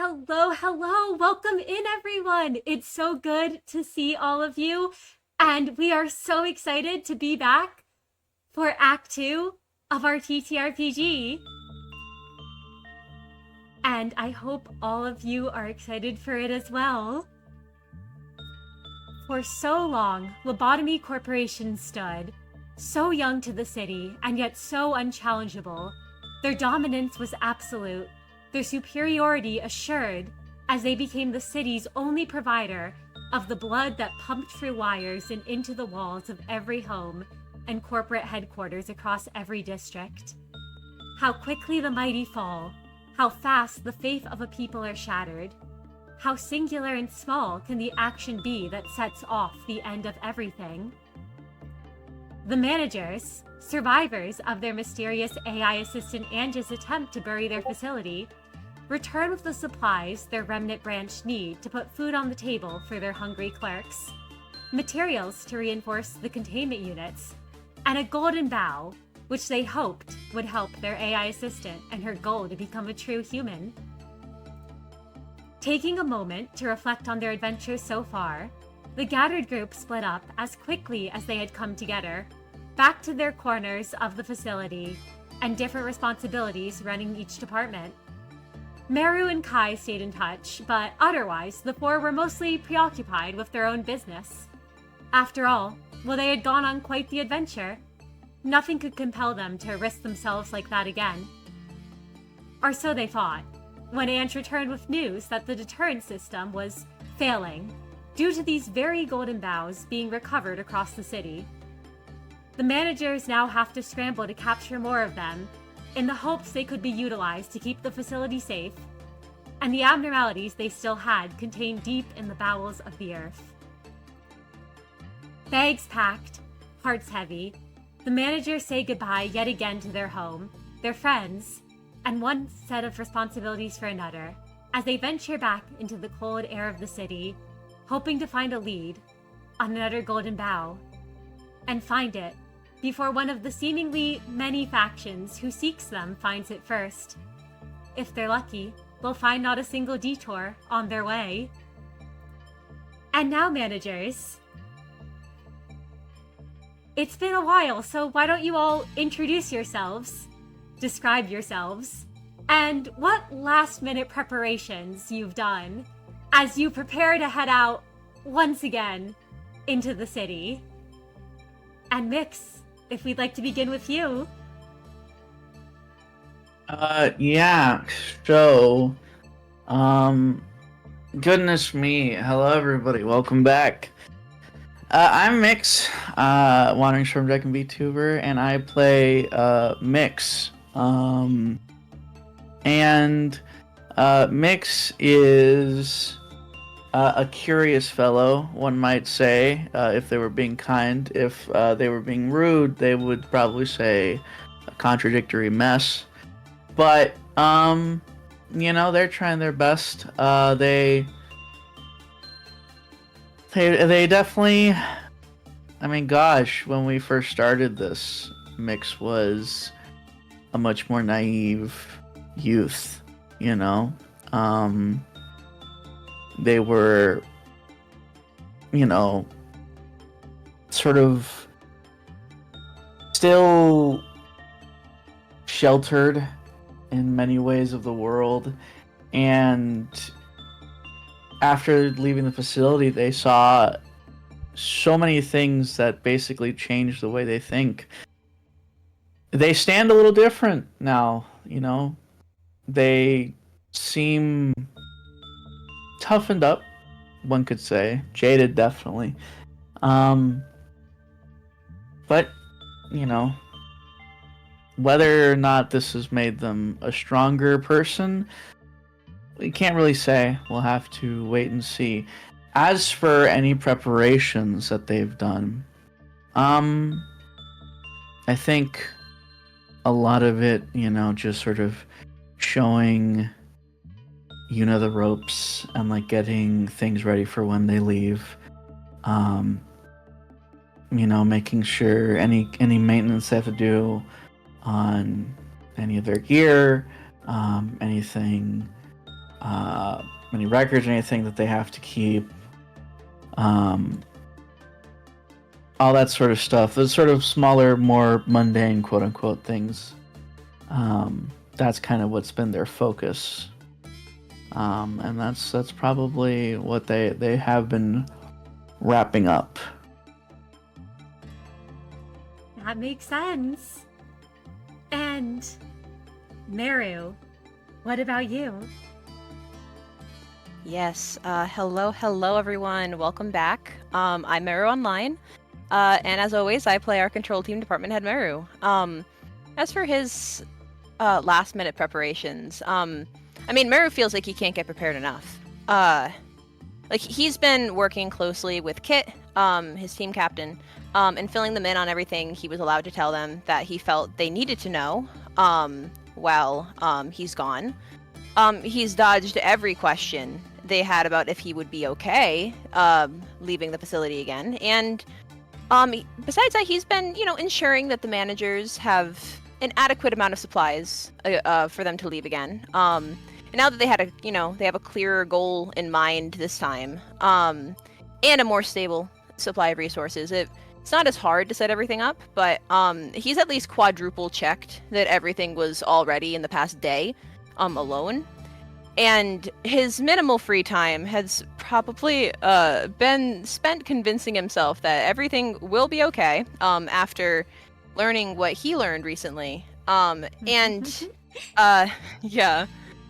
Hello, hello. Welcome in, everyone. It's so good to see all of you. And we are so excited to be back for Act 2 of our TTRPG. And I hope all of you are excited for it as well. For so long, Lobotomy Corporation stood, so young to the city and yet so unchallengeable. Their dominance was absolute, their superiority assured, as they became the city's only provider of the blood that pumped through wires and into the walls of every home and corporate headquarters across every district. How quickly the mighty fall, how fast the faith of a people are shattered. How singular and small can the action be that sets off the end of everything? The managers, survivors of their mysterious AI Assistant Ange's attempt to bury their facility, return with the supplies their remnant branch need to put food on the table for their hungry clerks, materials to reinforce the containment units, and a Golden Bough, which they hoped would help their AI assistant and her goal to become a true human. Taking a moment to reflect on their adventures so far, the gathered group split up as quickly as they had come together, back to their corners of the facility and different responsibilities running each department. Meru and Kai stayed in touch, but otherwise the four were mostly preoccupied with their own business. After all, while they had gone on quite the adventure, nothing could compel them to risk themselves like that again. Or so they thought, when Ange returned with news that the deterrent system was failing due to these very Golden Boughs being recovered across the city. The managers now have to scramble to capture more of them in the hopes they could be utilized to keep the facility safe and the abnormalities they still had contained deep in the bowels of the earth. Bags packed, hearts heavy, the managers say goodbye yet again to their home, their friends, and one set of responsibilities for another, as they venture back into the cold air of the city, hoping to find a lead on another Golden Bough, and find it before one of the seemingly many factions who seeks them finds it first. If they're lucky, they'll find not a single detour on their way. And now, managers, it's been a while, so why don't you all introduce yourselves? Describe yourselves, and what last-minute preparations you've done as you prepare to head out once again into the city. And Miix, if we'd like to begin with you. Yeah, so, goodness me, hello everybody, welcome back. I'm Miix, Wandering Storm Deck and VTuber, and I play, Miix. Miix is a curious fellow, one might say, if they were being kind. If they were being rude, they would probably say a contradictory mess. But, they're trying their best. They definitely, I mean, gosh, when we first started this, Miix was a much more naive youth, they were, sort of still sheltered in many ways of the world, and after leaving the facility, they saw so many things that basically changed the way they think. They stand a little different now, They seem toughened up, one could say. Jaded, definitely. But, whether or not this has made them a stronger person, we can't really say. We'll have to wait and see. As for any preparations that they've done, I think a lot of it, just sort of showing, the ropes and like getting things ready for when they leave. Making sure any maintenance they have to do on any of their gear, anything any records or anything that they have to keep. All that sort of stuff. Those sort of smaller, more mundane, quote unquote, things. That's kind of what's been their focus. And that's probably what they have been wrapping up. That makes sense. And Meru, what about you? Yes, hello everyone, welcome back. I'm Meru Online, and as always, I play our control team department head Meru. As for his last minute preparations, Meru feels like he can't get prepared enough. He's been working closely with Kit, his team captain, and filling them in on everything he was allowed to tell them that he felt they needed to know, while he's gone. He's dodged every question they had about if he would be okay leaving the facility again. And besides that, he's been, ensuring that the managers have an adequate amount of supplies for them to leave again. And now that they have a clearer goal in mind this time, and a more stable supply of resources, it's not as hard to set everything up, but he's at least quadruple checked that everything was all ready in the past day alone. And his minimal free time has probably been spent convincing himself that everything will be okay after learning what he learned recently. Yeah,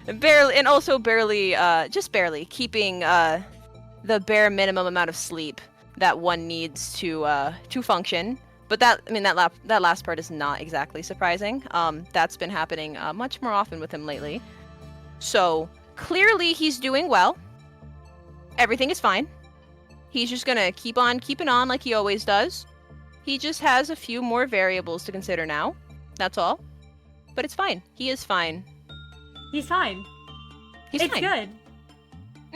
barely, and also barely, just barely keeping the bare minimum amount of sleep that one needs to function. But that last part is not exactly surprising. That's been happening much more often with him lately. So clearly he's doing well. Everything is fine. He's just gonna keep on keeping on like he always does. He just has a few more variables to consider now. That's all. But it's fine. He is fine. He's fine. He's it's fine. Good.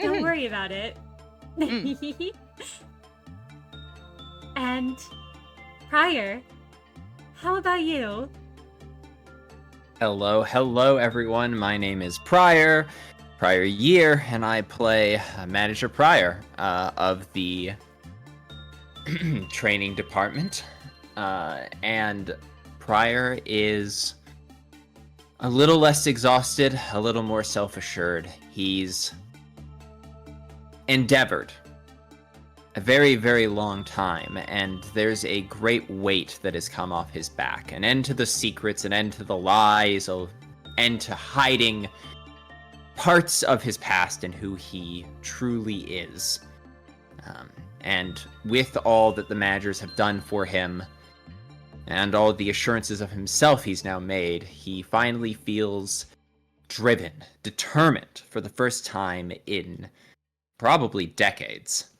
Don't worry about it. And Prior, how about you? Hello everyone. My name is Prior Year, and I play Manager Prior of the training department. And Prior is a little less exhausted, a little more self-assured. He's endeavored a very, very long time, and there's a great weight that has come off his back. An end to the secrets, an end to the lies, an end to hiding parts of his past and who he truly is. And with all that the managers have done for him, and all the assurances of himself he's now made, he finally feels driven, determined for the first time in probably decades.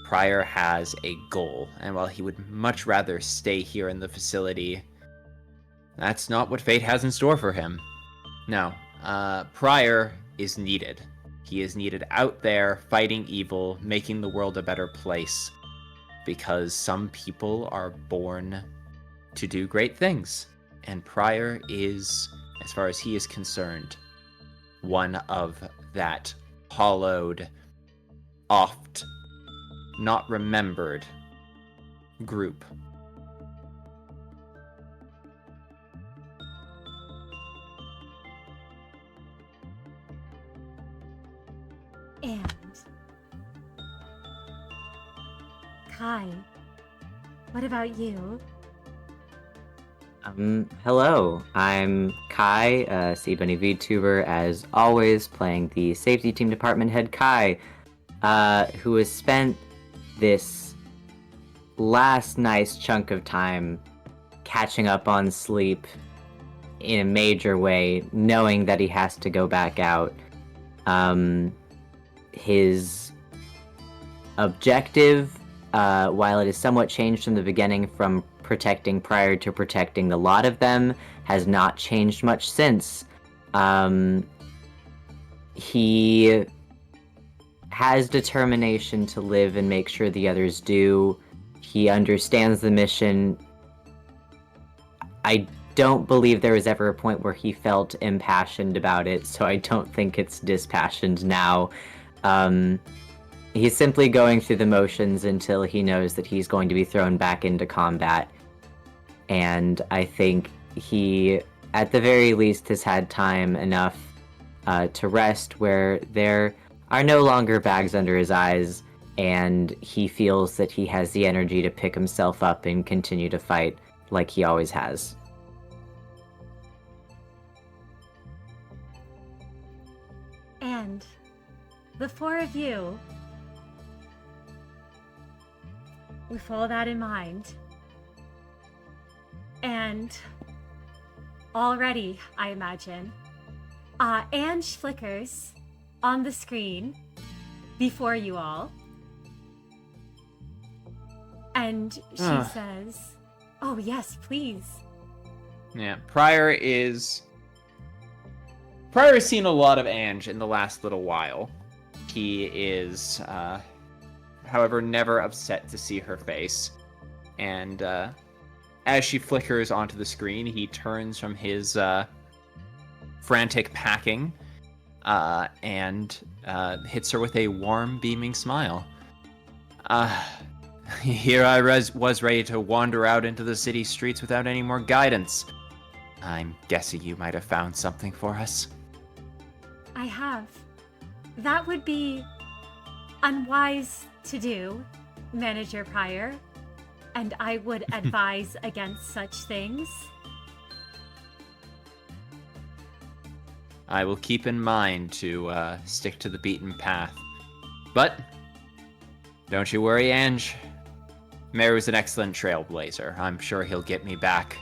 Prior has a goal, and while he would much rather stay here in the facility, that's not what fate has in store for him. No, Prior is needed. He is needed out there, fighting evil, making the world a better place, because some people are born to do great things, and Prior is, as far as he is concerned, one of that hollowed, oft not remembered group. And Kai, what about you? Hello, I'm Kai, C-Bunny VTuber, as always, playing the safety team department head Kai, who has spent this last nice chunk of time catching up on sleep in a major way, knowing that he has to go back out. His objective, while it is somewhat changed from the beginning from protecting Prior to protecting the lot of them, has not changed much since. He has determination to live and make sure the others do. He understands the mission. I don't believe there was ever a point where he felt impassioned about it, so I don't think it's dispassioned now. He's simply going through the motions until he knows that he's going to be thrown back into combat. And I think he, at the very least, has had time enough to rest where there are no longer bags under his eyes, and he feels that he has the energy to pick himself up and continue to fight like he always has. And the four of you, with all that in mind, and already, I imagine, Ange flickers on the screen before you all. And she says, "Oh, yes, please." Yeah, Pryor has seen a lot of Ange in the last little while. He is, however, never upset to see her face. And as she flickers onto the screen, he turns from his frantic packing and hits her with a warm, beaming smile. Here I was ready to wander out into the city streets without any more guidance. I'm guessing you might have found something for us. I have. That would be unwise to do, Manager Pryor, and I would advise against such things. I will keep in mind to stick to the beaten path. But don't you worry, Ange. Meru's an excellent trailblazer. I'm sure he'll get me back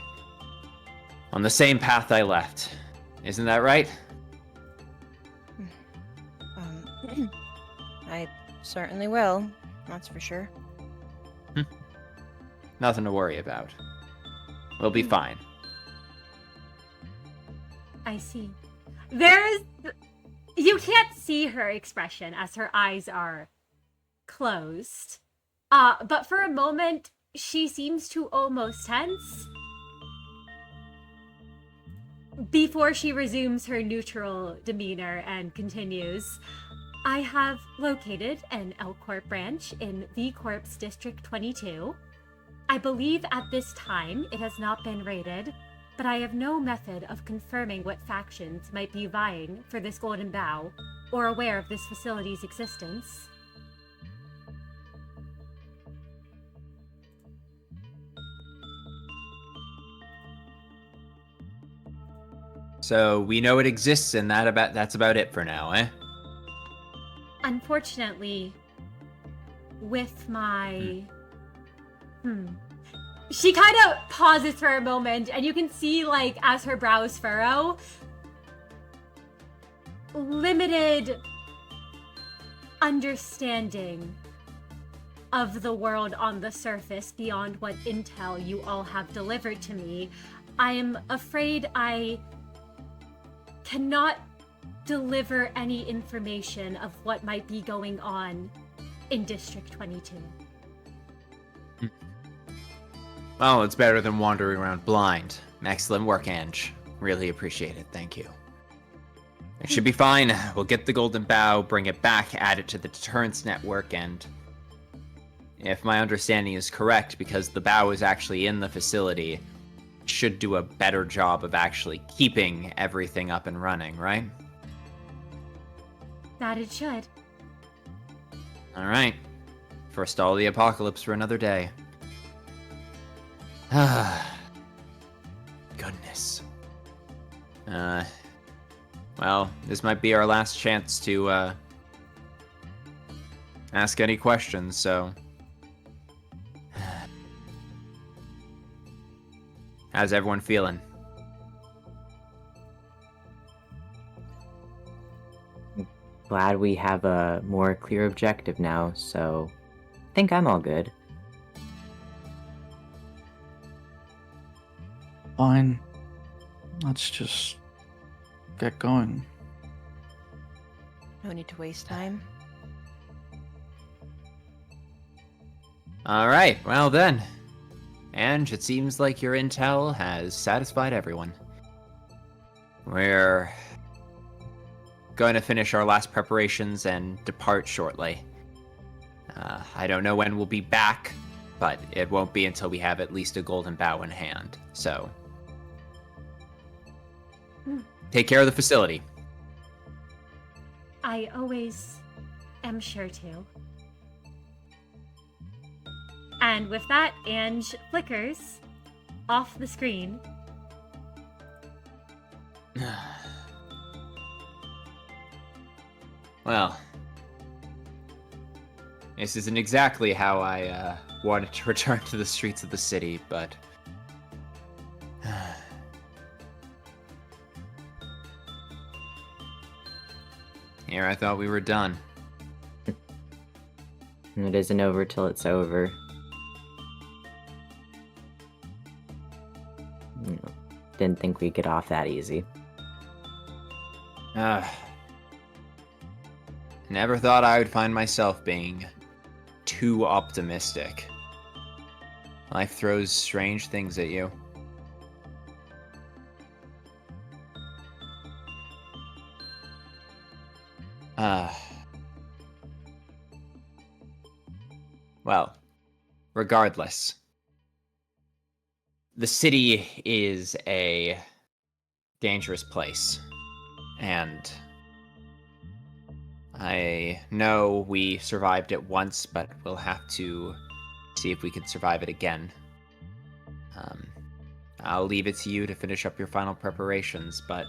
on the same path I left. Isn't that right? I certainly will. That's for sure. Nothing to worry about. We'll be fine. I see. You can't see her expression as her eyes are closed. But for a moment, she seems to almost tense before she resumes her neutral demeanor and continues. I have located an L Corp branch in V Corp's District 22. I believe at this time it has not been raided, but I have no method of confirming what factions might be vying for this Golden Bough or aware of this facility's existence. So we know it exists, and that's about it for now, eh? Unfortunately, with my... She kind of pauses for a moment, and you can see, like, as her brows furrow, limited understanding of the world on the surface beyond what intel you all have delivered to me. I am afraid I cannot deliver any information of what might be going on in District 22. Well, it's better than wandering around blind. Excellent work, Ange. Really appreciate it. Thank you. It should be fine. We'll get the Golden Bough, bring it back, add it to the deterrence network, and if my understanding is correct, because the Bough is actually in the facility, it should do a better job of actually keeping everything up and running, right? That it should. All right. Forestall the apocalypse for another day. Goodness. Well, this might be our last chance to, ask any questions, so... How's everyone feeling? Glad we have a more clear objective now, so I think I'm all good. Fine. Let's just get going. No need to waste time. All right, well then. And it seems like your intel has satisfied everyone. We're going to finish our last preparations and depart shortly. I don't know when we'll be back, but it won't be until we have at least a Golden Bough in hand. So, take care of the facility. I always am sure to. And with that, Ange flickers off the screen. Well, this isn't exactly how I wanted to return to the streets of the city, but here I thought we were done. It isn't over till it's over. Didn't think we'd get off that easy. Never thought I would find myself being too optimistic. Life throws strange things at you. Well, regardless, the city is a dangerous place, and I know we survived it once, but we'll have to see if we can survive it again. I'll leave it to you to finish up your final preparations, but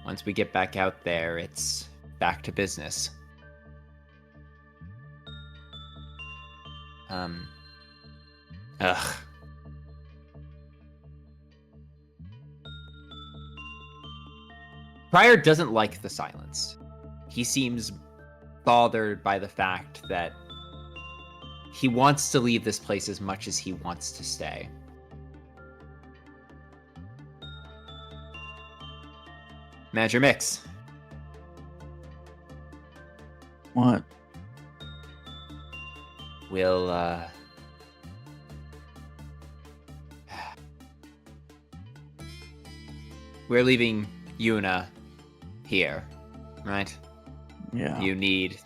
once we get back out there, it's back to business. Pryor doesn't like the silence. He seems bothered by the fact that he wants to leave this place as much as he wants to stay. Manager Miix. What? We'll, we're leaving Yuna here, right? Yeah. You need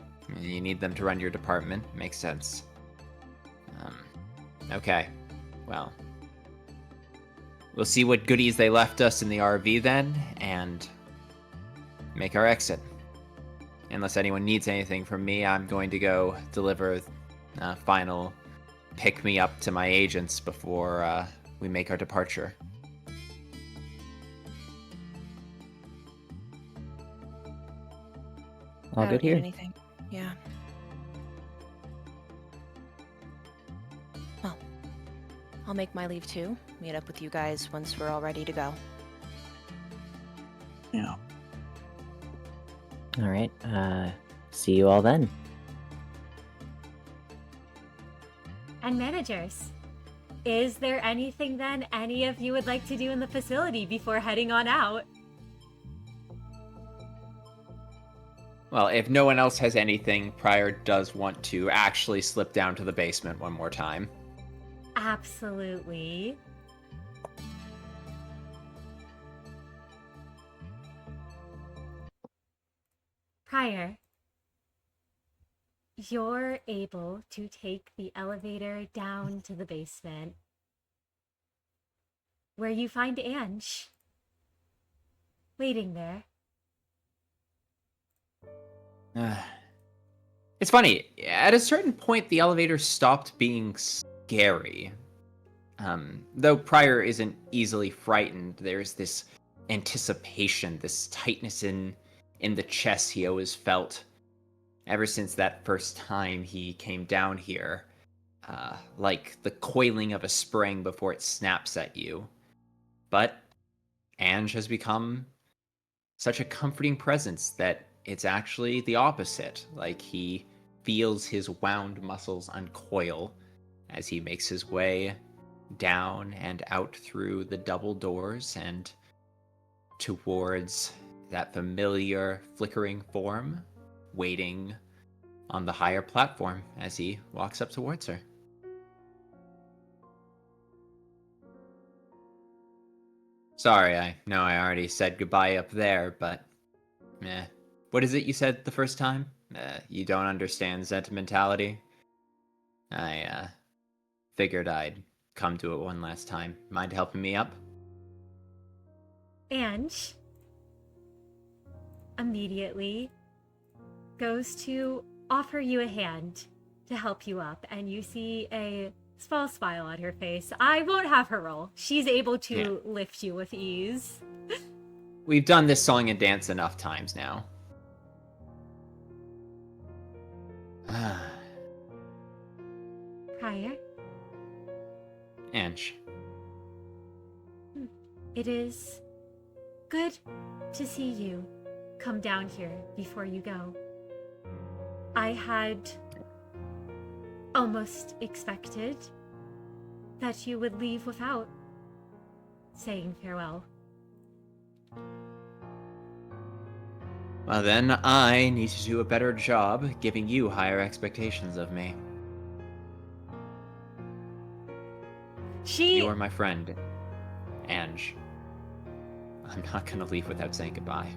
them to run your department. Makes sense. Okay. Well, we'll see what goodies they left us in the RV then, and make our exit. Unless anyone needs anything from me, I'm going to go deliver final pick-me-up to my agents before we make our departure. All I good don't need here. anything. Yeah. Well, I'll make my leave too. Meet up with you guys once we're all ready to go. Yeah. All right. See you all then. And managers, is there anything then any of you would like to do in the facility before heading on out? Well, if no one else has anything, Pryor does want to actually slip down to the basement one more time. Absolutely. Pryor, you're able to take the elevator down to the basement, where you find Ange waiting there. It's funny. At a certain point, the elevator stopped being scary. Though Pryor isn't easily frightened, there's this anticipation, this tightness in the chest he always felt ever since that first time he came down here. Like the coiling of a spring before it snaps at you. But Ange has become such a comforting presence that it's actually the opposite. Like he feels his wound muscles uncoil as he makes his way down and out through the double doors and towards that familiar flickering form waiting on the higher platform as he walks up towards her. Sorry, I know I already said goodbye up there, but... What is it you said the first time? You don't understand sentimentality? I, figured I'd come to it one last time. Mind helping me up? Ange immediately goes to offer you a hand to help you up, and you see a small smile on her face. I won't have her roll. She's able to lift you with ease. We've done this song and dance enough times now. Prior, Ange. it is good to see you come down here before you go. I had almost expected that you would leave without saying farewell. Well then, I need to do a better job giving you higher expectations of me. You are my friend, Ange. I'm not gonna leave without saying goodbye.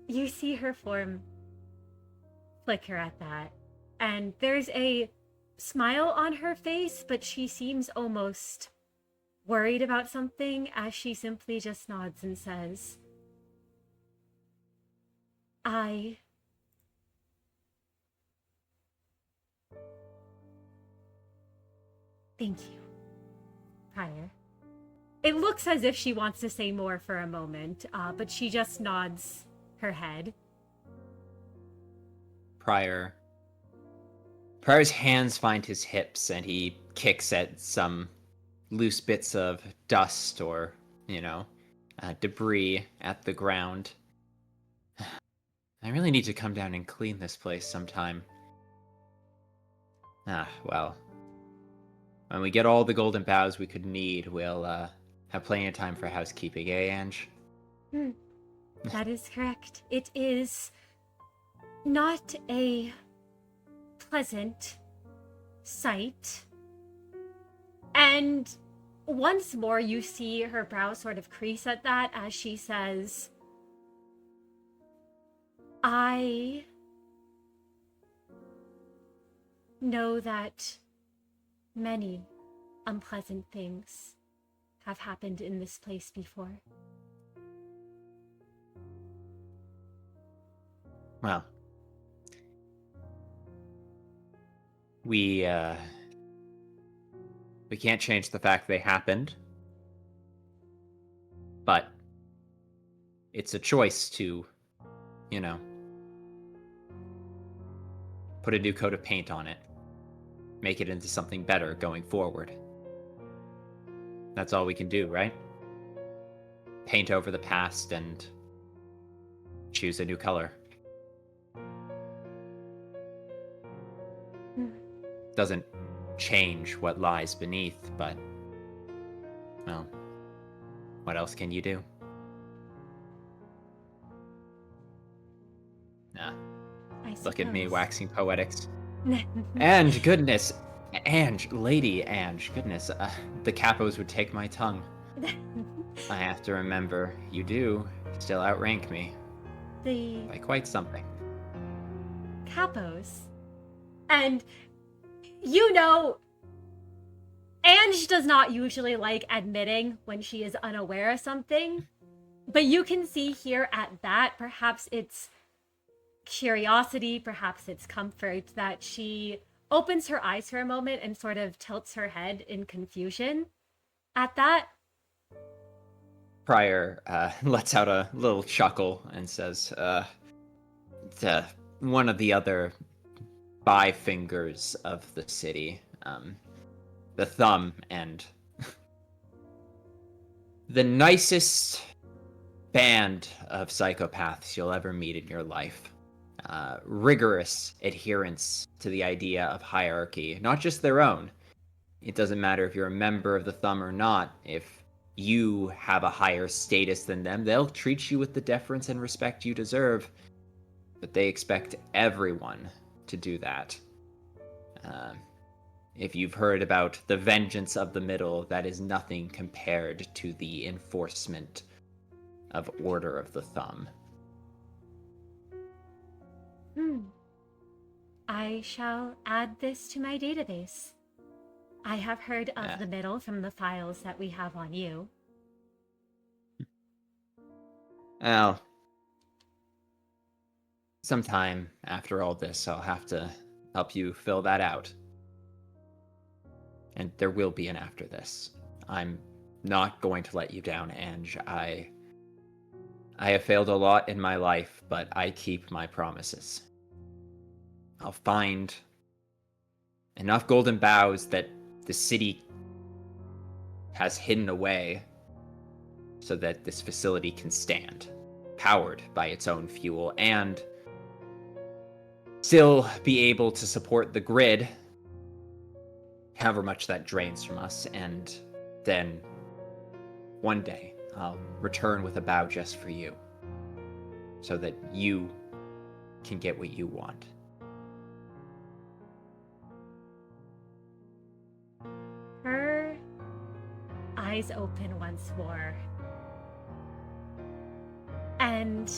You see her form flicker at that, and there's a smile on her face, but she seems almost worried about something as she simply just nods and says, I thank you, Prior. It looks as if she wants to say more for a moment, but she just nods her head. Prior's hands find his hips, and he kicks at some loose bits of dust or, debris at the ground. I really need to come down and clean this place sometime. Well. When we get all the golden boughs we could need, we'll have plenty of time for housekeeping, eh, Ange? That is correct. It is not a pleasant sight. And once more, you see her brow sort of crease at that as she says, I know that many unpleasant things have happened in this place before. Well, we can't change the fact they happened, but it's a choice to, put a new coat of paint on it, make it into something better going forward. That's all we can do, right? Paint over the past and choose a new color. Doesn't change what lies beneath, but, well, what else can you do? Look at me waxing poetics. And goodness, Ange, Lady Ange, goodness, the capos would take my tongue. I have to remember, you do still outrank me. By quite something. Capos. And, Ange does not usually like admitting when she is unaware of something, but you can see here at that, perhaps it's curiosity, perhaps it's comfort, that she opens her eyes for a moment and sort of tilts her head in confusion at that. Prior lets out a little chuckle and says, one of the other bystanders of the city, the thumb, and the nicest band of psychopaths you'll ever meet in your life. Rigorous adherence to the idea of hierarchy, not just their own. It doesn't matter if you're a member of the thumb or not. If you have a higher status than them, they'll treat you with the deference and respect you deserve. But they expect everyone to do that. If you've heard about the vengeance of the middle, that is nothing compared to the enforcement of Order of the Thumb. I shall add this to my database. I have heard of the middle from the files that we have on you. Well, sometime after all this, I'll have to help you fill that out. And there will be an after this. I'm not going to let you down, Ange. I have failed a lot in my life, but I keep my promises. I'll find enough golden boughs that the city has hidden away so that this facility can stand, powered by its own fuel, and still be able to support the grid, however much that drains from us, and then one day I'll return with a bough just for you, so that you can get what you want. Her eyes open once more. And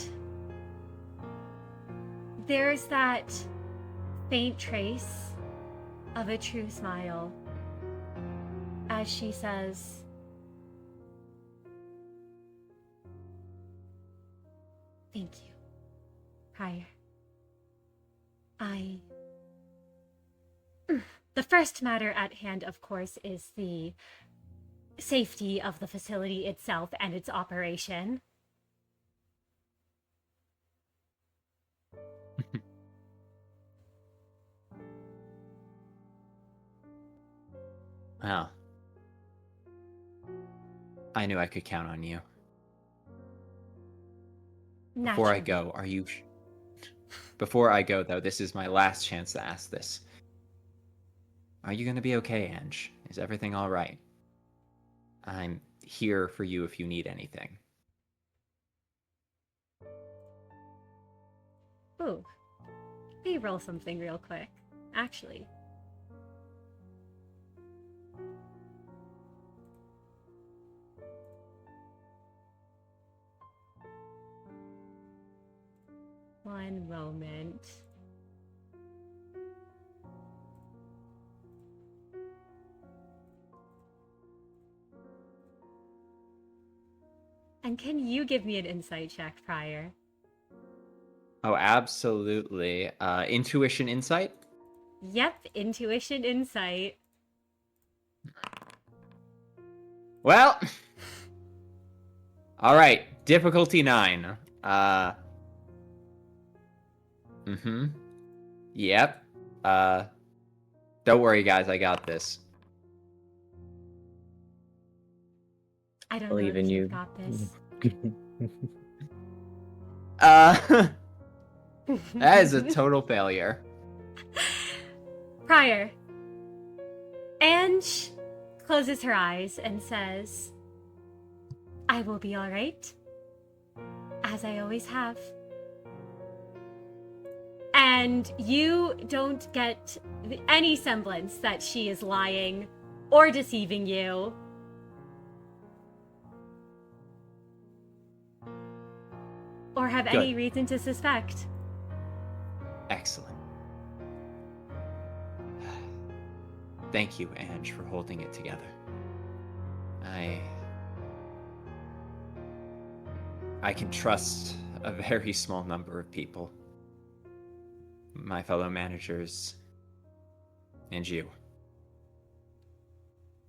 there's that faint trace of a true smile as she says, "Thank you, Prior. The first matter at hand, of course, is the safety of the facility itself and its operation. Well, I knew I could count on you. Before I go, Before I go, though, this is my last chance to ask this. Are you gonna be okay, Ange? Is everything alright? I'm here for you if you need anything. Ooh. Let me roll something real quick, actually. One moment. And can you give me an insight check, Prior? Oh, absolutely. Intuition insight? Yep, intuition insight. Well, alright, difficulty 9. Yep. Don't worry, guys, I got this. I don't Believe know if in you've you. got this. That is a total failure. Prior. Ange closes her eyes and says, "I will be all right, as I always have." And you don't get any semblance that she is lying or deceiving you. Or have Good. any reason to suspect. Excellent. Thank you, Ange, for holding it together. I can trust a very small number of people. My fellow managers, and you.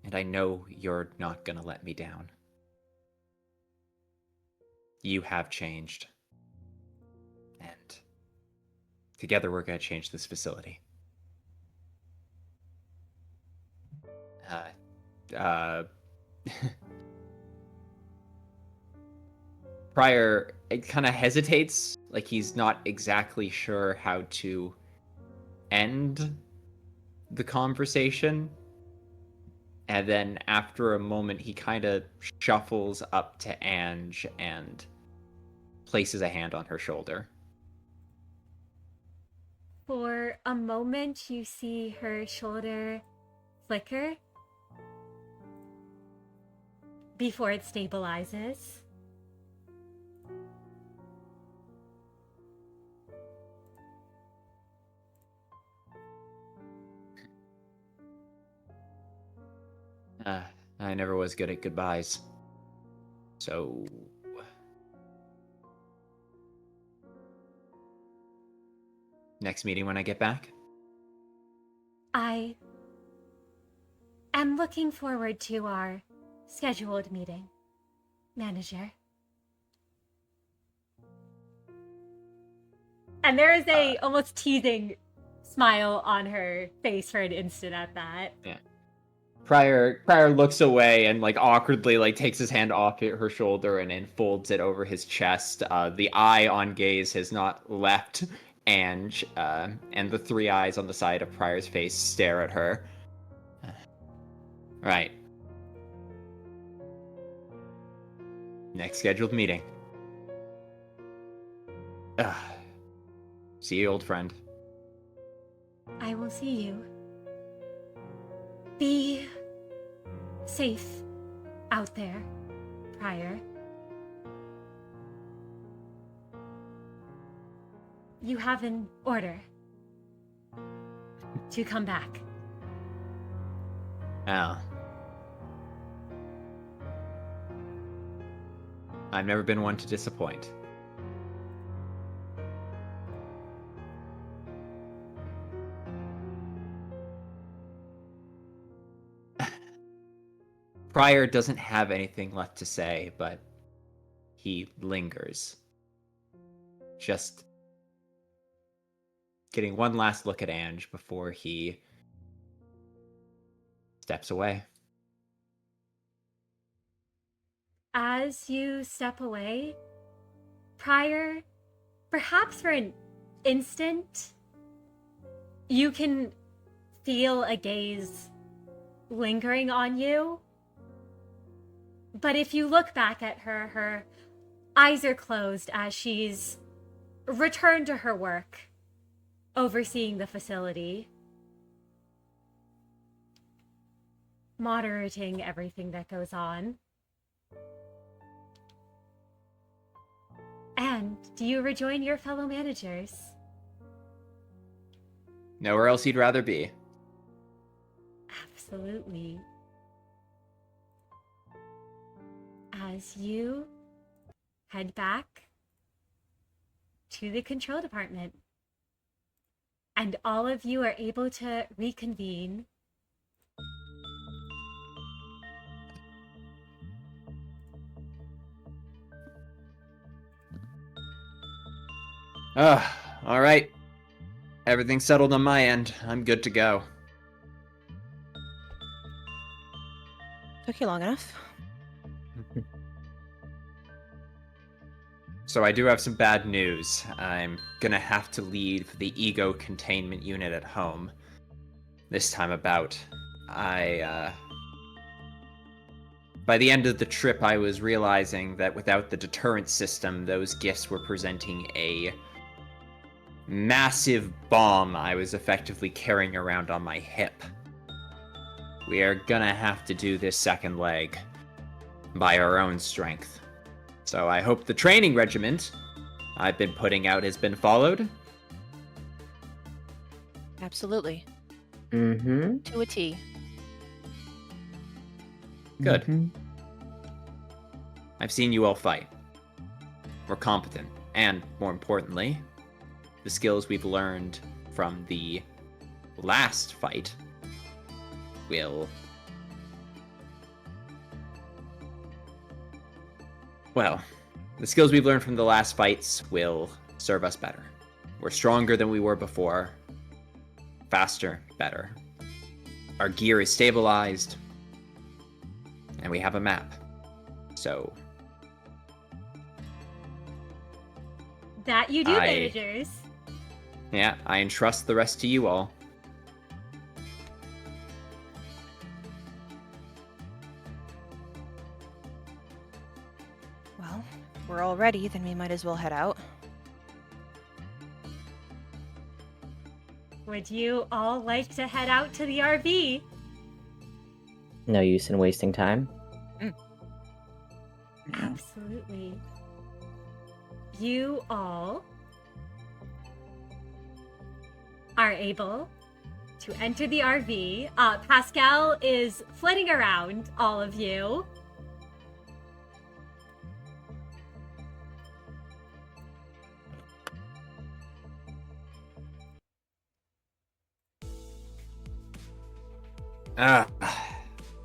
And I know you're not gonna let me down. You have changed. And together we're gonna change this facility. Prior, it kind of hesitates, like he's not exactly sure how to end the conversation. And then after a moment, he kind of shuffles up to Ange and places a hand on her shoulder. For a moment, you see her shoulder flicker before it stabilizes. I never was good at goodbyes. So... next meeting when I get back? I am looking forward to our scheduled meeting, Manager. And there is a almost teasing smile on her face for an instant at that. Yeah. Prior looks away and like awkwardly like takes his hand off her shoulder and then folds it over his chest. The eye on gaze has not left Ange, and the three eyes on the side of Prior's face stare at her. Right. Next scheduled meeting. See you, old friend. I will see you. Be safe out there, Prior. You have an order to come back. Oh. I've never been one to disappoint. Prior doesn't have anything left to say, but he lingers. Just getting one last look at Ange before he steps away. As you step away, Prior, perhaps for an instant, you can feel a gaze lingering on you. But if you look back at her, her eyes are closed as she's returned to her work, overseeing the facility, monitoring everything that goes on. And do you rejoin your fellow managers? Nowhere else you'd rather be. Absolutely. As you head back to the control department, and all of you are able to reconvene. All right. Everything's settled on my end. I'm good to go. Took you long enough. So I do have some bad news. I'm gonna have to leave the ego containment unit at home. This time about. By the end of the trip, I was realizing that without the deterrent system, those gifts were presenting a massive bomb I was effectively carrying around on my hip. We are gonna have to do this second leg by our own strength. So I hope the training regiment I've been putting out has been followed. Absolutely. Mm-hmm. To a T. Good. Mhm. I've seen you all fight. We're competent. And, more importantly, the skills we've learned from the last fight will... Well, the skills we've learned from the last fights will serve us better. We're stronger than we were before. Faster, better. Our gear is stabilized. And we have a map. So... That you do, I- managers. yeah, I entrust the rest to you all. Well, we're all ready, then we might as well head out. Would you all like to head out to the RV? No use in wasting time. Absolutely. You all are able to enter the RV. Pascal is flitting around all of you.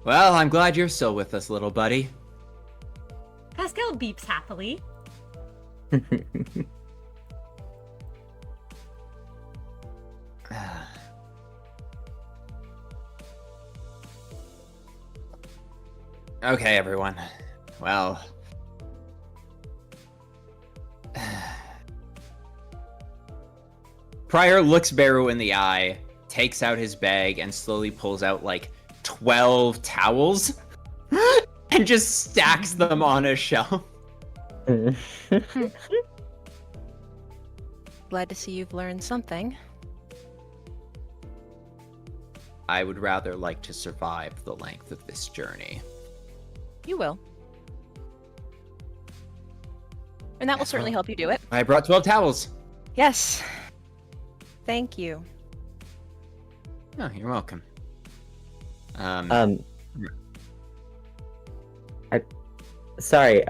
Well, I'm glad you're still with us, little buddy. Pascal beeps happily. Okay, everyone. Well... Pryor looks Beru in the eye, takes out his bag, and slowly pulls out, like, 12 towels, and just stacks them on a shelf. Glad to see you've learned something. I would rather like to survive the length of this journey. You will. And that will certainly help you do it. I brought 12 towels. Yes. Thank you. Oh, you're welcome. Sorry,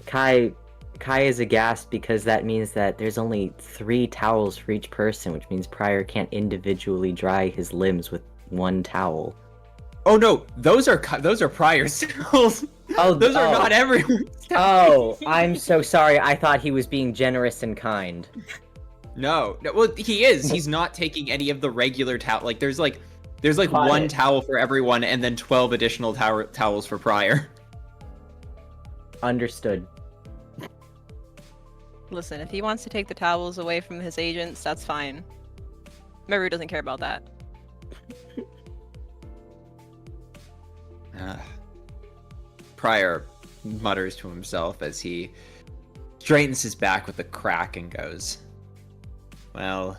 Kai is aghast because that means that there's only 3 towels for each person, which means Pryor can't individually dry his limbs with 1 towel. Oh no, those are Pryor's towels. Oh, those are not everyone's Oh, towels. I'm so sorry. I thought he was being generous and kind. No, well, he is. He's not taking any of the regular towel. Like, there's like Got one it. towel for everyone, and then 12 additional towels for Pryor. Understood. Listen, if he wants to take the towels away from his agents, that's fine. Meru doesn't care about that. Pryor mutters to himself as he straightens his back with a crack and goes, well,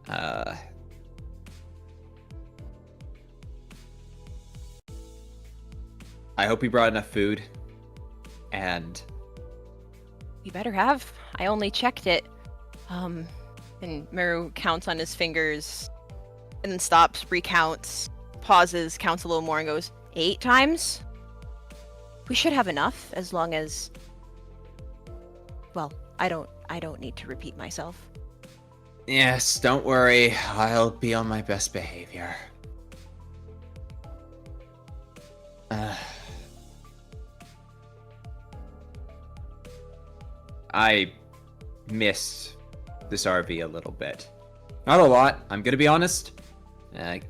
I hope you brought enough food, and... You better have. I only checked it. And Meru counts on his fingers, and then stops, recounts, pauses, counts a little more, and goes, 8 times? We should have enough, as long as... Well, I don't need to repeat myself. Yes, don't worry. I'll be on my best behavior. I missed this RV a little bit. Not a lot, I'm gonna be honest. I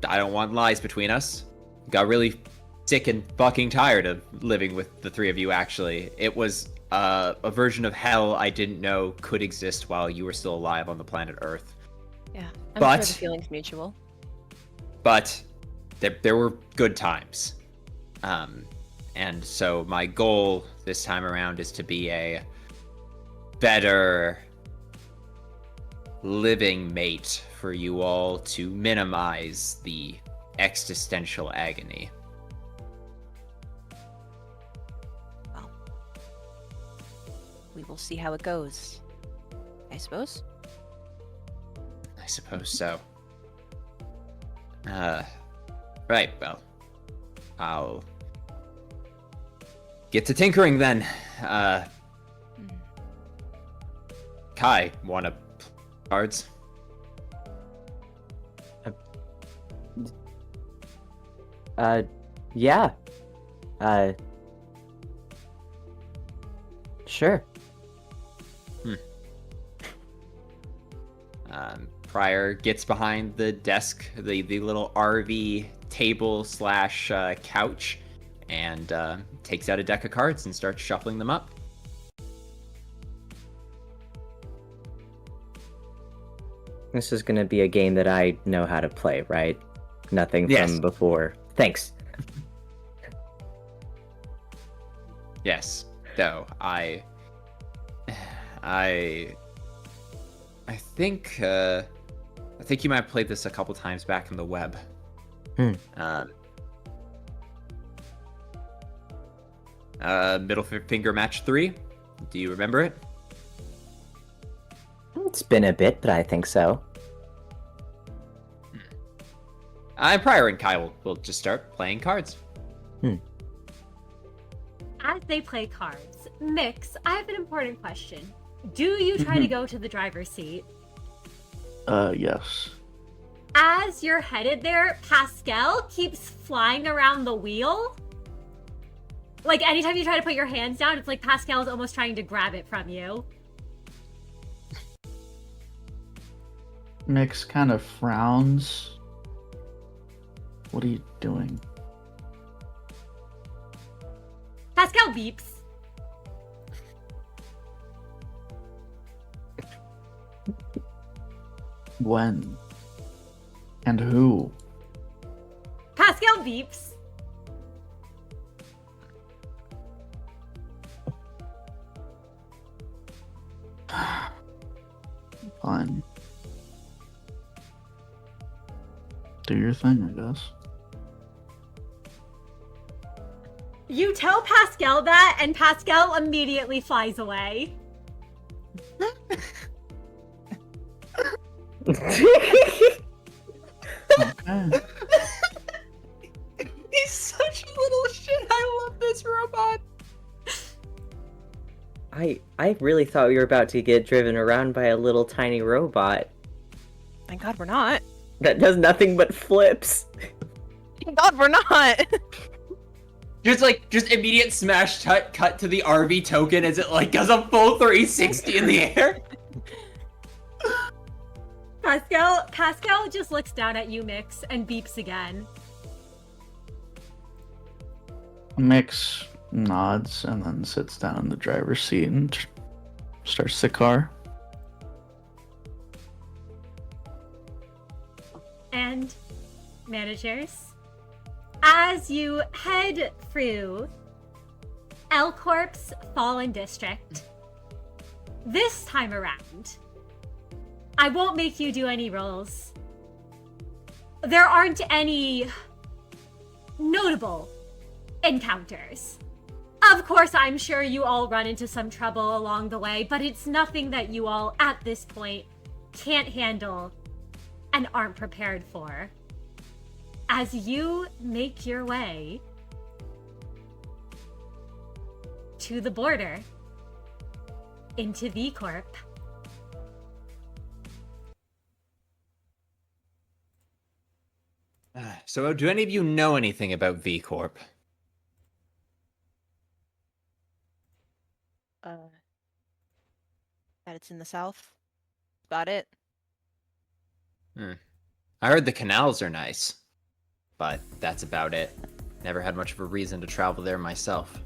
don't want lies between us. Got really sick and fucking tired of living with the 3 of you, actually. It was a version of hell I didn't know could exist while you were still alive on the planet Earth. Yeah, I'm But- sure the feeling's mutual. But there were good times. And so my goal this time around is to be a better living mate for you all to minimize the existential agony. Well, we will see how it goes. I suppose. I suppose so. Right, well, I'll get to tinkering then. Kai, wanna play cards? Yeah. Sure. Pryor gets behind the desk, the little RV table slash couch, and takes out a deck of cards and starts shuffling them up. This is gonna be a game that I know how to play, right? Nothing Yes. from before. Thanks. Yes, though I think I think you might have played this a couple times back in the web. Middle finger match 3. Do you remember it? It's been a bit, but I think so. Prior and Kai will just start playing cards. As they play cards, Miix, I have an important question. Do you try to go to the driver's seat? Yes. As you're headed there, Pascal keeps flying around the wheel. Like, anytime you try to put your hands down, it's like Pascal's almost trying to grab it from you. Miix kind of frowns. What are you doing? Pascal beeps. When? And who? Pascal beeps. Fine. Do your thing, I guess. You tell Pascal that, and Pascal immediately flies away. Okay. He's such a little shit. I love this robot. I really thought we were about to get driven around by a little tiny robot Thank God we're not. that does nothing but flips. Thank God we're not. Just immediate smash cut to the RV token as it does a full 360 in the air. Pascal just looks down at you, Miix, and beeps again. Miix nods and then sits down in the driver's seat and starts the car. And managers, as you head through L Corp's Fallen District, this time around, I won't make you do any rolls. There aren't any notable encounters. Of course, I'm sure you all run into some trouble along the way, but it's nothing that you all, at this point, can't handle and aren't prepared for. As you make your way to the border, into V Corp, So, do any of you know anything about V Corp? That it's in the south. About it. I heard the canals are nice, but that's about it. Never had much of a reason to travel there myself.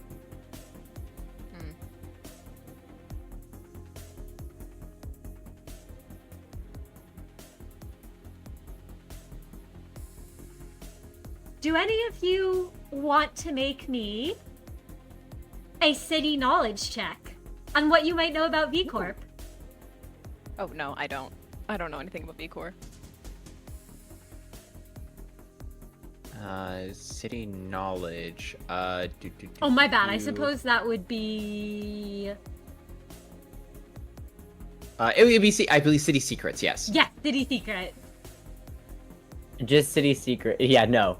do any of you want to make me a city knowledge check on what you might know about V Corp? Oh no, I don't. I don't know anything about V Corp. City knowledge. Oh, my bad. I suppose that would be... It would be, I believe, city secrets, yes. Yeah, city secret. Just city secret. Yeah, no.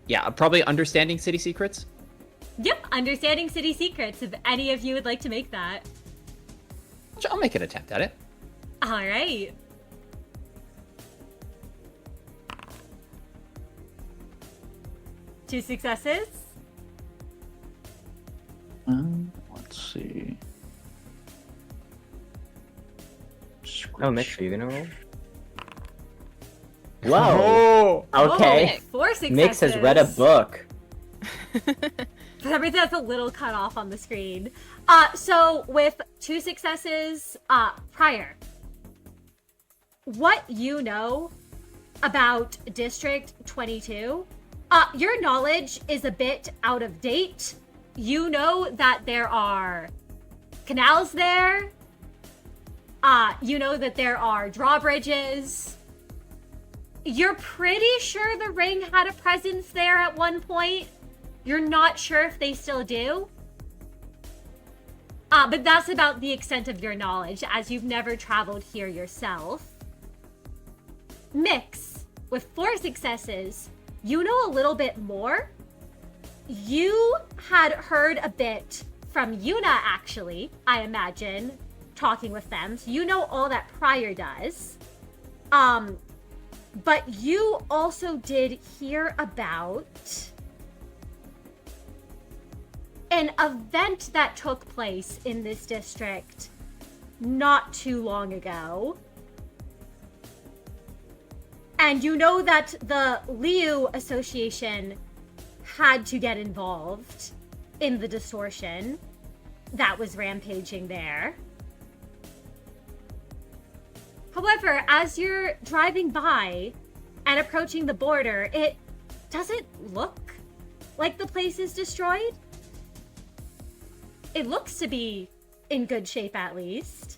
Yeah, probably understanding city secrets. Yep, understanding city secrets, if any of you would like to make that. I'll make an attempt at it. Alright. Two successes. Let's see. Oh, Miix, are you gonna roll? Whoa! Okay. Oh, 4 successes. Miix has read a book. For some reason, that's a little cut off on the screen. So with 2 successes, prior, what you know about District 22, your knowledge is a bit out of date. You know that there are canals there. You know that there are drawbridges. You're pretty sure the ring had a presence there at one point. You're not sure if they still do. But that's about the extent of your knowledge, as you've never traveled here yourself. Miix, with 4 successes, you know a little bit more. You had heard a bit from Yuna, actually, I imagine, talking with them. So you know all that Prior does. But you also did hear about an event that took place in this district not too long ago. And you know that the Liu Association had to get involved in the distortion that was rampaging there. However, as you're driving by and approaching the border, it doesn't look like the place is destroyed. It looks to be in good shape, at least.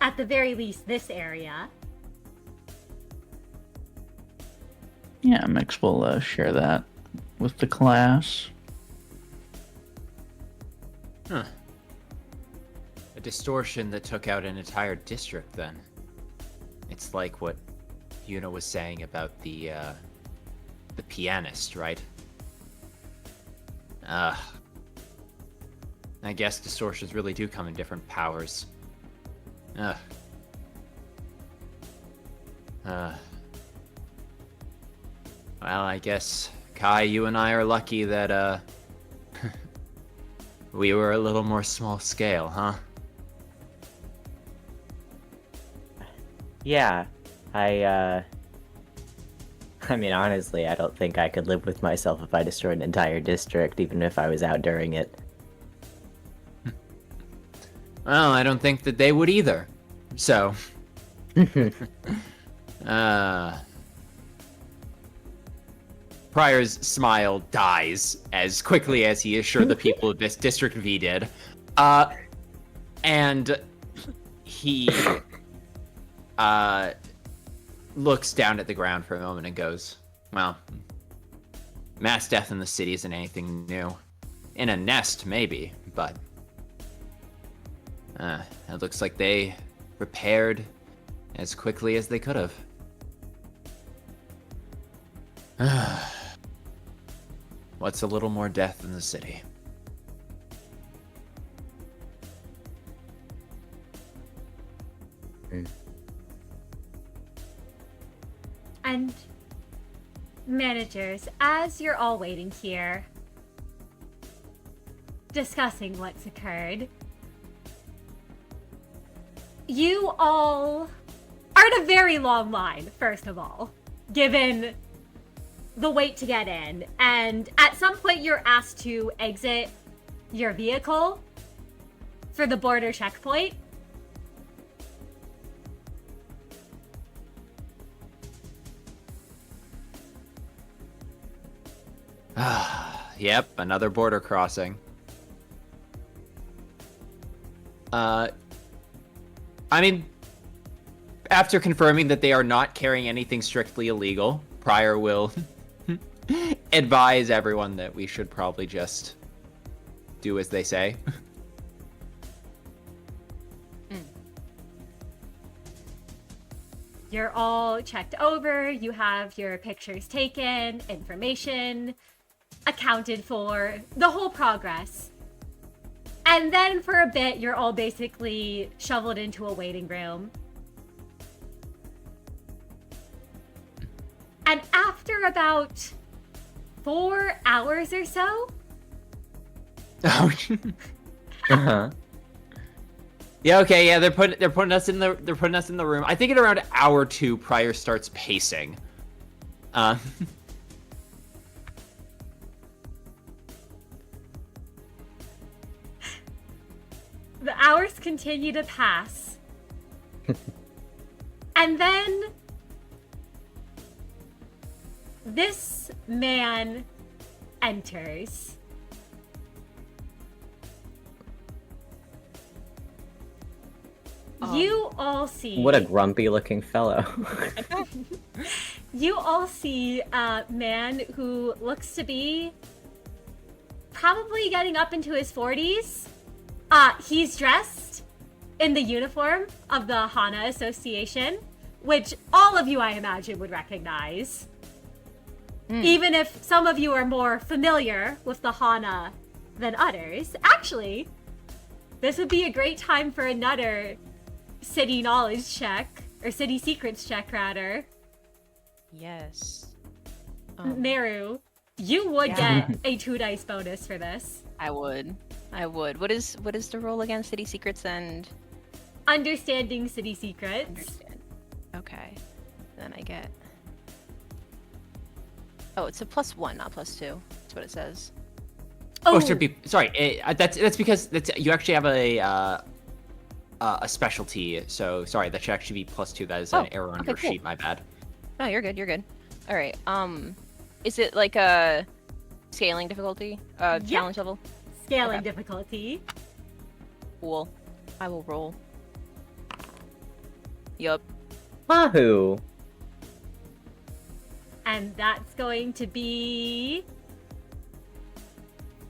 At the very least, this area. Yeah, Miix will share that with the class. Huh. A distortion that took out an entire district, then. It's like what Yuna was saying about the pianist, right? I guess distortions really do come in different powers. Well, I guess, Kai, you and I are lucky that, we were a little more small scale, huh? Yeah, I mean, honestly, I don't think I could live with myself if I destroyed an entire district, even if I was out during it. Well, I don't think that they would either. So, Prior's smile dies as quickly as he assured the people of this District V did. And he looks down at the ground for a moment and goes, well, mass death in the city isn't anything new. In a nest, maybe, but it looks like they repaired as quickly as they could have. What's a little more death in the city? And managers, as you're all waiting here, discussing what's occurred, you all are in a very long line, first of all, given the wait to get in. And at some point you're asked to exit your vehicle for the border checkpoint. Yep, another border crossing. I mean, after confirming that they are not carrying anything strictly illegal, Prior will advise everyone that we should probably just do as they say. You're all checked over, you have your pictures taken, information accounted for, the whole progress. And then for a bit, you're all basically shoveled into a waiting room. And after about 4 hours or so... Uh-huh. Yeah, okay, yeah, they're putting us in the room. I think at around hour 2, Prior starts pacing. The hours continue to pass. And then this man enters. You all see... What a grumpy-looking fellow. You all see a man who looks to be probably getting up into his 40s. He's dressed in the uniform of the Hana Association, which all of you, I imagine, would recognize. Even if some of you are more familiar with the Hana than others. Actually, this would be a great time for another city knowledge check, or city secrets check, rather. Yes. Meru, you would get a 2 dice bonus for this. I would. What is the roll again? City secrets and Understanding city secrets. understand. Okay. Then I get. Oh, it's a +1, not +2. That's what it says. Oh, sorry. That's because you actually have a specialty. So sorry, that should actually be +2. That is an error on your cool. sheet. My bad. No, you're good. You're good. All right. Is it like a scaling difficulty? Challenge level? Scaling Okay. difficulty. Cool. I will roll. Yup. Wahoo! And that's going to be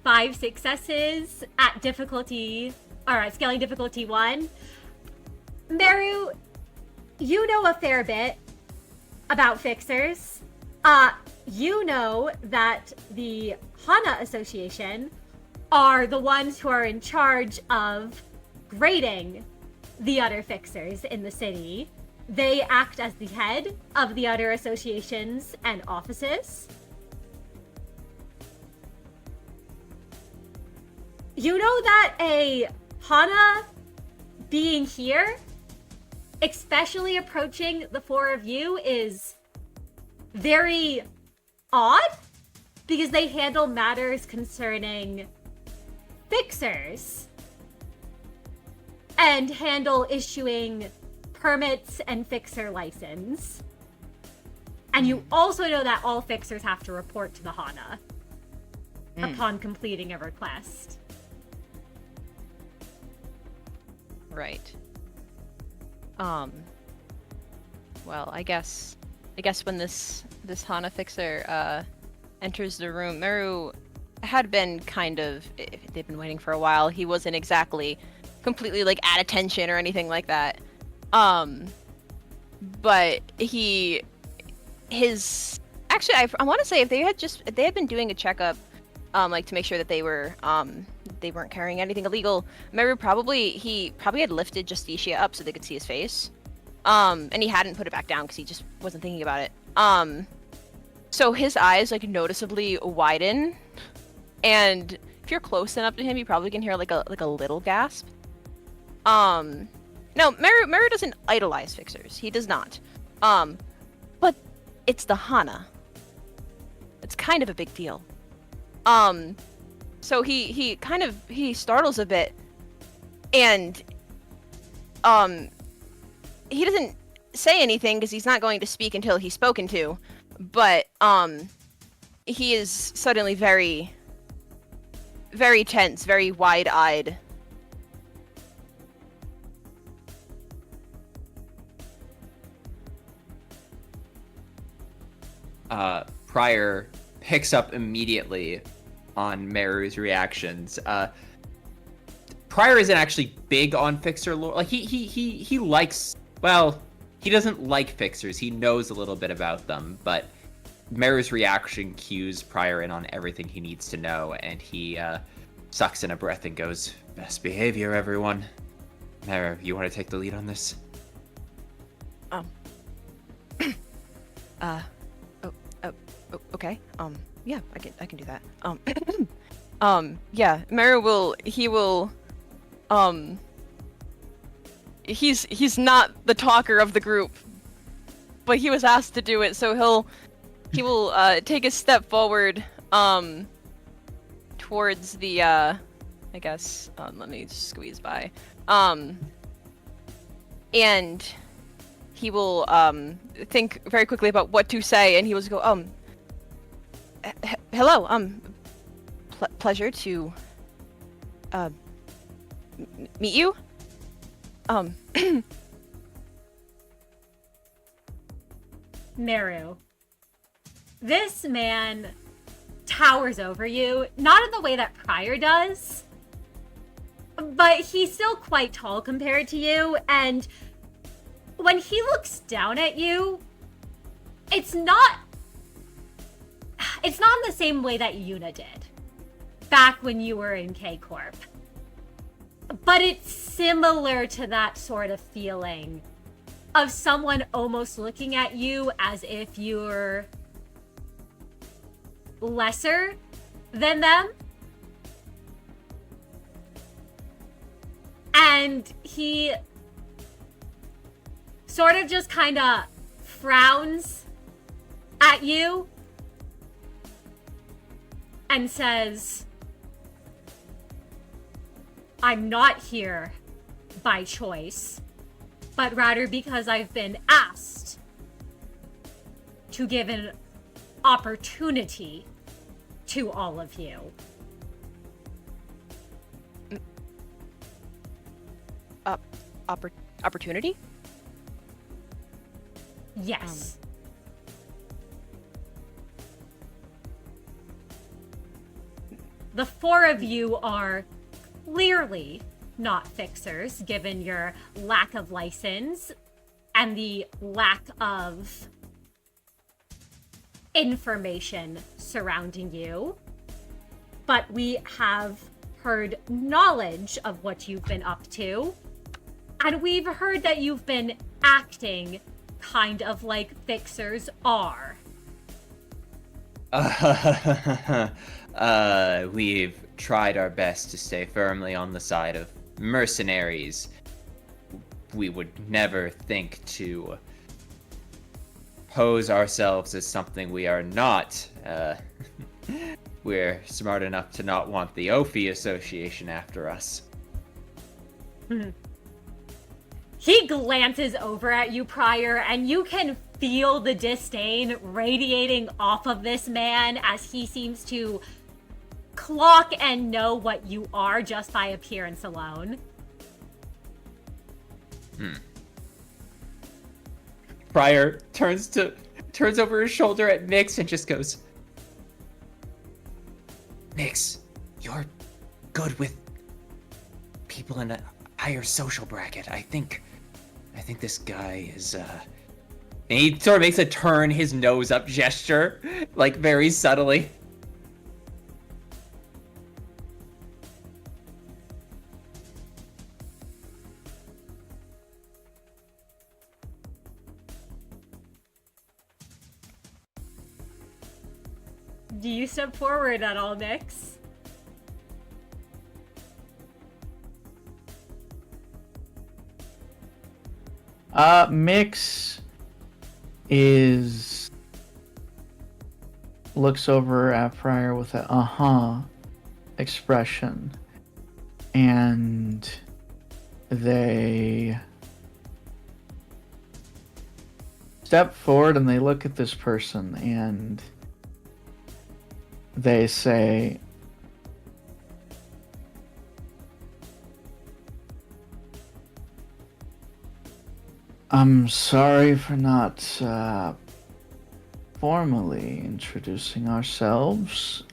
5 successes at difficulty, or at scaling difficulty 1. Meru, you know a fair bit about fixers. You know that the Hana Association are the ones who are in charge of grading the other fixers in the city. They act as the head of the other associations and offices. You know that a Hana being here, especially approaching the 4 of you, is very odd because they handle matters concerning fixers and handle issuing permits and fixer license. And you also know that all fixers have to report to the Hana upon completing a request. Right. Well, I guess when this Hana fixer enters the room, Meru had been they've been waiting for a while. He wasn't exactly completely like at attention or anything like that. But actually, I want to say if they had been doing a checkup, like to make sure that they weren't carrying anything illegal, Meru probably had lifted Justicia up so they could see his face. And he hadn't put it back down because he just wasn't thinking about it. So his eyes like noticeably widen, and if you're close enough to him, you probably can hear like a little gasp. No, Meru doesn't idolize fixers. He does not. But it's the Hana. It's kind of a big deal. So he startles a bit, and he doesn't say anything because he's not going to speak until he's spoken to, but he is suddenly very, very tense, very wide-eyed. Prior picks up immediately on Meru's reactions. Prior isn't actually big on fixer lore. Like he likes, well, he doesn't like fixers. He knows a little bit about them, but Meru's reaction cues Prior in on everything he needs to know, and he sucks in a breath and goes, "Best behavior, everyone." Meru, you want to take the lead on this? Okay. Yeah, I can do that. Yeah, Meru he's not the talker of the group, but he was asked to do it, so he will take a step forward towards the I guess let me squeeze by. And he will think very quickly about what to say, and he will just go, hello, pleasure to meet you. Meru. This man towers over you, not in the way that Pryor does, but he's still quite tall compared to you, and when he looks down at you, it's not in the same way that Yuna did back when you were in K Corp. But it's similar to that sort of feeling of someone almost looking at you as if you're lesser than them. And he sort of just kind of frowns at you and says, I'm not here by choice, but rather because I've been asked to give an opportunity to all of you. Opportunity? Yes. The four of you are clearly not fixers, given your lack of license and the lack of information surrounding you. But we have heard knowledge of what you've been up to, and we've heard that you've been acting kind of like fixers are. We've tried our best to stay firmly on the side of mercenaries. We would never think to pose ourselves as something we are not. We're smart enough to not want the Ophi Association after us. He glances over at you, Pryor, and you can feel the disdain radiating off of this man as he seems to clock and know what you are just by appearance alone. Pryor turns over his shoulder at Miix and just goes, Miix, you're good with people in a higher social bracket. I think this guy is, and he sort of makes a turn his nose up gesture, like very subtly. Do you step forward at all, Miix? Miix looks over at Pryor with a expression, and they step forward and they look at this person and they say, I'm sorry for not formally introducing ourselves.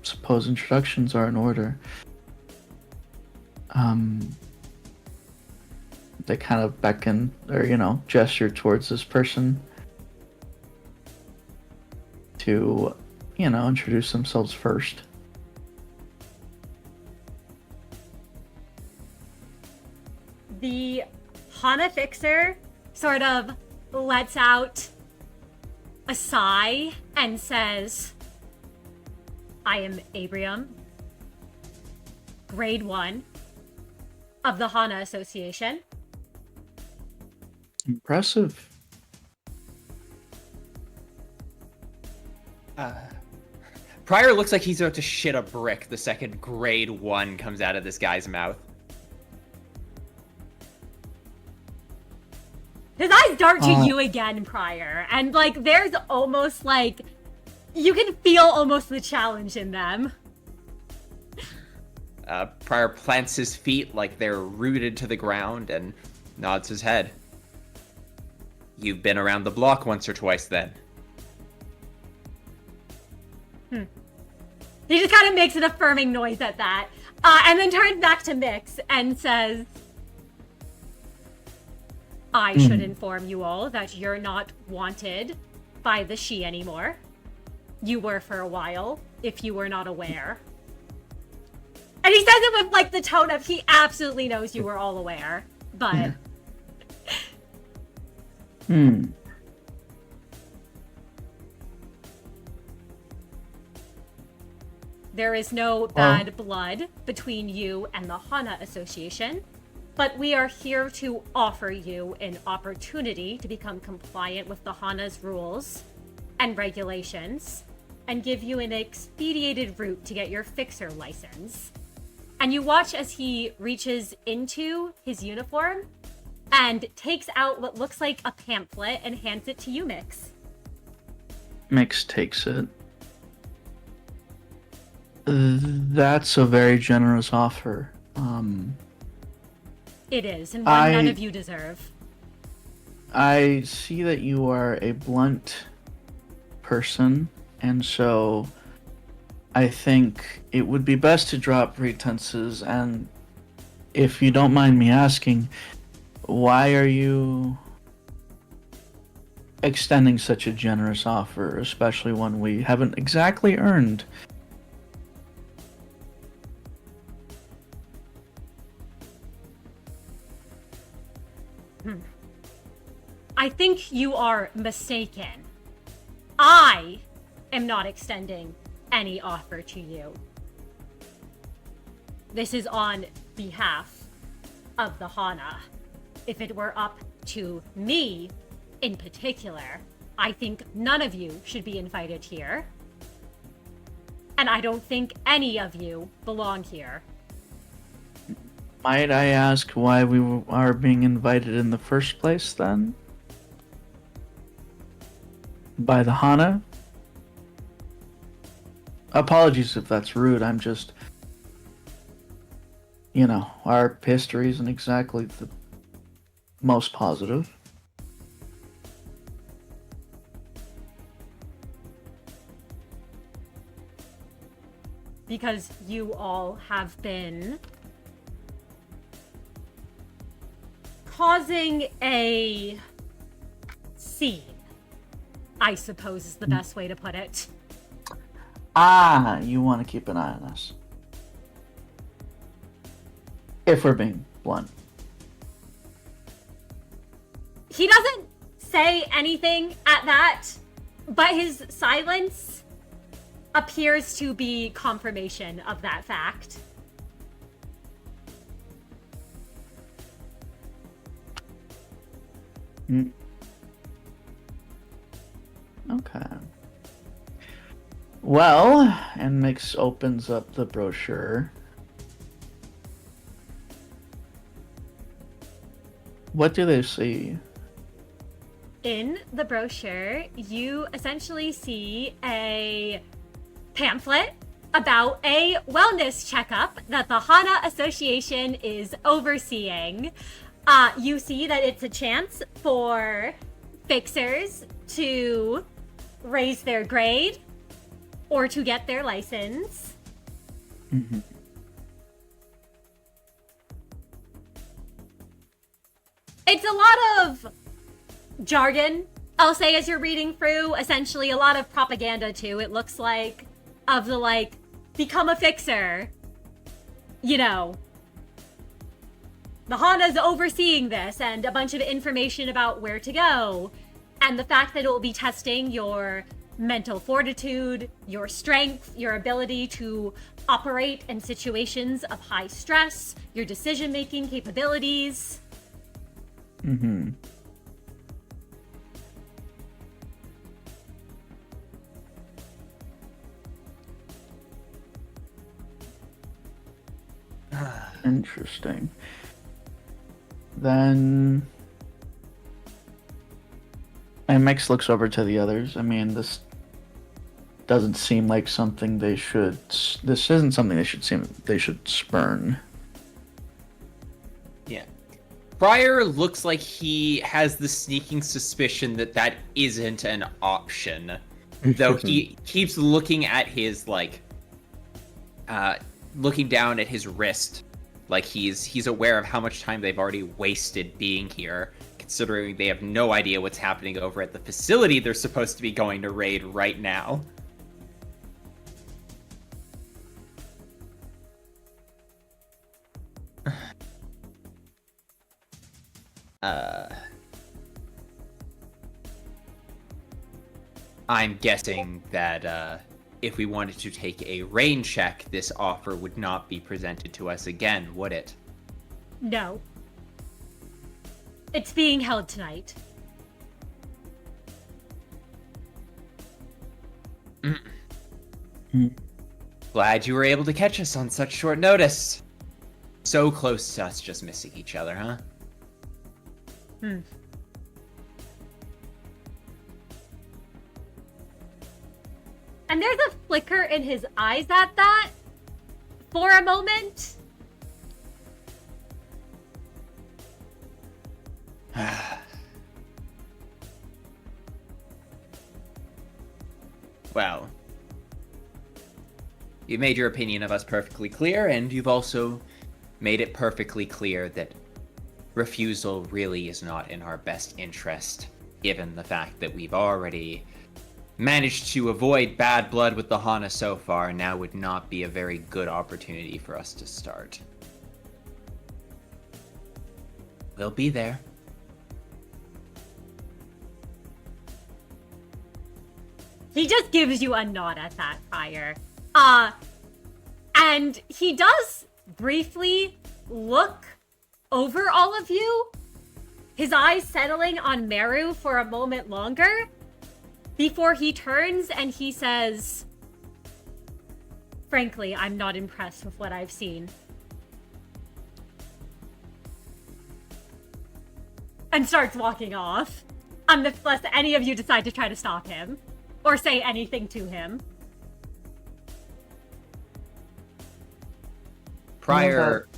Suppose introductions are in order. They kind of beckon or, gesture towards this person to, introduce themselves first. The Hana Fixer sort of lets out a sigh and says, I am Abrium, grade 1 of the Hana Association. Impressive. Pryor looks like he's about to shit a brick the second grade 1 comes out of this guy's mouth. His eyes dart to you again, Pryor, and there's almost You can feel almost the challenge in them. Prior plants his feet like they're rooted to the ground and nods his head. You've been around the block once or twice then. He just kind of makes an affirming noise at that, and then turns back to Miix and says, I should inform you all that you're not wanted by the She anymore. You were for a while, if you were not aware. And he says it with, like, the tone of he absolutely knows you were all aware, but... There is no bad blood between you and the Hana Association, but we are here to offer you an opportunity to become compliant with the Hana's rules and regulations, and give you an expedited route to get your fixer license. And you watch as he reaches into his uniform and takes out what looks like a pamphlet and hands it to you, Miix. Miix takes it. That's a very generous offer. It is, and one none of you deserve. I see that you are a blunt person, and so I think it would be best to drop pretenses, and if you don't mind me asking, why are you extending such a generous offer, especially one we haven't exactly earned? I think you are mistaken. I am not extending any offer to you. This is on behalf of the Hana. If it were up to me in particular, I think none of you should be invited here. And I don't think any of you belong here. Might I ask why we are being invited in the first place, then? By the Hana? Apologies if that's rude, I'm just... You know, our history isn't exactly the most positive. Because you all have been causing a scene, I suppose is the best way to put it. Ah, you want to keep an eye on us. If we're being blunt. He doesn't say anything at that, but his silence appears to be confirmation of that fact. Okay. Well, and Miix opens up the brochure. What do they see? In the brochure, you essentially see a pamphlet about a wellness checkup that the Hana Association is overseeing. You see that it's a chance for fixers to raise their grade or to get their license. Mm-hmm. It's a lot of jargon, I'll say, as you're reading through. Essentially, a lot of propaganda, too. It looks like, of the, like, become a fixer. You know, the Hana's overseeing this, and a bunch of information about where to go. And the fact that it will be testing your mental fortitude, your strength, your ability to operate in situations of high stress, your decision-making capabilities. Mm-hmm. Interesting. Then... And Miix looks over to the others. I mean, this doesn't seem like something they should. This isn't something they should spurn. Yeah. Pryor looks like he has the sneaking suspicion that that isn't an option. Though he keeps looking at his, like, looking down at his wrist. Like he's aware of how much time they've already wasted being here, considering they have no idea what's happening over at the facility they're supposed to be going to raid right now. I'm guessing that if we wanted to take a rain check, this offer would not be presented to us again, would it? No. It's being held tonight. Glad you were able to catch us on such short notice. So close to us just missing each other, huh? And there's a flicker in his eyes at that for a moment. Well, you made your opinion of us perfectly clear, and you've also made it perfectly clear that refusal really is not in our best interest, given the fact that we've already managed to avoid bad blood with the Hana so far. Now would not be a very good opportunity for us to start. We'll be there. He just gives you a nod at that, Fire. And he does briefly look over all of you, his eyes settling on Meru for a moment longer, before he turns and he says, "Frankly, I'm not impressed with what I've seen." And starts walking off, unless any of you decide to try to stop him or say anything to him. Prior...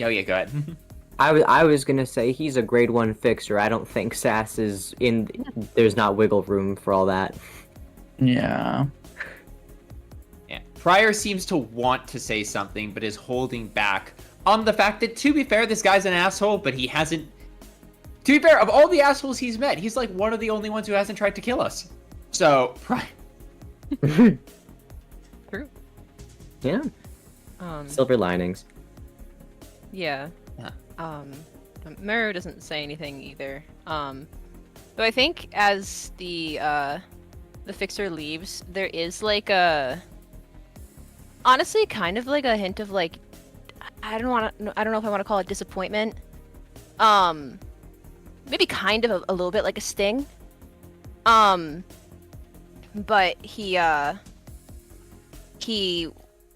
Oh yeah, go ahead. I was gonna say he's a grade 1 fixer. I don't think Sass is in. There's not wiggle room for all that. Yeah. Yeah. Pryor seems to want to say something, but is holding back on the fact that, to be fair, this guy's an asshole, but he hasn't... To be fair, of all the assholes he's met, he's like one of the only ones who hasn't tried to kill us. So, True. Yeah. Silver linings. Yeah. Huh. Meru doesn't say anything either. But I think as the fixer leaves, there is like a, honestly, kind of like a hint of like, I don't know if I want to call it disappointment. Maybe kind of a little bit like a sting. But he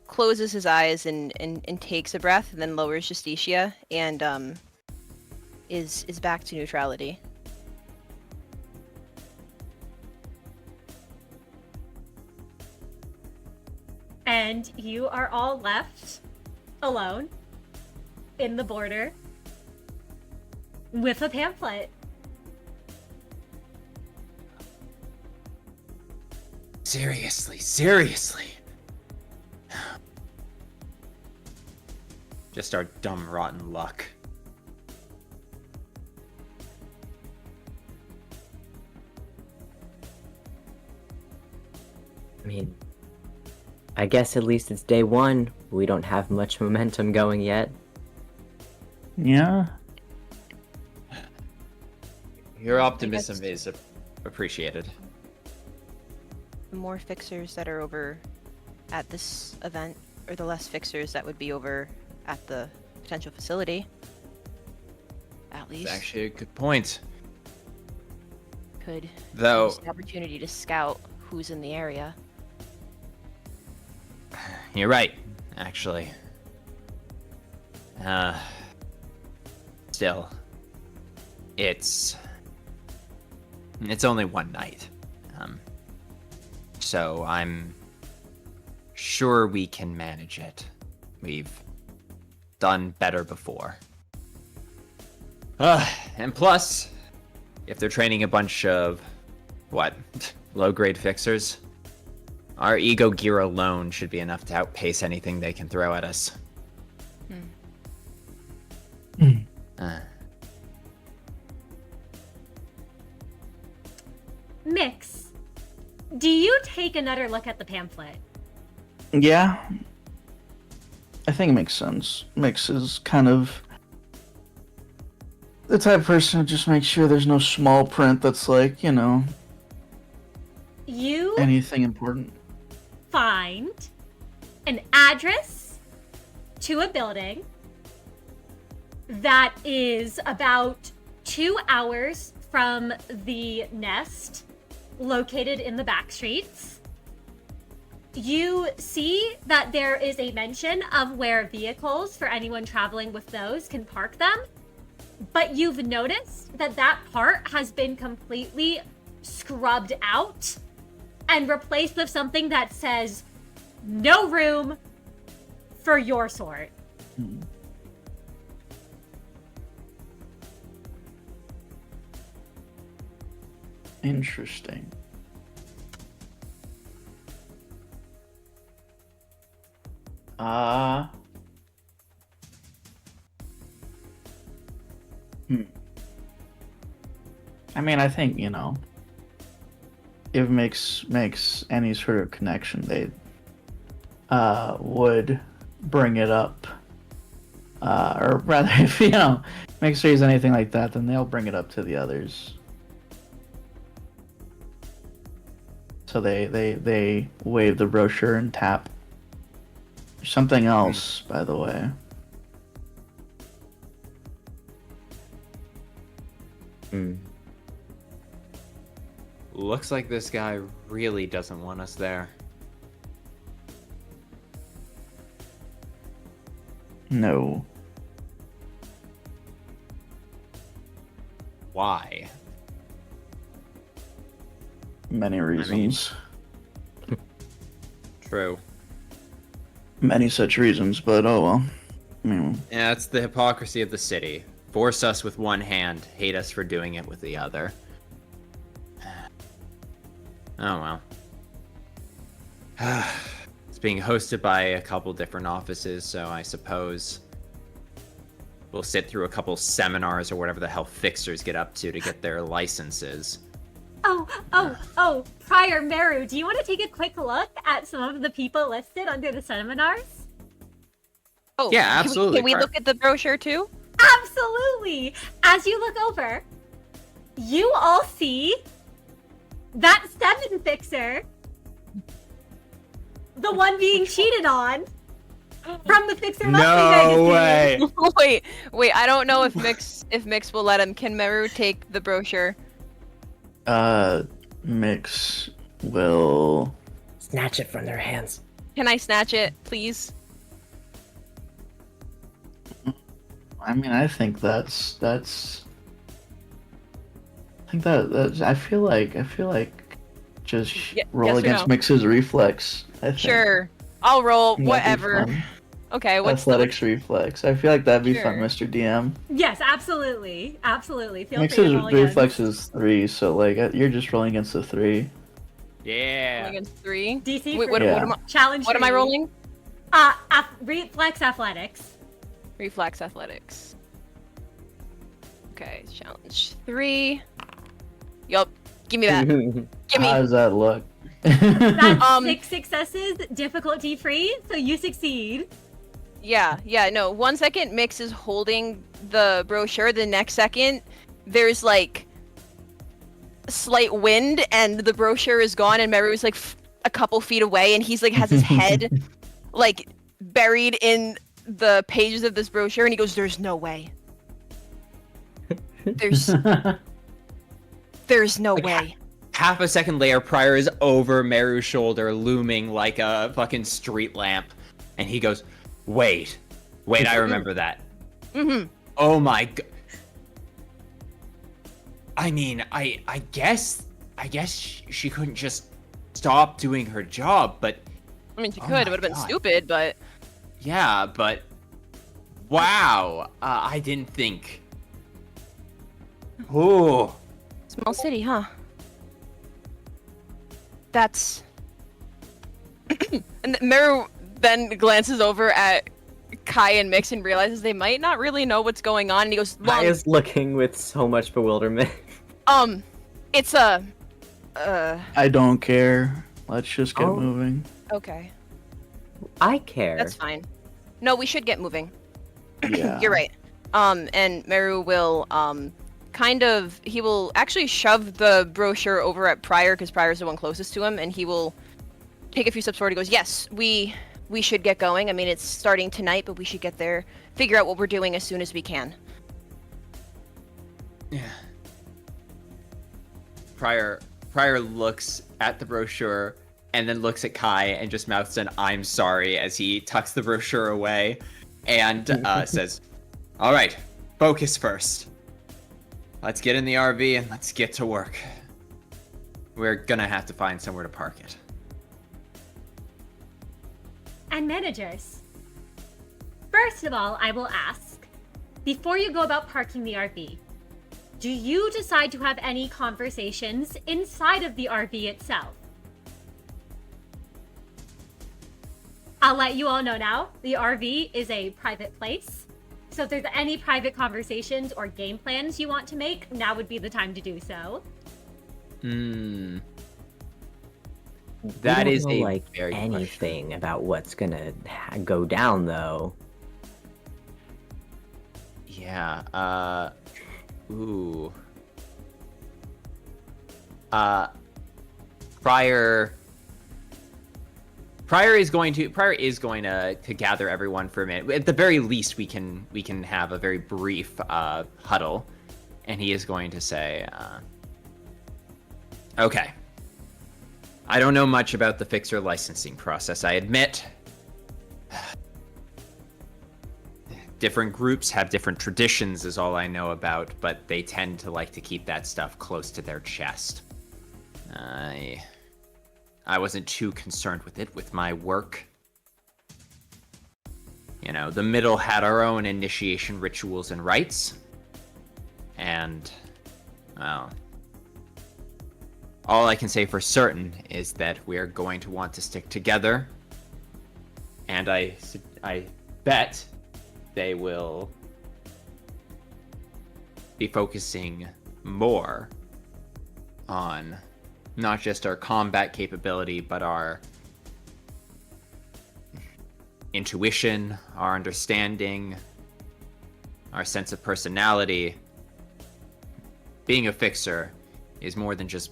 closes his eyes and takes a breath, and then lowers Justicia and is back to neutrality. And you are all left alone in the border with a pamphlet. Seriously. Just our dumb, rotten luck. I mean, I guess at least it's day 1. We don't have much momentum going yet. Yeah. Your optimism is appreciated. The more fixers that are over at this event, or the less fixers that would be over at the potential facility. At least. It's actually a good point. Could Though use the opportunity to scout who's in the area. You're right, actually. Still, it's only one night. so I'm sure we can manage it. We've done better before. And plus, if they're training a bunch of, low-grade fixers, our ego gear alone should be enough to outpace anything they can throw at us. Miix, do you take another look at the pamphlet? Yeah. I think it makes sense. Miix is kind of the type of person who just makes sure there's no small print that's like, You anything important. find an address to a building that is about 2 hours from the nest located in the back streets. You see that there is a mention of where vehicles for anyone traveling with those can park them, but you've noticed that that part has been completely scrubbed out and replaced with something that says no room for your sort. Interesting. I mean, I think, if makes any sort of connection, they would bring it up. Or rather, if, makes there's anything like that, then they'll bring it up to the others. So they wave the brochure and tap. There's something else, by the way. Looks like this guy really doesn't want us there. No. Why? Many reasons. True. Many such reasons, but oh well. Yeah, it's the hypocrisy of the city. Force us with one hand, hate us for doing it with the other. Oh well. It's being hosted by a couple different offices, so I suppose we'll sit through a couple seminars or whatever the hell fixers get up to get their licenses. Prior Meru, do you want to take a quick look at some of the people listed under the seminars? Oh, yeah, absolutely. Can we look at the brochure too? Absolutely! As you look over, you all see that 7 fixer, the one being cheated on, from the Fixer Monthly magazine. Wait, I don't know if Miix will let him. Can Meru take the brochure? Miix will snatch it from their hands. Can I snatch it, please? I mean, I think that's. I think that's. I feel like just roll against Miix's reflex. I think. Sure, I'll roll. That'd Whatever. Okay, what's athletics reflex? I feel like that'd be fun, Mr. DM. Yes, absolutely. Feel free to Miix's roll reflex against. is 3, so you're just rolling against a 3. Yeah. Rolling against 3. DC Wait, for what am I? challenge. What am I rolling? Reflex athletics. Reflex athletics. Okay, challenge 3. Yup. Give me that. Give me. How does that look? That's 6 successes, difficulty free, so you succeed. Yeah, no. 1 second, Miix is holding the brochure. The next second, there's like slight wind, and the brochure is gone, and Meru's like a couple feet away, and he's like has his head like buried in the pages of this brochure, and he goes, "There's no way. There's no way." Half a second later, Pryor is over Meru's shoulder, looming like a fucking street lamp, and he goes, Wait, I remember that. Mm-hmm. Oh my god. I mean, I guess she couldn't just stop doing her job, but... I mean, she Oh could. my It would have been God. stupid, but... Yeah, but... Wow! I didn't think... Oh... Small city, huh? That's... And Meru then glances over at Kai and Miix and realizes they might not really know what's going on, and he goes, Kai is looking with so much bewilderment. It's a... I don't care. Let's just get Oh. moving. Okay. I care. That's fine. No, we should get moving. Yeah. You're right. And Meru will, he will actually shove the brochure over at Pryor, because Pryor's the one closest to him, and he will take a few steps forward. He goes, yes, we should get going. I mean, it's starting tonight, but we should get there, figure out what we're doing as soon as we can. Yeah. Pryor looks at the brochure and then looks at Kai and just mouths an "I'm sorry" as he tucks the brochure away and says, "All right, focus first. Let's get in the RV and let's get to work. We're gonna have to find somewhere to park it." And managers. First of all, I will ask, before you go about parking the RV, do you decide to have any conversations inside of the RV itself? I'll let you all know now, the RV is a private place. So if there's any private conversations or game plans you want to make, now would be the time to do so. That we is don't know, a like very good anything about what's gonna go down, though. Yeah, ooh. Pryor is going to gather everyone for a minute. At the very least, we can have a very brief huddle, and he is going to say, "Okay, I don't know much about the fixer licensing process, I admit. Different groups have different traditions is all I know about, but they tend to like to keep that stuff close to their chest. I wasn't too concerned with it with my work. You know, the middle had our own initiation rituals and rites. And, well, all I can say for certain is that we're going to want to stick together. And I bet they will be focusing more on not just our combat capability, but our intuition, our understanding, our sense of personality. Being a fixer is more than just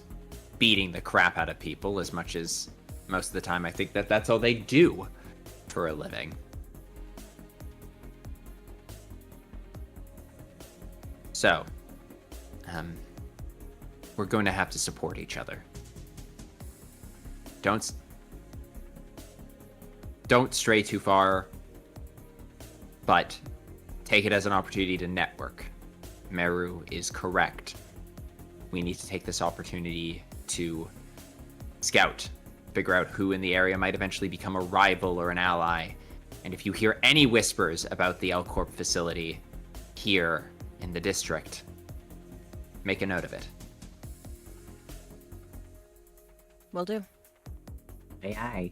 beating the crap out of people, as much as most of the time I think that that's all they do for a living. So, we're going to have to support each other. Don't stray too far, but take it as an opportunity to network. Meru is correct. We need to take this opportunity to scout, figure out who in the area might eventually become a rival or an ally. And if you hear any whispers about the L Corp facility here in the district, make a note of it. Will do. AI.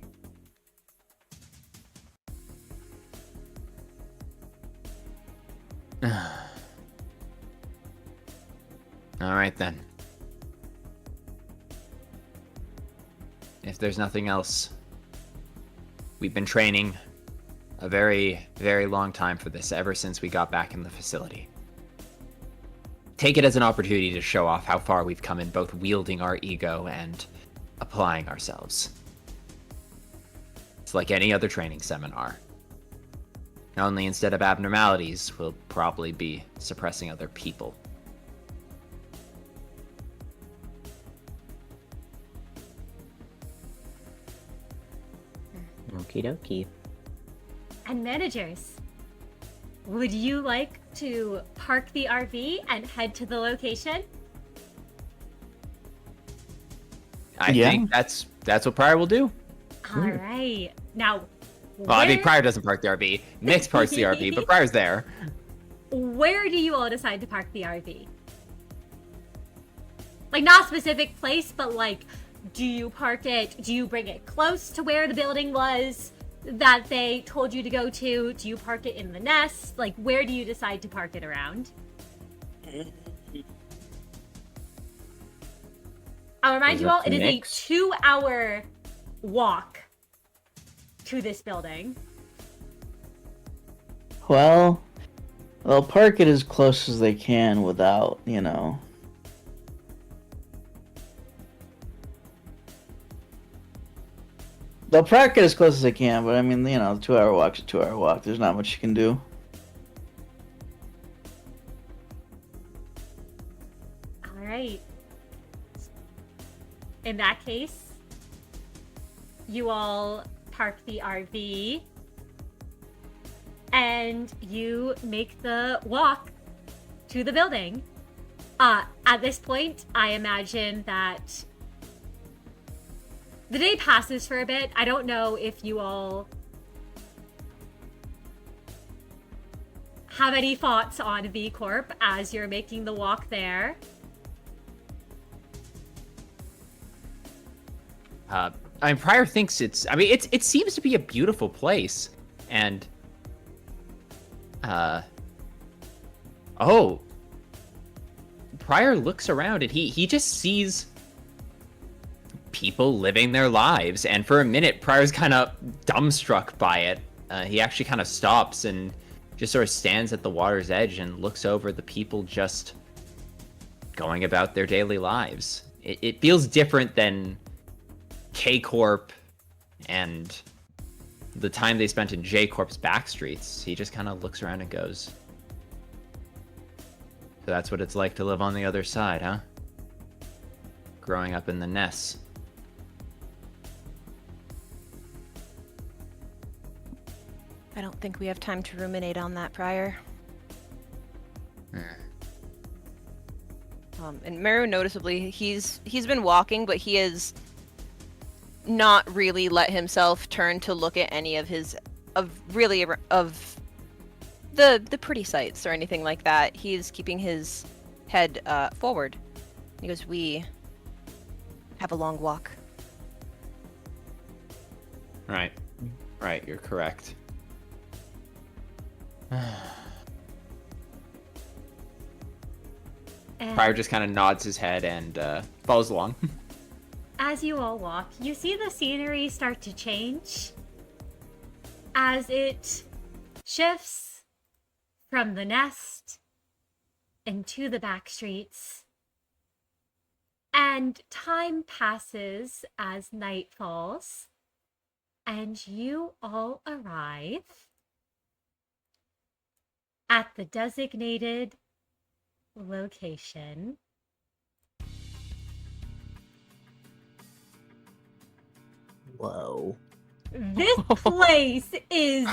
All right then. If there's nothing else, we've been training a very, very long time for this, ever since we got back in the facility. Take it as an opportunity to show off how far we've come in both wielding our ego and applying ourselves. It's like any other training seminar. Only instead of abnormalities, we'll probably be suppressing other people. Okie dokie. And managers, would you like to park the RV and head to the location? I Yeah. think that's what Pryor will do. All right. Now, Well, I mean, Pryor doesn't park the RV. Miix parks the RV, but Pryor's there. where do you all decide to park the RV? Like, not a specific place, but like, do you bring it close to where the building was that they told you to go to? Do you park it in the nest? Like, where do you decide to park it around? I'll remind Is you it all, the it is a Miix? 2-hour walk to this building. Well, they'll park it as close as they can without, They'll park it as close as they can, but I mean, the 2-hour walk's a 2-hour walk. There's not much you can do. All right. In that case, you all park the RV and you make the walk to the building. At this point, I imagine that the day passes for a bit. I don't know if you all have any thoughts on V Corp as you're making the walk there. I mean, Pryor thinks it seems to be a beautiful place, and Pryor looks around and he just sees people living their lives, and for a minute, Pryor's kind of dumbstruck by it. He actually kind of stops and just sort of stands at the water's edge and looks over the people just going about their daily lives. It feels different than K Corp and the time they spent in J Corp's back streets. He just kind of looks around and goes, so that's what it's like to live on the other side, huh? Growing up in the nests. I don't think we have time to ruminate on that, Pryor. And Meru, noticeably, he's been walking, but he has not really let himself turn to look at any of the pretty sights or anything like that. He's keeping his head forward. He goes, "We have a long walk." Right, you're correct. And Pryor just kind of nods his head and follows along. as you all walk, you see the scenery start to change as it shifts from the nest into the back streets. And time passes as night falls, and you all arrive at the designated location. Whoa. This place is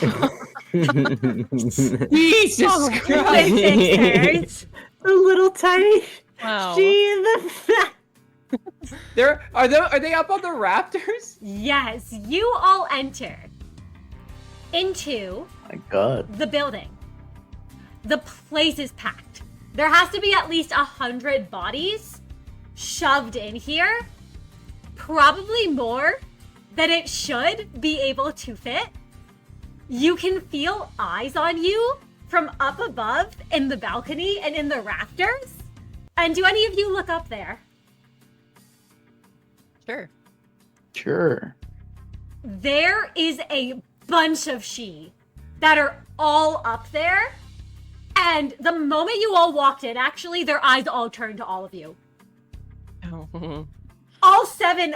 Jesus so Christ! sisters. A little tiny Wow. she in the Are they up on the rafters? Yes, you all enter into My God. the building. The place is packed. There has to be at least 100 bodies shoved in here. Probably more than it should be able to fit. You can feel eyes on you from up above in the balcony and in the rafters. And do any of you look up there? Sure. Sure. There is a bunch of she that are all up there. And the moment you all walked in, actually, their eyes all turned to all of you. All seven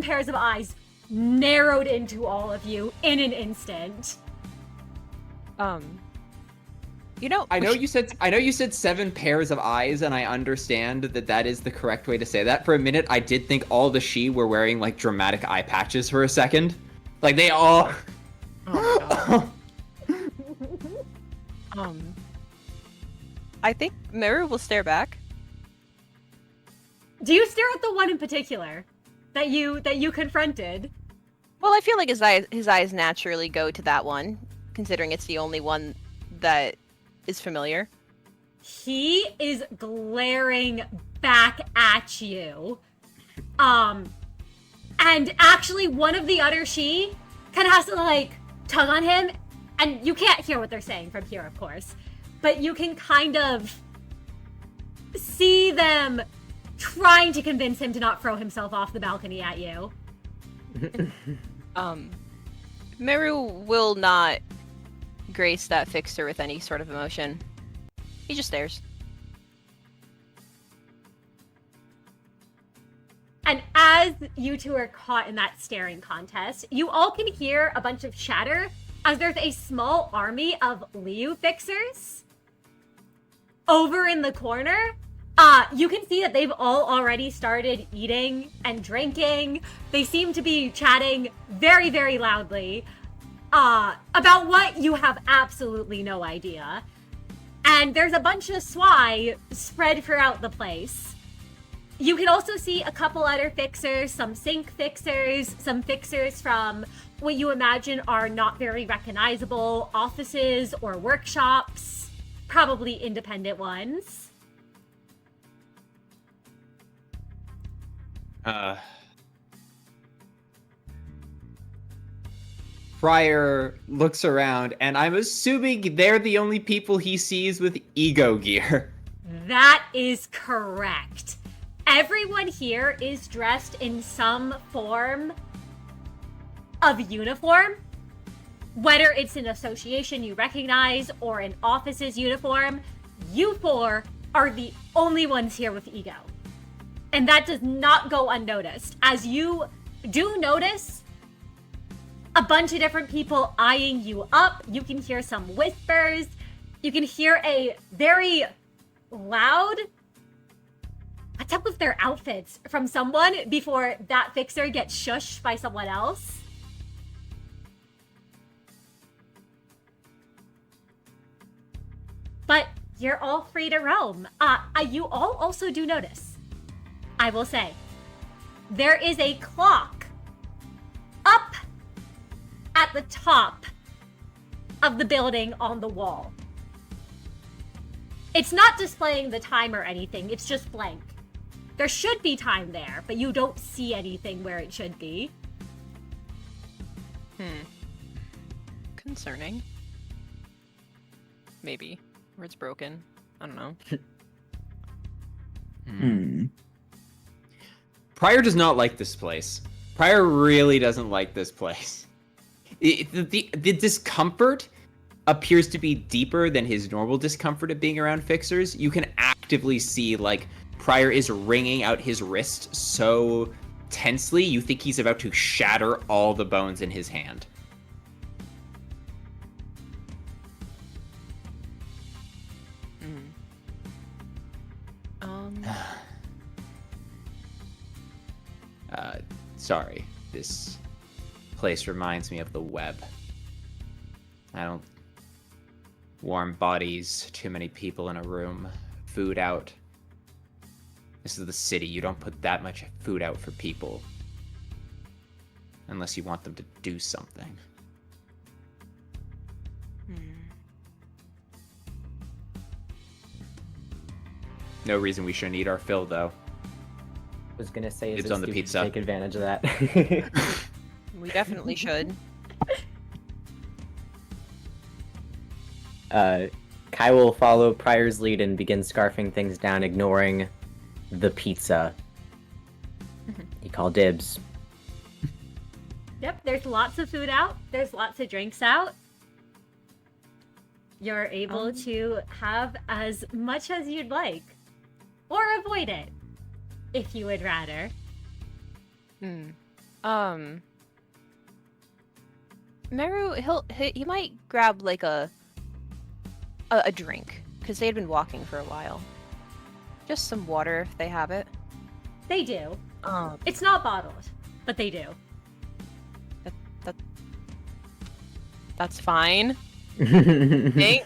pairs of eyes narrowed into all of you in an instant. You know, I know you said 7 pairs of eyes, and I understand that is the correct way to say that. For a minute, I did think all the she were wearing like dramatic eye patches for a second. Like they all. Oh, I think Meru will stare back. Do you stare at the one in particular? that you confronted. Well, I feel like his eyes naturally go to that one, considering it's the only one that is familiar. He is glaring back at you. And actually one of the other she kind of has to like tug on him, and you can't hear what they're saying from here, of course, but you can kind of see them trying to convince him to not throw himself off the balcony at you. Meru will not grace that fixer with any sort of emotion. He just stares. And as you two are caught in that staring contest, you all can hear a bunch of chatter as there's a small army of Liu fixers over in the corner. You can see that they've all already started eating and drinking. They seem to be chatting very, very loudly about what you have absolutely no idea. And there's a bunch of swai spread throughout the place. You can also see a couple other fixers, some Cinq fixers, some fixers from what you imagine are not very recognizable offices or workshops, probably independent ones. Friar looks around, and I'm assuming they're the only people he sees with ego gear. That is correct. Everyone here is dressed in some form of uniform, whether it's an association you recognize or an office's uniform. You four are the only ones here with ego. And that does not go unnoticed, as you do notice a bunch of different people eyeing you up. You can hear some whispers. You can hear a very loud, "What's up with their outfits?" from someone before that fixer gets shushed by someone else. But you're all free to roam. You all also do notice, I will say, there is a clock up at the top of the building on the wall. It's not displaying the time or anything, it's just blank. There should be time there, but you don't see anything where it should be. Concerning. Maybe. Or it's broken. I don't know. Prior does not like this place. Prior really doesn't like this place. The discomfort appears to be deeper than his normal discomfort of being around fixers. You can actively see, like, Prior is wringing out his wrist so tensely, you think he's about to shatter all the bones in his hand. Sorry. This place reminds me of the web. I don't... Warm bodies, too many people in a room, food out. This is the city. You don't put that much food out for people. Unless you want them to do something. No reason we shouldn't eat our fill, though. I was gonna say, is It's it on the stupid pizza. to take advantage of that? We definitely should. Kai will follow Prior's lead and begin scarfing things down, ignoring the pizza. He called dibs. Yep, there's lots of food out. There's lots of drinks out. You're able to have as much as you'd like. Or avoid it, if you would rather. Meru, he might grab like a drink, because they had been walking for a while. Just some water if they have it. They do. It's not bottled, but they do. That's fine. Think.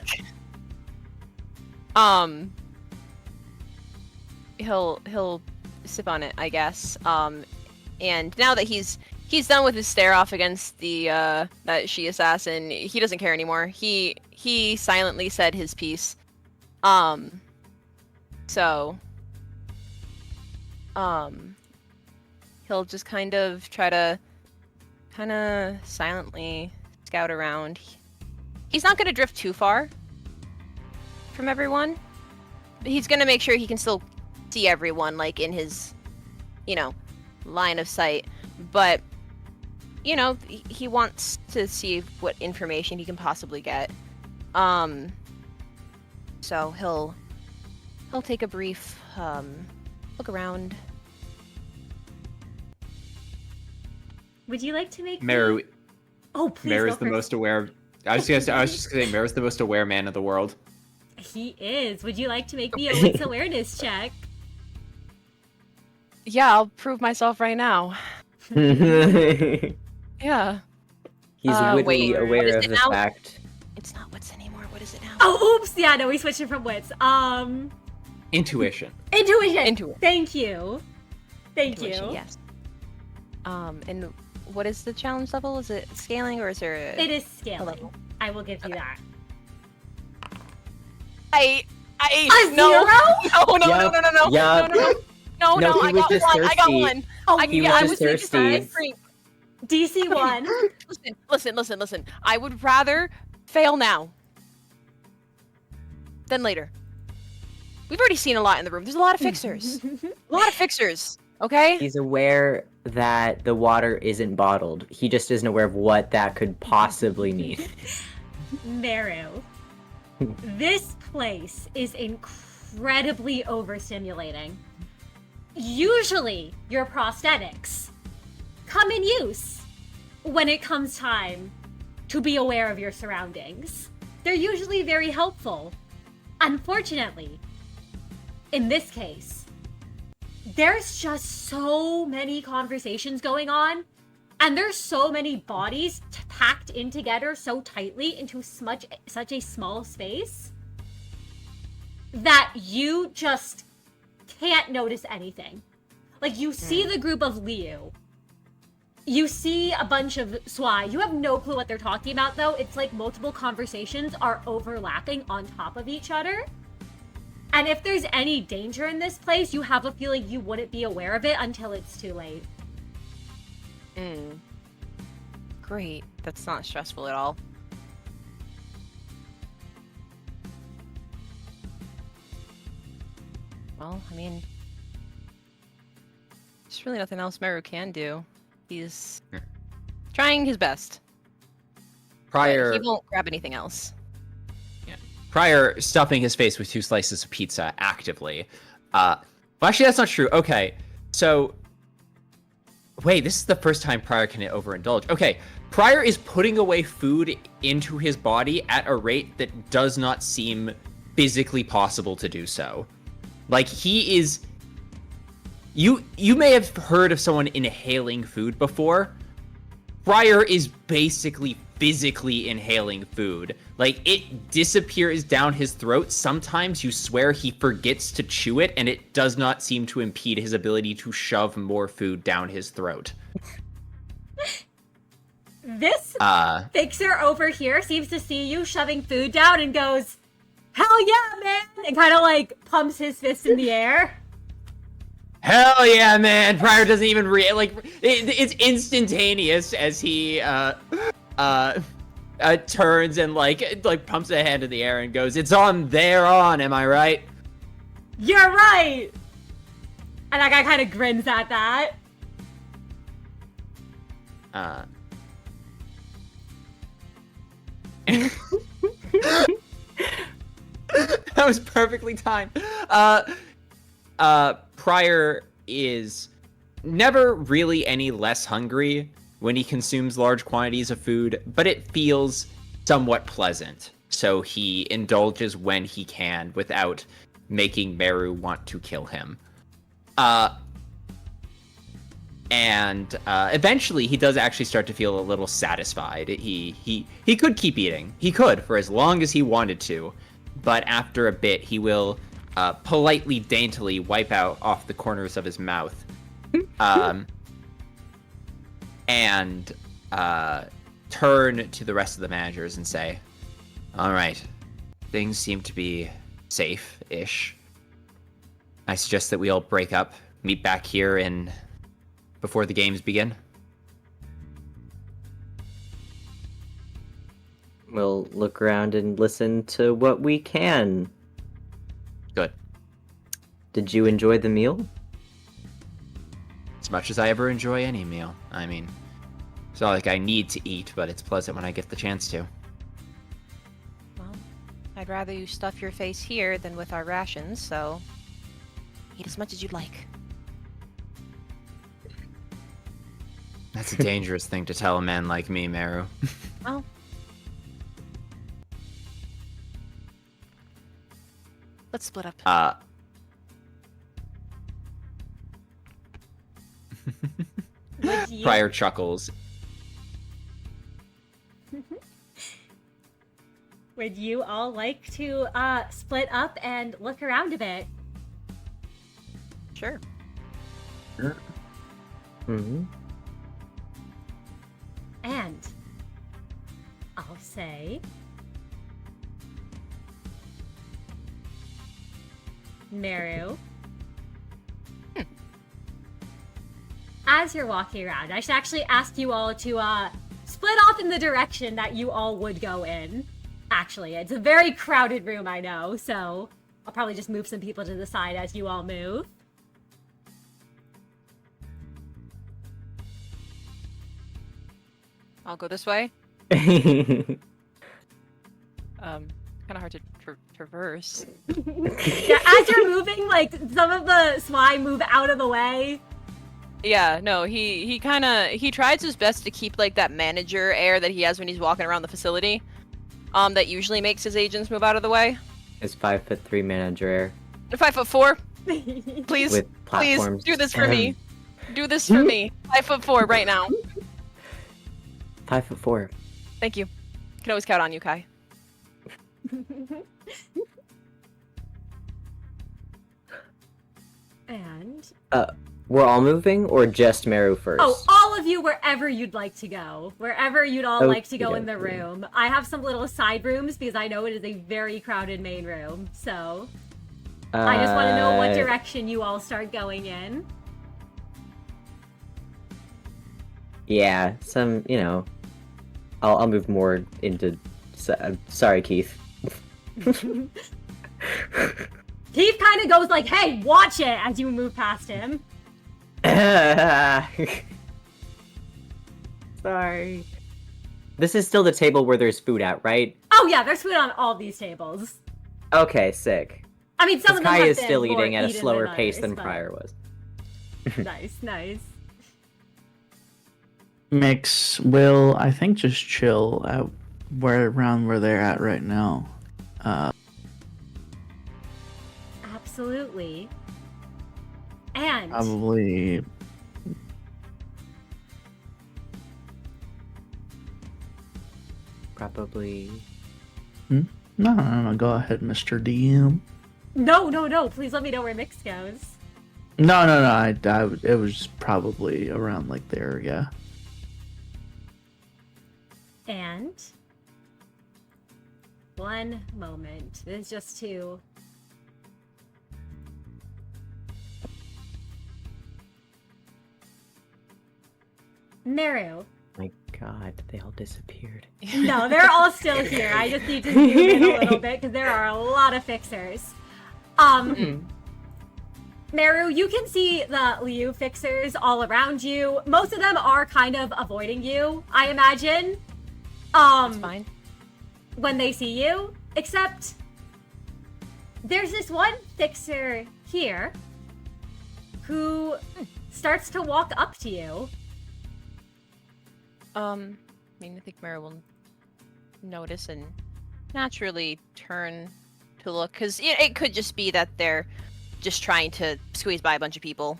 He'll sip on it, I guess. And now that he's done with his stare off against the that she assassin, he doesn't care anymore. He silently said his piece. So he'll just kind of try to silently scout around. He's not going to drift too far from everyone. But he's going to make sure he can still see everyone, like, in his, line of sight. But, he wants to see what information he can possibly get. So he'll take a brief look around. Would you like to make Meru, me... Oh, please Meru's go the first. most aware. I was just gonna say Meru's the most aware man of the world. He is. Would you like to make me a wits awareness check? Yeah, I'll prove myself right now. He's Yeah. witty, wait, what aware is of it the now? fact. It's not wits anymore. What is it now? Oh, oops. Yeah, no, we switched it from wits. Intuition. Intuition. Intuition. Thank you. Thank Intuition, you. Yes. And what is the challenge level? Is it scaling or is there a... It is scaling. level? I will give you Okay. that. I A no. zero? No, Yup, no. yup. No, No, he I was got just one. I got thirsty. one. Oh, I, He yeah, was I just was thinking thirsty. that. Drink. DC 1. Listen. I would rather fail now than later. We've already seen a lot in the room. There's a lot of fixers. Okay? He's aware that the water isn't bottled. He just isn't aware of what that could possibly mean. Meru. This place is incredibly overstimulating. Usually, your prosthetics come in use when it comes time to be aware of your surroundings. They're usually very helpful. Unfortunately, in this case, there's just so many conversations going on, and there's so many bodies packed in together so tightly into such a small space that you just can't notice anything. Like, you see the group of Liu. You see a bunch of Swai. You have no clue what they're talking about, though. It's like multiple conversations are overlapping on top of each other. And if there's any danger in this place, you have a feeling you wouldn't be aware of it until it's too late. Great. That's not stressful at all. Well, I mean, there's really nothing else Meru can do. He's trying his best. But Prior he won't grab anything else. Prior stuffing his face with 2 slices of pizza actively. Well, actually, that's not true. Okay, so... Wait, this is the first time Prior can overindulge. Okay, Prior is putting away food into his body at a rate that does not seem physically possible to do so. Like, he is... You may have heard of someone inhaling food before. Prior is basically physically inhaling food. Like, it disappears down his throat. Sometimes you swear he forgets to chew it, and it does not seem to impede his ability to shove more food down his throat. This fixer over here seems to see you shoving food down and goes, "Hell yeah, man!" and kind of like pumps his fist in the air. Hell yeah, man! Prior doesn't even it's instantaneous as he turns and like pumps a hand in the air and goes, "It's on, they're on, am I right?" You're right! And that guy kind of grins at that. That was perfectly timed. Prior is never really any less hungry when he consumes large quantities of food, but it feels somewhat pleasant. So he indulges when he can without making Meru want to kill him. And eventually he does actually start to feel a little satisfied. He could keep eating. He could for as long as he wanted to. But after a bit, he will politely, daintily wipe out off the corners of his mouth. and turn to the rest of the managers and say, all right, things seem to be safe-ish. I suggest that we all break up, meet back here before the games begin. We'll look around and listen to what we can. Good. Did you enjoy the meal? As much as I ever enjoy any meal. I mean, it's not like I need to eat, but it's pleasant when I get the chance to. Well, I'd rather you stuff your face here than with our rations, so eat as much as you'd like. That's a dangerous thing to tell a man like me, Meru. Well, let's split up. Would you, Prior chuckles. would you all like to split up and look around a bit? Sure. Mm-hmm. And I'll say, Meru, as you're walking around, I should actually ask you all to split off in the direction that you all would go in. Actually, it's a very crowded room, I know, so I'll probably just move some people to the side as you all move. I'll go this way. Kind of hard to traverse. Yeah, as you're moving, like, some of the swine move out of the way. Yeah, no, he tries his best to keep like that manager air that he has when he's walking around the facility. That usually makes his agents move out of the way. His 5'3" manager air 5'4". Please, with please platforms. do this for me. Do this for me. 5'4" right now. 5'4". Thank you. Can always count on you, Kai. And We're all moving, or just Meru first? oh, all of you, wherever you'd like to go. Wherever you'd all like to go in the Okey-dokey. room. I have some little side rooms because I know it is a very crowded main room. So I just want to know what direction you all start going in. Yeah, I'll move more into. Sorry, Keith. Keith kind of goes like, "Hey, watch it!" as you move past him. Sorry. This is still the table where there's food at, right? Oh yeah, there's food on all these tables. Okay, sick. I mean, some of them Kai have is been still more eating at a eaten slower than pace others, than but- Prior was. Nice, nice. Miix will, I think, just chill at around where they're at right now. Absolutely. And Probably. Probably. No. Go ahead, Mr. DM. no, please let me know where Miix goes. No. It was probably around like there. Yeah. And one moment. It's just to Meru. My God, they all disappeared. No, they're all still here. I just need to zoom in a little bit because there are a lot of fixers. Meru, you can see the Liu fixers all around you. Most of them are kind of avoiding you, I imagine. That's fine. When they see you, except there's this one fixer here who starts to walk up to you. I think Mara will notice and naturally turn to look, because it could just be that they're just trying to squeeze by a bunch of people.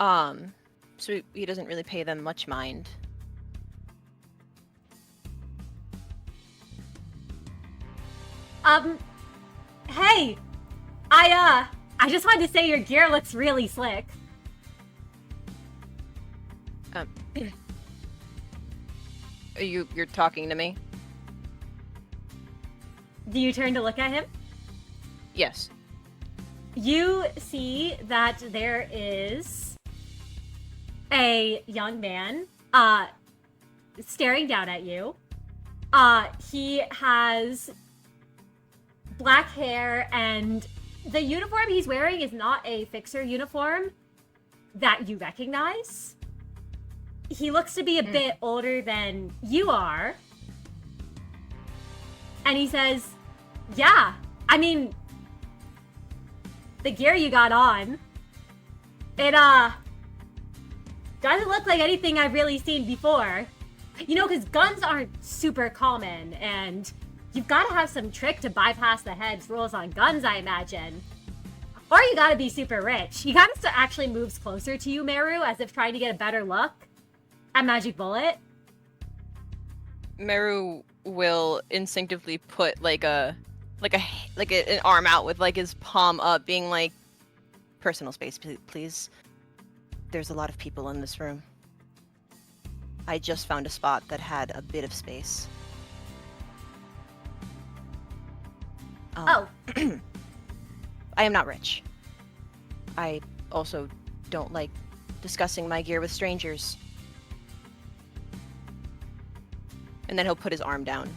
So he doesn't really pay them much mind. Hey, I just wanted to say your gear looks really slick. You're talking to me? Do you turn to look at him? Yes. You see that there is a young man staring down at you. He has black hair, and the uniform he's wearing is not a fixer uniform that you recognize. He looks to be a bit older than you are. And he says, yeah, I mean, the gear you got on, it doesn't look like anything I've really seen before. You know, because guns aren't super common, and you've got to have some trick to bypass the head's rules on guns, I imagine. Or you got to be super rich. He kind of actually moves closer to you, Meru, as if trying to get a better look at Magic Bullet. Meru will instinctively put an arm out with like his palm up, being like, "Personal space, please. There's a lot of people in this room. I just found a spot that had a bit of space." Oh. I am not rich. I also don't like discussing my gear with strangers. And then he'll put his arm down.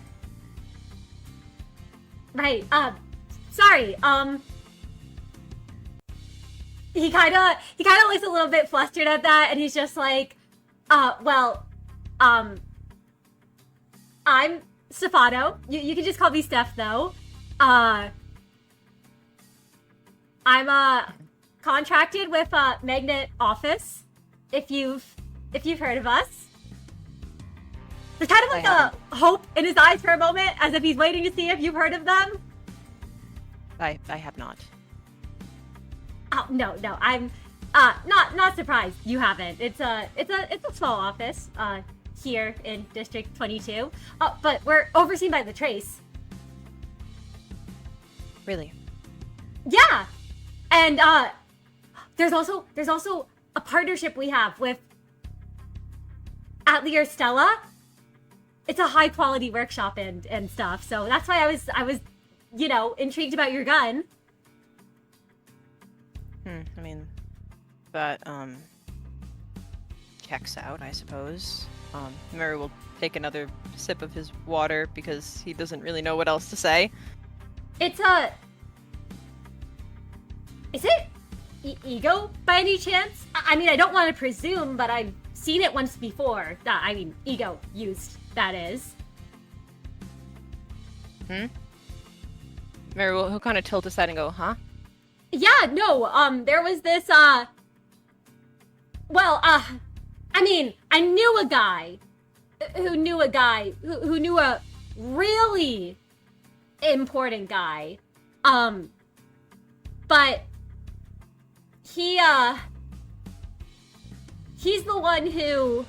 Right, sorry, he kinda looks a little bit flustered at that, and he's just like, I'm Stefano. You can just call me Steph, though. I'm, contracted with, Magnet Office, if you've heard of us. There's kind of like a hope in his eyes for a moment, as if he's waiting to see if you've heard of them. I have not. Oh, no, I'm, not surprised you haven't. It's a small office, here in District 22. But we're overseen by the Trace. Really? Yeah! And, there's also a partnership we have with Atelier Stella. It's a high quality workshop and stuff, so that's why I was, you know, intrigued about your gun. I mean, that, checks out, I suppose. Murray will take another sip of his water because he doesn't really know what else to say. It's is it ego by any chance? I mean, I don't want to presume, but I've seen it once before. I mean, ego used, that is. Mary he'll kind of tilt his head and go, huh? Yeah, no, there was this, I mean, I knew a guy who knew a really important guy. But he's the one who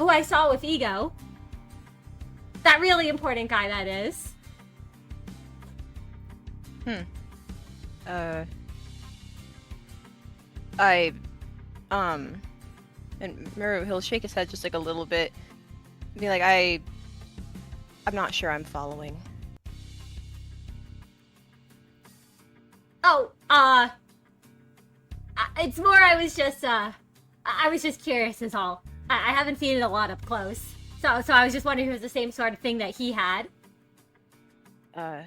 I saw with Ego. That really important guy, that is. And Muru, he'll shake his head just like a little bit. Be like, I'm not sure I'm following. Oh, it's more I was just curious is all. I haven't seen it a lot up close. So I was just wondering if it was the same sort of thing that he had. I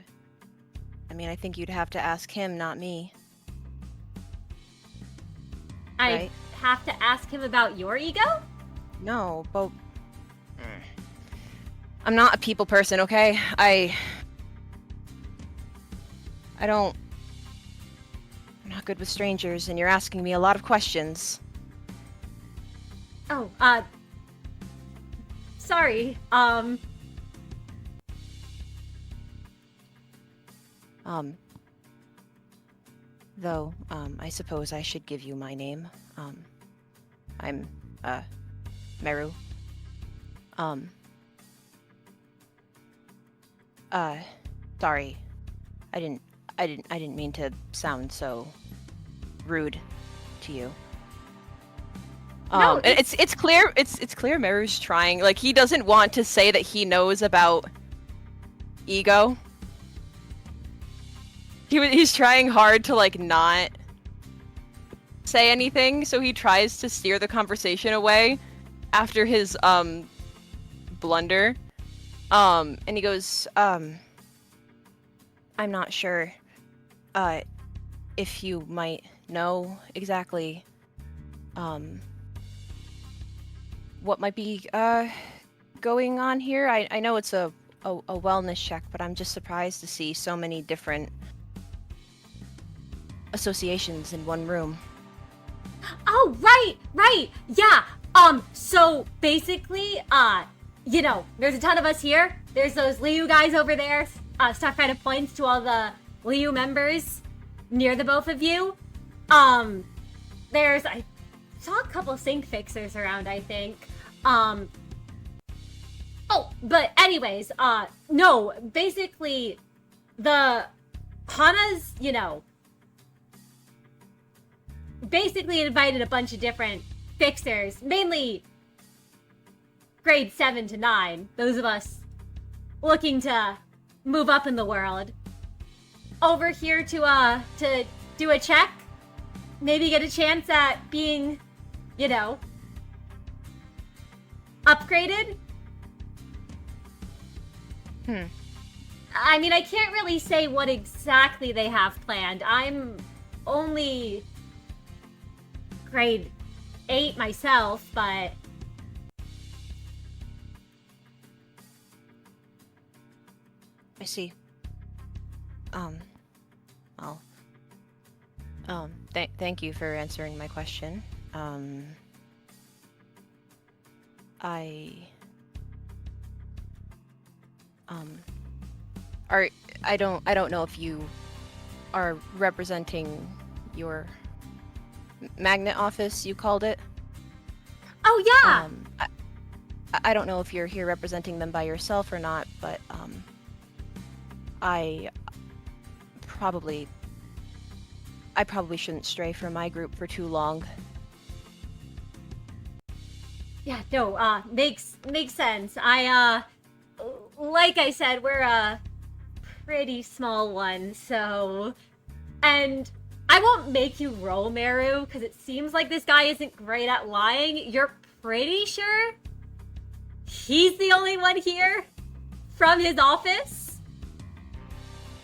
mean, I think you'd have to ask him, not me. I have to ask him about your ego? No, but... I'm not a people person, okay? I'm not good with strangers, and you're asking me a lot of questions. Oh, sorry, Though, I suppose I should give you my name. I'm, Meru. Sorry. I didn't mean to sound so rude to you. No, And it's clear it's clear Meru's trying. Like, he doesn't want to say that he knows about ego. He's trying hard to like not say anything, so he tries to steer the conversation away after his blunder. And he goes, I'm not sure if you might know exactly what might be going on here. I know it's a wellness check, but I'm just surprised to see so many different associations in one room. Oh, right. Yeah. So basically, you know, there's a ton of us here. There's those Liu guys over there. Stuff kind of points to all the Liu members near the both of you. I saw a couple Cinq fixers around, I think. Oh, but anyways, no, basically, the Hana's, you know, basically invited a bunch of different fixers, mainly grade 7 to 9, those of us looking to move up in the world, over here to do a check, maybe get a chance at being, you know, upgraded. I mean, I can't really say what exactly they have planned. I'm only grade 8 myself, but I see. Well, thank you for answering my question. I don't know if you are representing your magnet office, you called it. oh yeah. I don't know if you're here representing them by yourself or not, but I probably shouldn't stray from my group for too long. Yeah, no, makes sense. Like I said, we're a pretty small one, so, and I won't make you roll, Meru, because it seems like this guy isn't great at lying. You're pretty sure he's the only one here from his office?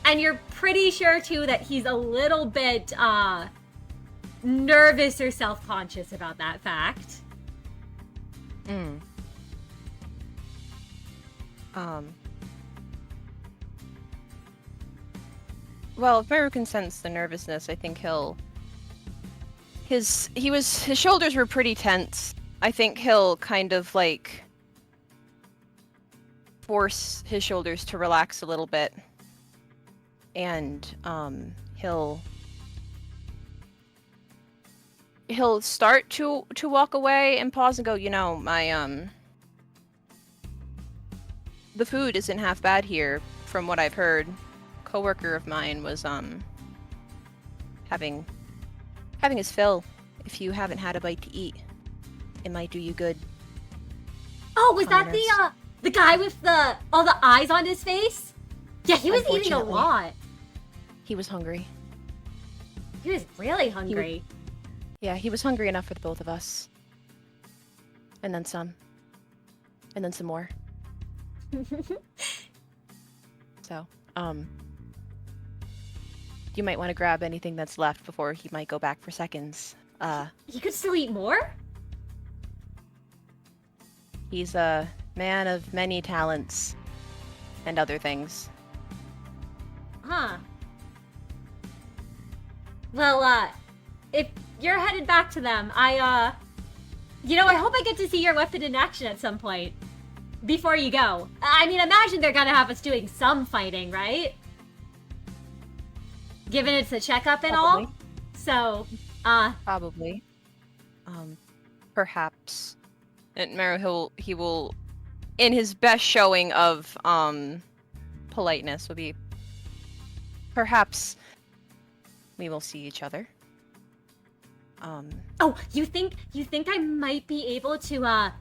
And you're pretty sure, too, that he's a little bit, nervous or self-conscious about that fact. Well, if Meru can sense the nervousness, I think his shoulders were pretty tense. I think he'll kind of like force his shoulders to relax a little bit. And he'll start to walk away and pause and go, you know, my the food isn't half bad here from what I've heard. Coworker of mine was having his fill. If you haven't had a bite to eat, it might do you good. Oh, was that Commoners. the guy with all the eyes on his face? Yeah, he was eating a Unfortunately. lot. He was hungry. He was really hungry. Yeah, he was hungry enough for the both of us. And then some. And then some more. So, you might want to grab anything that's left before he might go back for seconds. You could still eat more? He's a man of many talents and other things. Huh. Well, if you're headed back to them, I hope I get to see your weapon in action at some point. Before you go. I mean, imagine they're gonna have us doing some fighting, right? Given it's a checkup and Probably. all. So, Probably. Perhaps. And Meru, he will, in his best showing of, politeness, will be, perhaps we will see each other. Oh, you think I might be able to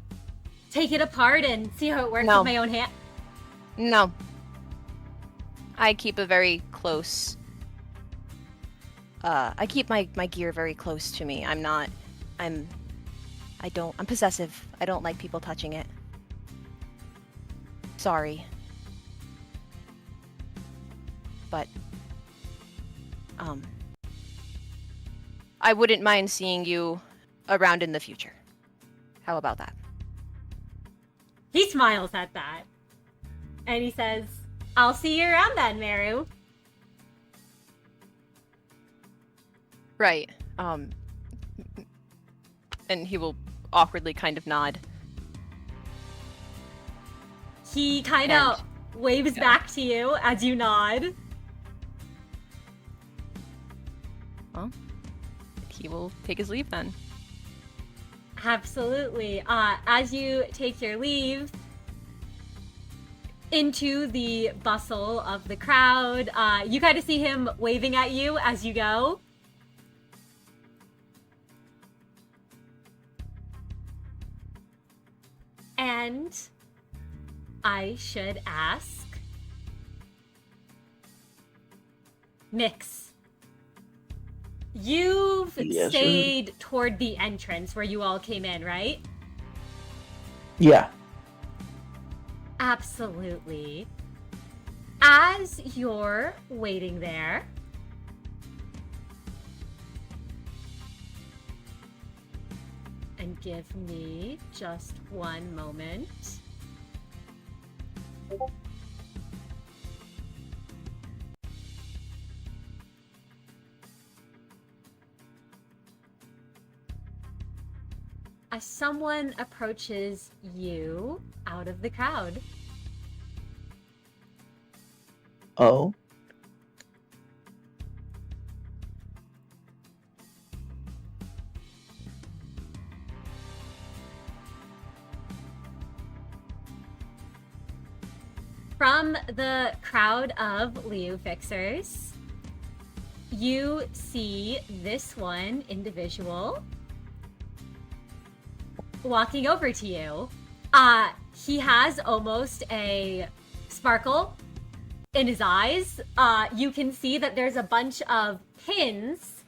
take it apart and see how it works No. with my own hand? No. I keep a very close. I keep my gear very close to me. I'm possessive. I don't like people touching it. Sorry. But, I wouldn't mind seeing you around in the future. How about that? He smiles at that. And he says, I'll see you around then, Meru. Right. And he will awkwardly kind of nod. He kind of waves back to you as you nod. Well, he will take his leave then. Absolutely. As you take your leave, into the bustle of the crowd, you kind of see him waving at you as you go. And I should ask, Miix, you've Yes, sir. stayed toward the entrance where you all came in, right? Yeah. Absolutely. As you're waiting there, and give me just one moment. As someone approaches you out of the crowd. Oh. From the crowd of Leo Fixers, you see this one individual walking over to you. He has almost a sparkle in his eyes. You can see that there's a bunch of pins.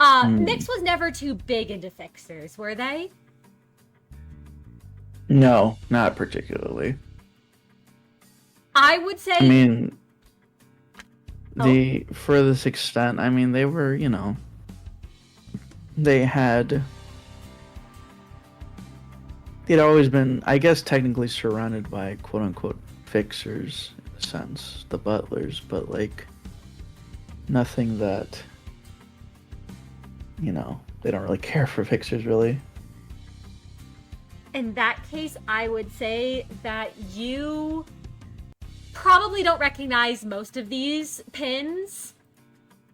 Miix was never too big into Fixers, were they? No, not particularly. I would say... I mean, the furthest extent, I mean, they were, they'd always been, I guess, technically surrounded by quote-unquote fixers, in a sense, the butlers, but, nothing that, they don't really care for fixers, really. In that case, I would say that you probably don't recognize most of these pins,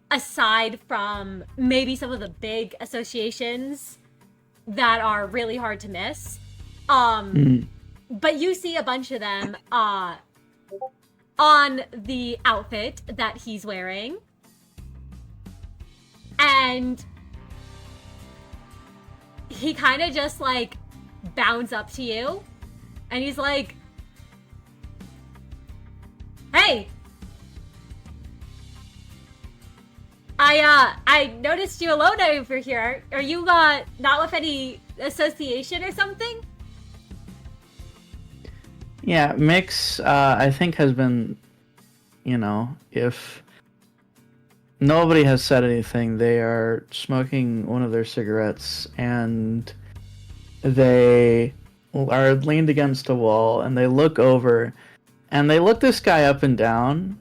aside from maybe some of the big associations that are really hard to miss. But you see a bunch of them on the outfit that he's wearing. And he kind of just bounds up to you and he's like, "Hey, I noticed you alone over here. Are you not with any association or something?" Yeah, Miix, I think, has been, if nobody has said anything, they are smoking one of their cigarettes, and they are leaned against a wall, and they look over, and they look this guy up and down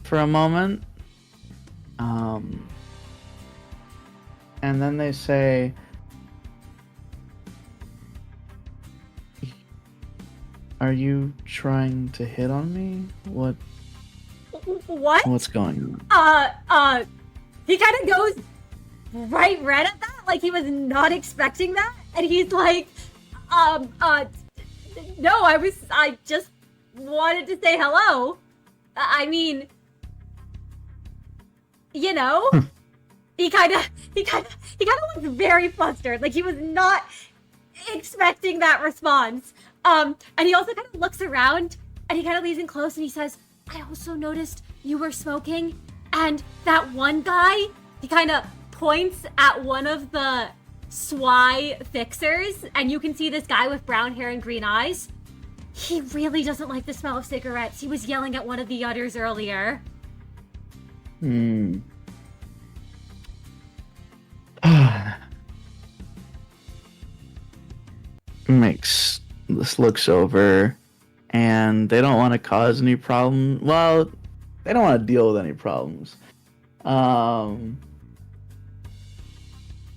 for a moment, and then they say, "Are you trying to hit on me? What? What's going on?" He kind of goes right red at that, like he was not expecting that, and he's like, "No, I just wanted to say hello. I mean, he kind of was very flustered. Like he was not expecting that response. And he also kind of looks around and he kind of leans in close and he says, I also noticed you were smoking, and that one guy, he kind of points at one of the SWI fixers, and you can see this guy with brown hair and green eyes. He really doesn't like the smell of cigarettes. He was yelling at one of the others earlier. Miix this looks over, and they don't want to cause any problem. Well, they don't want to deal with any problems.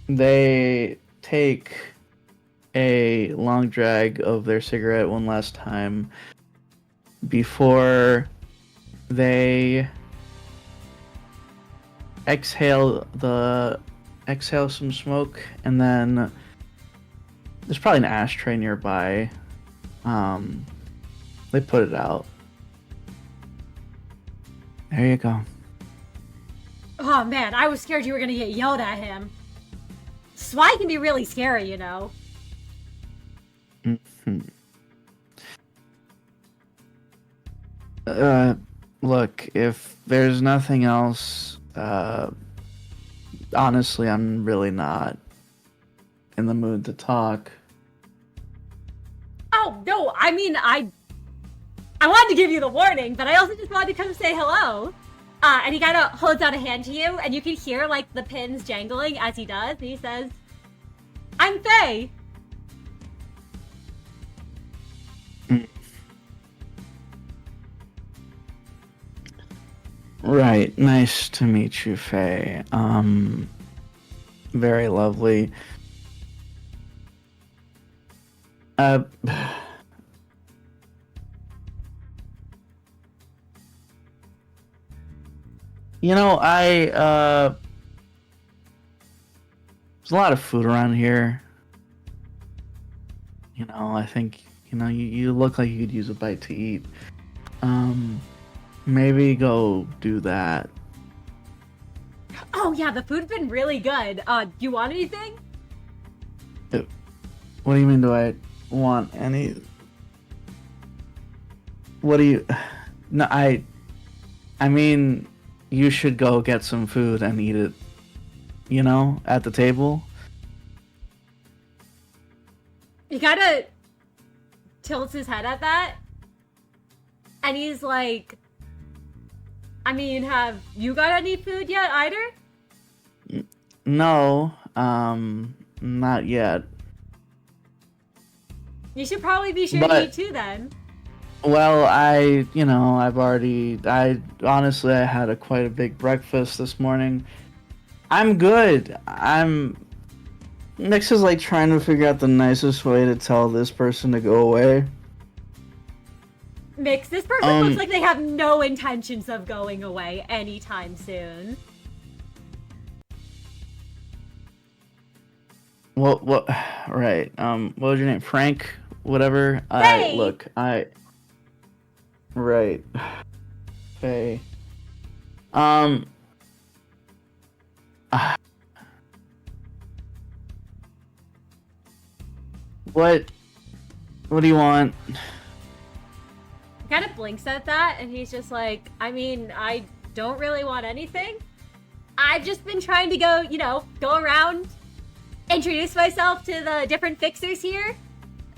They take a long drag of their cigarette one last time before they exhale some smoke, and then there's probably an ashtray nearby. They put it out. There you go. Oh man, I was scared you were gonna get yelled at him. SWI can be really scary, you know. Look, if there's nothing else, honestly, I'm really not in the mood to talk. Oh, no, I mean, I wanted to give you the warning, but I also just wanted to come say hello. And he kind of holds out a hand to you, and you can hear, like, the pins jangling as he does, and he says, I'm Faye. Right, nice to meet you, Faye. Very lovely. You know, there's a lot of food around here. You know, I think, you look like you could use a bite to eat. Maybe go do that. Oh, yeah, the food's been really good. Do you want anything? What do you mean, do I want any? What do you... No, I mean, you should go get some food and eat it, at the table. He kind of tilts his head at that. And he's like, I mean, have you got any food yet, either? No, not yet. You should probably be sure to eat too, then. Well, I honestly, I had quite a big breakfast this morning. I'm good. Miix is like trying to figure out the nicest way to tell this person to go away. Miix, this person looks like they have no intentions of going away anytime soon. What, right, what was your name? Frank? Whatever? Faye! Right. Faye. What do you want? Kind of blinks at that, and he's just like, I mean, I don't really want anything. I've just been trying to go around, introduce myself to the different fixers here.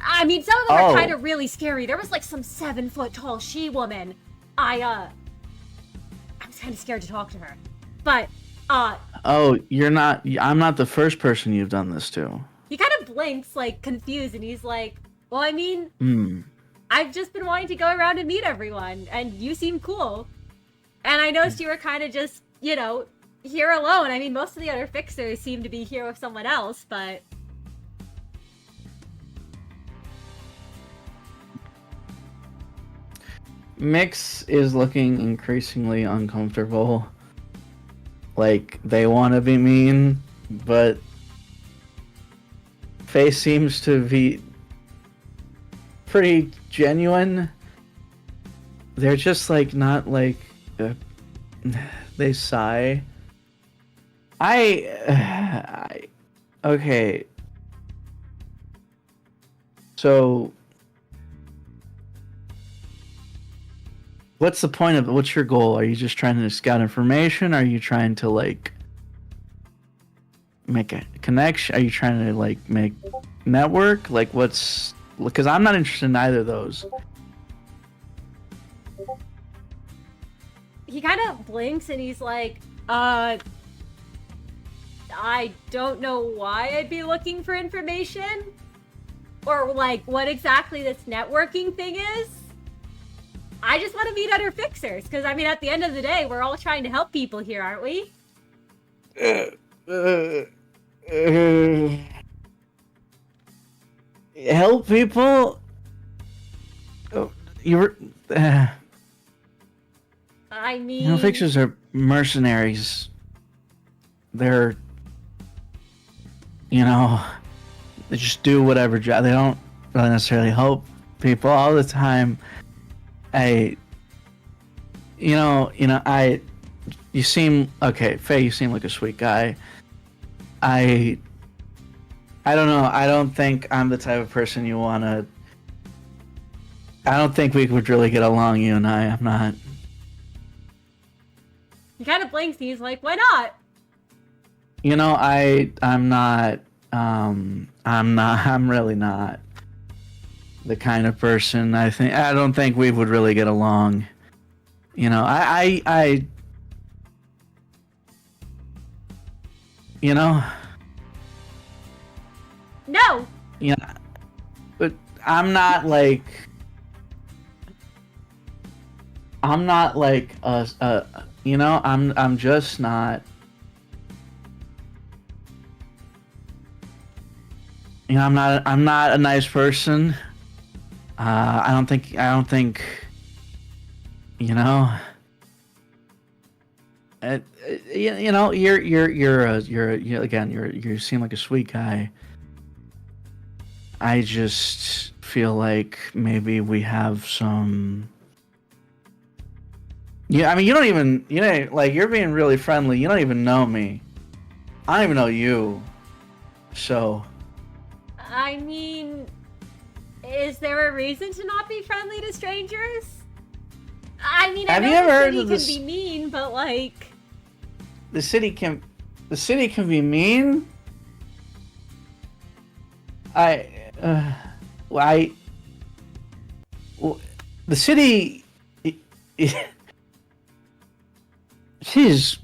I mean, some of them are kind of really scary. There was like some 7-foot-tall she-woman. I was kind of scared to talk to her. But, Oh, I'm not the first person you've done this to. He kind of blinks, like, confused, and he's like, well, I mean, I've just been wanting to go around and meet everyone, and you seem cool. And I noticed you were kind of just, here alone. I mean, most of the other fixers seem to be here with someone else, but... Miix is looking increasingly uncomfortable. Like, they want to be mean, but Faye seems to be pretty genuine. They're just like, not like, they sigh. Okay. So, what's the point of it? What's your goal? Are you just trying to scout information? Are you trying to like make a connection? Are you trying to like make network? Like what's? Because I'm not interested in either of those. He kind of blinks and he's like, I don't know why I'd be looking for information. Or, like, what exactly this networking thing is. I just want to meet other fixers. Because, I mean, at the end of the day, we're all trying to help people here, aren't we? Help people? You're... I mean... You know, fixers are mercenaries. They're... You know... They just do whatever job. They don't really necessarily help people all the time. You seem... Okay, Faye, you seem like a sweet guy. I don't know. I don't think I'm the type of person you want to... I don't think we would really get along, you and I. I'm not... He kind of blinks and he's like, why not? You know, I'm not... I'm really not the kind of person. I don't think we would really get along. You know, you know? No! Yeah. But I'm not like you know, I'm just not. You know, I'm not a nice person. I don't think, you know. You know, you seem like a sweet guy. I just feel like maybe we have some. Yeah, I mean, you're being really friendly. You don't even know me. I don't even know you. So. I mean, is there a reason to not be friendly to strangers? I mean, I Have know you ever the heard city of can this? be mean, but like... The city can be mean. The city, she's.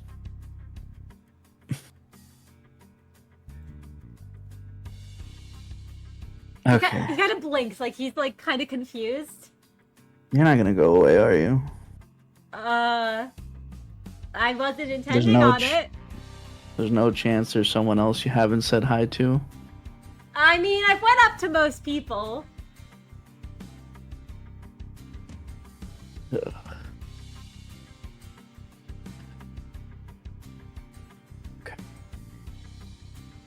Okay. He kind of blinks, like he's like kind of confused. You're not gonna go away, are you? I wasn't intending on it. There's no chance there's someone else you haven't said hi to? I mean, I've went up to most people. Ugh. Okay.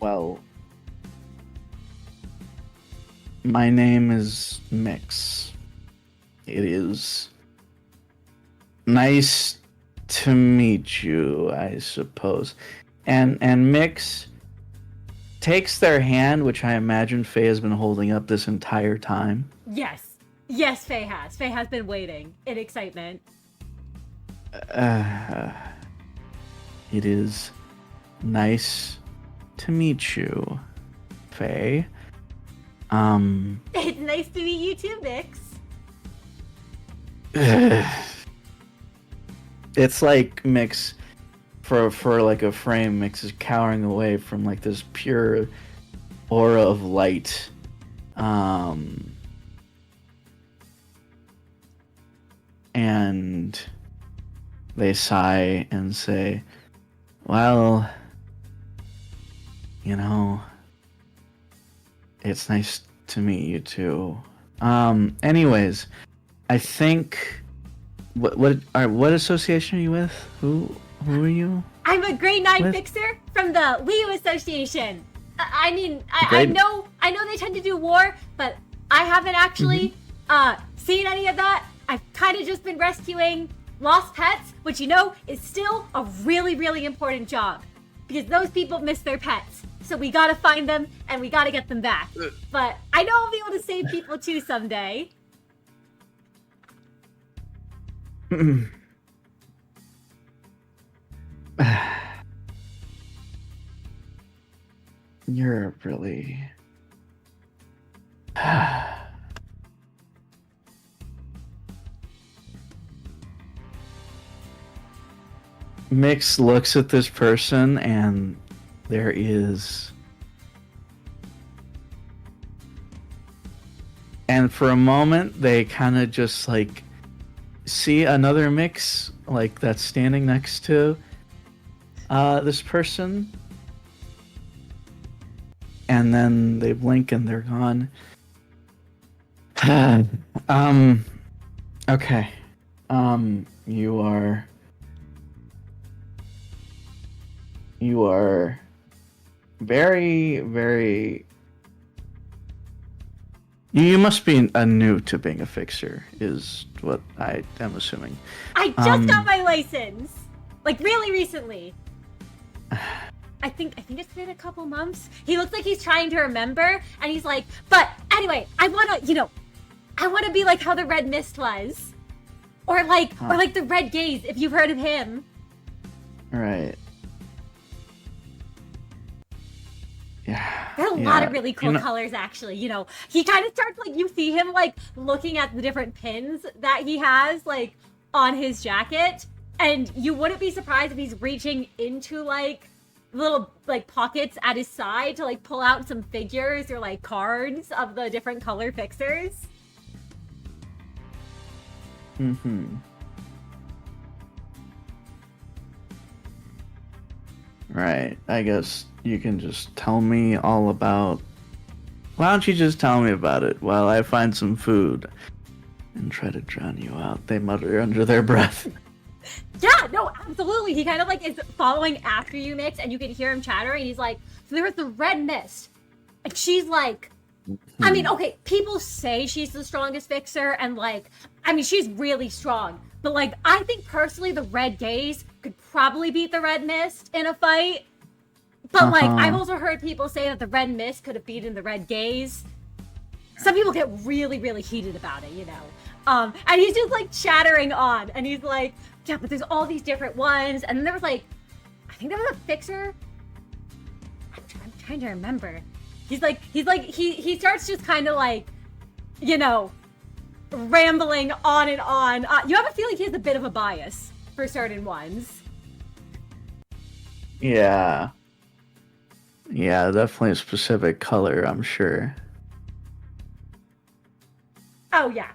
Well, my name is Miix. It is nice to meet you, I suppose. And Miix takes their hand, which I imagine Faye has been holding up this entire time. Yes. Yes, Faye has. Faye has been waiting in excitement. It is nice to meet you, Faye. It's nice to meet you too, Miix. It's like Miix, for like a frame, Miix is cowering away from like this pure aura of light. And they sigh and say, well, you know, it's nice to meet you too. Anyways, I think what association are you with? Who are you? I'm a grade 9 With? fixer from the Leo Association. I mean, I Grade- know they tend to do war, but I haven't actually seen any of that. I've kind of just been rescuing lost pets, which you know is still a really, really important job. because those people miss their pets. So we gotta find them and we gotta get them back. But I know I'll be able to save people too someday. You're really... Miix looks at this person and there is... And for a moment, they kind of just like see another Miix like that's standing next to this person. And then they blink and they're gone. Okay. You are very, very... You must be new to being a fixer, is what I am assuming. I just got my license, like really recently. I think it's been a couple months. He looks like he's trying to remember, and he's like, "But anyway, I wanna be like how the Red Mist was, or like the Red Gaze, if you've heard of him." Right. Yeah. There are a lot of really cool colors, actually. You know, he kind of starts, like, you see him, like, looking at the different pins that he has, like, on his jacket. And you wouldn't be surprised if he's reaching into, like, little, like, pockets at his side to, like, pull out some figures or, like, cards of the different color fixers. Mm-hmm. Right. I guess you can just tell me all about... Why don't you just tell me about it while I find some food and try to drown you out? They mutter under their breath. Yeah, no, absolutely. He kind of, like, is following after you, Miix, and you can hear him chattering. He's like, so there was the Red Mist. And she's like... I mean, okay, people say she's the strongest fixer, and, like, I mean, she's really strong. But, like, I think personally the Red Gaze could probably beat the Red Mist in a fight. But, like, I've also heard people say that the Red Mist could have beaten the Red Gaze. Some people get really, really heated about it, you know. And he's just, like, chattering on. And he's like, yeah, but there's all these different ones. And then there was, like, I think there was a fixer. I'm trying to remember. He starts just kind of, like, you know, rambling on and on. You have a feeling he has a bit of a bias for certain ones. Yeah. Yeah, definitely a specific color, I'm sure. Oh yeah.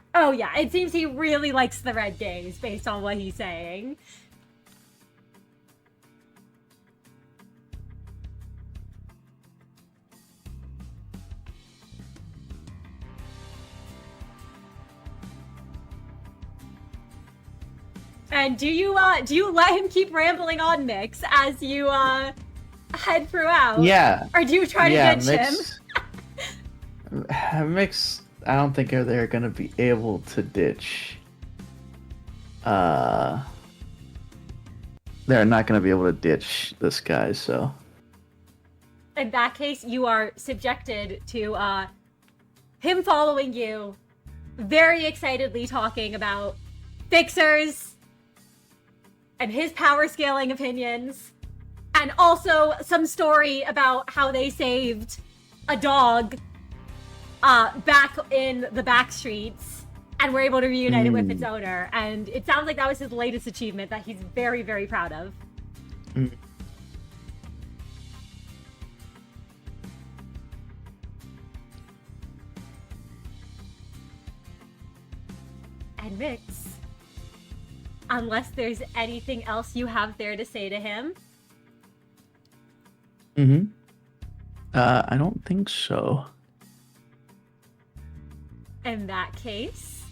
It seems he really likes the Red Gaze based on what he's saying. And do you let him keep rambling on, Miix, as you head throughout? Yeah. Or do you try to ditch him? Miix, I don't think they're gonna be able to ditch. They're not gonna be able to ditch this guy, so. In that case, you are subjected to him following you, very excitedly talking about fixers and his power scaling opinions, and also some story about how they saved a dog back in the back streets and were able to reunite it with its owner. And it sounds like that was his latest achievement that he's very, very proud of. And Miix, unless there's anything else you have there to say to him. I don't think so. In that case,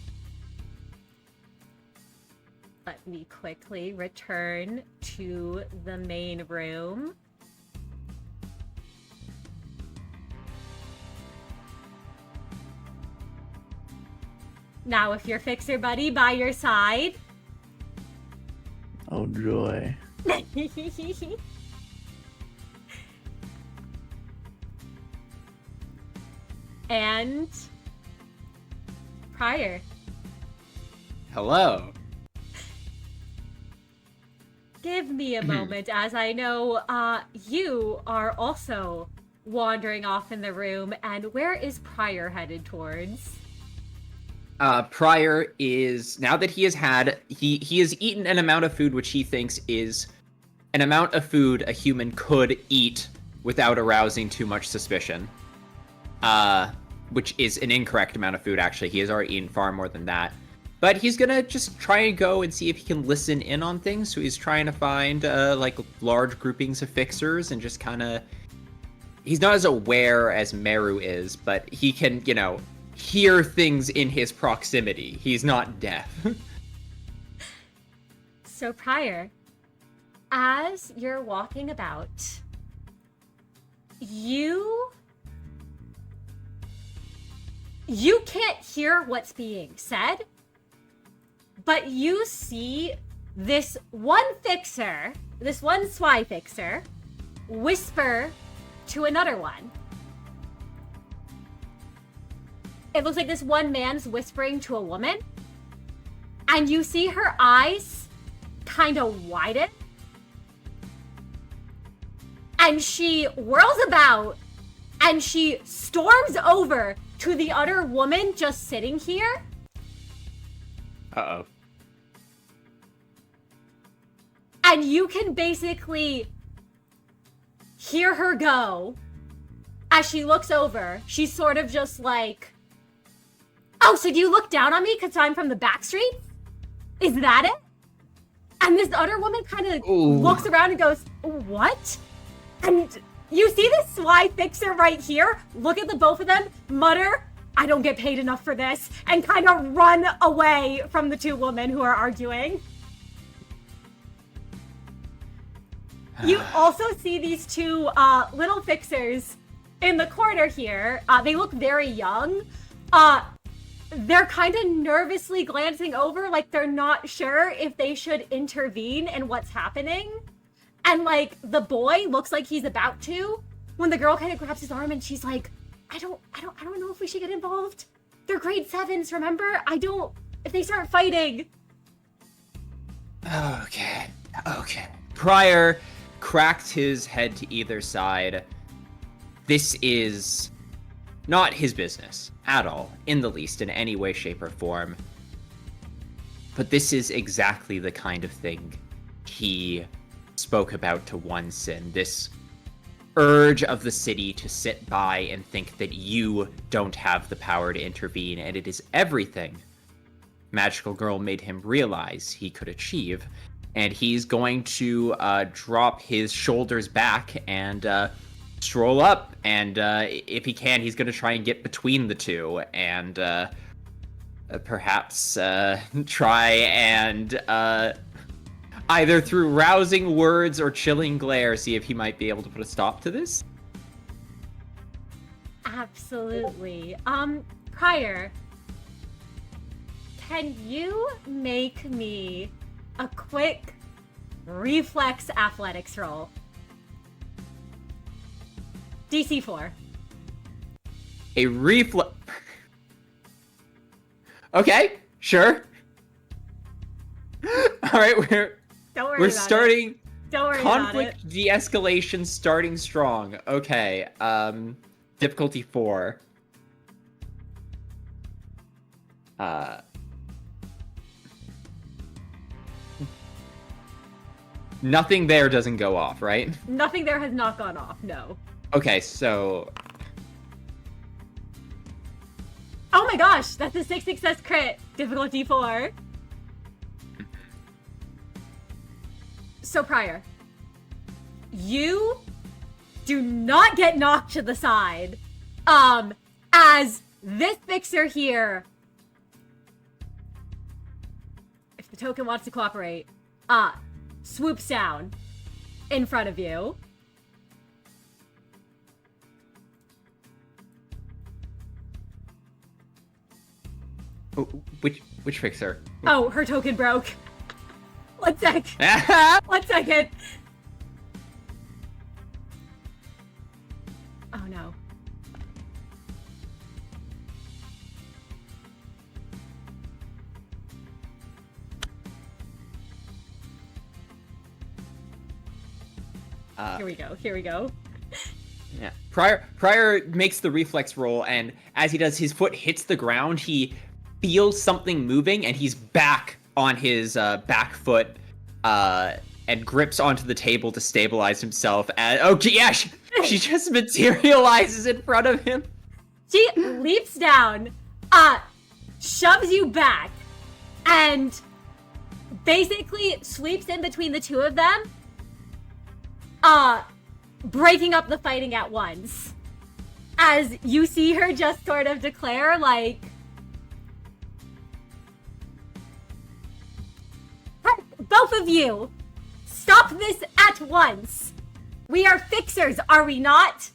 let me quickly return to the main room. Now, with your fixer buddy by your side. Oh, joy. and Prior. Hello. Give me a moment, as I know you are also wandering off in the room, and where is Prior headed towards? Prior is, now that he has had, he has eaten an amount of food which he thinks is an amount of food a human could eat without arousing too much suspicion. Which is an incorrect amount of food, actually. He has already eaten far more than that. But he's gonna just try and go and see if he can listen in on things. So he's trying to find, like, large groupings of fixers and just kind of... He's not as aware as Meru is, but he can, you know, hear things in his proximity. He's not deaf. So, Prior, as you're walking about, you can't hear what's being said, but you see this one fixer, this one swy fixer, whisper to another one. It looks like this one man's whispering to a woman, and you see her eyes kind of widen, and she whirls about, and she storms over to the other woman just sitting here. Uh-oh. And you can basically hear her go as she looks over. She's sort of just like, oh, so do you look down on me because I'm from the back streets? Is that it? And this other woman kind of looks around and goes, what? And you see this sly fixer right here, look at the both of them, mutter, I don't get paid enough for this, and kind of run away from the two women who are arguing. You also see these two little fixers in the corner here. They look very young. They're kind of nervously glancing over, like they're not sure if they should intervene in what's happening. And like the boy looks like he's about to, when the girl kind of grabs his arm and she's like, I don't know if we should get involved. They're grade 7s, remember? If they start fighting. Okay. Prior cracked his head to either side. This is not his business at all, in the least, in any way, shape, or form. But this is exactly the kind of thing he spoke about to one sin. This urge of the city to sit by and think that you don't have the power to intervene, and it is everything Magical Girl made him realize he could achieve. And he's going to drop his shoulders back and stroll up, and if he can, he's going to try and get between the two, and perhaps try and either through rousing words or chilling glare, see if he might be able to put a stop to this. Absolutely. Prior, can you make me a quick reflex athletics roll? DC 4. A reflex. Okay, sure. All right, we're starting. Don't worry conflict about it. de-escalation starting strong. Okay, difficulty 4. Nothing there doesn't go off, right? Nothing there has not gone off, no. Okay, so... Oh my gosh, that's a 6 success crit. Difficulty 4. So, Prior, you do not get knocked to the side, as this fixer here, if the token wants to cooperate, swoops down in front of you. Oh, which fixer? Oh, her token broke. One sec. 1 second. Oh no. Here we go. Yeah. Prior makes the reflex roll, and as he does, his foot hits the ground. He feels something moving, and he's back on his back foot, and grips onto the table to stabilize himself. And she just materializes in front of him. She leaps down, shoves you back, and basically sweeps in between the two of them, breaking up the fighting at once. As you see her just sort of declare, like, both of you, stop this at once. We are fixers, are we not?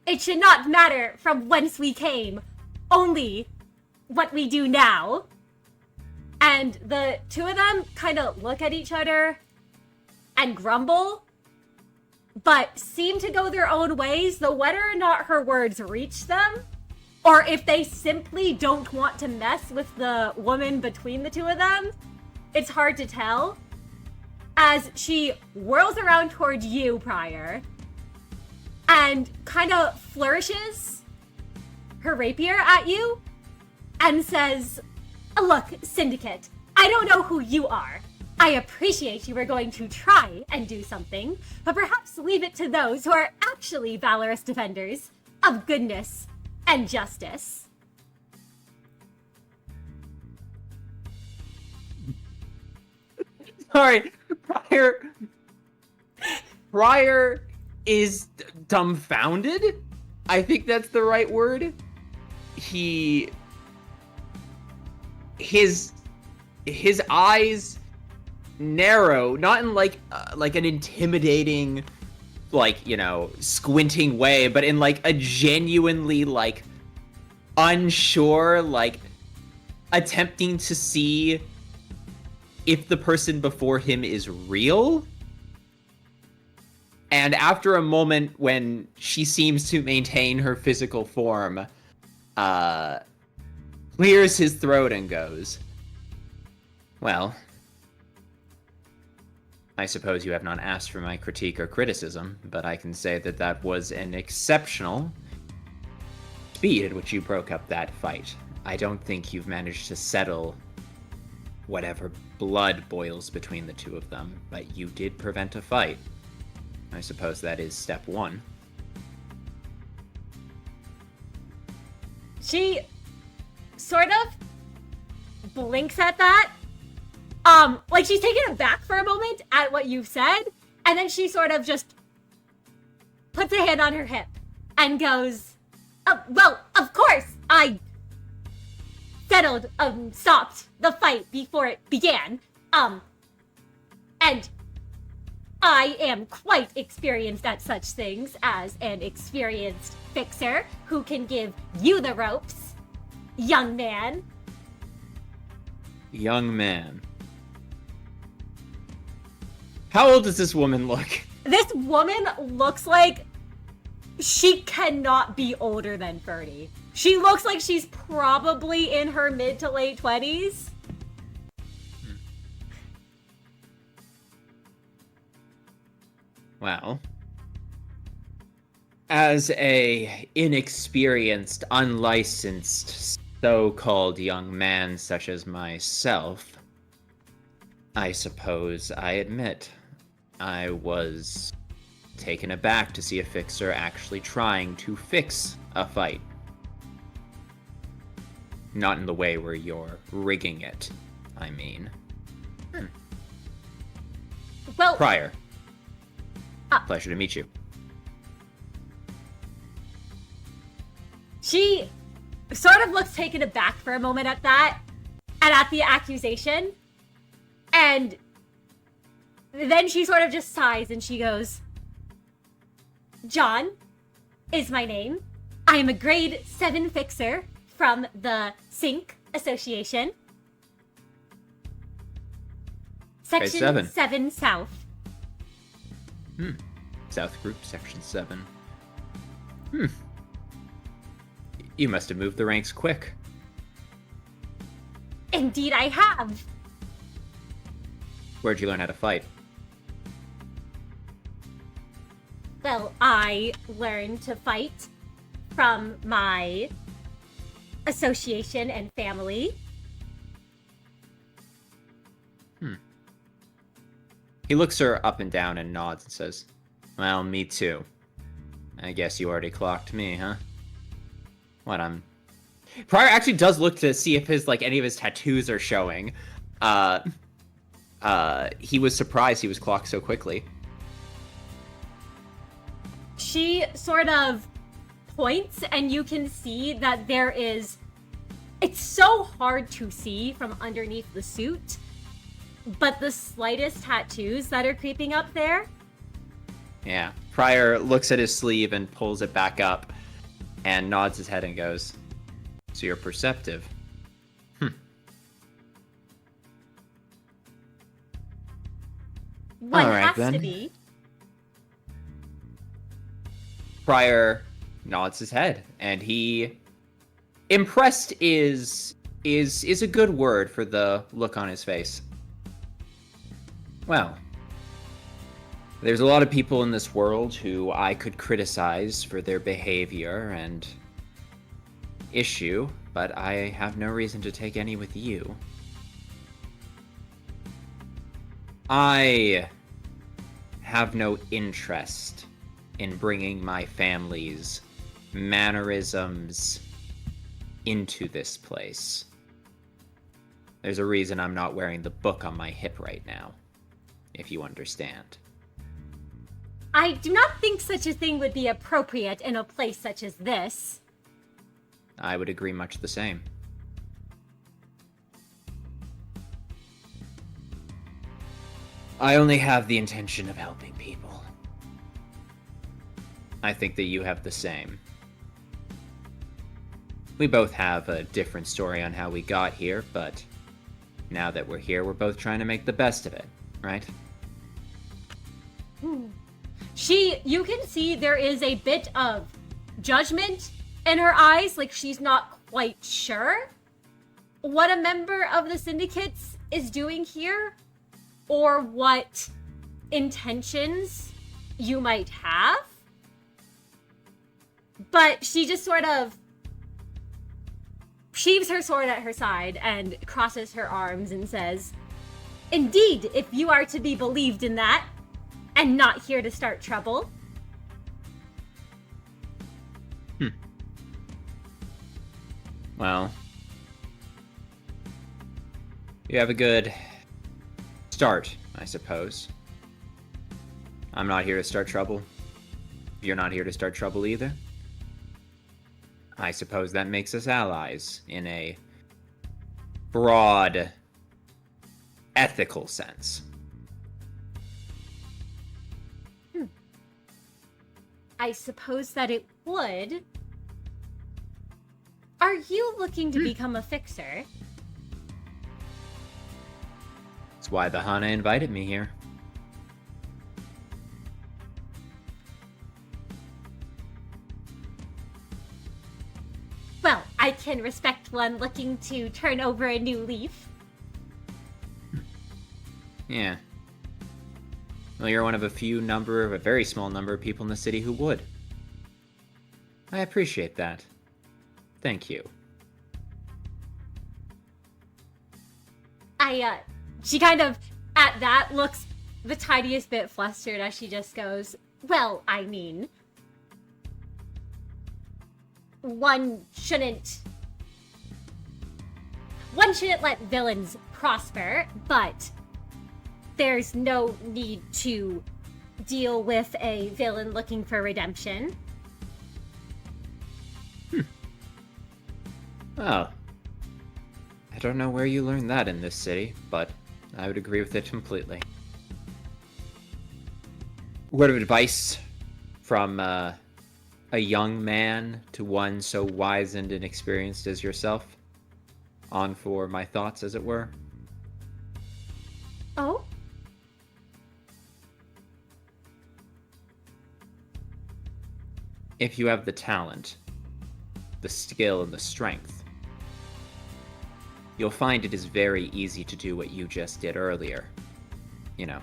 It should not matter from whence we came, only what we do now. And the two of them kind of look at each other and grumble, but seem to go their own ways, though whether or not her words reach them, or if they simply don't want to mess with the woman between the two of them, it's hard to tell. As she whirls around toward you, Prior, and kind of flourishes her rapier at you and says, "Look, Syndicate, I don't know who you are. I appreciate you were going to try and do something, but perhaps leave it to those who are actually valorous defenders of goodness and justice." Sorry, Prior is dumbfounded. I think that's the right word. His eyes narrow, not in like an intimidating, like, you know, squinting way, but in like a genuinely like unsure, like attempting to see if the person before him is real. And after a moment when she seems to maintain her physical form, clears his throat and goes, "Well, I suppose you have not asked for my critique or criticism, but I can say that that was an exceptional speed at which you broke up that fight. I don't think you've managed to settle whatever blood boils between the two of them, but you did prevent a fight. I suppose that is step one." She sort of blinks at that. Like she's taken aback for a moment at what you've said, and then she sort of just puts a hand on her hip and goes, "Well, of course, I stopped the fight before it began. And I am quite experienced at such things as an experienced fixer who can give you the ropes, young man." Young man. How old does this woman look? This woman looks like she cannot be older than 30. She looks like she's probably in her mid to late 20s. Well, as a inexperienced, unlicensed, so-called young man such as myself, I suppose I admit I was taken aback to see a fixer actually trying to fix a fight. Not in the way where you're rigging it, I mean. Well, Prior. Pleasure to meet you. she sort of looks taken aback for a moment at that and at the accusation. And then she sort of just sighs and she goes, "John is my name. I am a grade 7 fixer from the Cinq Association. Section Grade 7. 7 South." South Group, Section 7. You must have moved the ranks quick. Indeed I have. Where'd you learn how to fight? Well, I learned to fight from my association and family. He looks her up and down and nods and says, "Well, me too. I guess you already clocked me, huh?" What, Pryor actually does look to see if any of his tattoos are showing. He was surprised he was clocked so quickly. She sort of points, and you can see that it's so hard to see from underneath the suit, but the slightest tattoos that are creeping up there. Yeah. Pryor looks at his sleeve and pulls it back up and nods his head and goes, "So you're perceptive." One All right, has then. to be. Pryor nods his head, and impressed is a good word for the look on his face. Well, there's a lot of people in this world who I could criticize for their behavior and issue, but I have no reason to take any with you. I have no interest in bringing my family's mannerisms into this place. There's a reason I'm not wearing the book on my hip right now, if you understand. I do not think such a thing would be appropriate in a place such as this. I would agree much the same. I only have the intention of helping people. I think that you have the same. We both have a different story on how we got here, but now that we're here, we're both trying to make the best of it, right? You can see there is a bit of judgment in her eyes, like she's not quite sure what a member of the syndicates is doing here, or what intentions you might have. But she just sort of sheaves her sword at her side and crosses her arms and says, "Indeed, if you are to be believed in that, and not here to start trouble." Well, you have a good start, I suppose. I'm not here to start trouble. You're not here to start trouble either. I suppose that makes us allies in a broad, ethical sense. I suppose that it would. Are you looking to become a fixer? That's why the Hana invited me here. Well, I can respect one looking to turn over a new leaf. Yeah. Well, you're one of a very small number of people in the city who would. I appreciate that. Thank you. She kind of, at that, looks the tiniest bit flustered as she just goes, "Well, I mean, one shouldn't let villains prosper, but there's no need to deal with a villain looking for redemption." Well, I don't know where you learned that in this city, but I would agree with it completely. Word of advice from a young man to one so wizened and experienced as yourself? On for my thoughts, as it were. Oh? If you have the talent, the skill, and the strength, you'll find it is very easy to do what you just did earlier. You know,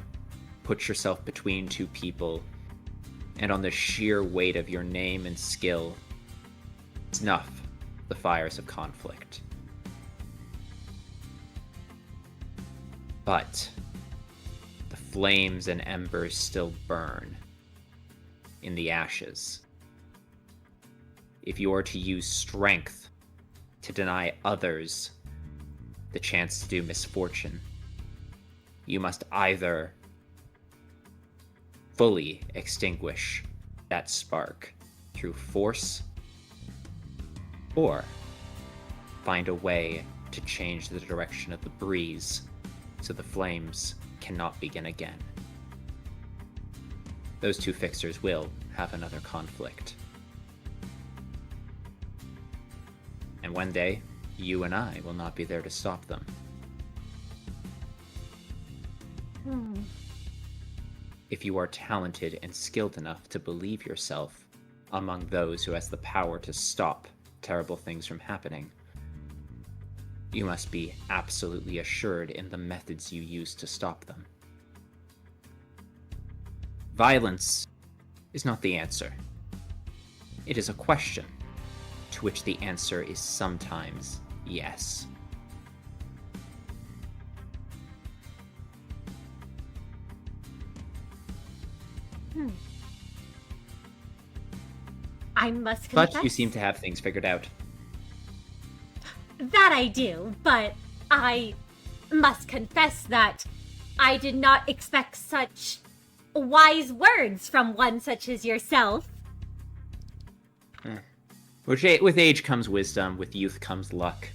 put yourself between two people and on the sheer weight of your name and skill, snuff the fires of conflict. But the flames and embers still burn in the ashes. If you are to use strength to deny others the chance to do misfortune, you must either fully extinguish that spark through force, or find a way to change the direction of the breeze so the flames cannot begin again. Those two fixers will have another conflict. And one day, you and I will not be there to stop them. If you are talented and skilled enough to believe yourself among those who has the power to stop terrible things from happening, you must be absolutely assured in the methods you use to stop them. Violence is not the answer. It is a question, to which the answer is sometimes yes. I must confess. But you seem to have things figured out. That I do, but I must confess that I did not expect such wise words from one such as yourself. With age comes wisdom, with youth comes luck.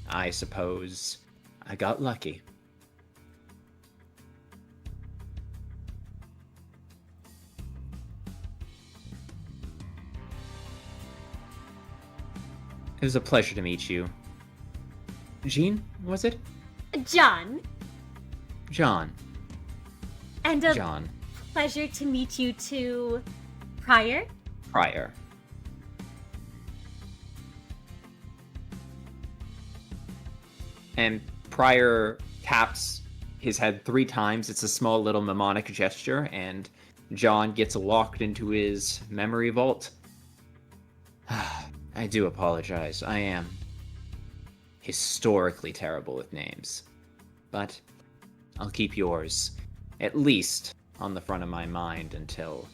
I suppose I got lucky. It was a pleasure to meet you. Jean, was it? John. John. And a John. pleasure to meet you too, Prior. Prior. And Prior taps his head 3 times. It's a small little mnemonic gesture, and John gets locked into his memory vault. I do apologize. I am historically terrible with names. But I'll keep yours, at least, on the front of my mind until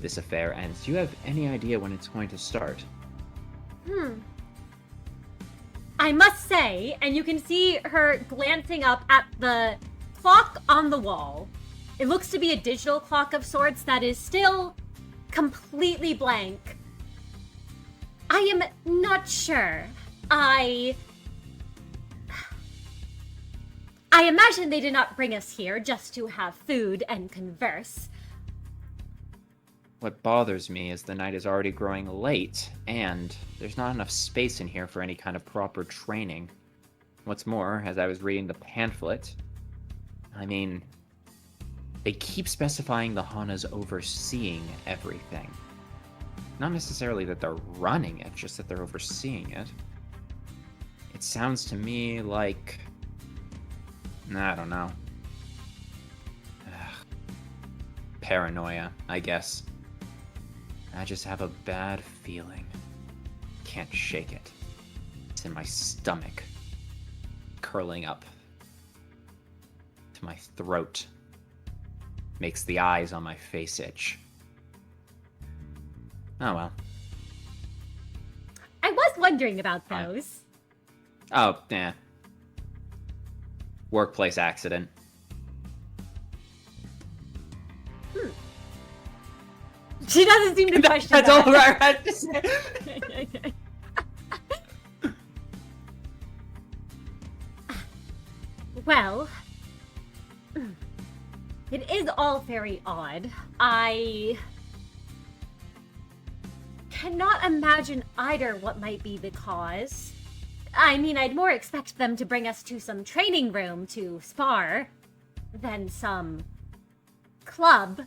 this affair ends. Do you have any idea when it's going to start? I must say, and you can see her glancing up at the clock on the wall. It looks to be a digital clock of sorts that is still completely blank. I am not sure. I imagine they did not bring us here just to have food and converse. What bothers me is the night is already growing late, and there's not enough space in here for any kind of proper training. What's more, as I was reading the pamphlet, I mean, they keep specifying the Hana's overseeing everything. Not necessarily that they're running it, just that they're overseeing it. It sounds to me like... I don't know. Paranoia, I guess. I just have a bad feeling. Can't shake it. It's in my stomach. Curling up to my throat. Makes the eyes on my face itch. Oh well. I was wondering about those. Oh, yeah. Workplace accident. She doesn't seem to question That's that. all I had to say. Well, it is all very odd. I cannot imagine either what might be the cause. I mean, I'd more expect them to bring us to some training room to spar than some club.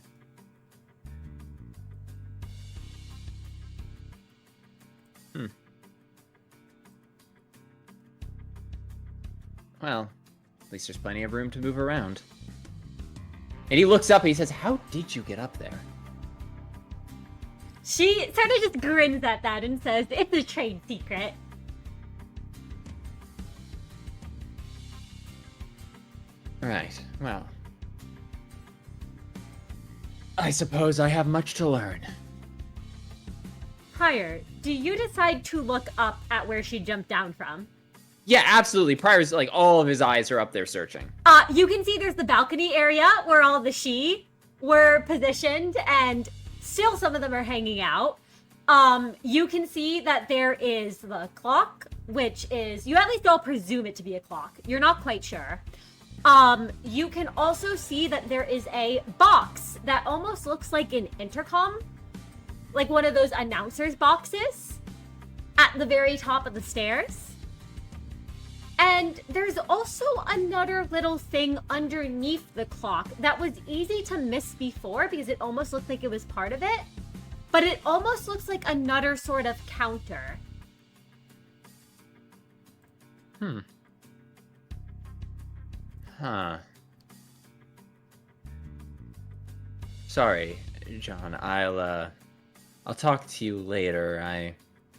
Well, at least there's plenty of room to move around. And he looks up and he says, "How did you get up there?" She sort of just grins at that and says, it's a trade secret. Right, well. I suppose I have much to learn. Prior, do you decide to look up at where she jumped down from? Yeah, absolutely. Prior's, like, all of his eyes are up there searching. You can see there's the balcony area where all the she were positioned, and still some of them are hanging out. You can see that there is the clock, which is, you at least all presume it to be a clock. You're not quite sure. You can also see that there is a box that almost looks like an intercom, like one of those announcers boxes at the very top of the stairs. And there's also another little thing underneath the clock that was easy to miss before because it almost looked like it was part of it, but it almost looks like another sort of counter. Huh. Sorry, John. I'll talk to you later. I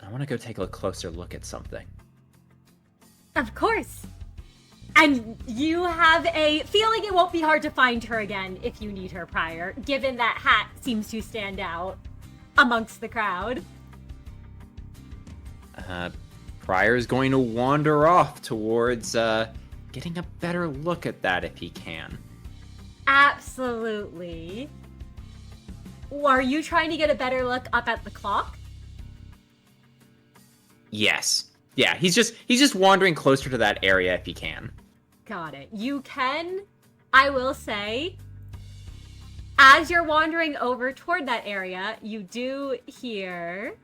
want to go take a closer look at something. Of course. And you have a feeling it won't be hard to find her again if you need her, Prior, given that hat seems to stand out amongst the crowd. Prior's going to wander off towards getting a better look at that if he can. Absolutely. Are you trying to get a better look up at the clock? Yes. Yeah, he's just wandering closer to that area if he can. Got it. You can, I will say, as you're wandering over toward that area, you do hear...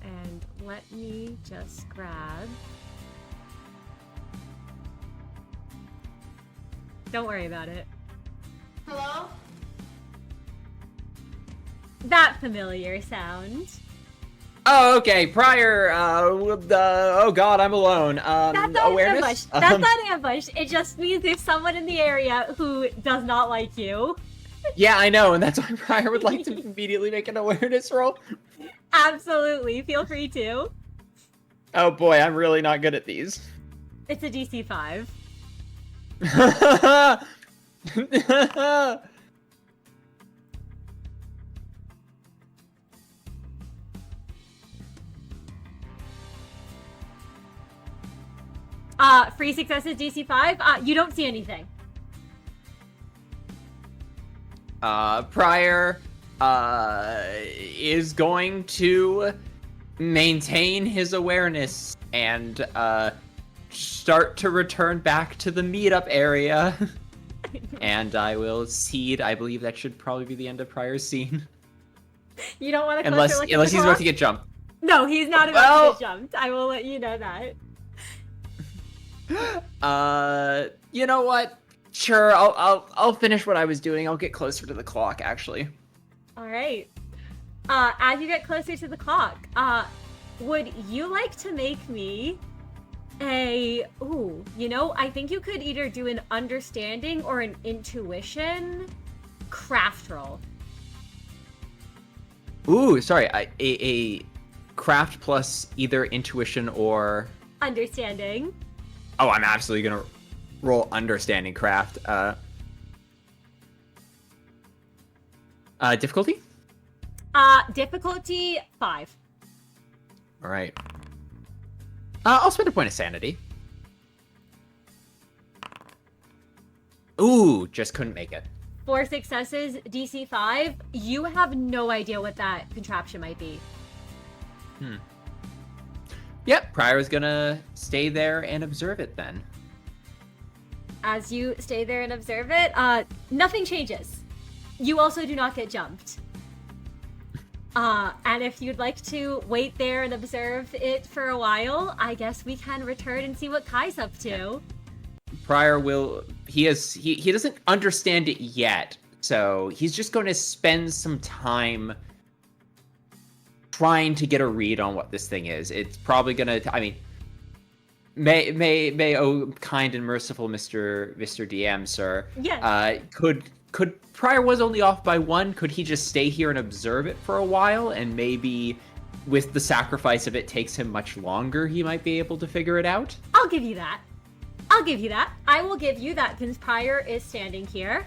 And let me just grab... Don't worry about it. Hello? That familiar sound. Oh, okay. Prior, oh god, I'm alone. That's not awareness? ambush. That's not ambush. It just means there's someone in the area who does not like you. Yeah, I know, and that's why Prior would like to immediately make an awareness roll. Absolutely. Feel free to. Oh boy, I'm really not good at these. It's a DC 5. Free successes DC 5. You don't see anything. Prior, is going to maintain his awareness and, start to return back to the meetup area. And I will cede. I believe that should probably be the end of Prior's scene. You don't want to Unless he's about to get jumped. No, he's not about to get jumped. I will let you know that. You know what? Sure, I'll finish what I was doing. I'll get closer to the clock, actually. All right. As you get closer to the clock, would you like to make me I think you could either do an understanding or an intuition craft roll. Ooh, sorry, a craft plus either intuition or... Understanding. Oh, I'm absolutely gonna roll understanding craft. Difficulty? Difficulty 5. All right. I'll spend a point of sanity. Ooh, just couldn't make it. 4 successes, DC 5. You have no idea what that contraption might be. Yep, Prior's gonna stay there and observe it then. As you stay there and observe it, nothing changes. You also do not get jumped. And if you'd like to wait there and observe it for a while, I guess we can return and see what Kai's up to. Prior will... He doesn't understand it yet, so he's just going to spend some time trying to get a read on what this thing is. It's probably gonna... I mean... May, oh kind and merciful Mr. DM, sir. Yes. Could Pryor was only off by 1. Could he just stay here and observe it for a while, and maybe with the sacrifice of it takes him much longer, he might be able to figure it out? I'll give you that. I will give you that since Pryor is standing here.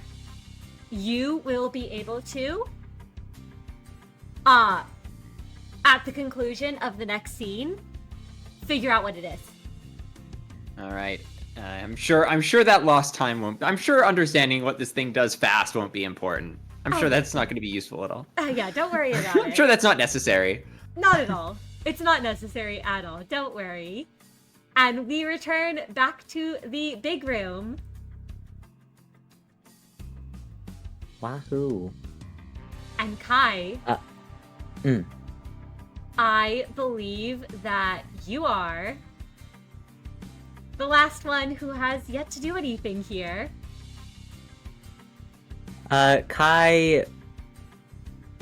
You will be able to, at the conclusion of the next scene, figure out what it is. All right. I'm sure that lost time won't. I'm sure understanding what this thing does fast won't be important. I'm sure that's not going to be useful at all. Yeah, don't worry about it. I'm sure that's not necessary. Not at all. It's not necessary at all. Don't worry. And we return back to the big room. Wahoo. And Kai, Mm. I believe that you are the last one who has yet to do anything here. Kai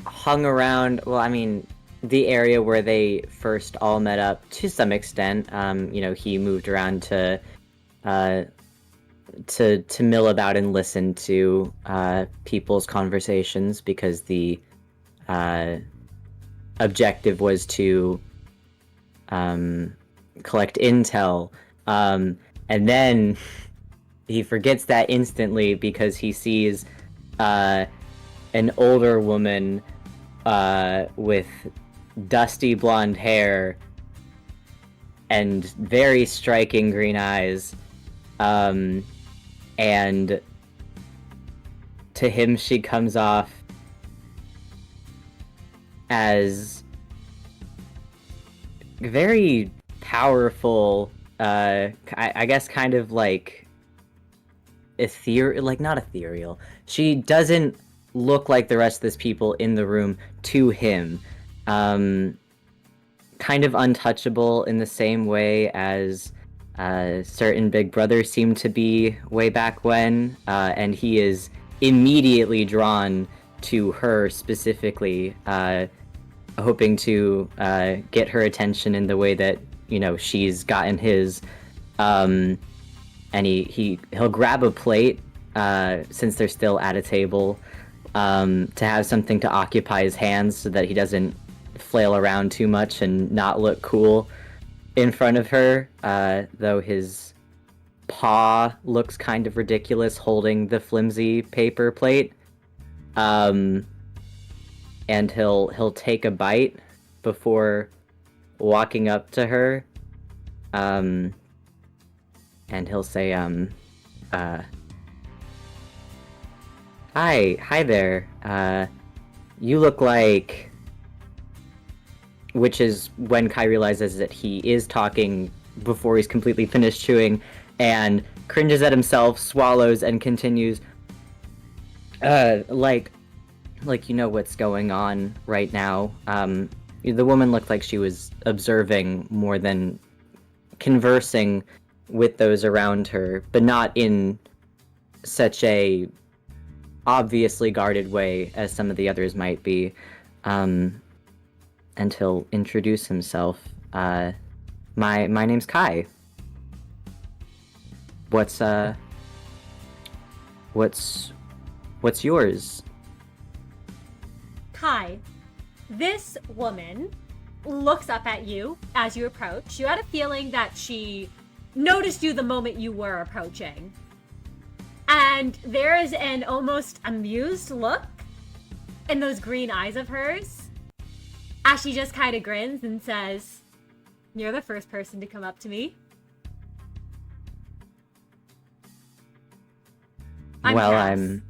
hung around, well, I mean, the area where they first all met up to some extent. He moved around to mill about and listen to people's conversations because the objective was to collect intel. And then he forgets that instantly because he sees an older woman with dusty blonde hair and very striking green eyes. And to him, she comes off as very powerful, I guess kind of like not ethereal. She doesn't look like the rest of these people in the room to him. Kind of untouchable in the same way as certain Big Brother seemed to be way back when, and he is immediately drawn to her specifically, hoping to get her attention in the way that she's gotten his. And he'll grab a plate since they're still at a table, to have something to occupy his hands so that he doesn't flail around too much and not look cool in front of her, though his paw looks kind of ridiculous holding the flimsy paper plate. And he'll take a bite before walking up to her, and he'll say, hi there, you look like... Which is when Kai realizes that he is talking before he's completely finished chewing, and cringes at himself, swallows, and continues, like you know what's going on right now. The woman looked like she was observing more than conversing with those around her, but not in such a obviously guarded way as some of the others might be. And he'll introduce himself. My name's Kai. What's yours? Kai, this woman looks up at you as you approach. You had a feeling that she noticed you the moment you were approaching. And there is an almost amused look in those green eyes of hers, as she just kind of grins and says, "You're the first person to come up to me." I'm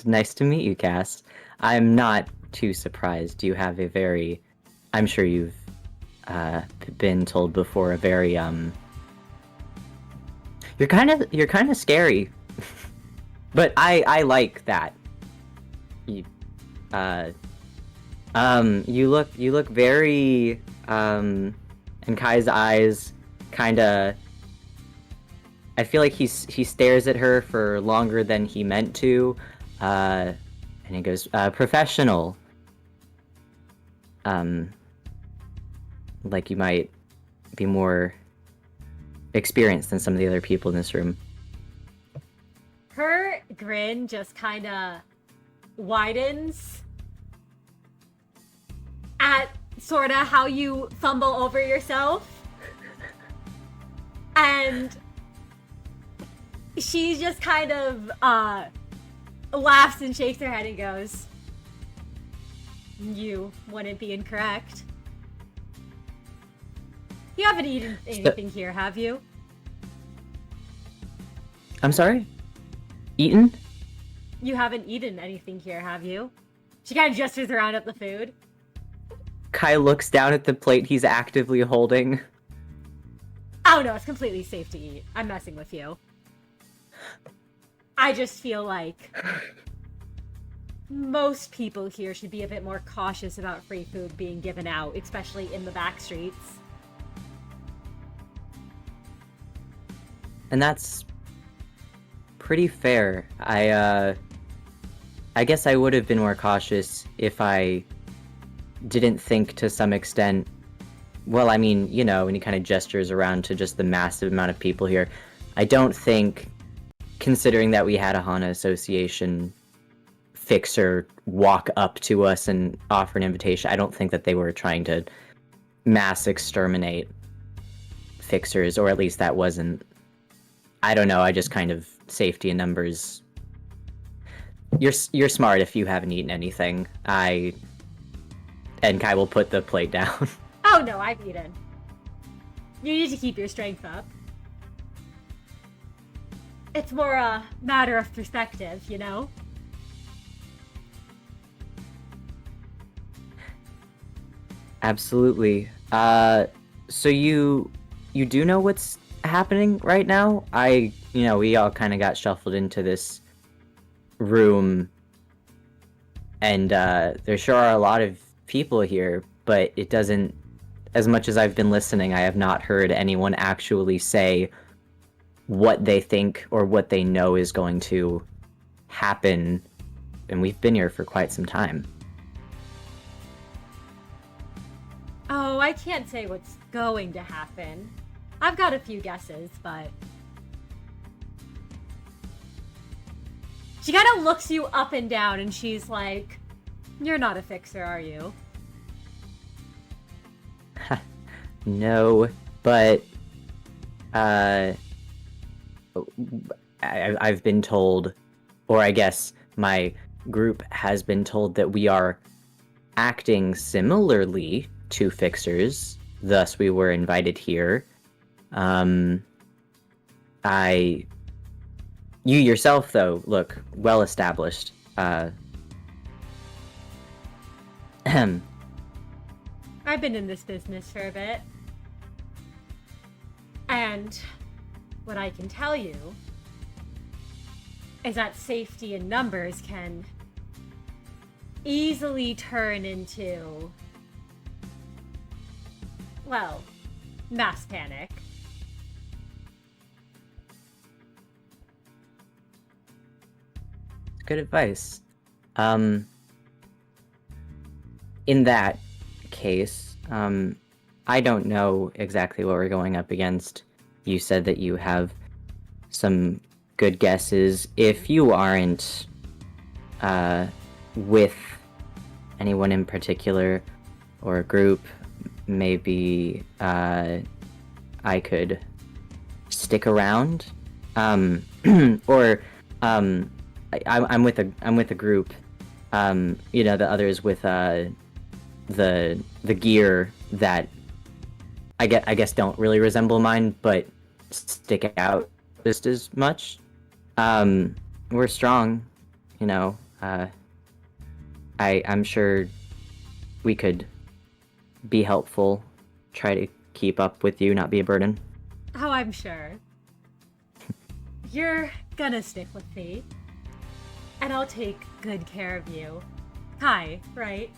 nice to meet you, Cass. I'm not too surprised. You have a very, I'm sure you've been told before, a very you're kind of scary. But I like that. You look very, and Kai's eyes kinda, I feel like he stares at her for longer than he meant to, and he goes, professional. Like you might be more experienced than some of the other people in this room. Her grin just kind of widens at sort of how you fumble over yourself. And she just kind of laughs and shakes her head and goes, "You wouldn't be incorrect. You haven't eaten anything here, have you?" I'm sorry? Eaten? You haven't eaten anything here, have you? She kind of gestures around at the food. Kai looks down at the plate he's actively holding. Oh no, it's completely safe to eat. I'm messing with you. I just feel like most people here should be a bit more cautious about free food being given out, especially in the back streets. And that's pretty fair. I guess I would have been more cautious if I didn't think to some extent. Well, I mean, you know, when he kind of gestures around to just the massive amount of people here, I don't think, considering that we had a Hana Association fixer walk up to us and offer an invitation, I don't think that they were trying to mass exterminate fixers, or at least that wasn't. I don't know, I just kind of safety in numbers. You're smart if you haven't eaten anything. And Kai will put the plate down. Oh no, I've eaten. You need to keep your strength up. It's more a matter of perspective, you know? Absolutely. So you do know what's happening right now? We all kind of got shuffled into this room, and there sure are a lot of people here, but it doesn't, as much as I've been listening, I have not heard anyone actually say what they think or what they know is going to happen, and we've been here for quite some time. Oh, I can't say what's going to happen. I've got a few guesses, but... She kind of looks you up and down, and she's like, "You're not a fixer, are you?" No, but I've been told, or I guess my group has been told, that we are acting similarly to fixers, thus we were invited here. You yourself, though, look well established. I've been in this business for a bit. And what I can tell you is that safety in numbers can easily turn into, well, mass panic. Good advice. In that case, I don't know exactly what we're going up against. You said that you have some good guesses. If you aren't with anyone in particular or a group, maybe I could stick around. Or I'm with a group. The others with the gear that I guess don't really resemble mine, but stick out just as much. We're strong, I'm sure we could be helpful. Try to keep up with you, not be a burden. Oh, I'm sure. You're gonna stick with me. And I'll take good care of you. Kai, right?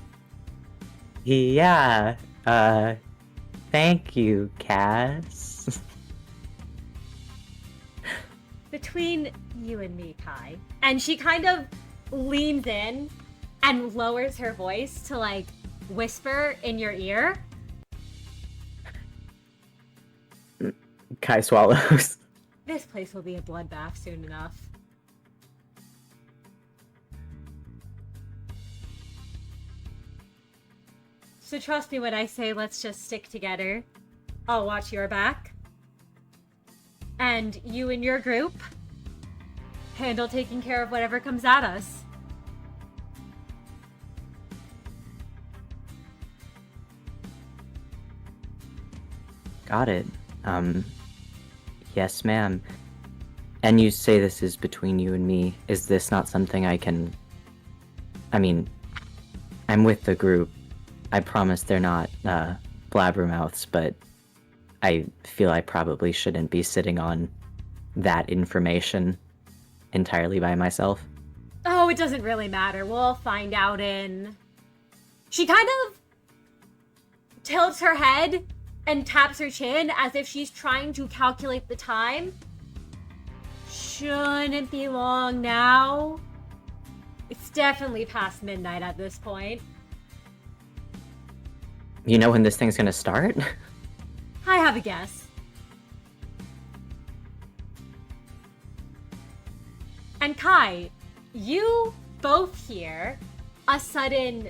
Yeah, thank you, Cass. Between you and me, Kai. And she kind of leans in and lowers her voice to, like, whisper in your ear. Kai swallows. This place will be a bloodbath soon enough. So trust me when I say let's just stick together. I'll watch your back. And you and your group handle taking care of whatever comes at us. Got it. Yes, ma'am. And you say this is between you and me. Is this not something I can... I mean, I'm with the group. I promise they're not, blabbermouths, but I feel I probably shouldn't be sitting on that information entirely by myself. Oh, it doesn't really matter. We'll find out in... She kind of tilts her head and taps her chin as if she's trying to calculate the time. Shouldn't be long now. It's definitely past midnight at this point. You know when this thing's gonna start? I have a guess. And Kai, you both hear a sudden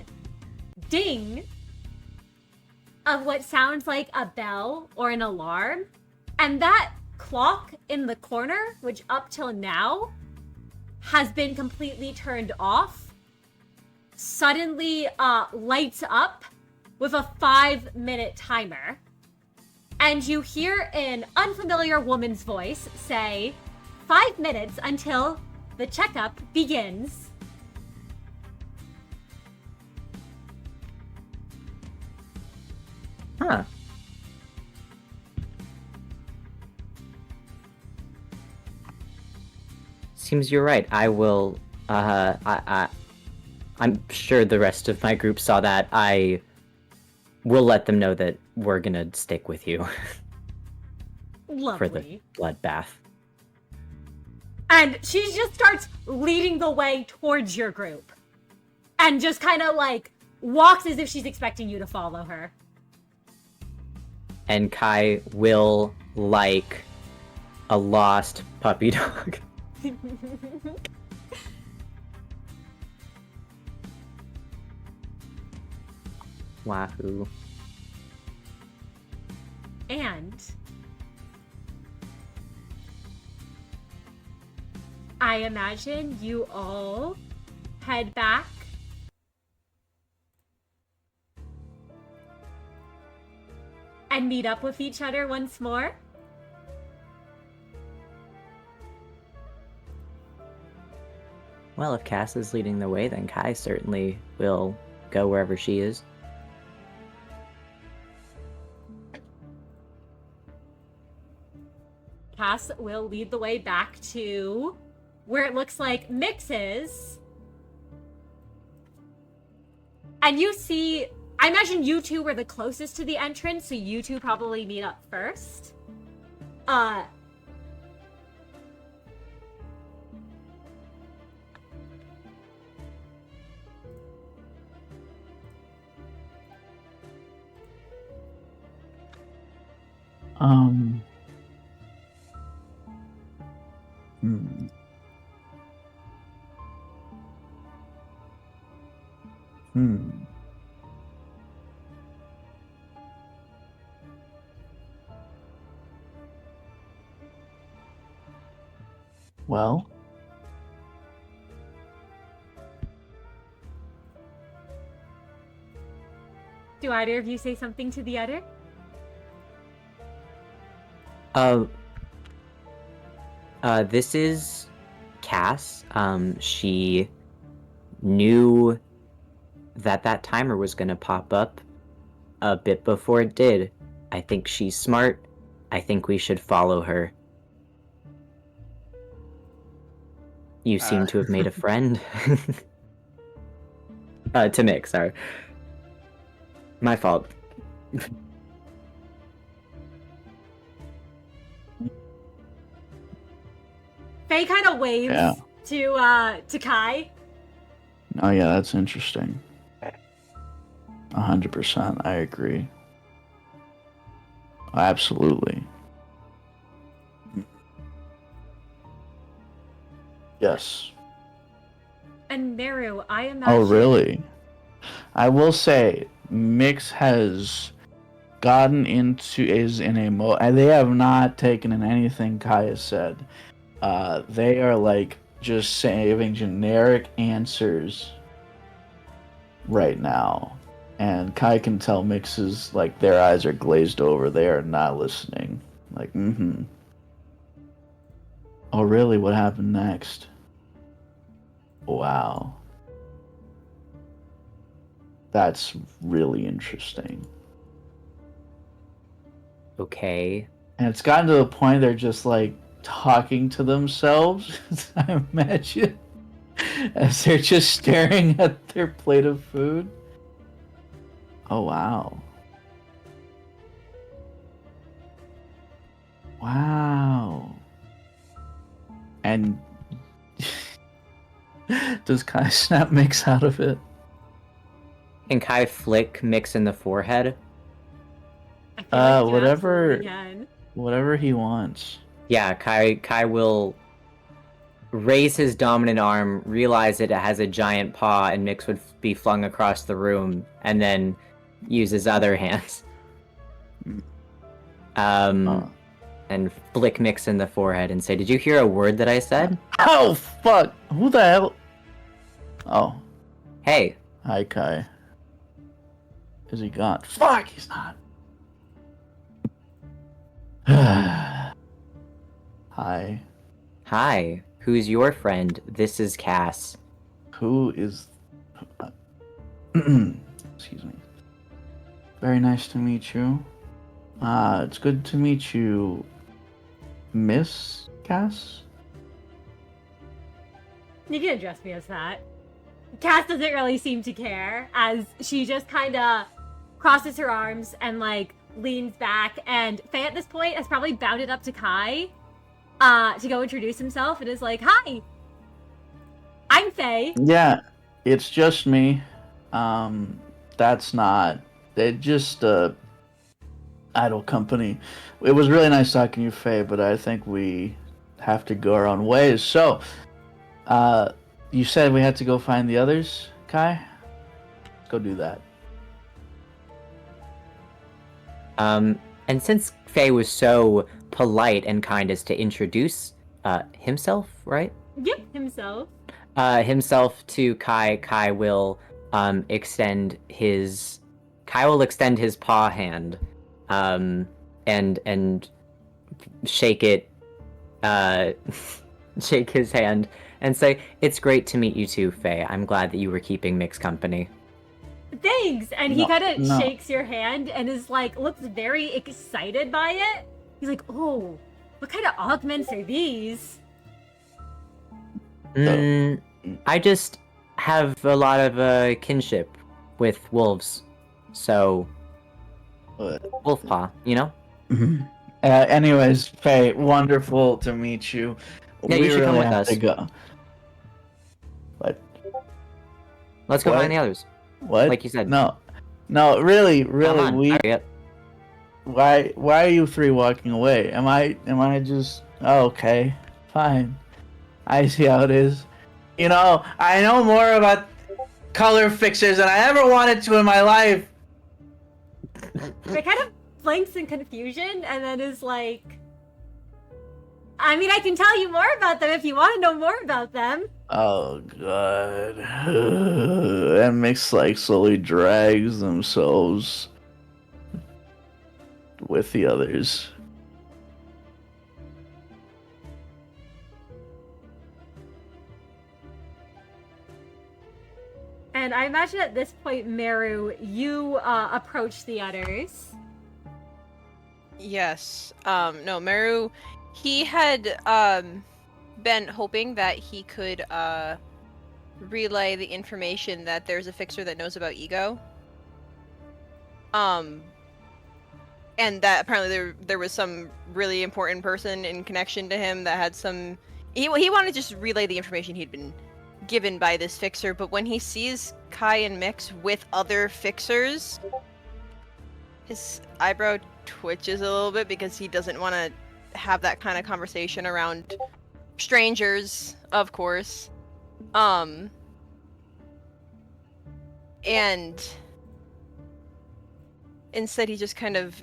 ding of what sounds like a bell or an alarm. And that clock in the corner, which up till now has been completely turned off, suddenly lights up with a 5-minute timer. And you hear an unfamiliar woman's voice say, 5 minutes until the checkup begins. Huh. Seems you're right. I will, I'm sure the rest of my group saw that. I will let them know that we're gonna stick with you Lovely. for the bloodbath. And she just starts leading the way towards your group. And just kind of like walks as if she's expecting you to follow her. And Kai will like a lost puppy dog. Wahoo. And I imagine you all head back and meet up with each other once more. Well, if Cass is leading the way, then Kai certainly will go wherever she is. Cass will lead the way back to where it looks like Miix is. And you see, I imagine you two were the closest to the entrance, so you two probably meet up first. Hmm. Hmm. Well, Do either of you say something to the other? This is Cass. She knew that timer was gonna pop up a bit before it did. I think she's smart. I think we should follow her. You seem to have made a friend. To Miix, sorry. My fault. Faye kind of waves Yeah. to Kai. oh yeah, that's interesting. 100%, I agree. Absolutely. Yes. And Meru, I imagine. Oh, really? I will say Miix has gotten into and they have not taken in anything Kai has said. They are like just saving generic answers right now. And Kai can tell Miix is like their eyes are glazed over. They are not listening. Like, Oh, really? What happened next? Wow. That's really interesting. Okay. And it's gotten to the point they're just like talking to themselves, I imagine, as they're just staring at their plate of food. Oh, wow. Wow. And does Kai snap Miix out of it? Can Kai flick Miix in the forehead? I feel like you Whatever. absolutely can. Whatever he wants. Yeah, Kai will raise his dominant arm, realize it has a giant paw, and Miix would be flung across the room, and then use his other hands. And flick Miix in the forehead and say, "Did you hear a word that I said?" Oh, fuck! Who the hell? Oh. Hey. Hi, Kai. Is he gone? Fuck, he's not. Hi. Hi. Who's your friend? This is Cass. Who is... Excuse me. Very nice to meet you. It's good to meet you, Miss Cass? You can address me as that. Cass doesn't really seem to care, as she just kind of crosses her arms and, like, leans back, and Faye at this point has probably bounded up to Kai to go introduce himself, and is like, "Hi! I'm Faye." Yeah, it's just me. That's not... It just, idle company. It was really nice talking to you, Faye, but I think we have to go our own ways. So, you said we had to go find the others, Kai? Let's go do that. And since Faye was so polite and kind as to introduce himself, right? Yep, himself. Himself to Kai, Kai will extend his paw hand, and shake it, shake his hand, and say, "It's great to meet you too, Faye. I'm glad that you were keeping Miix company." Thanks! And he No, kind of no. shakes your hand and is like, looks very excited by it. He's like, "Oh, what kind of augments are these?" I just have a lot of kinship with wolves, so wolf paw, you know? Anyways, Faye, wonderful to meet you. Yeah, you should come with have us. to go. What? Let's go What? find the others. What? Like you said. No, really, Come on, we. hurry up. Why are you three walking away? Am I just? Oh, okay, fine. I see how it is. You know, I know more about color fixers than I ever wanted to in my life. It kind of blinks in confusion and then is like, "I mean, I can tell you more about them if you want to know more about them." Oh god. And Miix like slowly drags themselves with the others. And I imagine at this point, Meru, you approach the others. Yes. No, Meru, he had been hoping that he could relay the information that there's a fixer that knows about ego. And that apparently there was some really important person in connection to him that had some... He wanted to just relay the information he'd been given by this fixer, but when he sees Kai and Miix with other fixers, his eyebrow twitches a little bit because he doesn't want to have that kind of conversation around strangers, of course. And Instead, he just kind of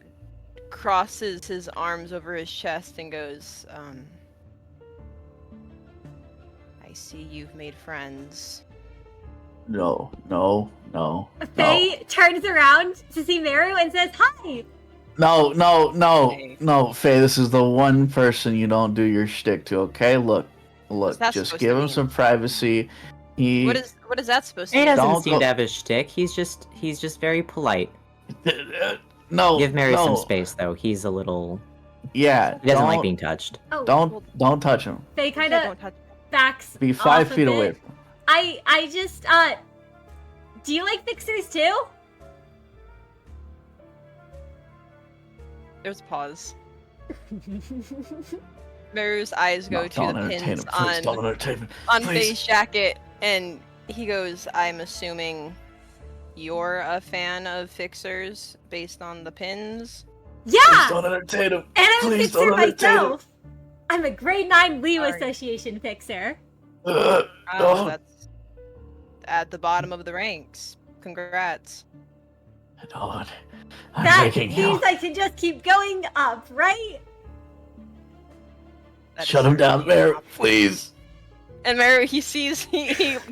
crosses his arms over his chest and goes, I see you've made friends. No. Faye turns around to see Meru and says, "Hi." No, Faye, this is the one person you don't do your shtick to, okay? Look, that just supposed give to him mean? some privacy. What is that supposed to He mean? doesn't Don't seem go- to have his shtick. He's just very polite. No, Give Mary some no. space though. He's a little. Yeah, He doesn't like being touched. Oh, don't touch him. Faye kind Okay, of don't touch. backs. Be 5 off a feet bit. away from him. I just do you like fixers too? There's a pause. Meru's eyes go No, to don't the entertain pins him, please. Don't on entertain him. Please. Faye's jacket, and he goes, I'm assuming you're a fan of fixers based on the pins? Please Yeah, don't entertain him. and I'm a Please fixer don't entertain him. myself. I'm a grade 9 Leo Sorry. Association fixer. Oh, No. that's at the bottom of the ranks. Congrats. Don't. I'm That begging you. means I can just keep going up, right? That Shut is him down, certainly Mary, not- please. And Meru, he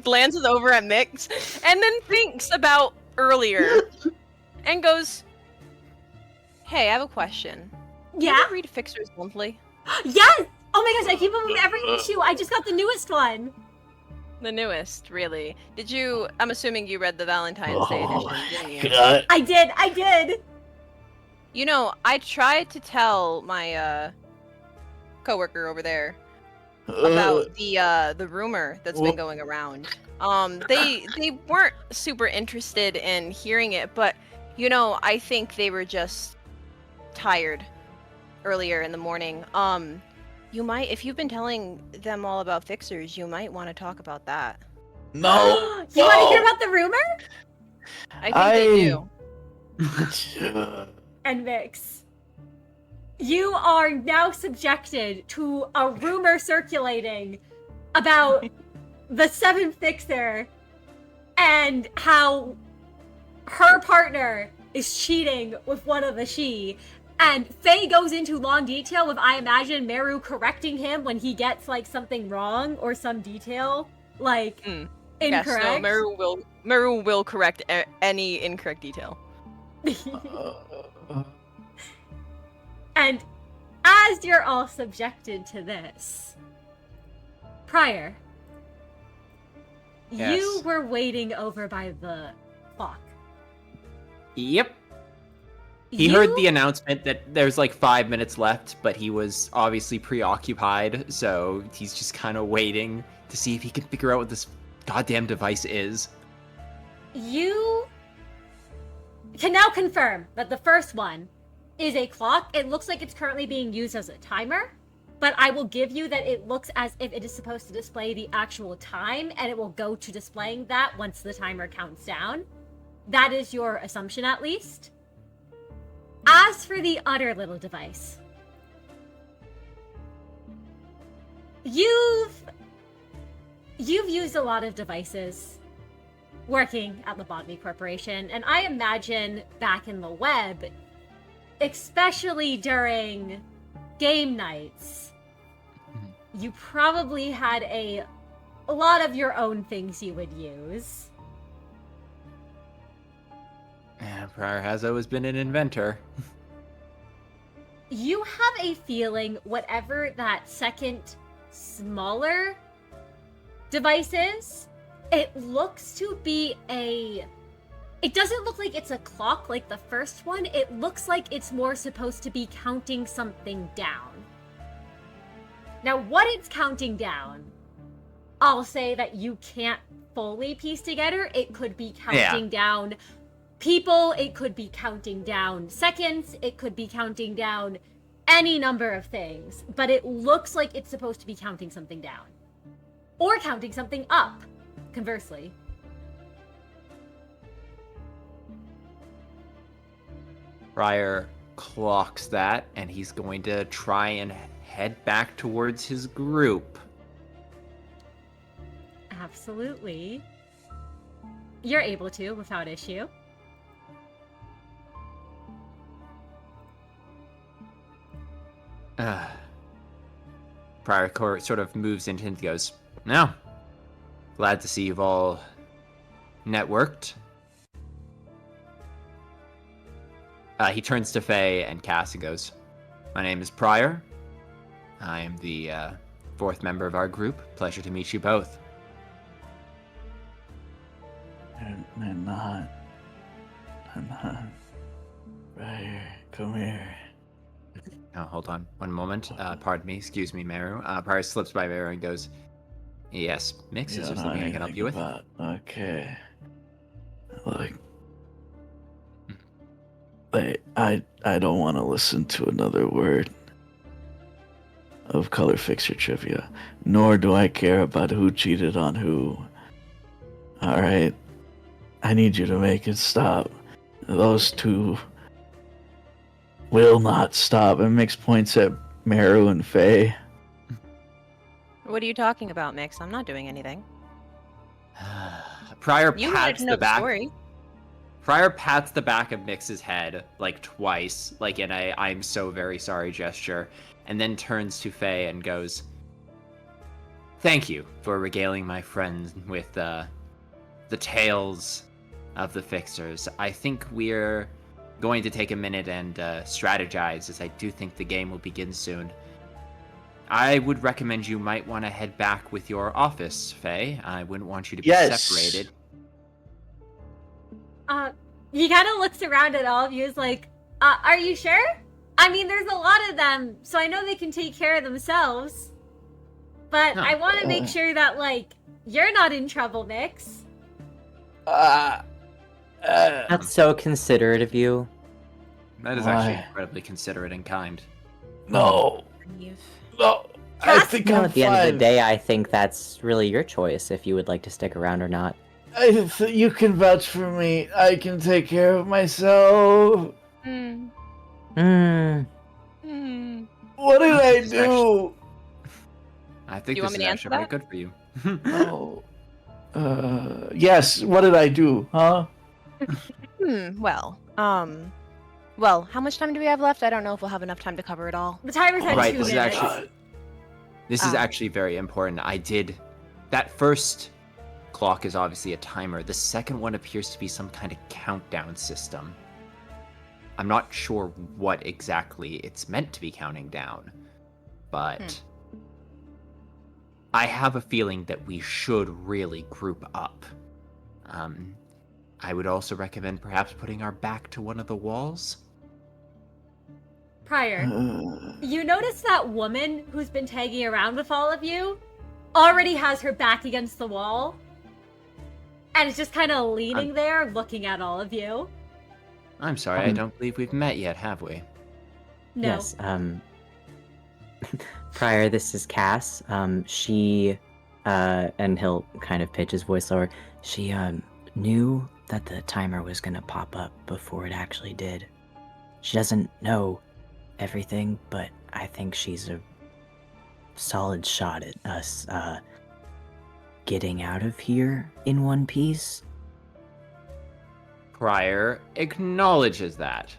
glances over at Miix, and then thinks about earlier, and goes, hey, I have a question. Do Yeah. you read Fixers Monthly? Yes. Oh my gosh, I keep up with every issue. I just got the newest one. The newest, really. Did you, I'm assuming you read the Valentine's Day Oh, edition, didn't you? God. I did. You know, I tried to tell my, coworker over there about the rumor that's been going around. They weren't super interested in hearing it, but you know, I think they were just tired earlier in the morning. You might, if you've been telling them all about fixers, you might want to talk about that. No. You want to hear about the rumor? I think they do. And Mix, you are now subjected to a rumor circulating about the seventh fixer and how her partner is cheating with one of the she. And Faye goes into long detail with, I imagine, Meru correcting him when he gets like something wrong or some detail like Yes, incorrect. no, Meru will correct any incorrect detail. And as you're all subjected to this, Prior, you Yes. were waiting over by the clock. Yep. He You- heard the announcement that there's like 5 minutes left, but he was obviously preoccupied, so he's just kind of waiting to see if he can figure out what this goddamn device is. You can now confirm that the first one is a clock. It looks like it's currently being used as a timer, but I will give you that it looks as if it is supposed to display the actual time, and it will go to displaying that once the timer counts down. That is your assumption, at least. As for the other little device, you've used a lot of devices working at Lobotomy Corporation, and I imagine back in the web, especially during game nights, you probably had a lot of your own things you would use. And Prior has always been an inventor. You have a feeling whatever that second smaller device is, it looks to be it doesn't look like it's a clock like the first one. It looks like it's more supposed to be counting something down. Now, what it's counting down, I'll say that you can't fully piece together. It could be counting down people, it could be counting down seconds, it could be counting down any number of things, but it looks like it's supposed to be counting something down. Or counting something up, conversely. Prior clocks that, and he's going to try and head back towards his group. Absolutely. You're able to, without issue. Prior sort of moves into and goes, "No, glad to see you've all networked." He turns to Faye and Cass and goes, "My name is Prior. I am the fourth member of our group. Pleasure to meet you both." They're not. I'm not. Right, come here. Oh, hold on one moment. Pardon me. Excuse me, Meru. Prior slips by Meru and goes, "Yes, Miix, is there something I can help you with?" Okay. Look. I don't want to listen to another word of color fixer trivia, nor do I care about who cheated on who. Alright? I need you to make it stop. Those two will not stop. And Miix points at Meru and Faye. What are you talking about, Miix? I'm not doing anything. Prior You wanted pats to know the the back. story. Prior pats the back of Mix's head like twice, like in a "I'm so very sorry" gesture, and then turns to Faye and goes, "Thank you for regaling my friends with the tales of the fixers. I think we're going to take a minute and strategize, as I do think the game will begin soon. I would recommend you might want to head back with your office, Faye. I wouldn't want you to be separated." He kind of looks around at all of you, is like, are you sure? I mean, there's a lot of them, so I know they can take care of themselves. But Huh. I want to make sure that, like, you're not in trouble, Miix. That's so considerate of you. That is Why? actually incredibly considerate and kind. No. No. I think You know, I'm at the end of fine. the day, I think that's really your choice if you would like to stick around or not. You can vouch for me. I can take care of myself. Hmm. Hmm. Hmm. What did I This is actually- do? I think Do you this want me is to actually answer very good for you. Oh. Yes, what did I do, huh? Well, how much time do we have left? I don't know if we'll have enough time to cover it all. The timer's at Right, 2 this is minutes. actually- This is actually very important. That first clock is obviously a timer. The second one appears to be some kind of countdown system. I'm not sure what exactly it's meant to be counting down, but I have a feeling that we should really group up. I would also recommend perhaps putting our back to one of the walls. Prior, you notice that woman who's been tagging around with all of you already has her back against the wall and is just kind of leaning there looking at all of you. I'm sorry, I don't believe we've met yet, have we? No. Yes. Prior, this is Cass. She, and he'll kind of pitch his voice lower. She, knew that the timer was gonna pop up before it actually did. She doesn't know everything, but I think she's a solid shot at us, getting out of here in one piece. Prior acknowledges that.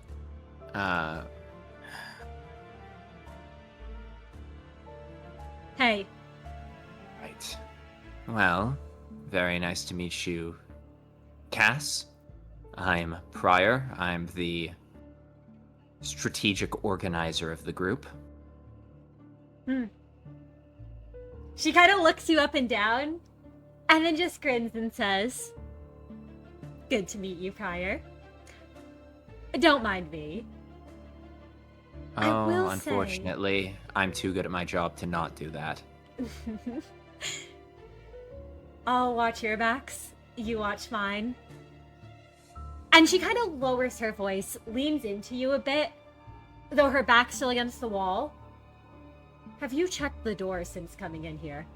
Hey, Right. Well, very nice to meet you, Cass. I'm Prior. I'm the strategic organizer of the group. she kind of looks you up and down and then just grins and says, "Good to meet you, Prior. Don't mind me." I Oh, will say- unfortunately, I'm too good at my job to not do that. I'll watch your backs, you watch mine. And she kind of lowers her voice, leans into you a bit, though her back's still against the wall. Have you checked the door since coming in here?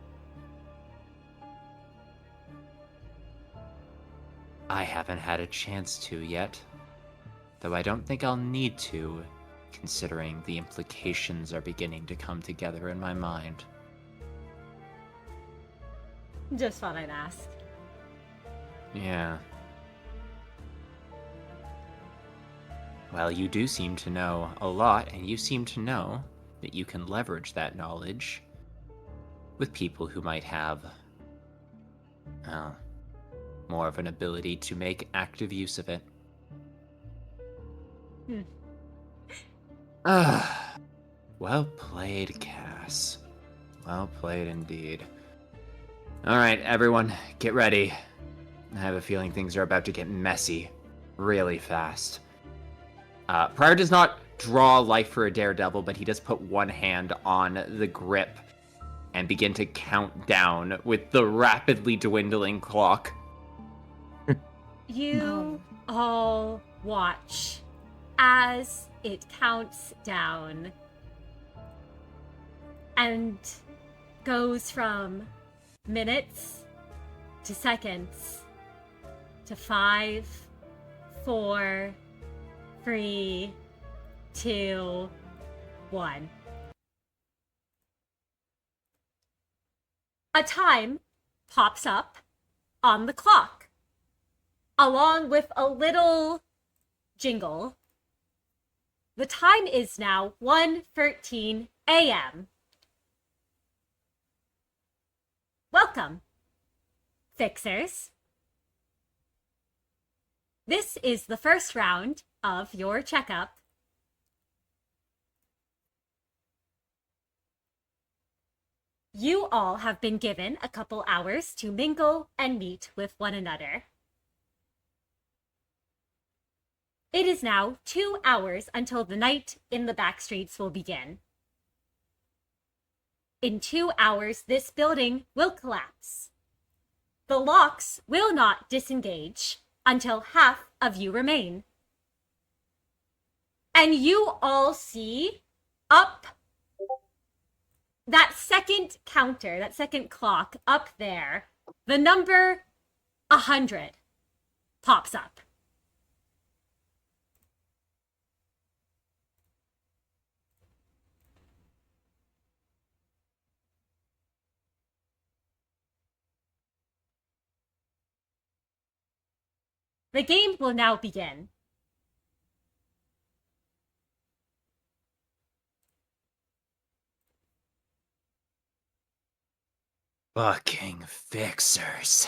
I haven't had a chance to yet, though I don't think I'll need to, considering the implications are beginning to come together in my mind. Just thought I'd ask. Yeah. Well, you do seem to know a lot, and you seem to know that you can leverage that knowledge with people who might have, well, more of an ability to make active use of it. Well played, Cass. Well played indeed. Alright, everyone, get ready. I have a feeling things are about to get messy really fast. Pryor does not draw life for a daredevil, but he does put one hand on the grip and begin to count down with the rapidly dwindling clock. You all watch as it counts down and goes from minutes to seconds to 5, 4, 3, 2, 1. A time pops up on the clock, along with a little jingle. The time is now 1:13 a.m. Welcome, Fixers. This is the first round of your checkup. You all have been given a couple hours to mingle and meet with one another. It is now 2 hours until the night in the back streets will begin. In 2 hours, this building will collapse. The locks will not disengage until half of you remain. And you all see up that second counter, that second clock up there, the number 100 pops up. The game will now begin. Fucking Fixers.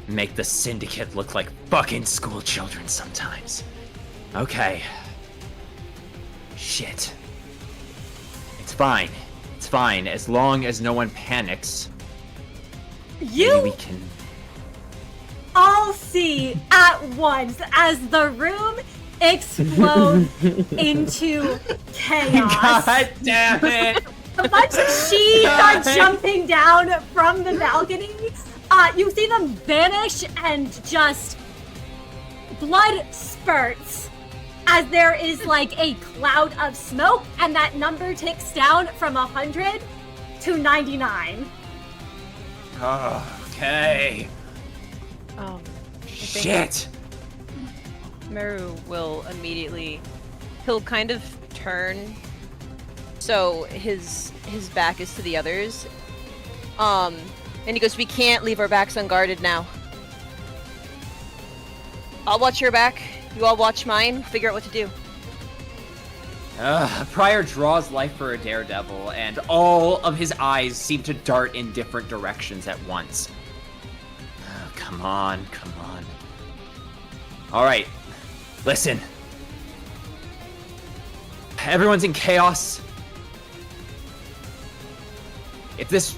Make the Syndicate look like fucking school children sometimes. Okay. Shit. It's fine. It's fine. As long as no one panics. Maybe we can... all see at once as the room explodes into chaos. God damn it! A bunch of sheets are jumping down from the balcony. You see them vanish and just blood spurts as there is like a cloud of smoke, and that number ticks down from 100 to 99. Okay. I think Shit! Meru will immediately, he'll kind of turn so his back is to the others. And he goes, "We can't leave our backs unguarded now. I'll watch your back, you all watch mine, figure out what to do." Pryor draws life for a daredevil, and all of his eyes seem to dart in different directions at once. Come on, come on. Alright, listen. Everyone's in chaos. If this...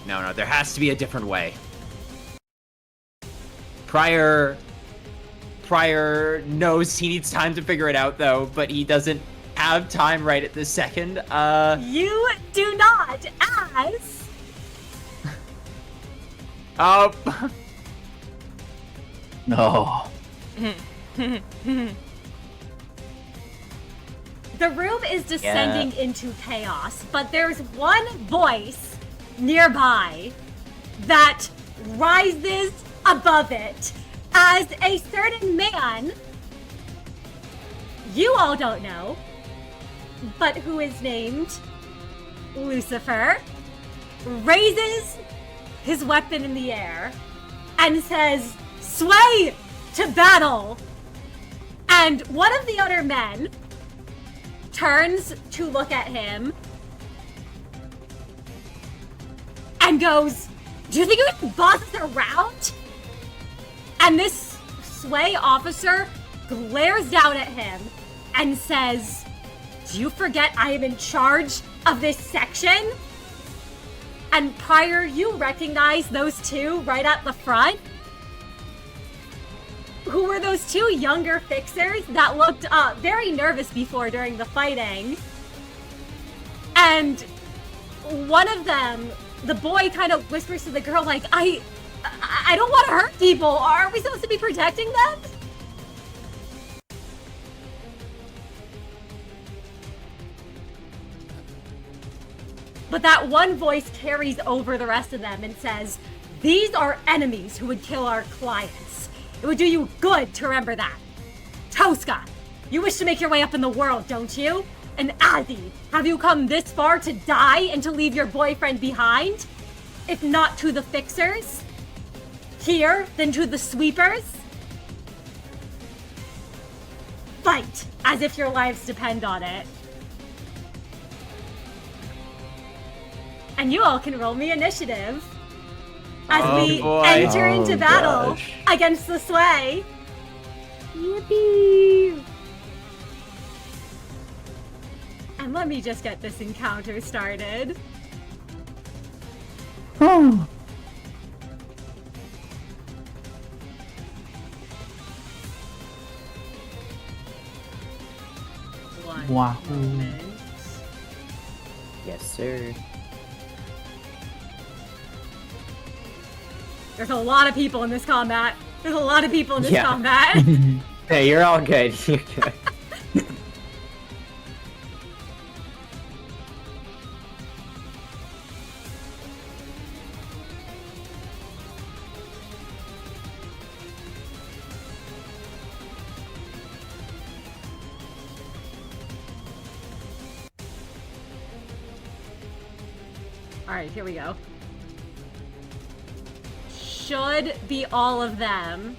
No, there has to be a different way. Pryor knows he needs time to figure it out, though, but he doesn't have time right at this second. You do not, as... No. The room is descending into chaos, but there's one voice nearby that rises above it as a certain man you all don't know, but who is named Lucifer, raises his weapon in the air and says, "Sway to battle!" And one of the other men turns to look at him and goes, "Do you think you can boss us around?" And this sway officer glares down at him and says, "Do you forget I am in charge of this section?" And Pryor, you recognize those two right at the front? Who were those two younger fixers that looked very nervous before during the fighting. And one of them, the boy kind of whispers to the girl like, I don't want to hurt people. Are we supposed to be protecting them? But that one voice carries over the rest of them and says, "These are enemies who would kill our clients. It would do you good to remember that. Tosca, you wish to make your way up in the world, don't you? And Azzy, have you come this far to die and to leave your boyfriend behind? If not to the fixers? Here, then to the sweepers? Fight as if your lives depend on it." And you all can roll me initiative as we enter into battle against the sway. Yippee! And let me just get this encounter started. Oh. One Wow. moment. Yes, sir. There's a lot of people in this combat. There's a lot of people in this Yeah. combat. Hey, you're all good. You're good. Alright, here we go. Should be all of them.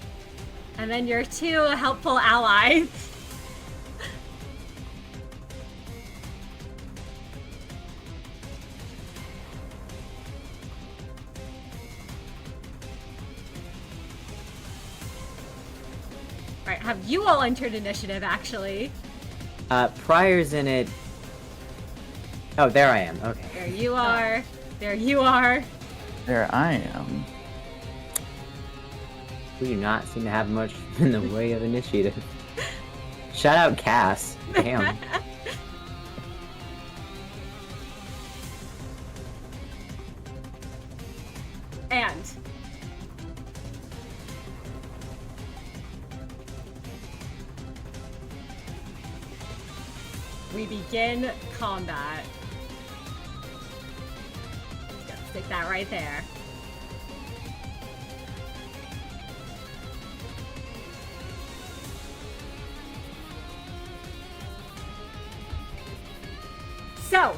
And then your two helpful allies. Alright, have you all entered initiative, actually? Pryor's in it. Oh, there I am. Okay. There you are. There you are. There I am. We do not seem to have much in the way of initiative. Shout out Cass. Damn. And we begin combat. Just stick that right there. So,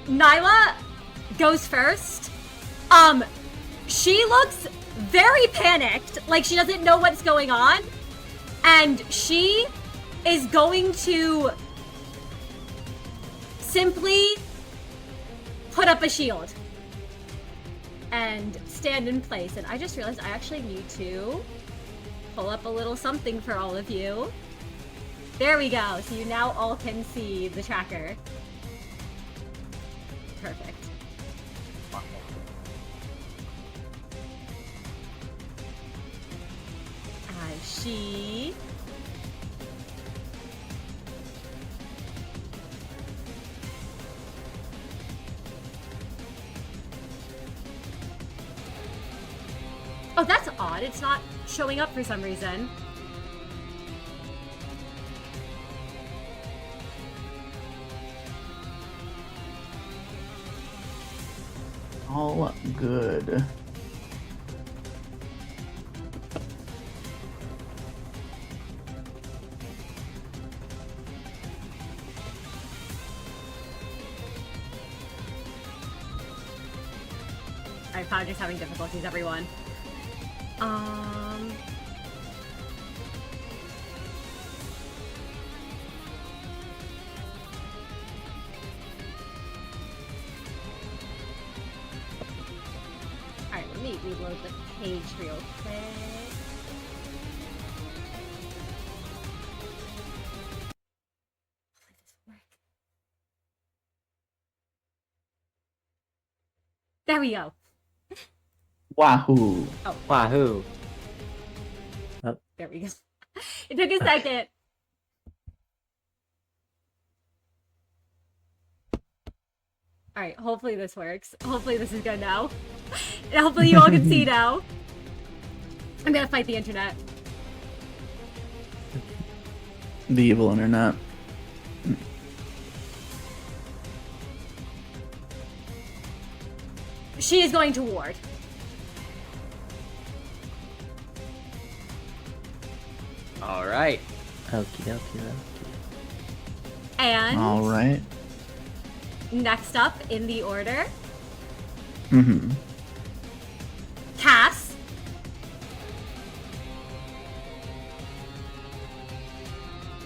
Nyla goes first. She looks very panicked, like she doesn't know what's going on, and she is going to simply put up a shield and stand in place. And I just realized I actually need to pull up a little something for all of you. There we go. So you now all can see the tracker. Perfect. She... Oh, that's odd. It's not showing up for some reason. All good. Alright, Founder's having difficulties, everyone. me reload the page real quick. Hopefully this will work. There we go. Wahoo! Wahoo! There we go. It took a second. Alright, hopefully this works. Hopefully this is good now. And hopefully you all can see now. I'm gonna fight the internet. The evil internet. She is going to ward. All right. Okie dokie dokie. And All right. next up in the order, Mm-hmm. Cass.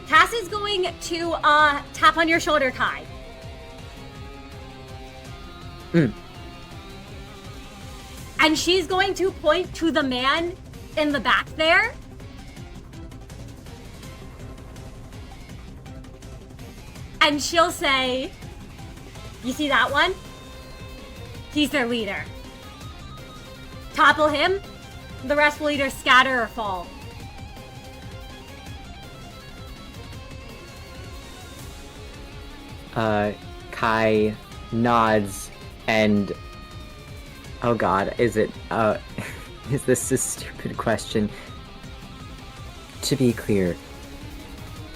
Cass is going to tap on your shoulder, Kai. And she's going to point to the man in the back there. And she'll say, you see that one? He's their leader. Topple him, the rest will either scatter or fall. Kai nods and... Oh god, is it, is this a stupid question? To be clear,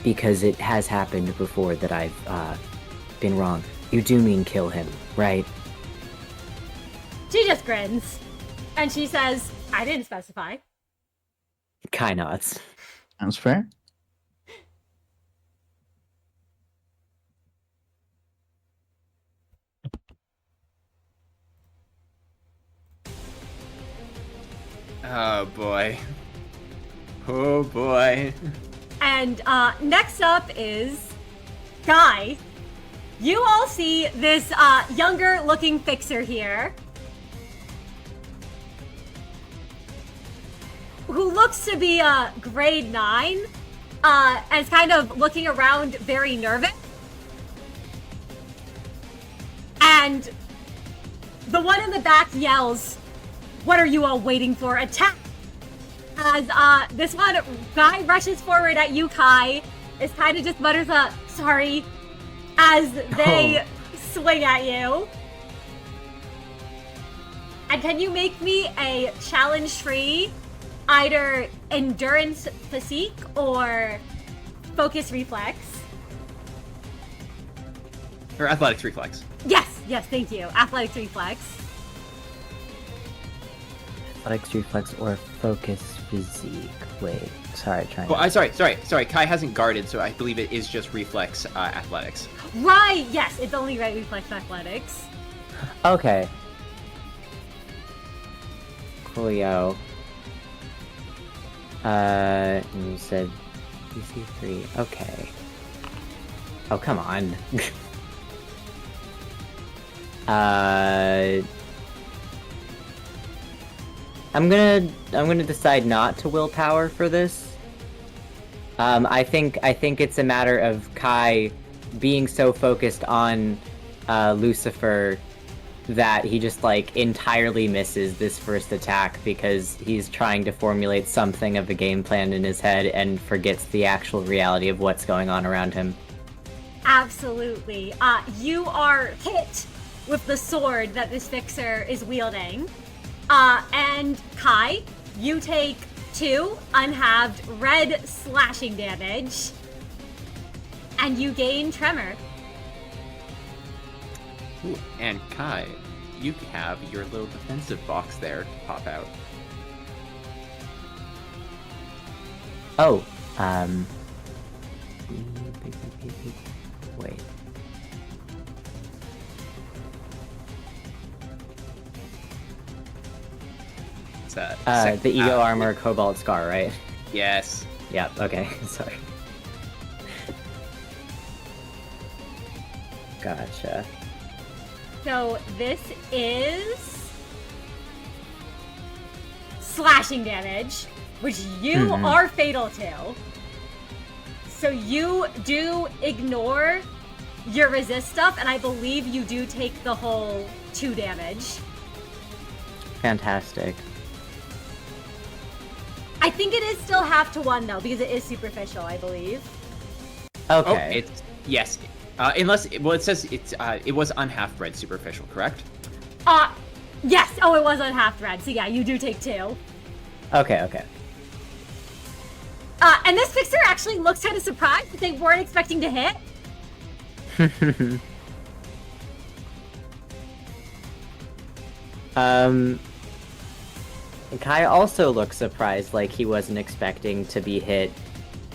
because it has happened before that I've, been wrong. You do mean kill him, right? She just grins. And she says, I didn't specify. Kai nods. Sounds fair. Oh boy. Oh boy. And next up is Guy. You all see this younger looking fixer here, who looks to be grade 9 and is kind of looking around very nervous. And the one in the back yells, "What are you all waiting for? Attack!" As this one guy rushes forward at you, Kai, is kind of just mutters a sorry as they swing at you. And can you make me a challenge-free, either endurance physique or focus reflex? Or athletics reflex. Yes, thank you. Athletics reflex. Athletics reflex or focus physique. Wait, sorry, trying Oh, sorry. Kai hasn't guarded, so I believe it is just reflex athletics. Right, yes, it's only right reflex athletics. Okay. Coolio. And you said DC 3. Okay. Oh, come on. I'm gonna decide not to willpower for this. I think it's a matter of Kai being so focused on Lucifer that he just like entirely misses this first attack because he's trying to formulate something of a game plan in his head and forgets the actual reality of what's going on around him. Absolutely. You are hit with the sword that this fixer is wielding. And Kai, you take 2 unhalved red slashing damage. And you gain tremor. Ooh, and Kai, you have your little defensive box there to pop out. Oh, wait. It's that The Ego Armor Cobalt Scar, right? Yes. Yep, okay, sorry. Gotcha. So this is slashing damage, which you are fatal to. So you do ignore your resist stuff, and I believe you do take the whole 2 damage. Fantastic. I think it is still half to 1 though, because it is superficial, I believe. Okay. Oh, it's yes. Unless it says it was unhalf-bred superficial, correct? Yes. Oh, it was on half red. So yeah, you do take 2. Okay. And this fixer actually looks kind of surprised that they weren't expecting to hit. Kai also looks surprised, like he wasn't expecting to be hit,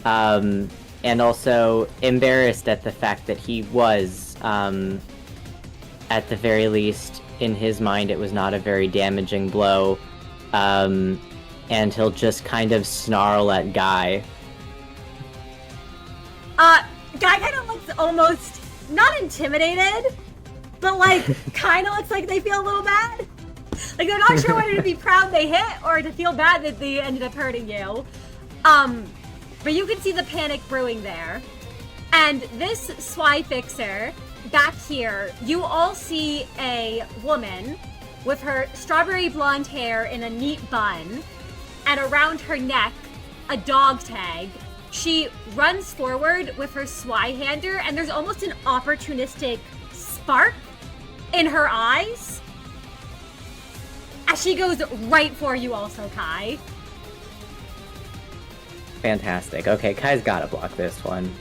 and also embarrassed at the fact that he was, at the very least, in his mind, it was not a very damaging blow, and he'll just kind of snarl at Guy. Guy kind of looks almost, not intimidated, but like, kind of looks like they feel a little bad. Like, they're not sure whether to be proud they hit or to feel bad that they ended up hurting you. But you can see the panic brewing there. And this Swy Fixer, back here, you all see a woman with her strawberry blonde hair in a neat bun, and around her neck, a dog tag. She runs forward with her Swy hander, and there's almost an opportunistic spark in her eyes as she goes right for you also, Kai. Fantastic. Okay, Kai's gotta block this one.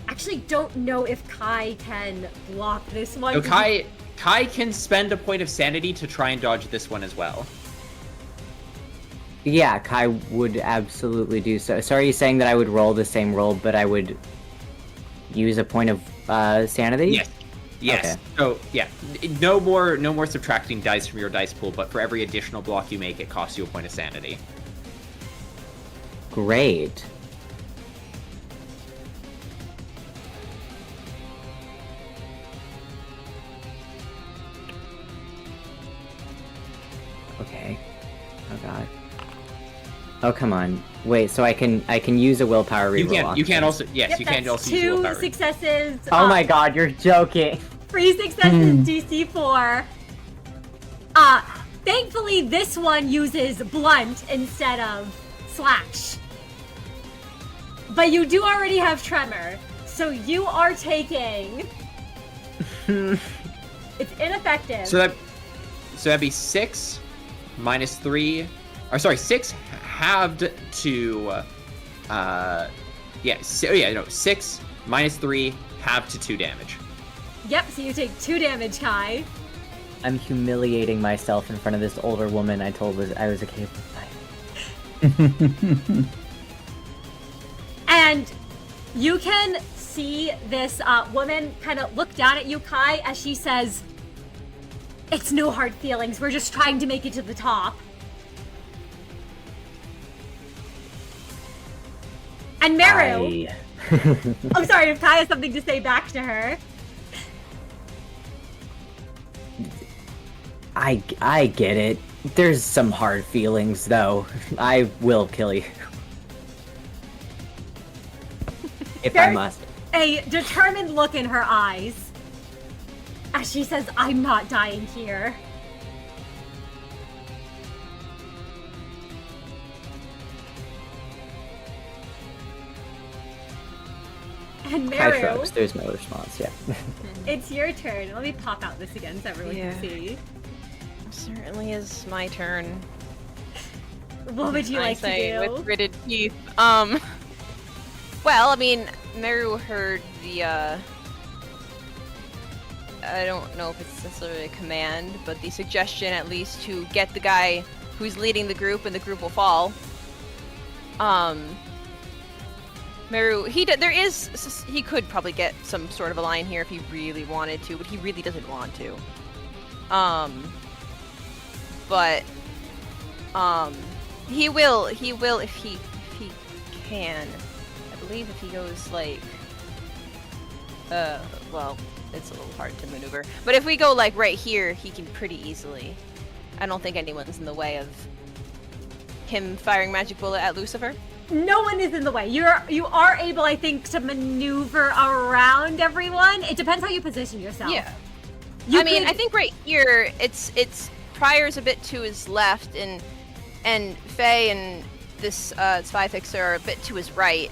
Actually don't know if Kai can block this one. So Kai can spend a point of sanity to try and dodge this one as well. Yeah, Kai would absolutely do so. So are you saying that I would roll the same roll, but I would use a point of sanity? Yes. Yes. Okay. So yeah, no more subtracting dice from your dice pool, but for every additional block you make, it costs you a point of sanity. Great. Okay. Oh god. Oh come on. Wait, so I can use a willpower reroll. You can also Yep, you can that's also use two willpower. successes. Oh my god, you're joking. 3 successes, DC 4. Thankfully this one uses blunt instead of slash. But you do already have tremor, so you are taking. It's ineffective. So that'd be 6 minus 3, or sorry, 6 halved to 6 minus 3 halved to 2 damage. Yep, so you take 2 damage, Kai. I'm humiliating myself in front of this older woman I told I was a capable fighter. And you can see this woman kind of look down at you, Kai, as she says, "It's no hard feelings, we're just trying to make it to the top." And Meru, I'm sorry if Kai has something to say back to her. I get it. There's some hard feelings, though. I will kill you. If I There's must. a determined look in her eyes as she says, "I'm not dying here." And Kai Meru, shrugs. There's no response, yeah. it's your turn. Let me pop out this again so everyone Yeah. can see. Certainly is my turn. What would you like to say do? with gritted teeth? Well, I mean, Meru heard the, I don't know if it's necessarily a command, but the suggestion at least to get the guy who's leading the group and the group will fall. Meru, he could probably get some sort of a line here if he really wanted to, but he really doesn't want to. But he will if he can. I believe if he goes like Well, it's a little hard to maneuver. But if we go like right here, he can pretty easily. I don't think anyone's in the way of him firing magic bullet at Lucifer. No one is in the way. You are able, I think, to maneuver around everyone. It depends how you position yourself. Yeah. You I mean, could- I think right here, it's Pryor's a bit to his left, and Faye and this spy fixer are a bit to his right.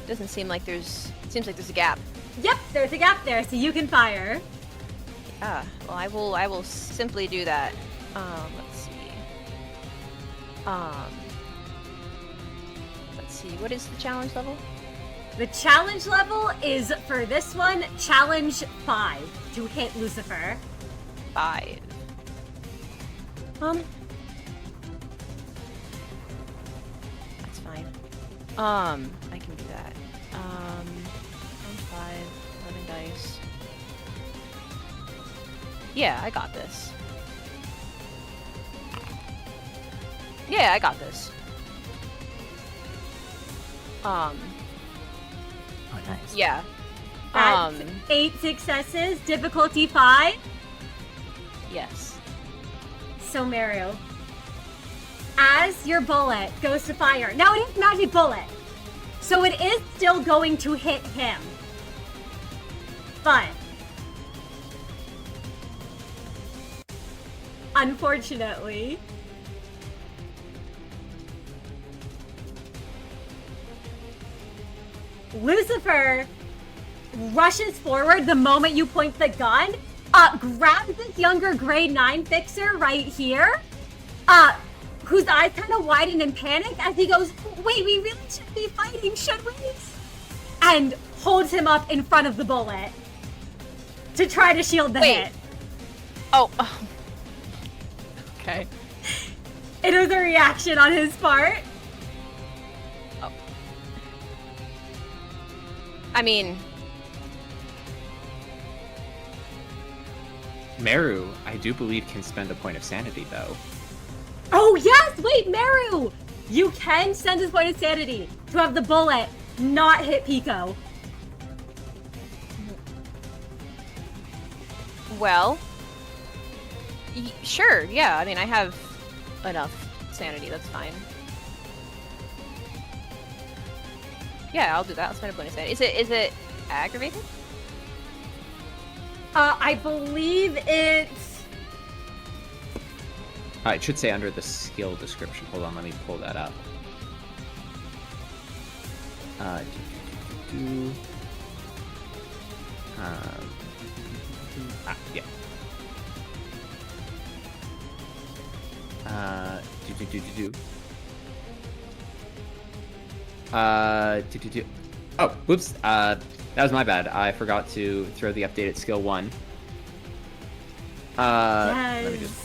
Doesn't seem like seems like there's a gap. Yep, there's a gap there, so you can fire. Ah, well, I will simply do that. Let's see. Let's see. What is the challenge level? The challenge level is, for this one, challenge 5 to hit Lucifer. 5. That's fine. I can do that. 5, 11 dice. Yeah, I got this. Yeah, I got this. Oh, nice. Yeah. That's 8 successes, difficulty 5. Yes. So, Mario, as your bullet goes to fire, now it is magic bullet, so it is still going to hit him. But, unfortunately, Lucifer rushes forward the moment you point the gun, grabs this younger grade 9 fixer right here, whose eyes kind of widen in panic as he goes, wait, we really shouldn't be fighting, should we? And holds him up in front of the bullet to try to shield the hit. Oh. Okay. It was a reaction on his part. Oh. I mean, Meru, I do believe, can spend a point of sanity, though. Oh yes, wait, Meru! You can send his point of sanity to have the bullet not hit Pico. well, sure, yeah. I mean, I have enough sanity. That's fine. Yeah, I'll do that. I'll spend a point of sanity. Is it aggravated? I believe it's... It should say under the skill description. Hold on, let me pull that up. Yeah. Oh, whoops. That was my bad. I forgot to throw the updated skill 1. Let me just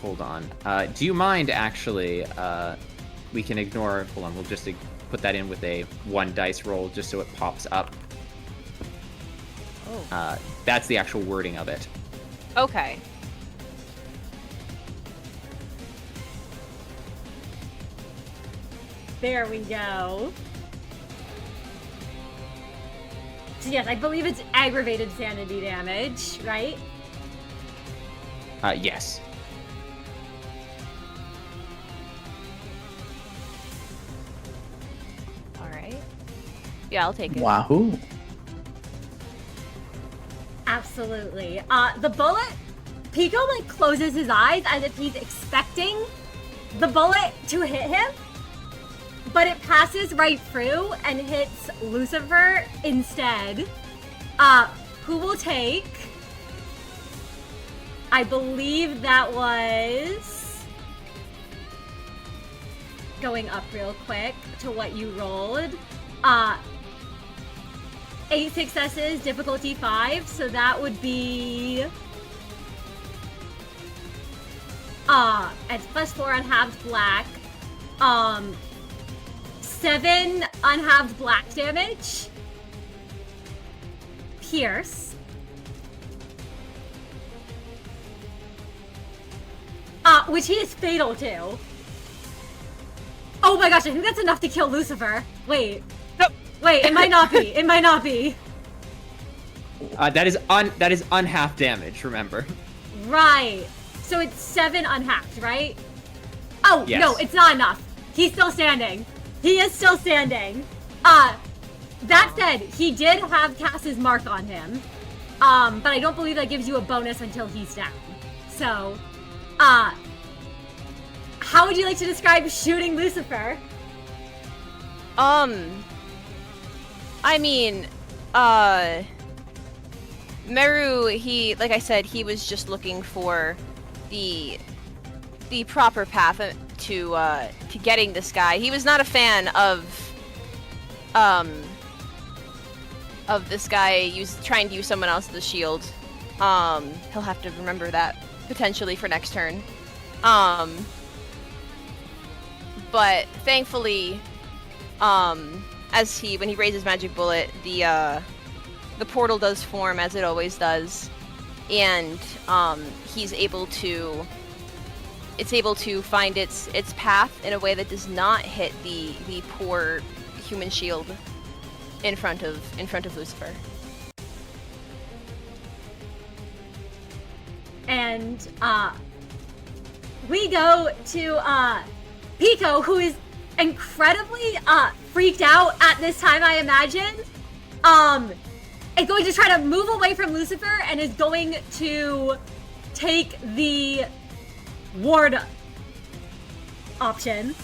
hold on. Do you mind actually? We can ignore. Hold on. We'll just put that in with a 1 dice roll just so it pops up. Oh. That's the actual wording of it. Okay. There we go. So yes, I believe it's aggravated sanity damage, right? Yes. All right. Yeah, I'll take it. Wahoo. Absolutely. The bullet, Pico like closes his eyes as if he's expecting the bullet to hit him, but it passes right through and hits Lucifer instead. Who will take, I believe that was, going up real quick to what you rolled, 8 successes, difficulty 5, so that would be, it's +4 unhalved black, 7 unhalved black damage, pierce, which he is fatal to. Oh my gosh, I think that's enough to kill Lucifer. Wait. Wait, it might not be. It might not be. That is unhalf damage, remember. Right. So it's 7 unhacked, right? Oh, Yes. no, it's not enough. He's still standing. He is still standing. That said, he did have Cass's mark on him. But I don't believe that gives you a bonus until he's down. So, how would you like to describe shooting Lucifer? I mean, Meru, like I said, he was just looking for the proper path to getting this guy. He was not a fan of this guy trying to use someone else as the shield. He'll have to remember that potentially for next turn. But thankfully, when he raises magic bullet, the portal does form as it always does, and it's able to find its path in a way that does not hit the poor human shield in front of Lucifer. And we go to Pico, who is incredibly freaked out at this time, I imagine. Is going to try to move away from Lucifer and is going to take the ward option.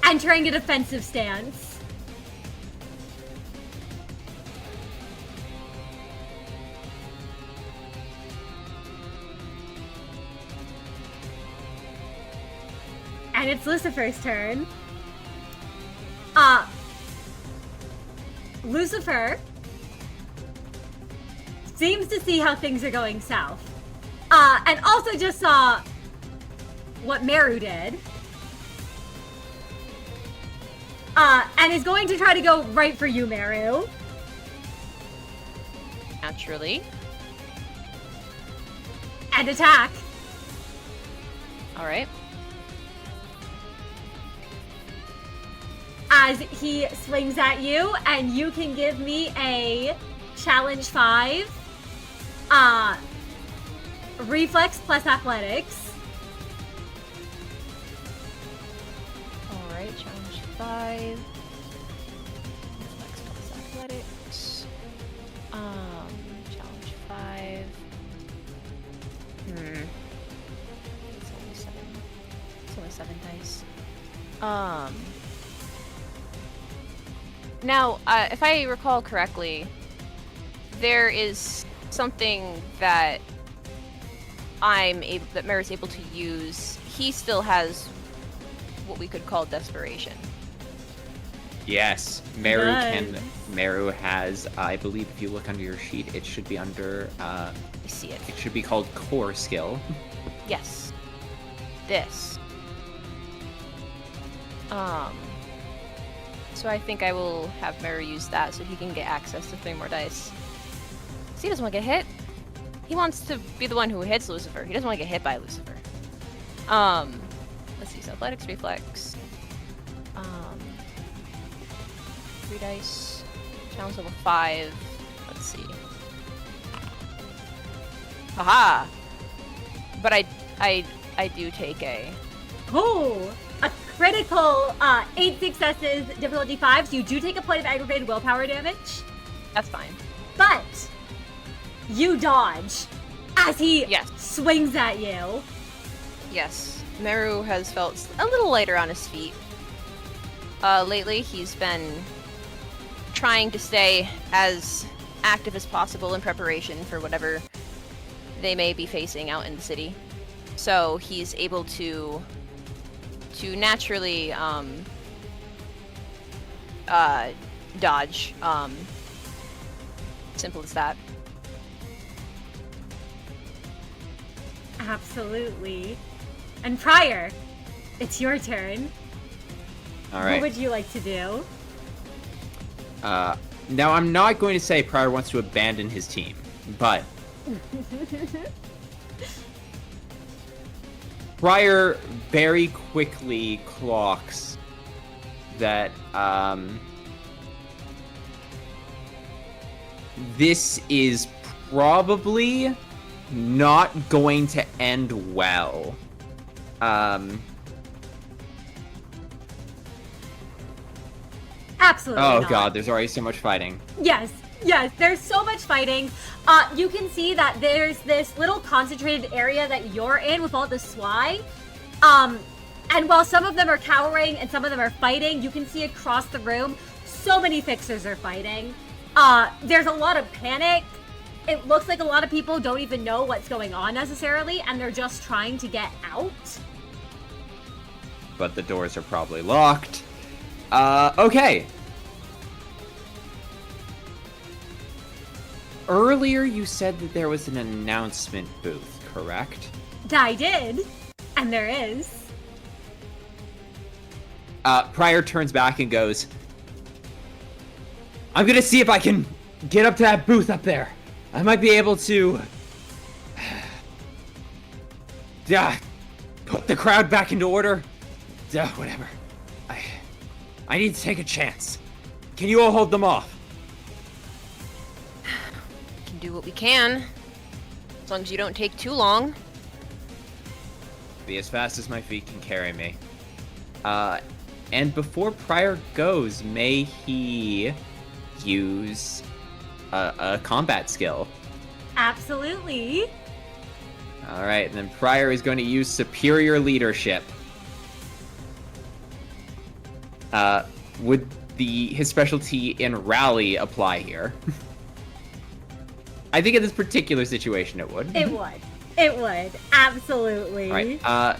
Entering a defensive stance. And it's Lucifer's turn. Lucifer seems to see how things are going south. And also just saw what Meru did. And is going to try to go right for you, Meru. Naturally. And attack. Alright. As he swings at you, and you can give me a challenge 5. Reflex plus athletics. Alright, challenge 5. Reflex plus athletics. Challenge 5. It's only 7. It's only 7 dice. Now, if I recall correctly, there is something that Meru's able to use. He still has what we could call desperation. Yes, Meru has, I believe if you look under your sheet, it should be under, I see it. it should be called core skill. Yes. This. So I think I will have Meru use that so he can get access to 3 more dice. So he doesn't want to get hit. He wants to be the one who hits Lucifer. He doesn't want to get hit by Lucifer. Let's see, so athletics, reflex. 3 dice. Challenge level 5. Let's see. Haha! But I do take a... Oh! A critical 8 successes, difficulty 5, so you do take a point of aggravated willpower damage. That's fine. But you dodge as he Yes. swings at you. Yes. Meru has felt a little lighter on his feet. Lately, he's been trying to stay as active as possible in preparation for whatever they may be facing out in the city. So he's able to naturally dodge. Simple as that. Absolutely. And Prior, it's your turn. All right. What would you like to do? Now, I'm not going to say Pryor wants to abandon his team, but Prior very quickly clocks that this is probably not going to end well. Absolutely Oh not. god, there's already so much fighting. Yes, there's so much fighting. You can see that there's this little concentrated area that you're in with all the SWI. And while some of them are cowering and some of them are fighting, you can see across the room, so many fixers are fighting. There's a lot of panic. It looks like a lot of people don't even know what's going on necessarily, and they're just trying to get out. But the doors are probably locked. Okay. Earlier you said that there was an announcement booth, correct? I did. And there is. Prior turns back and goes, I'm gonna see if I can get up to that booth up there. I might be able to... put the crowd back into order. Whatever. I need to take a chance. Can you all hold them off? We can do what we can. As long as you don't take too long. Be as fast as my feet can carry me. And before Prior goes, may he use a combat skill? Absolutely. Alright, and then Prior is going to use superior leadership. Would his specialty in rally apply here? I think in this particular situation it would. It would. It would. Absolutely. Right.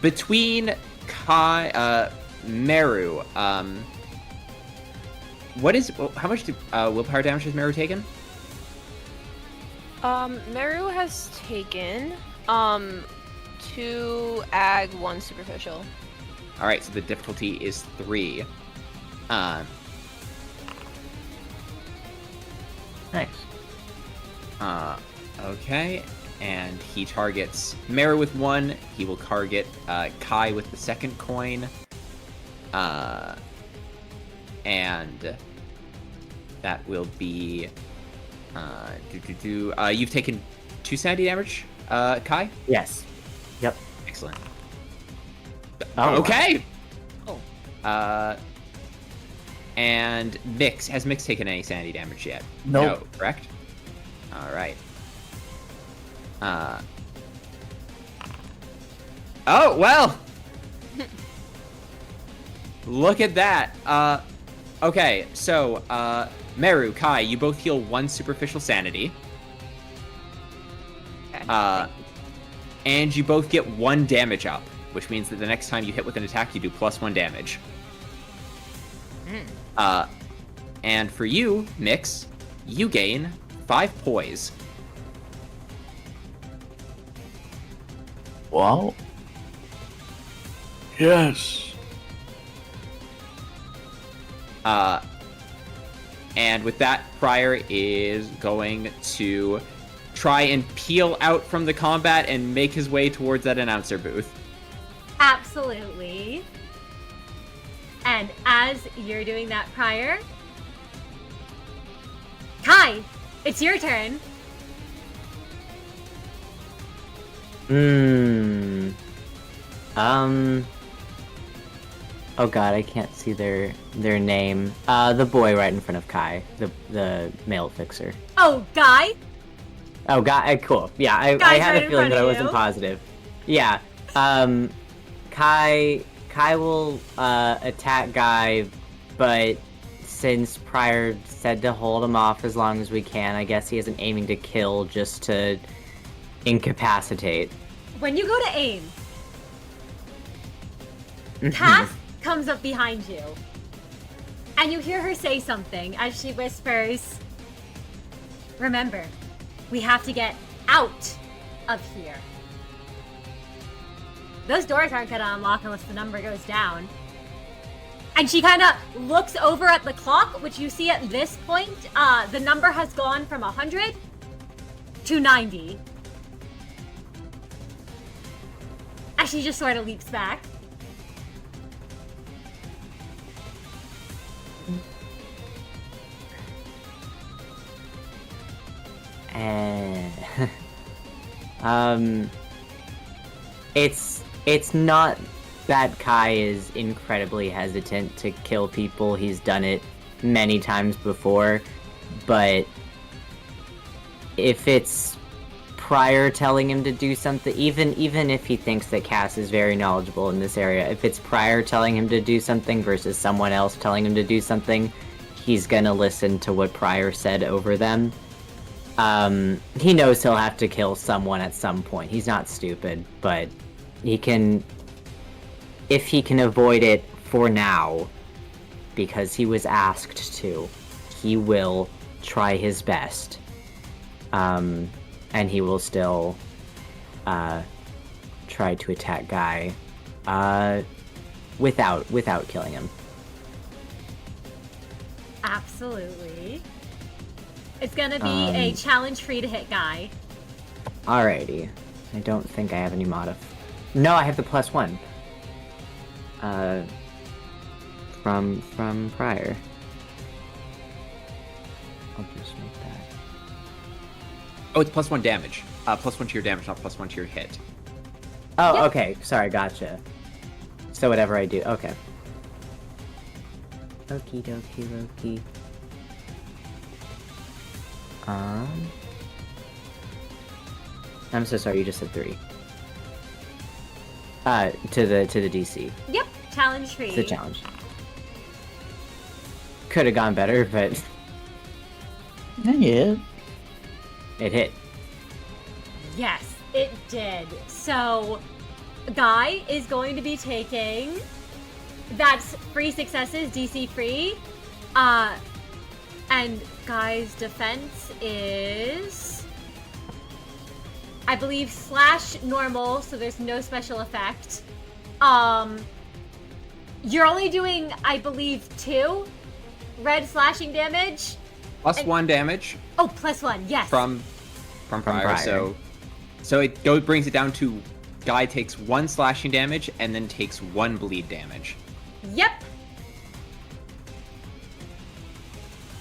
Between Kai, Meru, how much willpower damage has Meru taken? Meru has taken 2 ag, 1 superficial. Alright, so the difficulty is 3. Nice. Okay, and he targets Meru with 1. He will target Kai with the second coin. And that will be you've taken 2 sanity damage, Kai? Yes. Yep. Excellent. Oh, okay. Oh. And Miix, has Miix taken any sanity damage yet? Nope. No, correct? All right. Oh, well. Look at that. Okay, so Meru, Kai, you both heal 1 superficial sanity. Okay. And you both get 1 damage up, which means that the next time you hit with an attack, you do +1 damage. And for you, Miix, you gain 5 poise. Wow. Yes. And with that, Prior is going to try and peel out from the combat and make his way towards that announcer booth. Absolutely. And as you're doing that, Prior, Kai, it's your turn. Oh god, I can't see their name. The boy right in front of Kai, the male fixer. Oh, Guy? Oh, Guy, cool. Yeah, I Guy's had right a in feeling front that I of wasn't you. positive. Yeah. Kai will attack Guy, but since Prior said to hold him off as long as we can, I guess he isn't aiming to kill, just to incapacitate. When you go to aim, Cass comes up behind you. And you hear her say something as she whispers, "Remember, we have to get out of here. Those doors aren't gonna unlock unless the number goes down." And she kind of looks over at the clock, which you see at this point, the number has gone from 100 to 90. as she just sort of leaps back. It's not that Kai is incredibly hesitant to kill people. He's done it many times before, but if it's prior telling him to do something, even if he thinks that Cass is very knowledgeable in this area, if it's prior telling him to do something versus someone else telling him to do something, he's gonna listen to what prior said over them. He knows he'll have to kill someone at some point. He's not stupid, but he can, if he can avoid it for now, because he was asked to, he will try his best. And he will still, try to attack Guy, without killing him. Absolutely. It's gonna be a challenge free to hit Guy. Alrighty. I don't think I have any No, I have the +1. From prior. I'll just make that. Oh, it's +1 damage. +1 to your damage, not +1 to your hit. Oh, Yep. okay. Sorry, gotcha. So whatever I do, okay. Okie dokie dokie. I'm so sorry, you just said 3. To the DC. Yep, challenge free. It's a challenge. Could have gone better, but Yeah. it hit. Yes, it did. So, Guy is going to be taking... That's free successes, DC free. And Guy's defense is... I believe / normal, so there's no special effect. You're only doing, I believe, 2 red slashing damage. +1 damage. Oh, +1, yes. From prior. So it brings it down to Guy takes 1 slashing damage and then takes 1 bleed damage. Yep.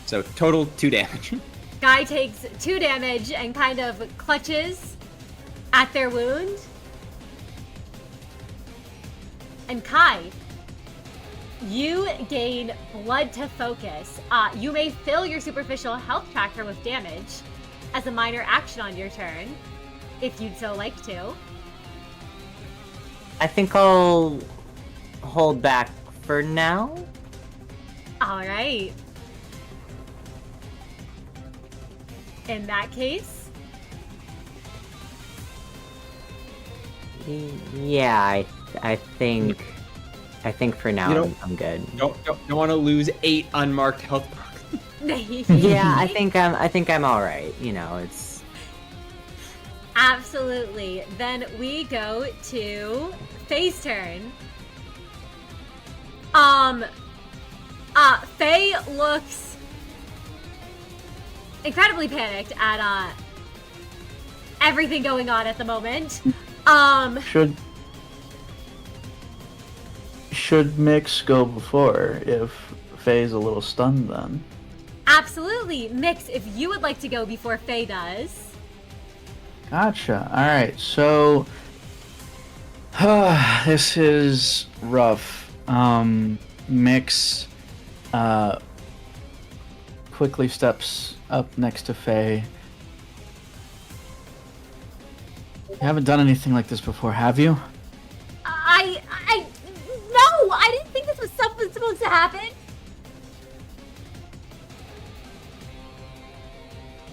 So total 2 damage. Guy takes 2 damage and kind of clutches at their wound. And Kai, you gain blood to focus. You may fill your superficial health tracker with damage as a minor action on your turn, if you'd so like to. I think I'll hold back for now. Alright. In that case, Yeah, I think for now I'm good. Don't want to lose 8 unmarked health points. Yeah, I think I'm all right. You know, it's absolutely. Then we go to Faye's turn. Faye looks incredibly panicked at everything going on at the moment. Should Miix go before if Faye's a little stunned then? Absolutely. Miix, if you would like to go before Faye does. Gotcha. Alright, so this is rough. Miix quickly steps up next to Faye. You haven't done anything like this before, have you? No, I didn't think this was something supposed to happen.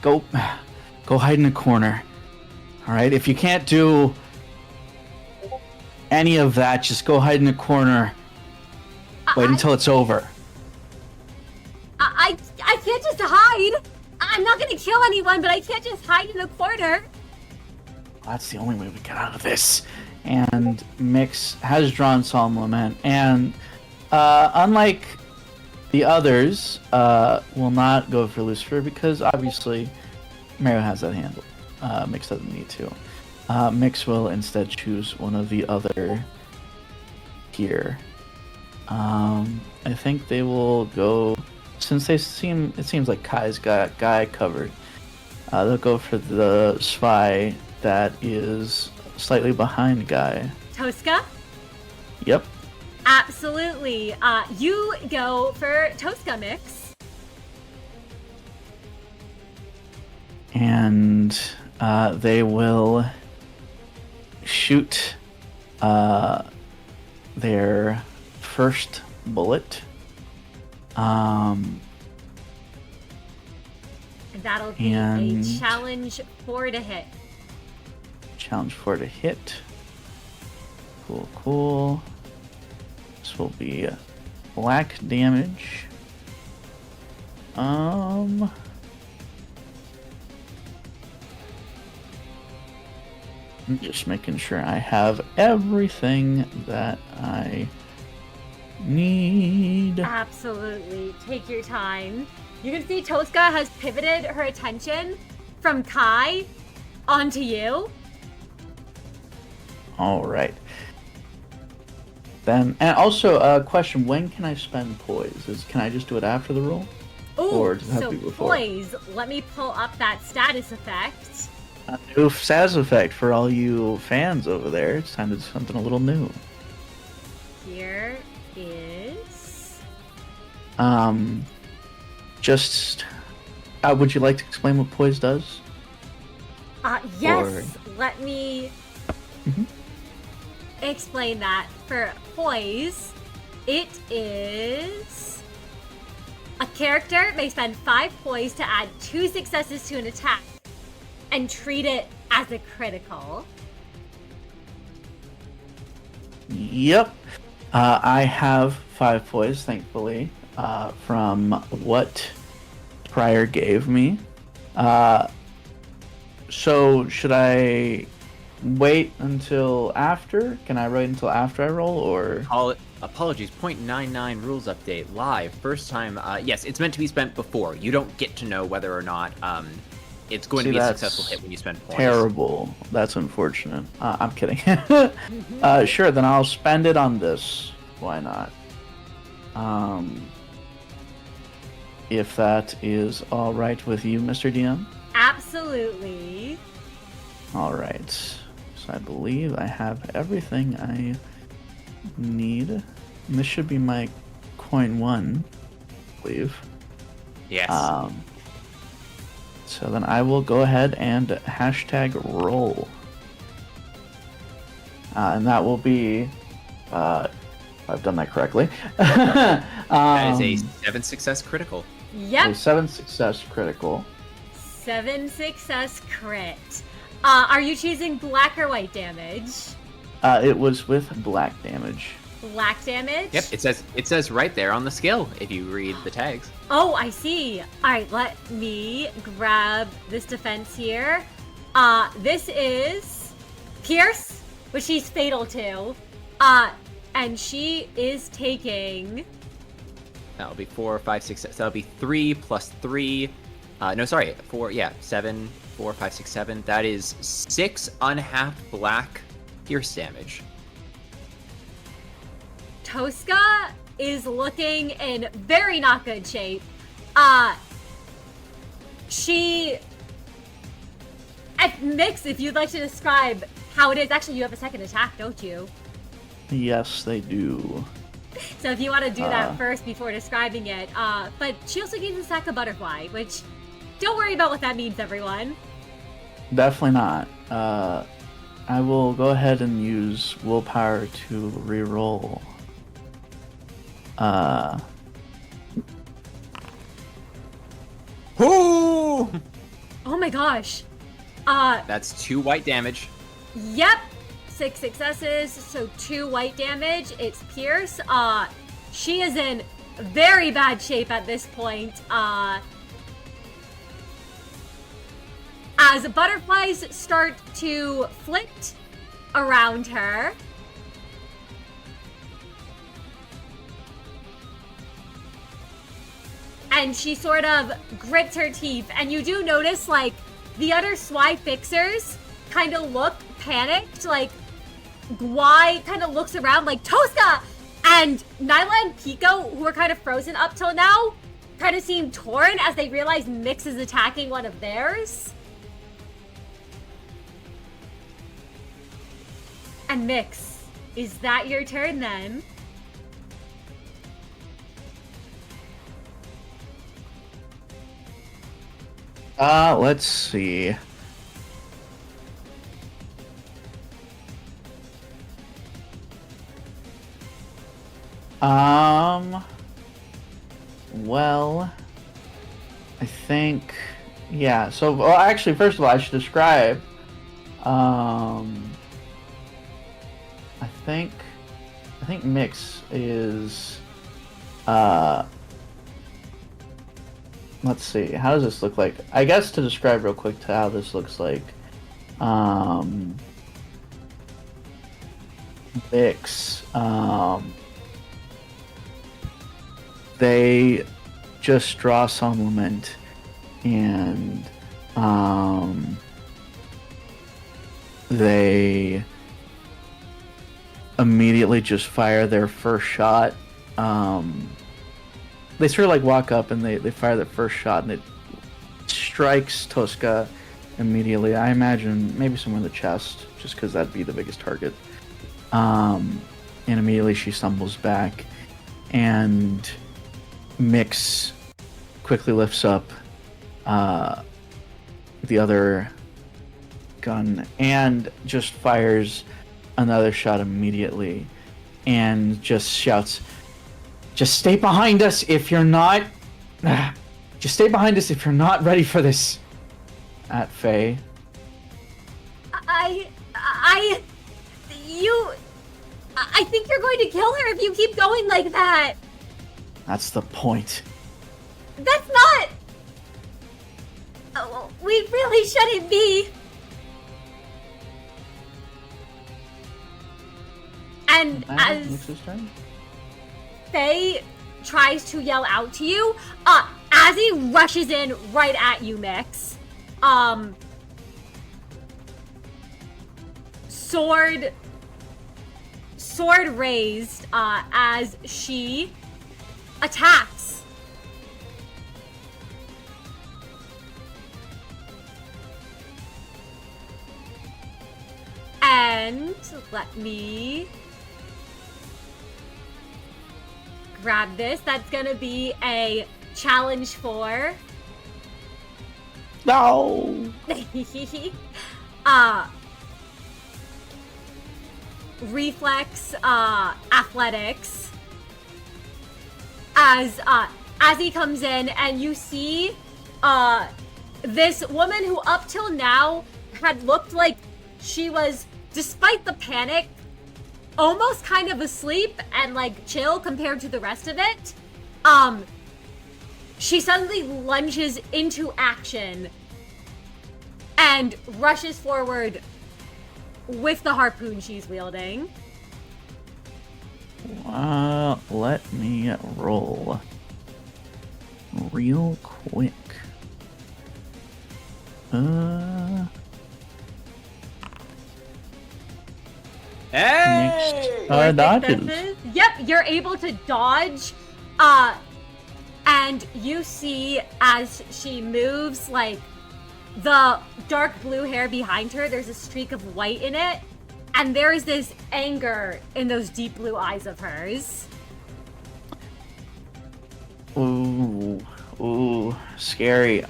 Go hide in a corner. Alright, if you can't do any of that, just go hide in a corner. Wait until it's over. I can't just hide. I'm not gonna kill anyone, but I can't just hide in a corner. That's the only way we get out of this. And Miix has drawn Solemn Lament, and unlike the others, will not go for Lucifer because obviously Mario has that handled. Miix doesn't need to. Miix will instead choose one of the other here. I think they will go, since it seems like Kai's got Guy covered. They'll go for the spy that is slightly behind Guy. Tosca? Yep. Absolutely. You go for Tosca, Miix. And they will shoot their first bullet. And that'll be And- a challenge 4 to hit. Challenge 4 to hit. Cool. This will be black damage. I'm just making sure I have everything that I need. Absolutely. Take your time. You can see Tosca has pivoted her attention from Kai onto you. All right. Then, and also a question: when can I spend poise? Can I just do it after the roll? Ooh, Or does it have so to be before? poise. Let me pull up that status effect. A new status effect for all you fans over there. It's time to do something a little new. Here is... Just, would you like to explain what poise does? Yes, let me Mhm. explain that. For poise, it is... A character may spend 5 poise to add 2 successes to an attack and treat it as a critical. Yep. I have 5 poise, thankfully, from what Prior gave me. So should I wait until after? Can I wait until after I roll, or? Apologies, 0.99 rules update live. First time, yes, it's meant to be spent before. You don't get to know whether or not it's going to be a that's successful hit when you spend points. Terrible. That's unfortunate. I'm kidding. Sure, then I'll spend it on this. Why not? If that is all right with you, Mr. DM. Absolutely. All right. So I believe I have everything I need. And this should be my coin 1, I believe. Yes. So then I will go ahead and hashtag roll. And that will be, if I've done that correctly. That is a 7 success critical. Yep. A 7 success critical. 7 success crit. Are you choosing black or white damage? It was with black damage. Black damage? Yep, it says right there on the skill if you read the tags. Oh, I see. Alright, let me grab this defense here. This is Pierce, which she's fatal to. And she is taking... That'll be 4, 5, 6, 7. That'll be 3 plus 3. No, sorry, 4. Yeah, 7, 4, 5, 6, 7. That is 6 unhalved black pierce damage. Tosca is looking in very not good shape. She... Miix, if you'd like to describe how it is. Actually, you have a second attack, don't you? Yes, they do. So if you want to do that first before describing it. But she also gains a sack of butterfly, which... Don't worry about what that means, everyone. Definitely not. I will go ahead and use willpower to reroll. Ooh! Oh my gosh. That's 2 white damage. Yep. 6 successes, so 2 white damage. It's Pierce. She is in very bad shape at this point. As butterflies start to flit around her. And she sort of grits her teeth. And you do notice, like, the other Swy Fixers kind of look panicked, like Gwai kind of looks around like Tosca, and Nyla and Pico, who are kind of frozen up till now, kind of seem torn as they realize Miix is attacking one of theirs. And Miix, is that your turn then? Let's see. Well, I think, yeah, so, well, actually, first of all, I should describe, I think Miix is, let's see, how does this look like? I guess to describe real quick to how this looks like, Miix, they just draw supplement and they immediately just fire their first shot. They sort of like walk up and they fire their first shot and it strikes Tosca immediately. I imagine maybe somewhere in the chest, just because that'd be the biggest target. And immediately she stumbles back, and Miix quickly lifts up the other gun and just fires another shot immediately, and just shouts, "Just stay behind us if you're not. Just stay behind us if you're not ready for this." At Faye. I think you're going to kill her if you keep going like that. That's the point. That's not... Oh, we really shouldn't be. And as Mix's turn? Faye tries to yell out to you, as he rushes in right at you, Miix, sword raised, as she attacks. And let me grab this. That's gonna be a challenge 4. No. Reflex, athletics. As he comes in, and you see, this woman who up till now had looked like she was, despite the panic, almost kind of asleep and like chill compared to the rest of it. She suddenly lunges into action and rushes forward with the harpoon she's wielding. Let me roll real quick. Hey! Dodges. Yep, you're able to dodge. And you see as she moves, like, the dark blue hair behind her, there's a streak of white in it. And there is this anger in those deep blue eyes of hers. Ooh, scary.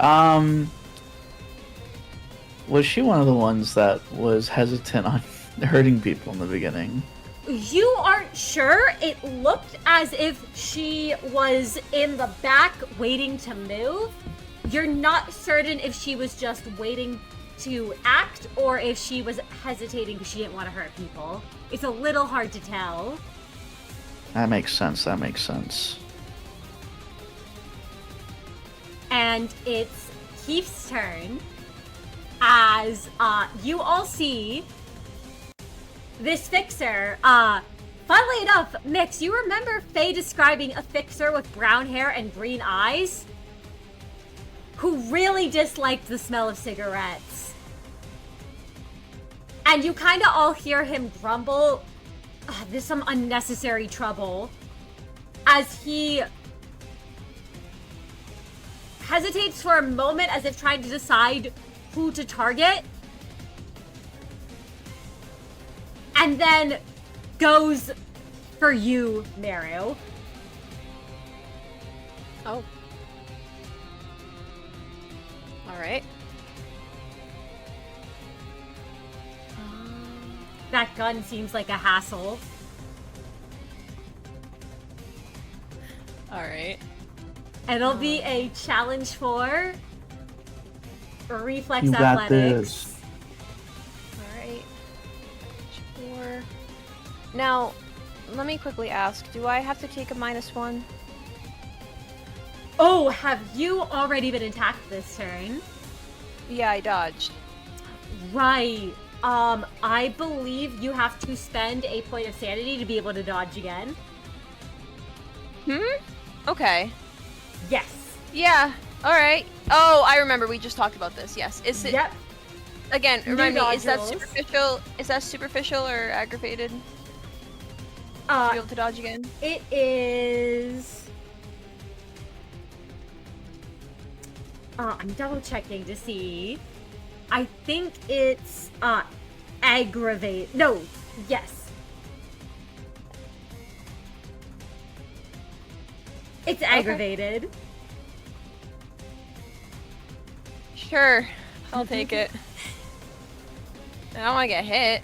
Was she one of the ones that was hesitant on hurting people in the beginning? You aren't sure. It looked as if she was in the back waiting to move. You're not certain if she was just waiting to act or if she was hesitating because she didn't want to hurt people. It's a little hard to tell. That makes sense. And it's Keith's turn as you all see this fixer. Funnily enough, Miix, you remember Faye describing a fixer with brown hair and green eyes who really disliked the smell of cigarettes? And you kind of all hear him grumble, there's some unnecessary trouble, as he hesitates for a moment as if trying to decide who to target, and then goes for you, Meru. Oh. Alright. That gun seems like a hassle. Alright. It'll be a challenge for reflex You got athletics. this. Alright. Sure. Now, let me quickly ask, do I have to take a -1? Oh, have you already been attacked this turn? Yeah, I dodged. Right. I believe you have to spend a point of sanity to be able to dodge again. Okay. Yes. Yeah, alright. Oh, I remember, we just talked about this, yes. Is it... Yep. Again, New remind me, dodge is that rolls. superficial? Is that superficial or aggravated? To be able to dodge again? It is... I'm double checking to see. I think it's, aggravate. No, yes. It's aggravated. Sure, I'll take it. I don't want to get hit.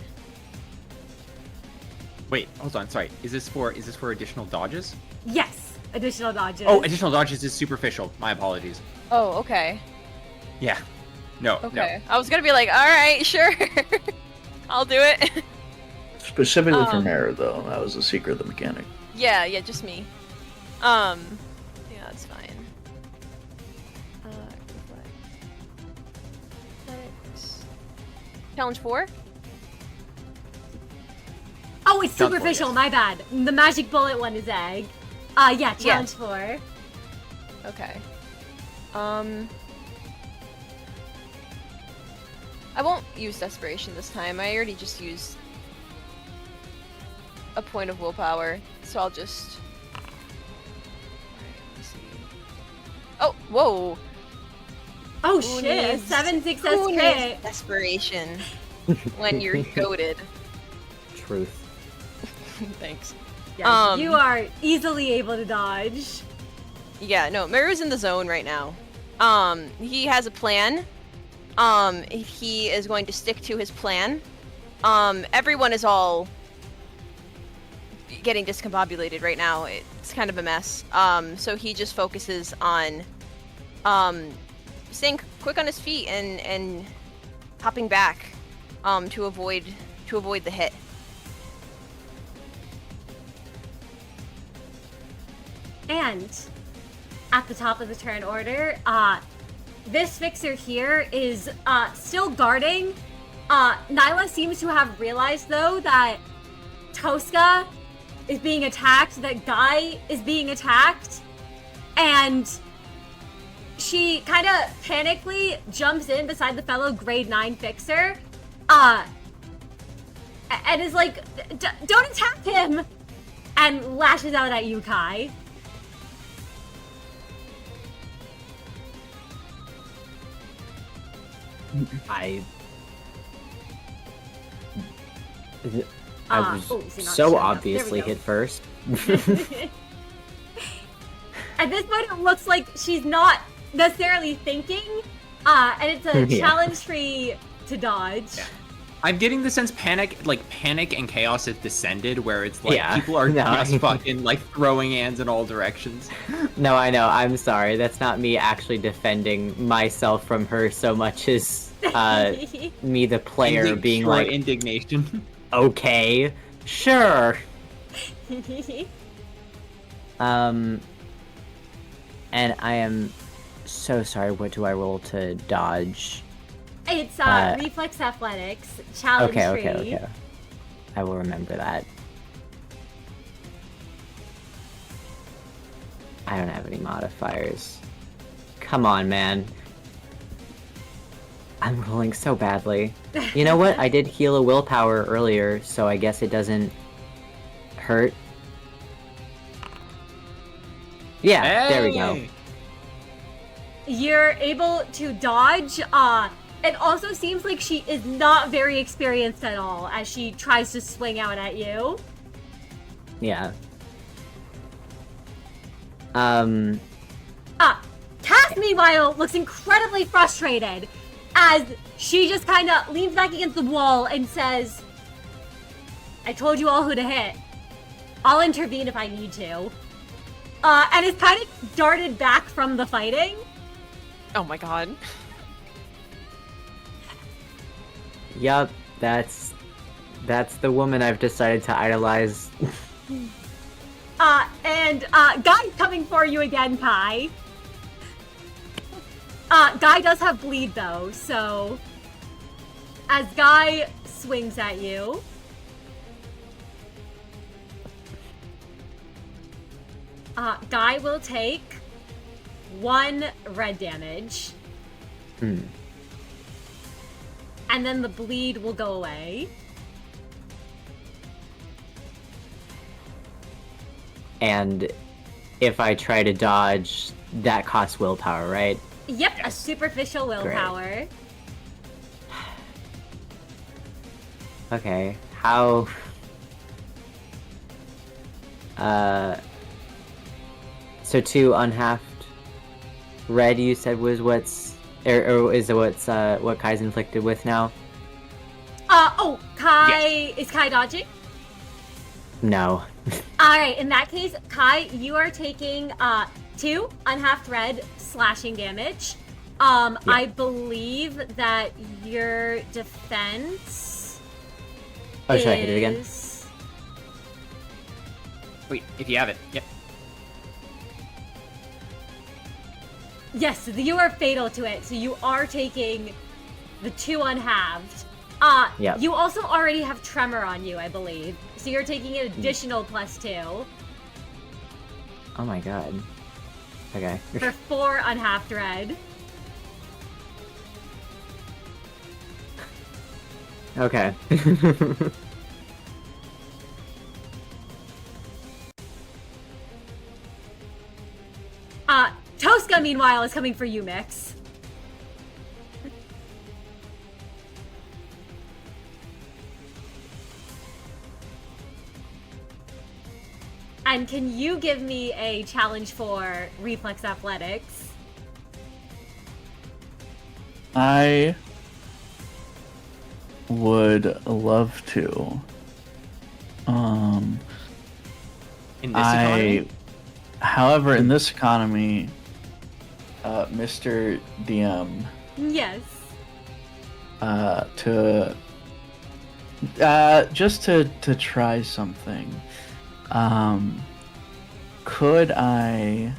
Wait, hold on. Sorry. Is this for additional dodges? Yes, additional dodges. Oh, additional dodges is superficial. My apologies. Oh, okay. Yeah. No. Okay. I was gonna be like, alright, sure. I'll do it. Specifically for Meru, though. That was the secret of the mechanic. Yeah, just me. Yeah, that's fine. Athletics. Challenge 4? Oh, it's Challenge superficial, 4, my bad. The magic bullet one is egg. Yeah, challenge 4. Okay. I won't use desperation this time. I already just used a point of willpower, so I'll just... Alright, let's see. Oh, whoa! Oh Who shit, needs- 7 success Who crit. needs desperation when you're goaded? Truth. Thanks. Yeah, you are easily able to dodge. Yeah, no, Meru's in the zone right now. He has a plan. He is going to stick to his plan. Everyone is all getting discombobulated right now. It's kind of a mess. So he just focuses on, staying quick on his feet and hopping back, to avoid the hit. And at the top of the turn order, this fixer here is still guarding. Nyla seems to have realized, though, that Tosca is being attacked, that Guy is being attacked, and she kind of panically jumps in beside the fellow grade 9 fixer, and is like, don't attack him! And lashes out at you, Kai. I was Oh, is he not so showing up? obviously There we hit first. At this point, it looks like she's not necessarily thinking, and it's a Yeah. challenge free to dodge. Yeah. I'm getting the sense panic and chaos has descended, where it's like Yeah. people are No. just fucking like throwing hands in all directions. No, I know. I'm sorry. That's not me actually defending myself from her so much as me, the player, being Pure like, indignation. okay, sure. And I am so sorry. What do I roll to dodge? It's reflex athletics, challenge free. Okay. I will remember that. I don't have any modifiers. Come on, man. I'm rolling so badly. You know what? I did heal a willpower earlier, so I guess it doesn't hurt. Yeah, there we go. Hey! You're able to dodge. It also seems like she is not very experienced at all as she tries to swing out at you. Yeah. Cass, meanwhile, looks incredibly frustrated as she just kind of leans back against the wall and says, I told you all who to hit. I'll intervene if I need to. And is kind of darted back from the fighting. Oh my god. Yup, that's the woman I've decided to idolize. And Guy's coming for you again, Kai. Guy does have bleed though, so as Guy swings at you, Guy will take 1 red damage. And then the bleed will go away. And if I try to dodge, that costs willpower, right? Yep, a superficial willpower. Okay, how... So 2 unhalved red, you said, was what's... Or is it what Kai's inflicted with now? Kai... Is Kai dodging? No. Alright, in that case, Kai, you are taking 2 unhalved red slashing damage. I believe that your defense Oh, should I hit it again? is... Wait, if you have it. Yep. Yes, you are fatal to it, so you are taking the 2 unhalved. Yep. You also already have tremor on you, I believe. So you're taking an additional +2 Oh my god. Okay. for 4 unhalved red. Okay. Tosca, meanwhile, is coming for you, Miix. And can you give me a challenge for reflex athletics? I would love to. In this economy? However, in this economy, Mr. DM, Yes. just to try something, could I,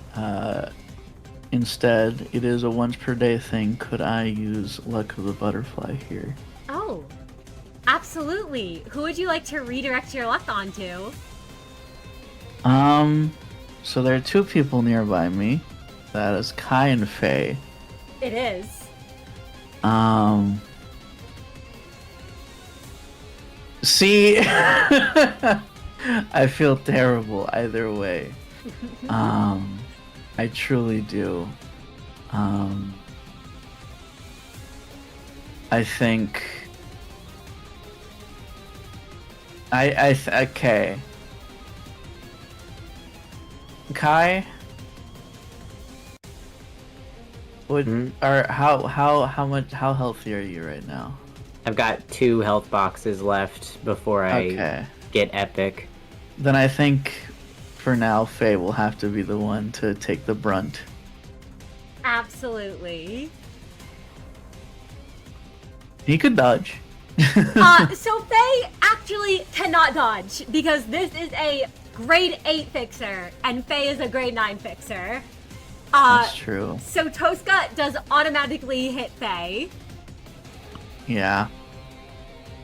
instead, it is a once per day thing, could I use Luck of the Butterfly here? Oh, absolutely. Who would you like to redirect your luck onto? So there are 2 people nearby me. That is Kai and Faye. It is. See, I feel terrible either way. I truly do. I think okay. Kai, how healthy are you right now? I've got 2 health boxes left before I Okay. get epic. Then I think for now Faye will have to be the one to take the brunt. Absolutely. He could dodge. So Faye actually cannot dodge because this is a grade 8 fixer and Faye is a grade 9 fixer. That's true. So Tosca does automatically hit Faye. Yeah.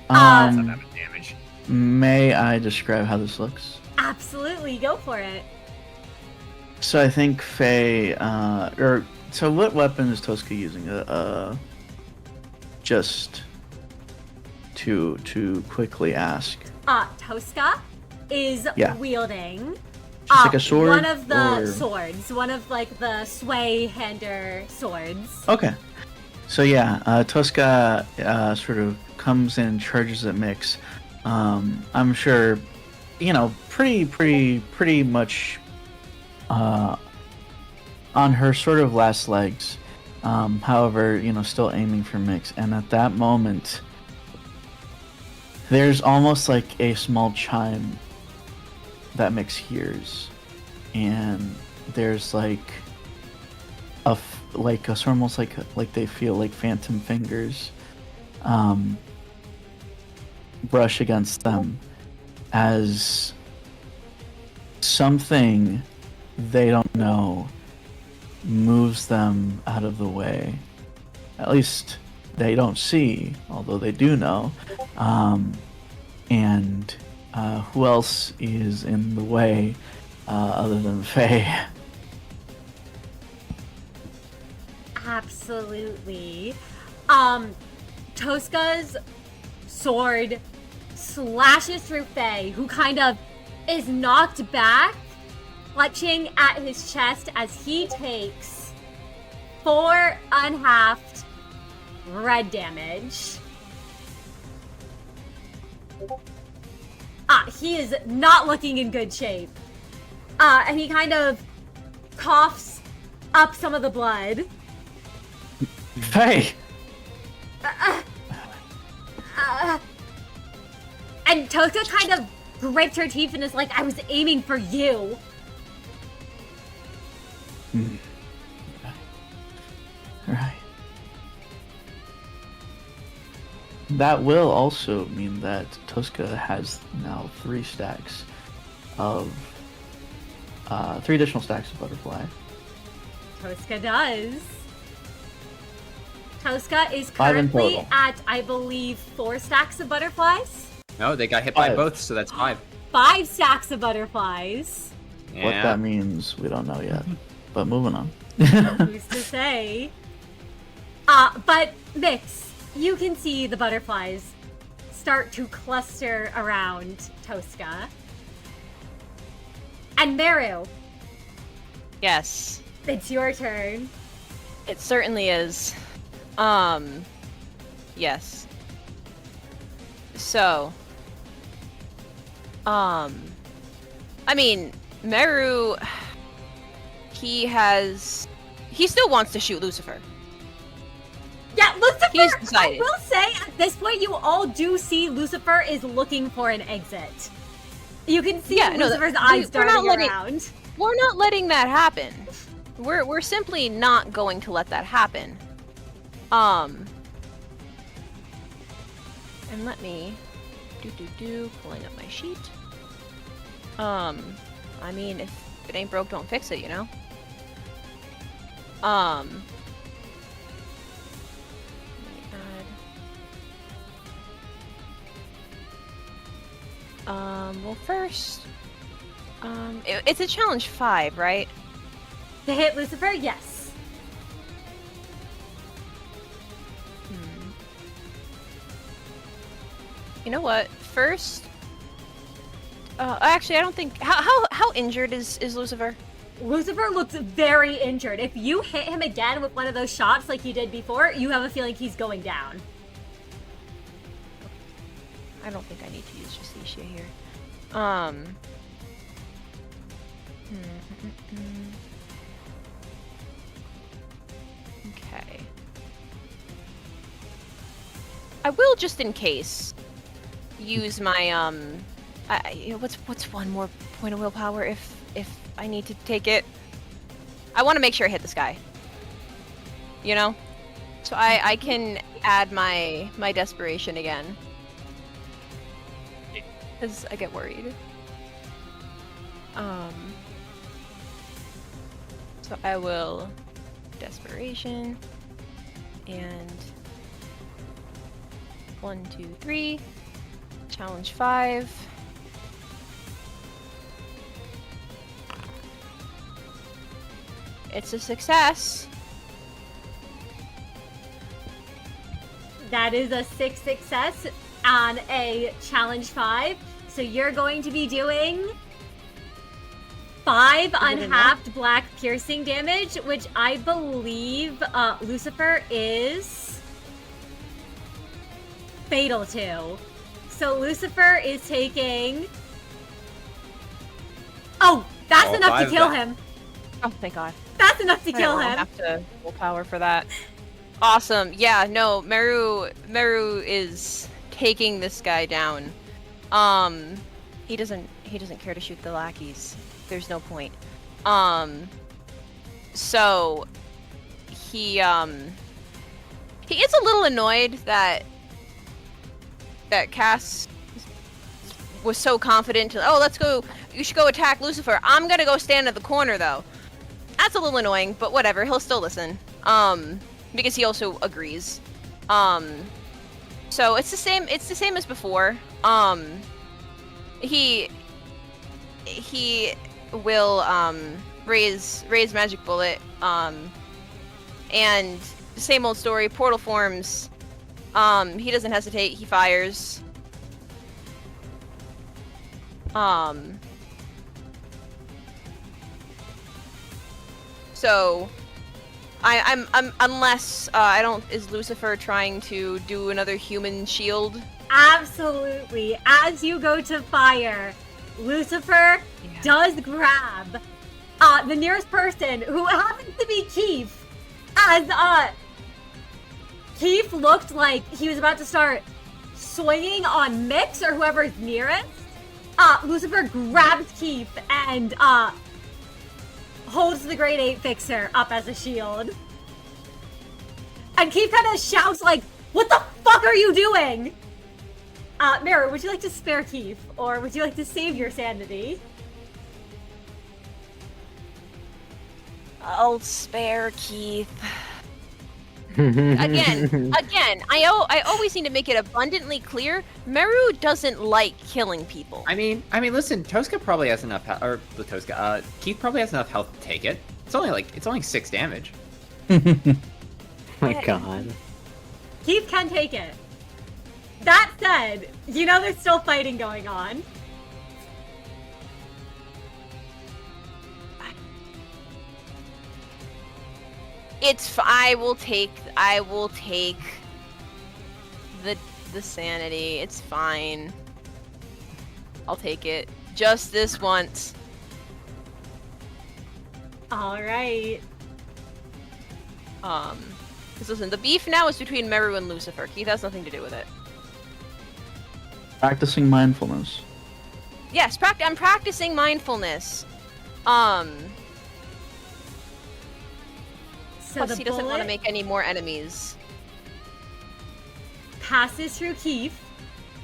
That's Not that much damage. May I describe how this looks? Absolutely, go for it. So I think Faye, so what weapon is Tosca using? just to quickly ask. Tosca is Yeah. wielding Just like a sword? one of the or- swords, one of like the sway hander swords. Okay. So yeah, Tosca sort of comes in, charges at Miix. I'm sure, pretty much on her sort of last legs. However, still aiming for Miix. And at that moment, there's almost like a small chime that Miix hears, and there's like it's almost like they feel like phantom fingers brush against them as something they don't know moves them out of the way. At least they don't see, although they do know. And who else is in the way other than Faye? Absolutely. Tosca's sword slashes through Faye, who kind of is knocked back, clutching at his chest as he takes 4 unhalved red damage. He is not looking in good shape. And he kind of coughs up some of the blood. Faye! And Tosca kind of gripped her teeth and is like, I was aiming for you. Right. That will also mean that Tosca has now 3 stacks of 3 additional stacks of butterfly. Tosca does. Tosca is 5 in currently total. at, I believe, 4 stacks of butterflies. No, they got hit by 5. both, so that's 5. 5 stacks of butterflies. Yeah. What that means, we don't know yet. But moving on. Who's to say? But Miix, you can see the butterflies start to cluster around Tosca. And Meru, Yes, it's your turn. it certainly is. Yes. So, I mean, Meru, he still wants to shoot Lucifer. Yeah, Lucifer, He's I decided. will say, at this point, you all do see Lucifer is looking for an exit. You can see Yeah, no, Lucifer's we're eyes not darting letting- around. We're not letting that happen. We're simply not going to let that happen. And let me pulling up my sheet. I mean, if it ain't broke, don't fix it, you know? Let me add. Well, first, it's a challenge 5, right? To hit Lucifer, yes. You know what? First, actually, I don't think. How injured is Lucifer? Lucifer looks very injured. If you hit him again with one of those shots like you did before, you have a feeling he's going down. I don't think I need to use Justicia here. Okay. I will, just in case, use my what's one more point of willpower if I need to take it. I want to make sure I hit this guy. You know, so I can add my desperation again. Because I get worried. So I will desperation and 1, 2, 3. Challenge 5. It's a success. That is a 6 success on a challenge 5. So you're going to be doing 5 unhalved black piercing damage, which I believe Lucifer is fatal to. So Lucifer is taking... Oh, that's enough to kill him. Oh, thank God. That's enough to kill I him. have to full power for that. Awesome. Yeah, no, Meru is taking this guy down. He doesn't care to shoot the lackeys. There's no point. So he is a little annoyed that Cass was so confident to, oh, let's go, you should go attack Lucifer. I'm gonna go stand at the corner though. That's a little annoying, but whatever, he'll still listen. Because he also agrees. So it's the same as before. He will raise magic bullet. And same old story, portal forms. He doesn't hesitate, he fires. So I'm unless I don't, is Lucifer trying to do another human shield? Absolutely. As you go to fire, Lucifer does grab the nearest person, who happens to be Keith. As Keith looked like he was about to start swinging on Miix or whoever's nearest. Lucifer grabs Keith and holds the grade 8 fixer up as a shield. And Keith kind of shouts like, "What the fuck are you doing?" Mara, would you like to spare Keith, or would you like to save your sanity? I'll spare Keith. Again, I always need to make it abundantly clear, Meru doesn't like killing people. I mean, listen, Tosca probably has enough, Keith probably has enough health to take it. It's only 6 damage. My God. Keith can take it. That said, you know there's still fighting going on. I will take the sanity. It's fine. I'll take it. Just this once. All right. Because listen, the beef now is between Meru and Lucifer. Keith has nothing to do with it. Practicing mindfulness. Yes, I'm practicing mindfulness. So Plus, the he doesn't want to bullet make any more enemies. passes through Keith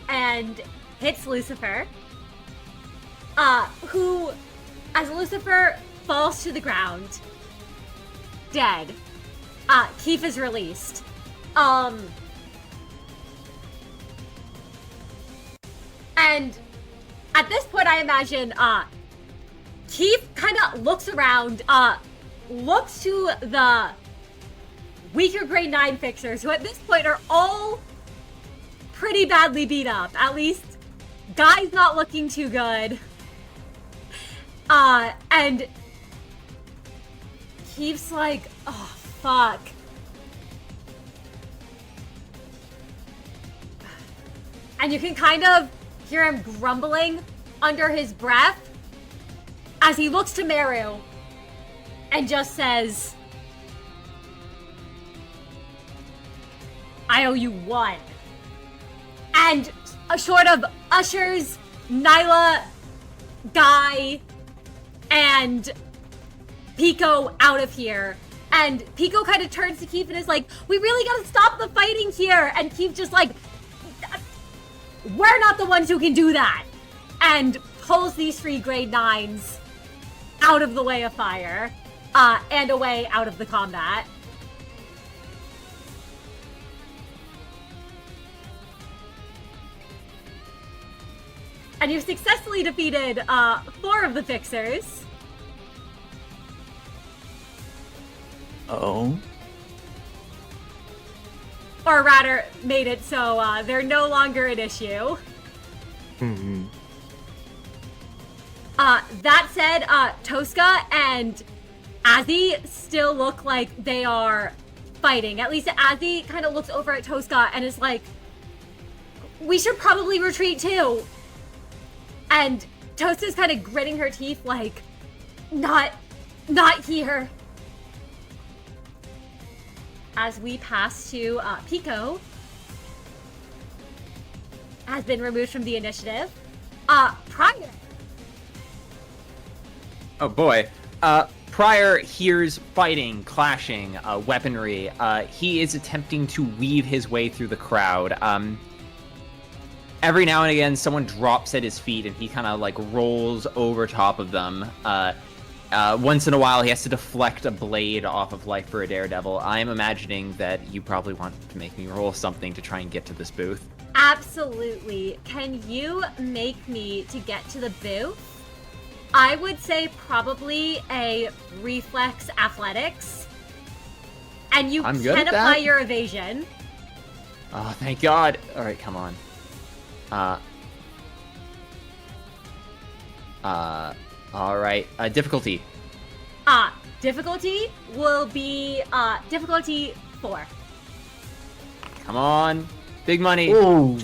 and hits Lucifer. Who, as Lucifer falls to the ground, dead. Keith is released. And at this point, I imagine, Keith kind of looks around, looks to the weaker grade 9 fixers, who at this point are all pretty badly beat up. At least, Guy's not looking too good. And Keith's like, oh, fuck. And you can kind of hear him grumbling under his breath as he looks to Meru and just says, I owe you one. And sort of ushers Nyla, Guy, and Pico out of here. And Pico kind of turns to Keith and is like, we really gotta stop the fighting here. And Keith just like, we're not the ones who can do that. And pulls these 3 grade 9s out of the way of fire, and away out of the combat. And you've successfully defeated 4 of the fixers. Oh. or rather, made it so they're no longer an issue. Mm-hmm. That said, Tosca and Azzy still look like they are fighting. At least Azzy kind of looks over at Tosca and is like, we should probably retreat too. And Tosca's kind of gritting her teeth like, not here. As we pass to Pico, has been removed from the initiative. Prior. Oh boy. Prior hears fighting, clashing, weaponry. He is attempting to weave his way through the crowd. Every now and again, someone drops at his feet and he kind of like rolls over top of them. Once in a while, he has to deflect a blade off of Life for a Daredevil. I'm imagining that you probably want to make me roll something to try and get to this booth. Absolutely. Can you make me to get to the booth? I would say probably a reflex athletics. And you I'm good can at apply that. your evasion. Oh, thank God. All right, come on. All right. Difficulty. Difficulty will be difficulty 4. Come on. Big money. Ooh.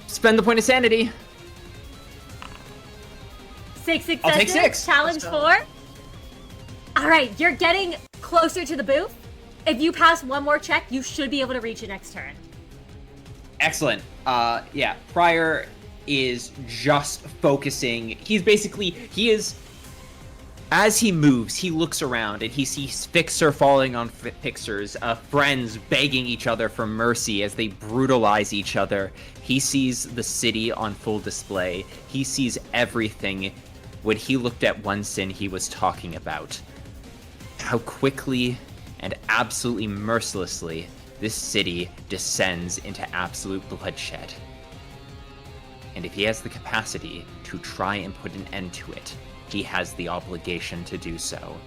Spend the point of sanity. 6 successes. I'll take 6. Challenge 4. All right, you're getting closer to the booth. If you pass one more check, you should be able to reach it next turn. Excellent. Yeah, Prior is just focusing. He is, as he moves, he looks around and he sees Fixer falling on Fixers, friends begging each other for mercy as they brutalize each other. He sees the city on full display. He sees everything when he looked at one sin he was talking about. How quickly and absolutely mercilessly this city descends into absolute bloodshed. And if he has the capacity to try and put an end to it, he has the obligation to do so.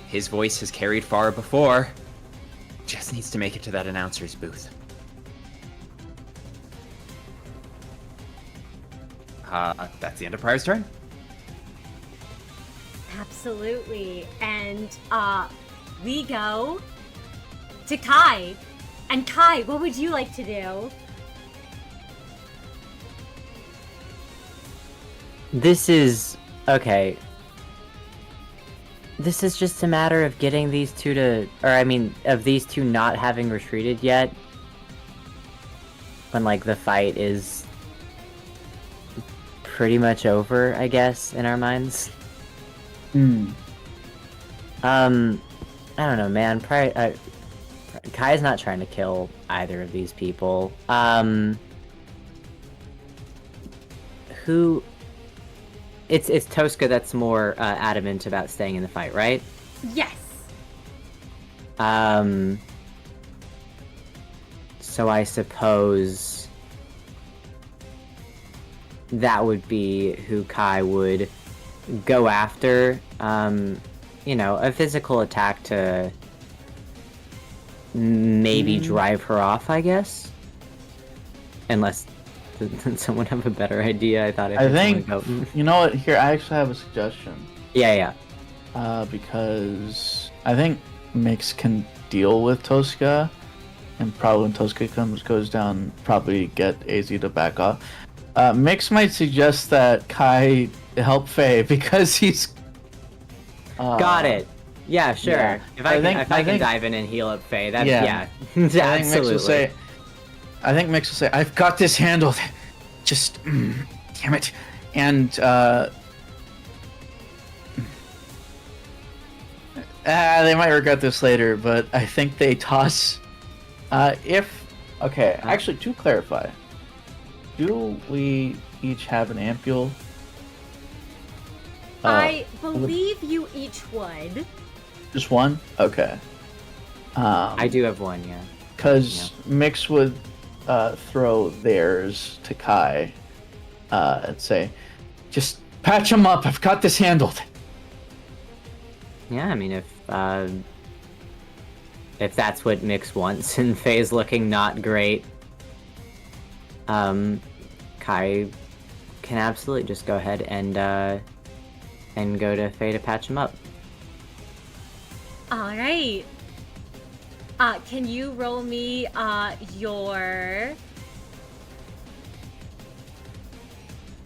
His voice has carried far before. Just needs to make it to that announcer's booth. That's the end of Prior's turn. Absolutely. And we go to Kai. And Kai, what would you like to do? This is okay. This is just a matter of getting these two to, or I mean, of these two not having retreated yet. When like the fight is pretty much over, I guess, in our minds. I don't know, man. Kai's not trying to kill either of these people. Who? It's Tosca that's more adamant about staying in the fight, right? Yes. So I suppose that would be who Kai would go after. You know, a physical attack to maybe drive her off, I guess. Unless does someone have a better idea? I think, you know what, here, I actually have a suggestion. Yeah. Because I think Miix can deal with Tosca, and probably when Tosca goes down, probably get AZ to back off. Miix might suggest that Kai help Faye, because he's... Got it. Yeah, sure. Yeah. If I can dive in and heal up Faye, that's, Yeah. absolutely. I think Miix will say, I've got this handled. Just, damn it. And, they might regret this later, but I think they toss, actually, to clarify, do we each have an ampule? I believe you each would. Just one? Okay. I do have one, yeah. Because Miix would throw theirs to Kai and say, just patch him up, I've got this handled. Yeah, I mean, if if that's what Miix wants, and Faye's looking not great, Kai can absolutely just go ahead and go to Faye to patch him up. All right. Can you roll me your...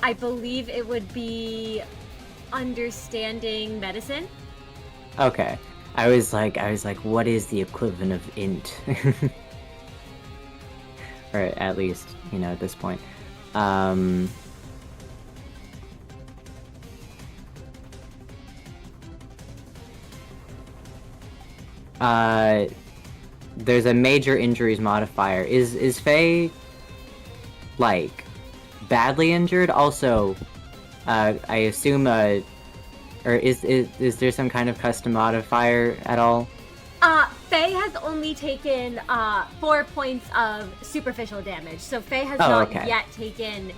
I believe it would be understanding medicine. Okay. I was like, what is the equivalent of int? Or at least, at this point. There's a major injuries modifier. Is Faye, like, badly injured? Also, I assume, or is there some kind of custom modifier at all? Faye has only taken 4 points of superficial damage, so Faye has Oh, not okay. yet taken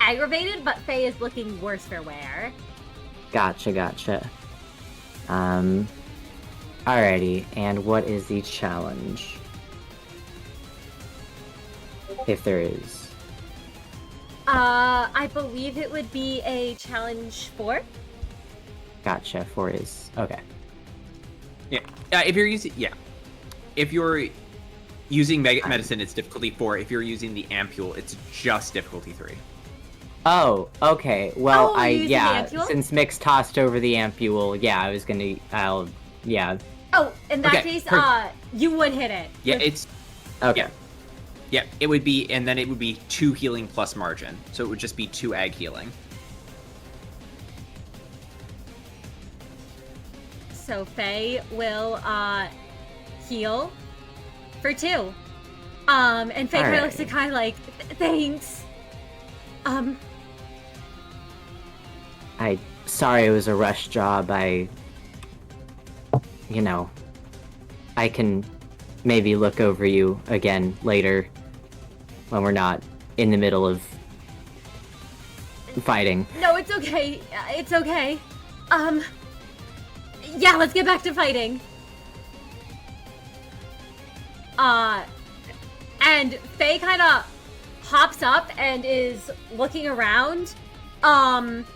aggravated, but Faye is looking worse for wear. Gotcha. Alrighty, and what is the challenge? If there is. I believe it would be a challenge 4. Gotcha, 4 is. Okay. Yeah. If you're using medicine, it's difficulty 4. If you're using the ampule, it's just difficulty 3. Oh, okay. Well, Oh, you're using the ampule? since Miix tossed over the ampule, I was gonna, Oh, in that Okay, case, perfect. you would hit it. Yeah, it's okay. yeah. It would be, and then it would be 2 healing plus margin, so it would just be 2 ag healing. So Faye will heal for 2. And Faye kind of looks at Kai like, thanks. Sorry it was a rush job. I can maybe look over you again later when we're not in the middle of fighting. No, it's okay. It's okay. Yeah, let's get back to fighting. And Faye kind of hops up and is looking around, and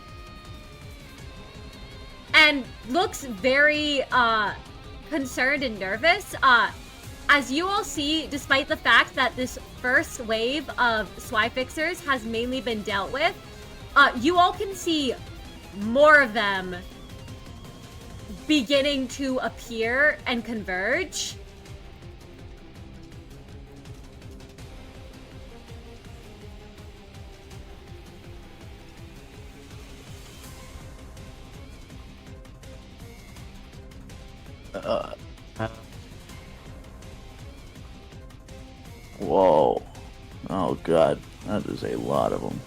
looks very, concerned and nervous. As you all see, despite the fact that this first wave of Swy Fixers has mainly been dealt with, you all can see more of them beginning to appear and converge. Whoa. Oh god, that is a lot of them.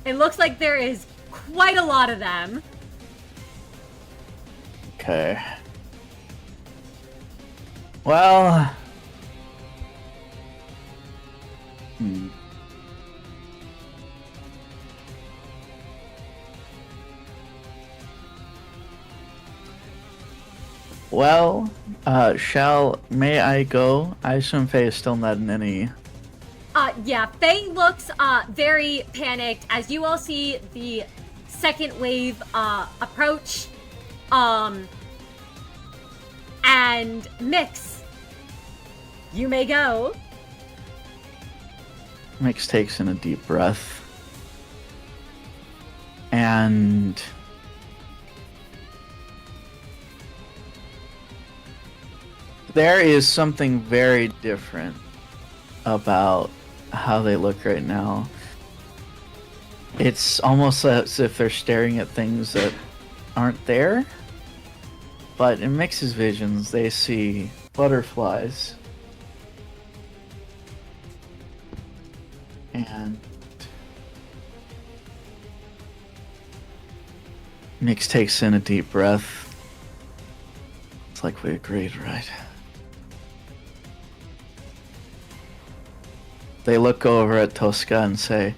It looks like there is quite a lot of them. Okay. Well. Well, may I go? I assume Faye is still not in any... Yeah, Faye looks, very panicked as you all see the second wave, approach. And Miix, you may go. Miix takes in a deep breath. And... there is something very different about how they look right now. It's almost as if they're staring at things that aren't there. But in Miix's visions, they see butterflies. And Miix takes in a deep breath. It's like we agreed, right? They look over at Tosca and say,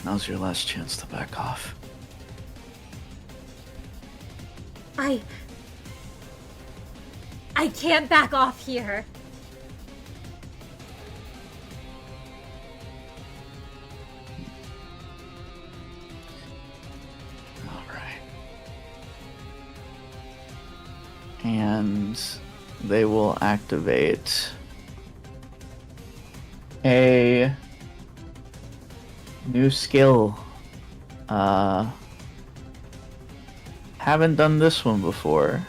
now's your last chance to back off. I can't back off here. All right. And they will activate a new skill. Haven't done this one before.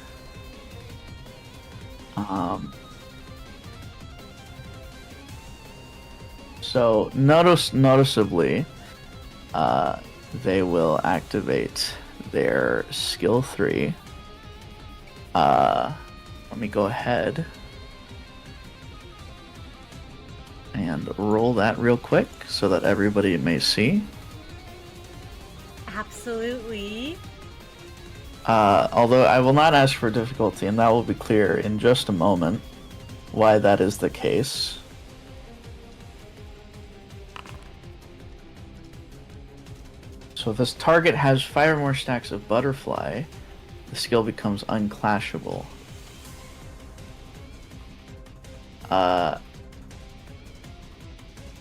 So noticeably, they will activate their skill 3. Let me go ahead and roll that real quick so that everybody may see. Absolutely. Although I will not ask for difficulty, and that will be clear in just a moment why that is the case. So if this target has 5 or more stacks of butterfly, the skill becomes unclashable.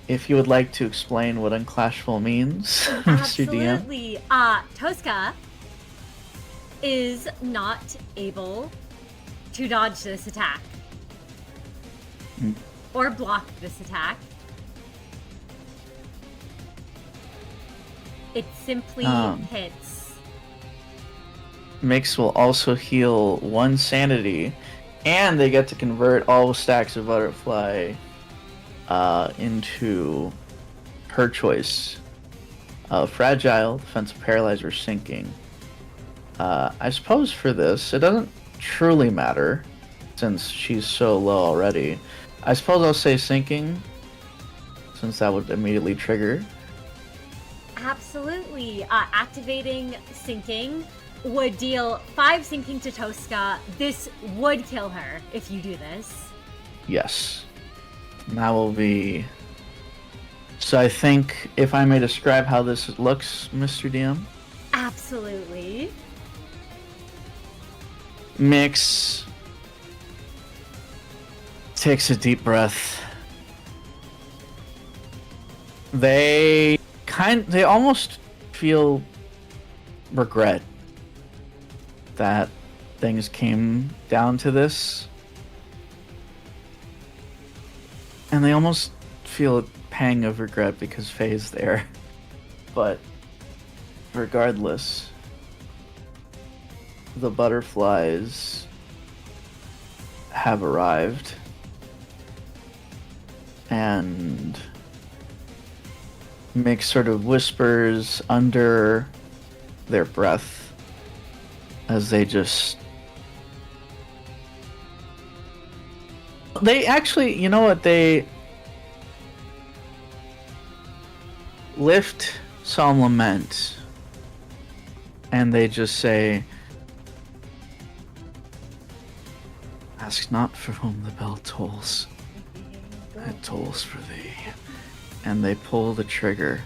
If you would like to explain what unclashable means, Mr. DM. Absolutely. Tosca is not able to dodge this attack. Or block this attack. It simply hits. Miix will also heal 1 sanity, and they get to convert all stacks of butterfly into her choice of fragile, defensive, paralyzed, or sinking. I suppose for this, it doesn't truly matter since she's so low already. I suppose I'll say sinking, since that would immediately trigger. Absolutely. Activating sinking would deal 5 sinking to Tosca. This would kill her if you do this. Yes. And that will be... So I think, if I may describe how this looks, Mr. DM? Absolutely. Miix takes a deep breath. They almost feel regret that things came down to this. And they almost feel a pang of regret because Faye's there. But regardless, the butterflies have arrived. And Miix sort of whispers under their breath as they just... They actually, you know what, they lift Solemn Lament and they just say, "Ask not for whom the bell tolls, it tolls for thee." And they pull the trigger.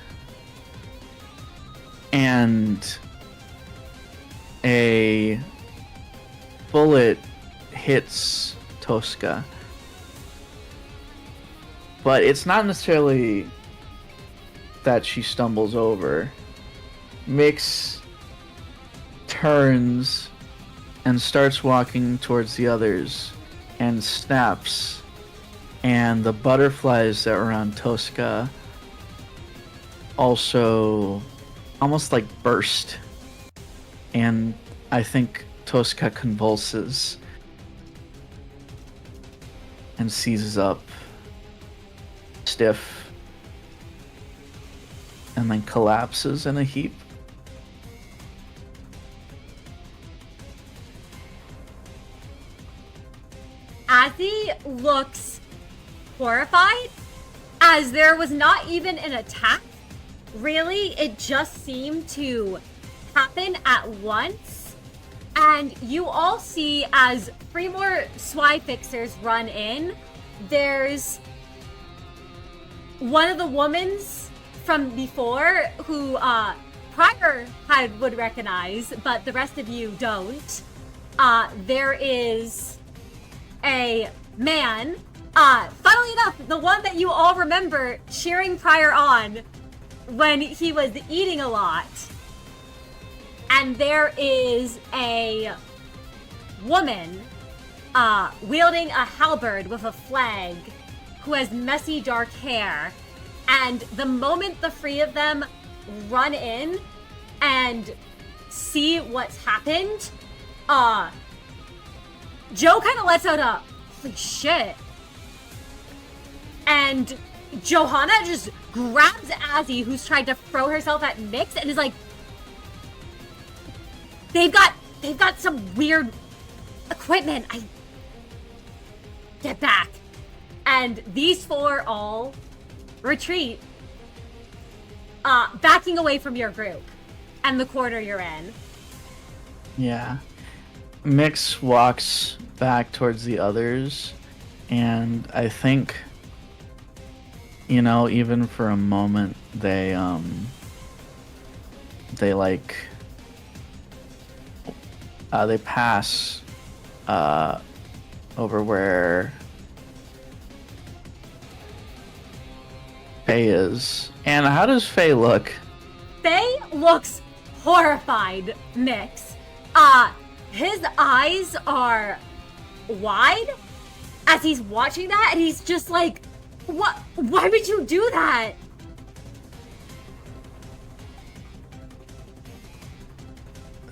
And a bullet hits Tosca. But it's not necessarily that she stumbles over. Miix turns and starts walking towards the others and snaps. And the butterflies that were on Tosca also almost like burst. And I think Tosca convulses and seizes up, stiff, and then collapses in a heap. Azzy looks horrified, as there was not even an attack. Really, it just seemed to happen at once. And you all see as 3 more Swy Fixers run in, there's one of the womans from before who Prior would recognize, but the rest of you don't. There is a man, funnily enough, the one that you all remember cheering prior on when he was eating a lot. And there is a woman wielding a halberd with a flag who has messy dark hair. And the moment the three of them run in and see what's happened, Joe kind of lets out a holy shit. And Johanna just grabs Azzy, who's tried to throw herself at Miix, and is like, they've got some weird equipment. Get back. And these four all retreat, backing away from your group and the corner you're in. Yeah. Miix walks back towards the others, and I think, even for a moment, they pass over where Faye is. And how does Faye look? Faye looks horrified, Miix. His eyes are wide as he's watching that, and he's just like, what? Why would you do that?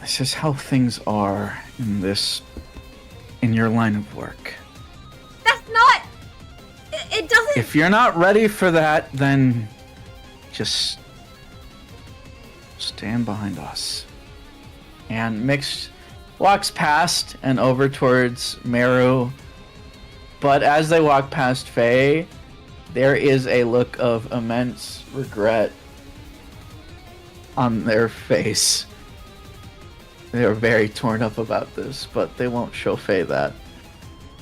This is how things are in your line of work. That's not... It doesn't... If you're not ready for that, then just stand behind us. And Miix walks past and over towards Meru, but as they walk past Faye, there is a look of immense regret on their face. They are very torn up about this, but they won't show Faye that.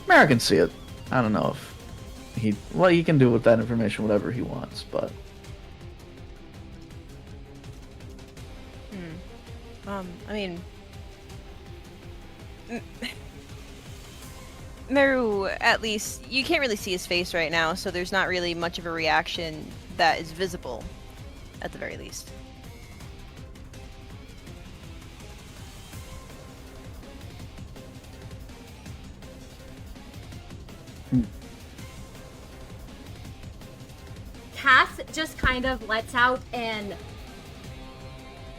Meru can see it. I don't know if he can do with that information whatever he wants, but... I mean... Meru, at least, you can't really see his face right now, so there's not really much of a reaction that is visible, at the very least. Cass just kind of lets out an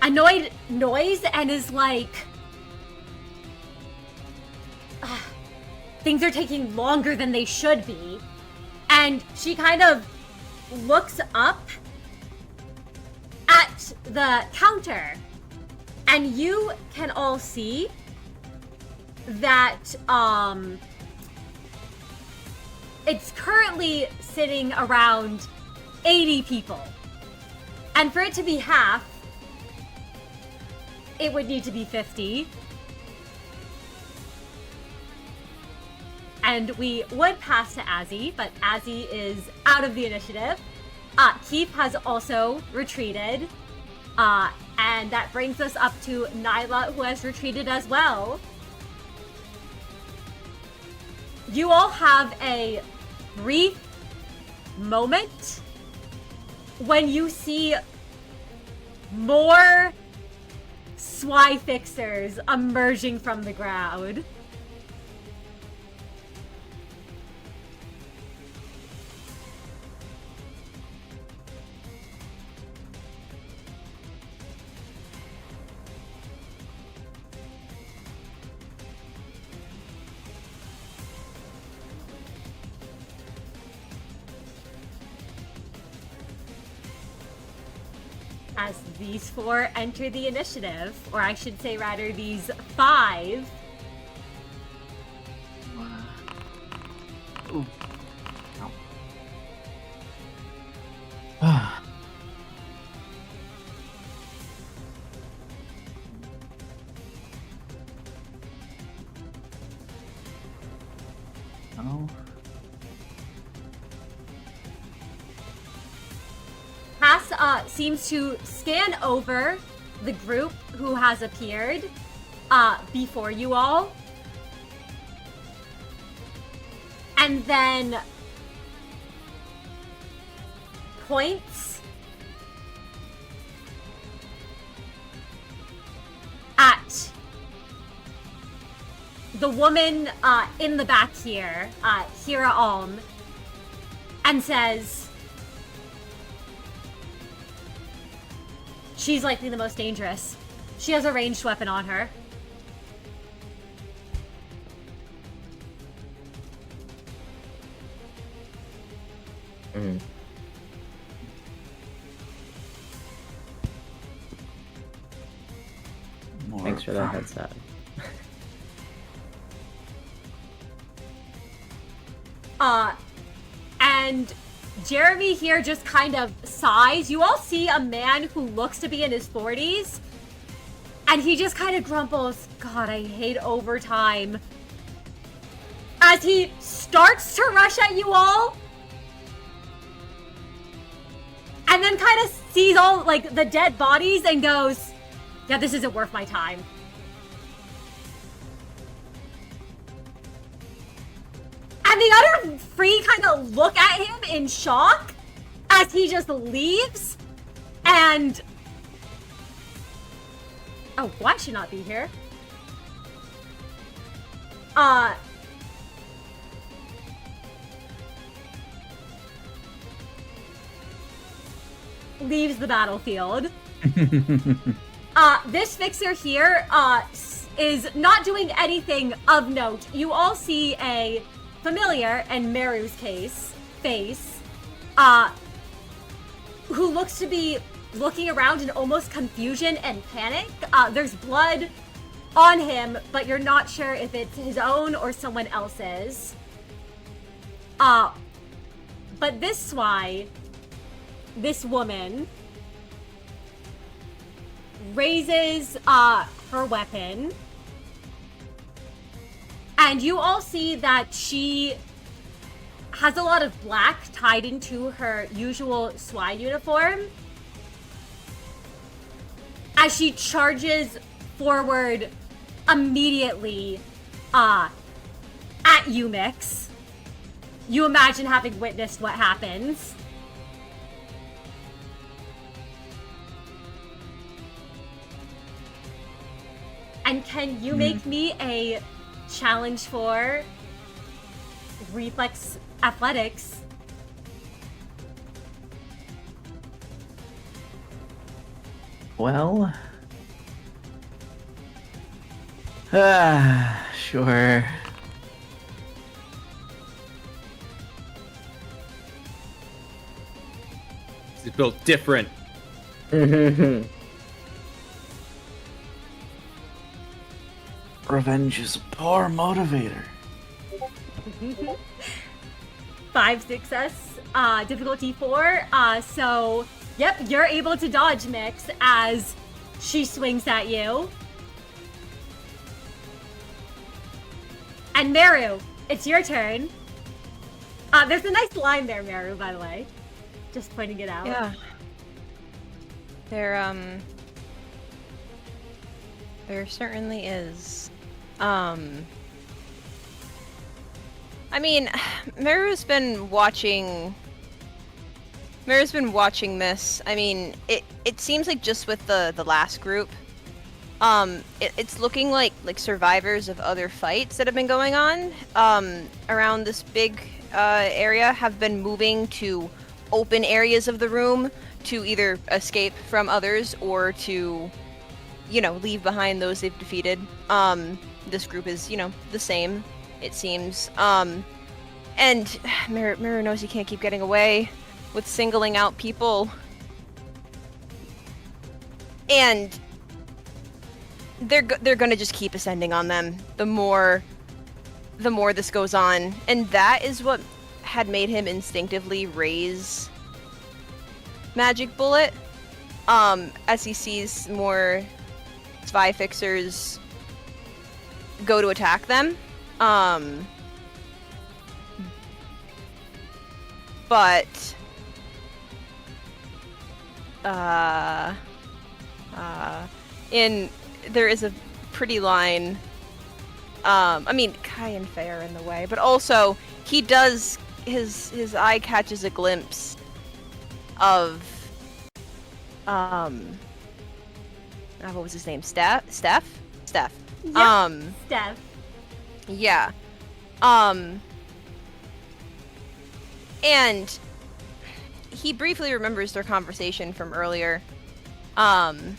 annoyed noise and is like, things are taking longer than they should be. And she kind of looks up at the counter, and you can all see that it's currently sitting around 80 people. And for it to be half, it would need to be 50. And we would pass to Azzy, but Azzy is out of the initiative. Keith has also retreated. And that brings us up to Nyla, who has retreated as well. You all have a brief moment when you see more Swy Fixers emerging from the ground. As these four enter the initiative, or I should say rather these five. Ooh. Ow. Oh. Cass seems to scan over the group who has appeared before you all. and then points at the woman in the back here, Hira Alm, and says, she's likely the most dangerous. She has a ranged weapon on her. Mm. Thanks for that heads up. And Jeremy here just kind of sighs. You all see a man who looks to be in his 40s, and he just kind of grumbles, God, I hate overtime. As he starts to rush at you all, and then kind of sees all, like, the dead bodies and goes, yeah, this isn't worth my time. And the other three kind of look at him in shock as he just leaves. And... oh, why should not be here? Leaves the battlefield. This fixer here, is not doing anything of note. You all see a familiar, in Meru's face, who looks to be looking around in almost confusion and panic. There's blood on him, but you're not sure if it's his own or someone else's. But this woman raises her weapon, and you all see that she has a lot of black tied into her usual SWI uniform as she charges forward immediately at you, Miix. You imagine having witnessed what happens. And can you make me a challenge for reflex athletics? Well, sure. It's built different. Revenge is a poor motivator. 5 success, difficulty 4. So, yep, you're able to dodge, Miix, as she swings at you. And Meru, it's your turn. There's a nice line there, Meru, by the way. Just pointing it out. Yeah. There certainly is. I mean, Meru's been watching this. I mean, it seems like just with the last group, it's looking like survivors of other fights that have been going on around this big area have been moving to open areas of the room to either escape from others or to, you know, leave behind those they've defeated. This group is, you know, the same, it seems. And Meru knows he can't keep getting away with singling out people. And they're gonna just keep ascending on them the more this goes on. And that is what had made him instinctively raise Magic Bullet. As he sees more spy fixers go to attack them. But there is a pretty line. I mean, Kai and Faye are in the way, but also he does, his eye catches a glimpse of, what was his name? Steph? Yep. Steph. Yeah. And he briefly remembers their conversation from earlier. And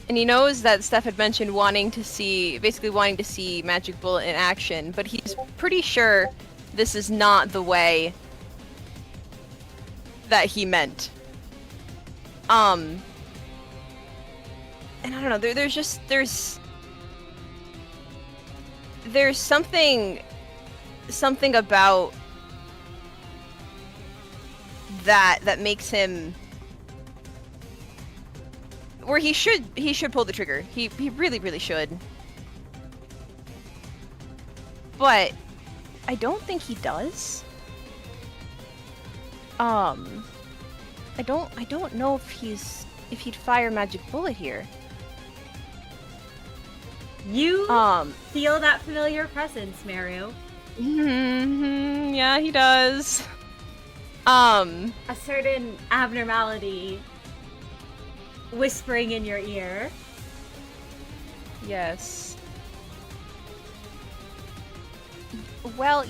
he knows that Steph had mentioned wanting to see Magic Bullet in action, but he's pretty sure this is not the way that he meant. And I don't know, there's something about that makes him where he should pull the trigger. He really should. But I don't think he does. I don't know if he'd fire Magic Bullet here. You feel that familiar presence, Meru. Yeah, he does. A certain abnormality whispering in your ear. Yes. Well,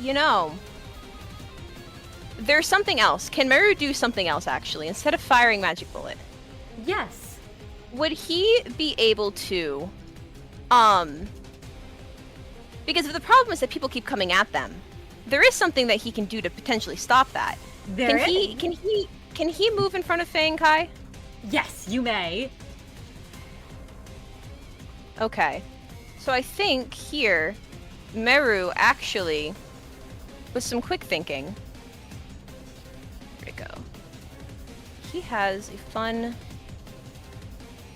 there's something else. Can Meru do something else, actually, instead of firing Magic Bullet? Yes. Would he be able to, because the problem is that people keep coming at them. There is something that he can do to potentially stop that. Can he move in front of Faye and Kai? Yes, you may. Okay. So I think here, Meru actually, with some quick thinking, here we go. He has a fun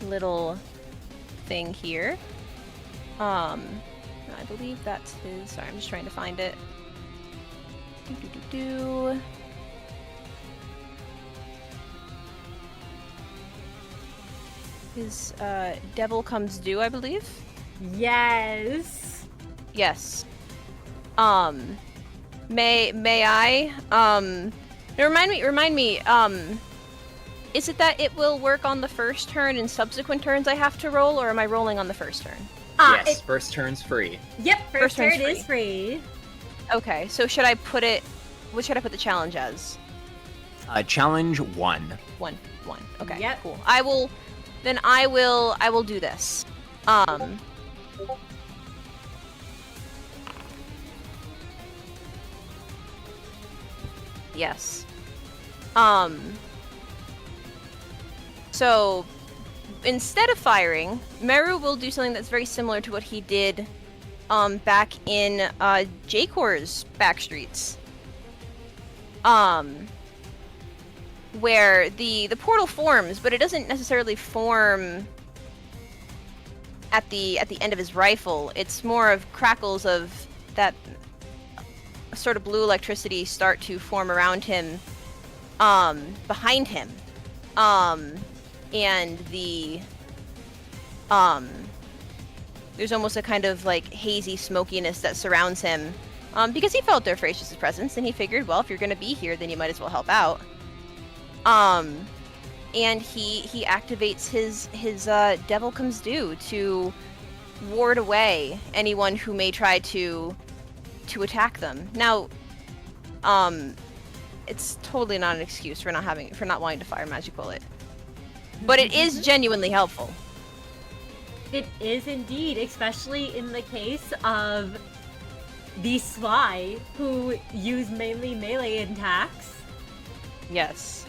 little thing here. I believe that's his. Sorry, I'm just trying to find it. His devil comes due, I believe. Yes. Yes. May I? Remind me. Is it that it will work on the first turn and subsequent turns I have to roll, or am I rolling on the first turn? Yes, first turn's free. Yep, first turn turn's is free. Okay, so should I put it? What should I put the challenge as? Challenge 1. One. Okay. Yep. Cool. I will do this. Yes. So instead of firing, Meru will do something that's very similar to what he did back in J-Cor's backstreets. Where the portal forms, but it doesn't necessarily form at the end of his rifle. It's more of crackles of that sort of blue electricity start to form around him, behind him, and there's almost a kind of like hazy smokiness that surrounds him, because he felt Dorfratius' presence, and he figured, well, if you're gonna be here, then you might as well help out. And he activates his devil comes due to ward away anyone who may try to attack them. Now, it's totally not an excuse for not wanting to fire Magic Bullet, but it is genuinely helpful. It is indeed, especially in the case of the Sly, who use mainly melee attacks. Yes.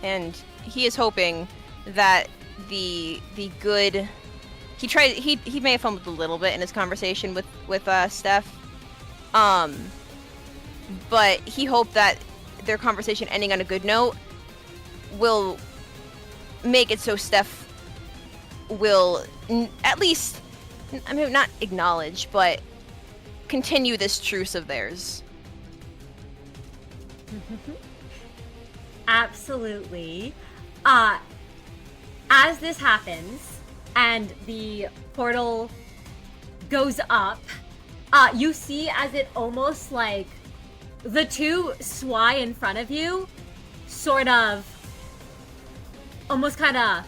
And he is hoping that the good. He may have fumbled a little bit in his conversation with Steph. But he hoped that their conversation ending on a good note will make it so Steph will at least, I mean, not acknowledge, but continue this truce of theirs. Absolutely. As this happens, and the portal goes up. You see as it almost like the two Swy in front of you sort of almost kind of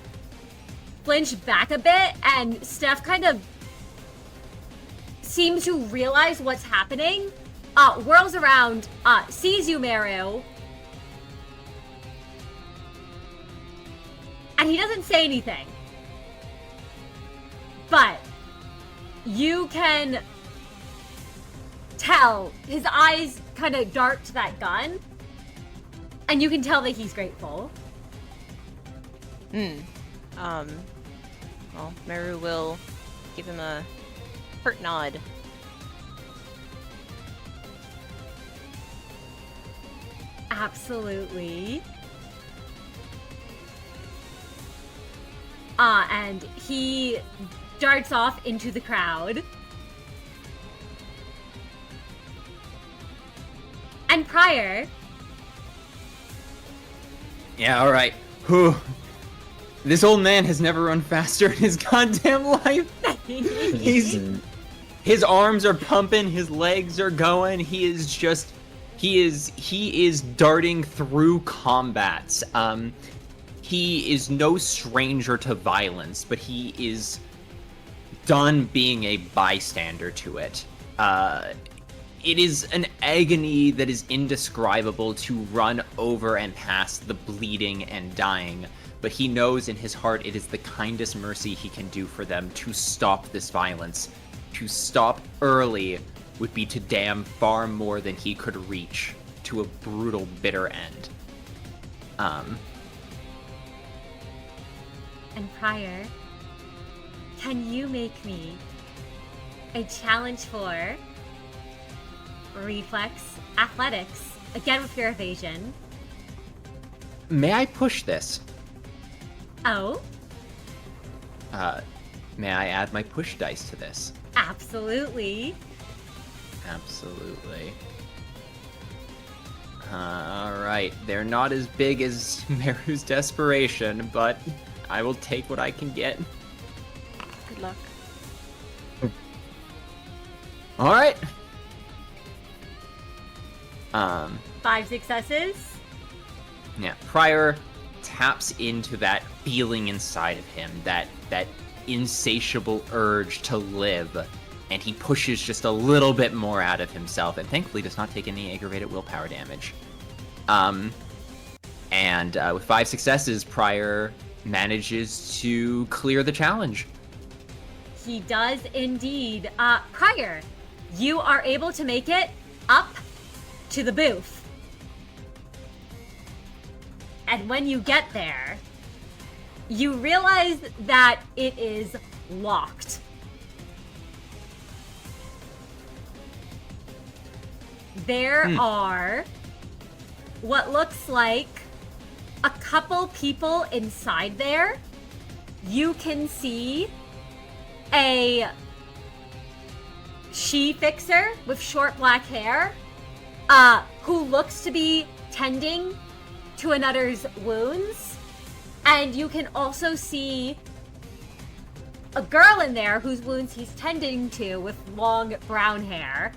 flinch back a bit, and Steph kind of seems to realize what's happening, whirls around, sees you, Meru, and he doesn't say anything. But you can tell his eyes kind of dart to that gun, and you can tell that he's grateful. Well, Meru will give him a hurt nod. Absolutely. And he darts off into the crowd. And Prior. Yeah, alright. Whew. This old man has never run faster in his goddamn life. His arms are pumping, his legs are going. He is darting through combats. He is no stranger to violence, but he is done being a bystander to it. It is an agony that is indescribable to run over and past the bleeding and dying, but he knows in his heart it is the kindest mercy he can do for them to stop this violence. To stop early would be to damn far more than he could reach to a brutal, bitter end. And Prior, can you make me a challenge for reflex athletics, again with your evasion? May I push this? Oh? May I add my push dice to this? Absolutely. Absolutely. Alright, they're not as big as Meru's desperation, but I will take what I can get. Good luck. Alright. 5 successes. Yeah, Prior taps into that feeling inside of him, that insatiable urge to live, and he pushes just a little bit more out of himself, and thankfully does not take any aggravated willpower damage. With 5 successes, Prior manages to clear the challenge. He does indeed. Prior, you are able to make it up to the booth. And when you get there, you realize that it is locked. There are what looks like a couple people inside there. You can see a she-fixer with short black hair, who looks to be tending to another's wounds. And you can also see a girl in there whose wounds he's tending to with long brown hair.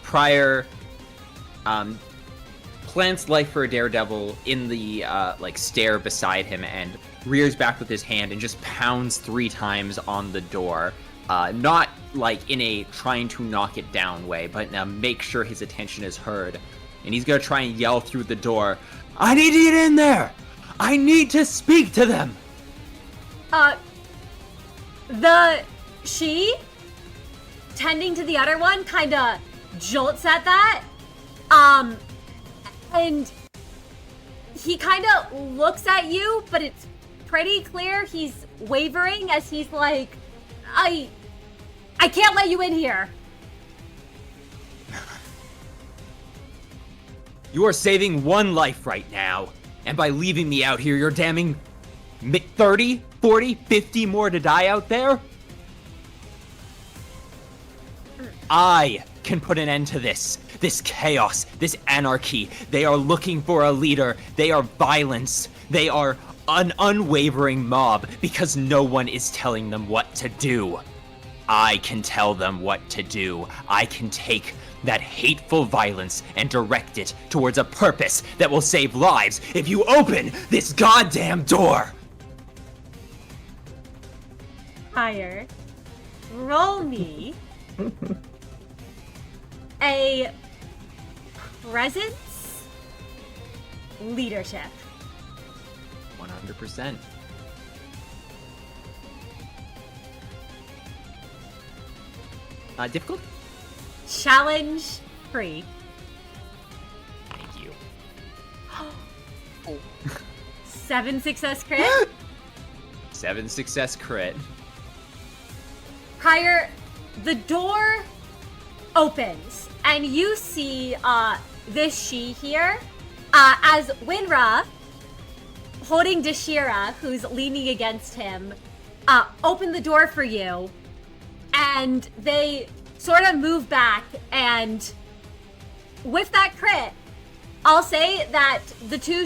Prior plants life for a daredevil in the stair beside him and rears back with his hand and just pounds 3 times on the door. Not like in a trying to knock it down way, but make sure his attention is heard. And he's gonna try and yell through the door, "I need to get in there! I need to speak to them!" She tending to the other one kinda jolts at that. And he kinda looks at you, but it's pretty clear he's wavering as he's like, I can't let you in here. You are saving 1 life right now, and by leaving me out here, you're damning 30, 40, 50 more to die out there? I can put an end to this. This chaos, this anarchy. They are looking for a leader. They are violence. They are an unwavering mob because no one is telling them what to do. I can tell them what to do. I can take that hateful violence and direct it towards a purpose that will save lives if you open this goddamn door. Higher. Roll me a presence leadership. 100%. Difficult? Challenge free. Thank you. 7 success crit. 7 success crit. Prior, the door opens, and you see this she here as Winra, holding Dashira, who's leaning against him, open the door for you, and they sort of move back, and with that crit, I'll say that the two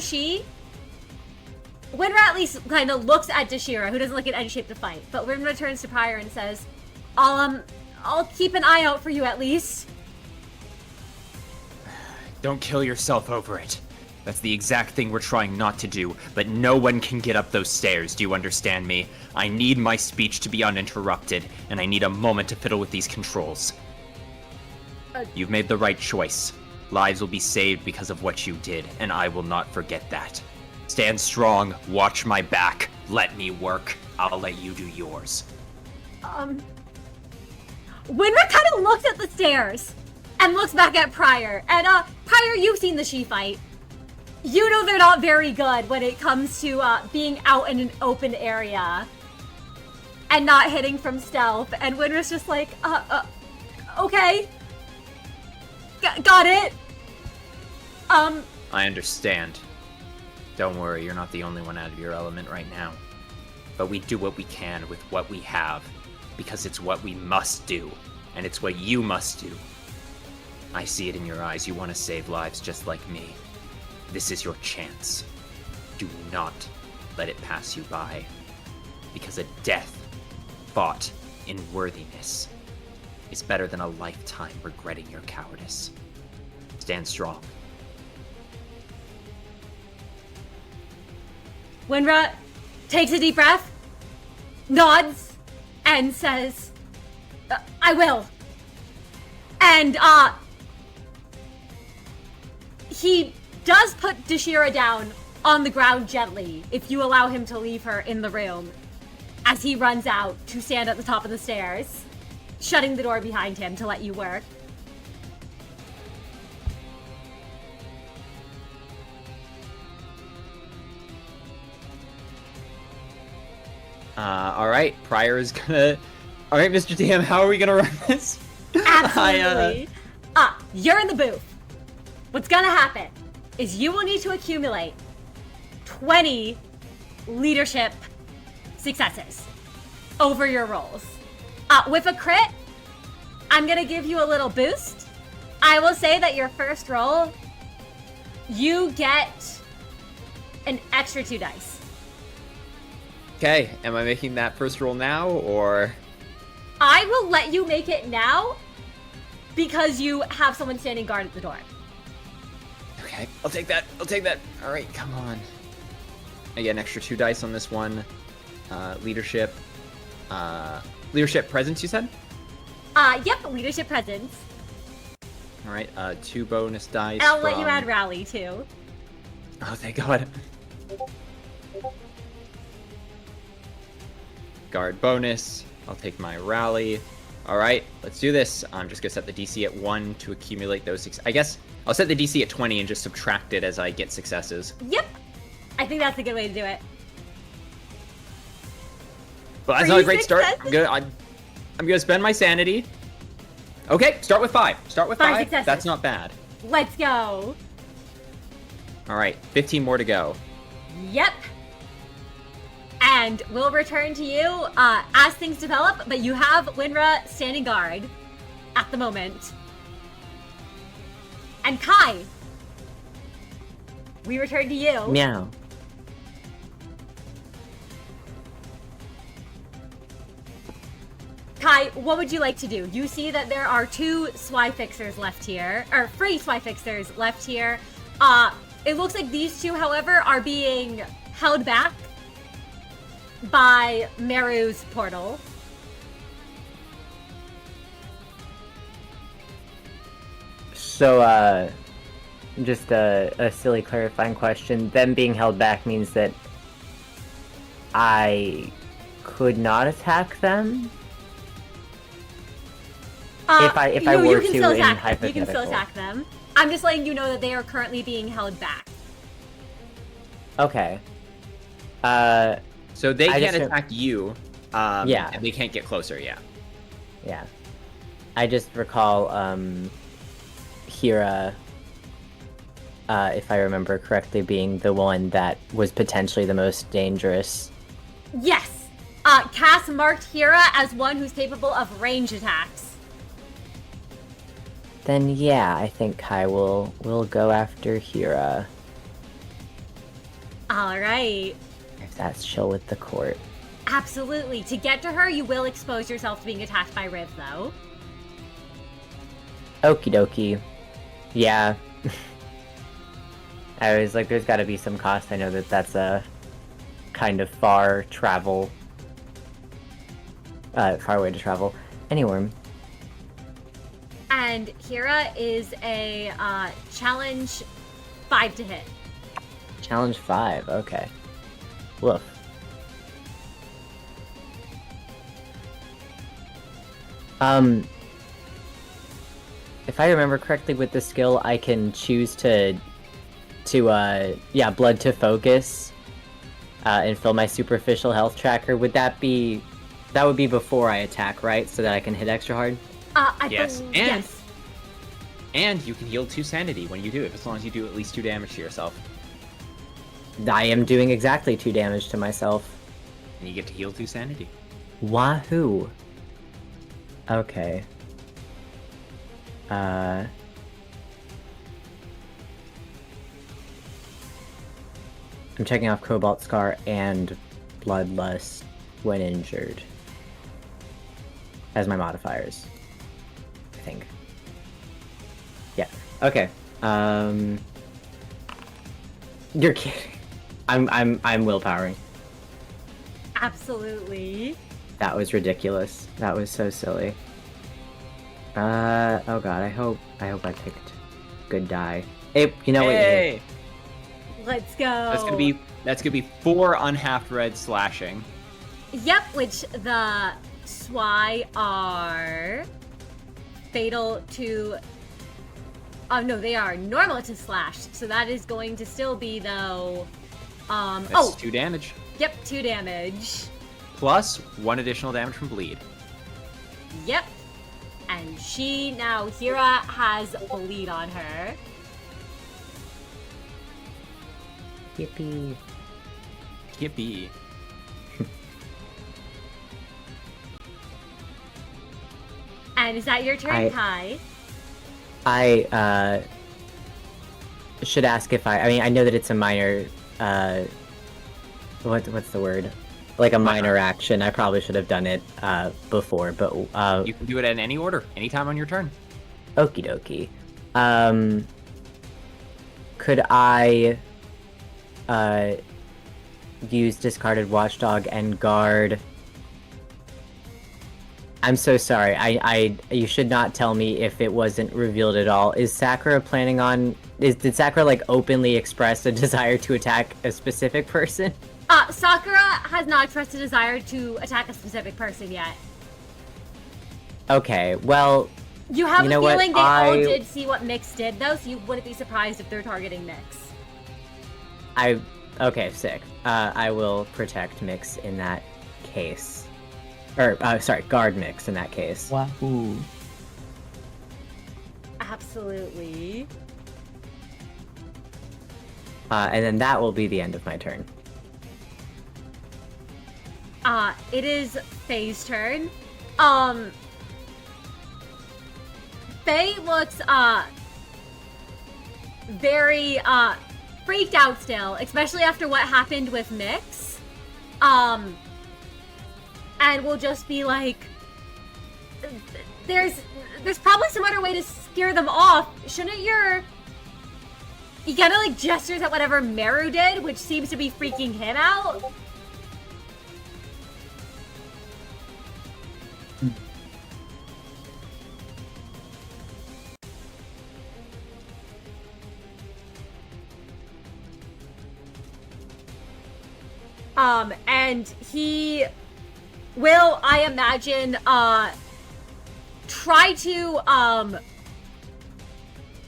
Winra at least kind of looks at Dashira, who doesn't look in any shape to fight, but Winra turns to Prior and says, I'll keep an eye out for you at least. Don't kill yourself over it. That's the exact thing we're trying not to do, but no one can get up those stairs, do you understand me? I need my speech to be uninterrupted, and I need a moment to fiddle with these controls. You've made the right choice. Lives will be saved because of what you did, and I will not forget that. Stand strong, watch my back, let me work. I'll let you do yours. Winra kind of looks at the stairs and looks back at Prior. And Prior, you've seen the she fight. You know they're not very good when it comes to being out in an open area and not hitting from stealth. And Winra's just like, okay. Got it. I understand. Don't worry, you're not the only one out of your element right now. But we do what we can with what we have, because it's what we must do, and it's what you must do. I see it in your eyes. You want to save lives just like me. This is your chance. Do not let it pass you by, because a death fought in worthiness is better than a lifetime regretting your cowardice. Stand strong. Winra takes a deep breath, nods, and says, I will. And, he does put Dashira down on the ground gently, if you allow him to leave her in the room, as he runs out to stand at the top of the stairs, shutting the door behind him to let you work. Alright, Prior is gonna... Alright, Mr. DM, how are we gonna run this? Absolutely. You're in the booth. What's gonna happen is you will need to accumulate 20 leadership successes over your rolls. With a crit, I'm gonna give you a little boost. I will say that your first roll, you get an extra 2 dice. Okay, am I making that first roll now, or...? I will let you make it now because you have someone standing guard at the door. Okay, I'll take that. Alright, come on. I get an extra 2 dice on this one. Leadership. Leadership presence, you said? Yep, leadership presence. Alright, 2 bonus dice. I'll let you add rally too. Oh, thank God. Guard bonus. I'll take my rally. Alright, let's do this. I'm just gonna set the DC at 1 to accumulate those I guess I'll set the DC at 20 and just subtract it as I get successes. Yep. I think that's a good way to do it. Well, that's not a great start. I'm gonna spend my sanity. Okay, start with 5. Start with 5. Successes. That's not bad. Let's go. Alright, 15 more to go. Yep. And we'll return to you as things develop, but you have Winra standing guard at the moment. And Kai, we return to you. Meow. Kai, what would you like to do? You see that there are 2 Swy Fixers left here, or 3 Swy Fixers left here. It looks like these 2, however, are being held back by Meru's portal. So, just a silly clarifying question. Them being held back means that I could not attack them? If I you were can to still in attack them. You hypothetical. can still attack them. I'm just letting you know that they are currently being held back. Okay. So they I can't just- attack you. Yeah. And they can't get closer, yeah. Yeah. I just recall, Hira, if I remember correctly, being the one that was potentially the most dangerous. Yes! Cass marked Hira as one who's capable of range attacks. Then yeah, I think Kai will go after Hira, Alright. if that's chill with the court. Absolutely. To get to her, you will expose yourself to being attacked by Riv, though. Okie dokie. Yeah. I was like, there's gotta be some cost. I know that that's a kind of far way to travel. Anyway. And Hira is a challenge 5 to hit. Challenge 5, okay. Woof. If I remember correctly with the skill, I can choose to blood to focus, and fill my superficial health tracker. Would that be before I attack, right? So that I can hit extra hard? Yes. Yes. And you can heal 2 sanity when you do it, as long as you do at least 2 damage to yourself. I am doing exactly 2 damage to myself. And you get to heal 2 sanity. Wahoo! Okay. I'm checking off Cobalt Scar and Bloodlust when injured as my modifiers, I think. Yeah. Okay. You're kidding. I'm willpowering. Absolutely. That was ridiculous. That was so silly. Oh god, I hope I picked good die. Hey, you know what? Hey! Let's go. That's gonna be 4 unhalved red slashing. Yep, which the Swy are fatal to... Oh, no, they are normal to slash. So that is going to still be, though... That's 2 damage. Yep, 2 damage. Plus 1 additional damage from bleed. Yep. And Hira has bleed on her. Yippee. Yippee. And is that your turn, Kai? I should ask if I mean, I know that it's a minor, what's the word? Like a minor action. I probably should have done it before, but You can do it in any order, anytime on your turn. okie dokie. Could I use discarded watchdog and guard? I'm so sorry. You should not tell me if it wasn't revealed at all. Is Sakura planning on? Did Sakura like openly express a desire to attack a specific person? Sakura has not expressed a desire to attack a specific person yet. Okay, well, You have You a know what? feeling they all I- did see what Miix did, though, so you wouldn't be surprised if they're targeting Miix. okay, sick. I will protect Miix in that case. Or, sorry, guard Miix in that case. Wahoo. Absolutely. And then that will be the end of my turn. It is Faye's turn. Faye looks, very freaked out still, especially after what happened with Miix. And will just be like, there's probably some other way to scare them off. Shouldn't he kind of like gestures at whatever Meru did, which seems to be freaking him out. And he will, I imagine, try to,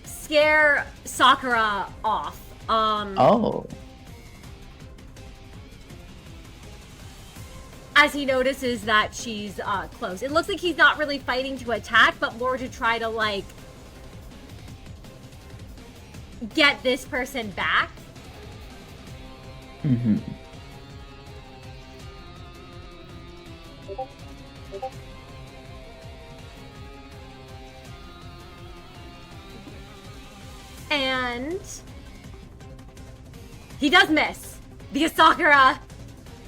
scare Sakura off. Oh. As he notices that she's, close. It looks like he's not really fighting to attack, but more to try to, like, get this person back. Mm-hmm. And he does miss because Sakura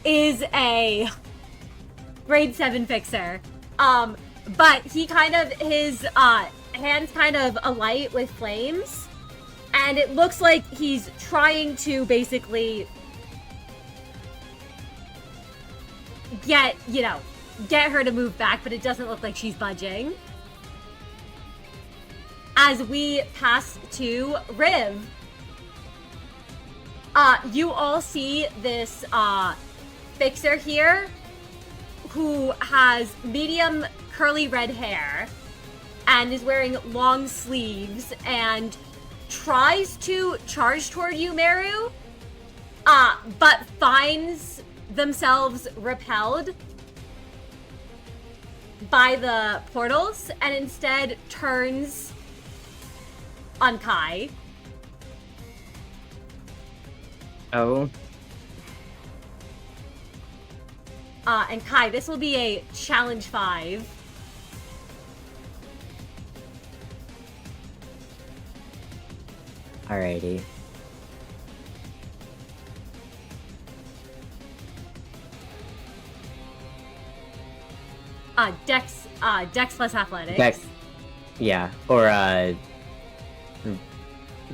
is a grade 7 fixer. But he kind of, his hands kind of alight with flames, and it looks like he's trying to basically get her to move back, but it doesn't look like she's budging. As we pass to Riv, you all see this fixer here who has medium curly red hair and is wearing long sleeves and tries to charge toward you, Meru, but finds themselves repelled by the portals and instead turns on Kai. Oh. And Kai, this will be a challenge 5. Alrighty. Dex plus athletics. Dex. Yeah. Or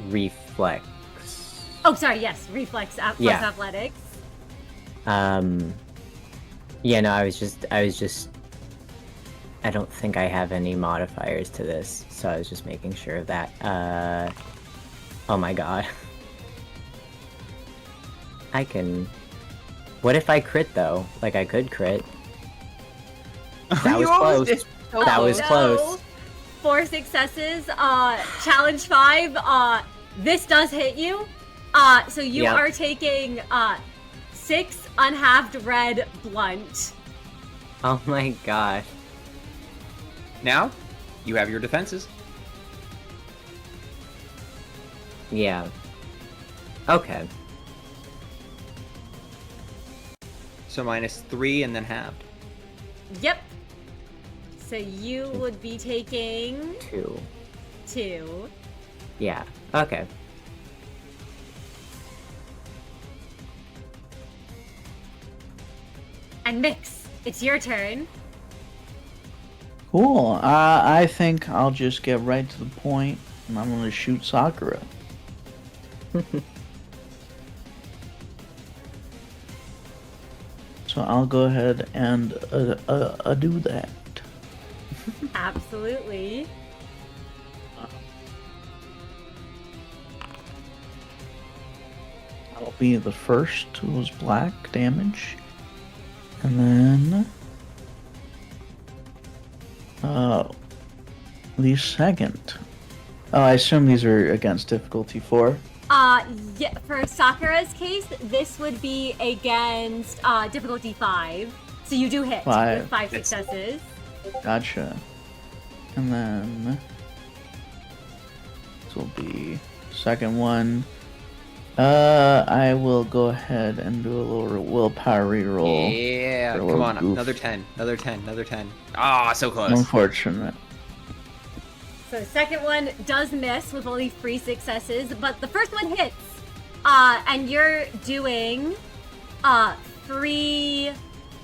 reflex. Oh, sorry. Yes, reflex plus Yeah. athletics. Yeah. No, I was just. I don't think I have any modifiers to this, so I was just making sure of that. Oh my god. I can. What if I crit though? Like I could crit. That was close. That was close. 4 successes. Challenge 5. This does hit you. So you Yep. are taking 6 unhalved red blunt. Oh my gosh. Now, you have your defenses. Yeah. Okay. So -3 and then halved. Yep. So you would be taking 2. 2. Yeah. Okay. And Miix, it's your turn. Cool. I think I'll just get right to the point, and I'm gonna shoot Sakura. So I'll go ahead and do that. Absolutely. That'll be the first. It was black damage, and then the second. Oh, I assume these are against difficulty 4. Yeah, for Sakura's case, this would be against difficulty 5. So you do hit 5. with 5 successes. Gotcha. And then this will be second one. I will go ahead and do a little willpower reroll. Yeah, for a come little on, goof. another 10, another 10, another 10. Ah, so close. Unfortunate. So the second one does miss with only 3 successes, but the first one hits. And you're doing 3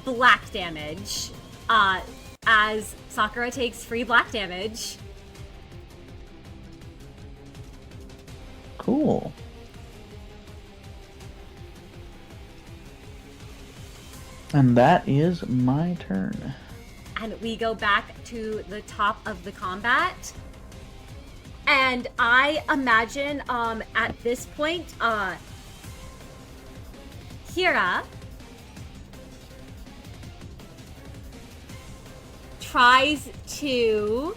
black damage. As Sakura takes 3 black damage. Cool. And that is my turn. And we go back to the top of the combat. And I imagine at this point, Kira tries to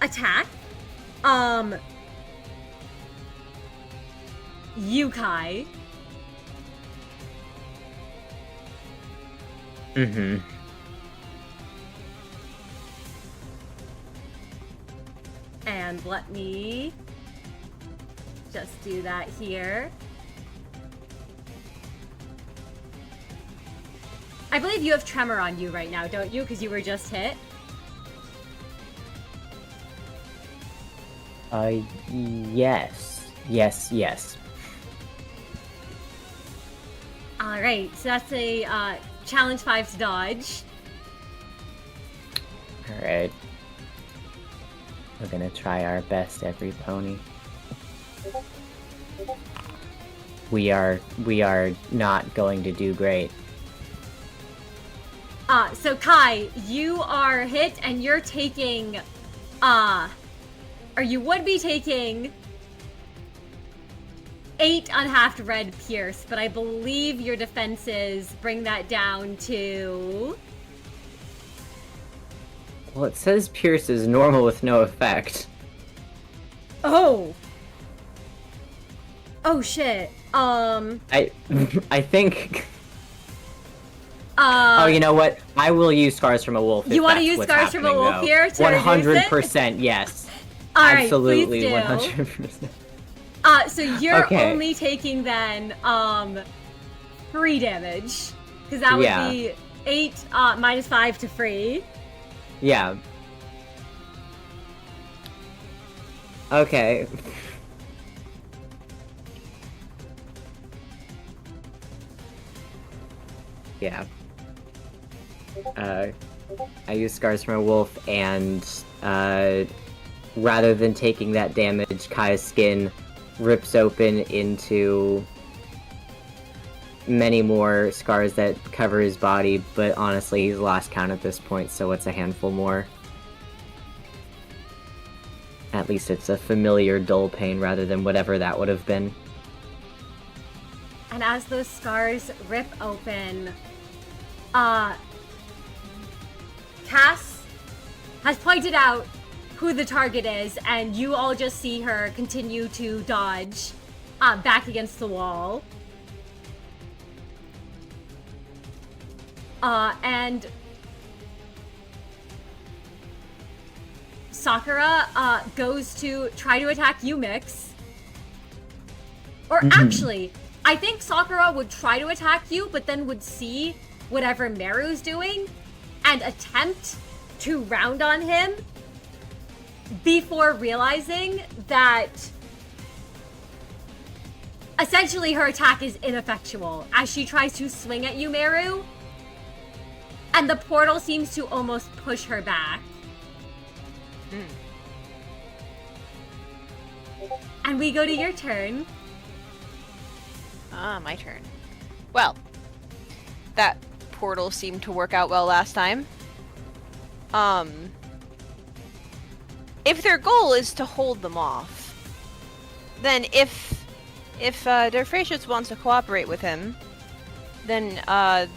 attack Yukai. Mm-hmm. And let me just do that here. I believe you have tremor on you right now, don't you? Because you were just hit. Yes. All right, so that's a challenge 5 to dodge. All right. We're gonna try our best, every pony. We are not going to do great. So Kai, you are hit and you're taking, or you would be taking 8 unhalved red pierce, but I believe your defenses bring that down to... Well, it says Pierce is normal with no effect. Oh! Oh shit. I think... oh, you know what? I will use Scars from a Wolf. You want to use Scars from a Wolf here to 100%, yes. Alright, Absolutely, please do. 100%. So you're Okay. only taking then 3 damage, because that would Yeah. be 8 minus 5 to 3. Yeah. Okay. Yeah. I use Scars from a Wolf, and rather than taking that damage, Kai's skin rips open into many more scars that cover his body, but honestly, he's lost count at this point, so it's a handful more. At least it's a familiar dull pain rather than whatever that would have been. And as those scars rip open, Cass has pointed out who the target is, and you all just see her continue to dodge back against the wall. And Sakura goes to try to attack you, Miix. Or actually, I think Sakura would try to attack you, but then would see whatever Meru's doing and attempt to round on him before realizing that essentially her attack is ineffectual as she tries to swing at you, Meru, and the portal seems to almost push her back. And we go to your turn. My turn. Well, that portal seemed to work out well last time. If their goal is to hold them off, then if Derfratius wants to cooperate with him, then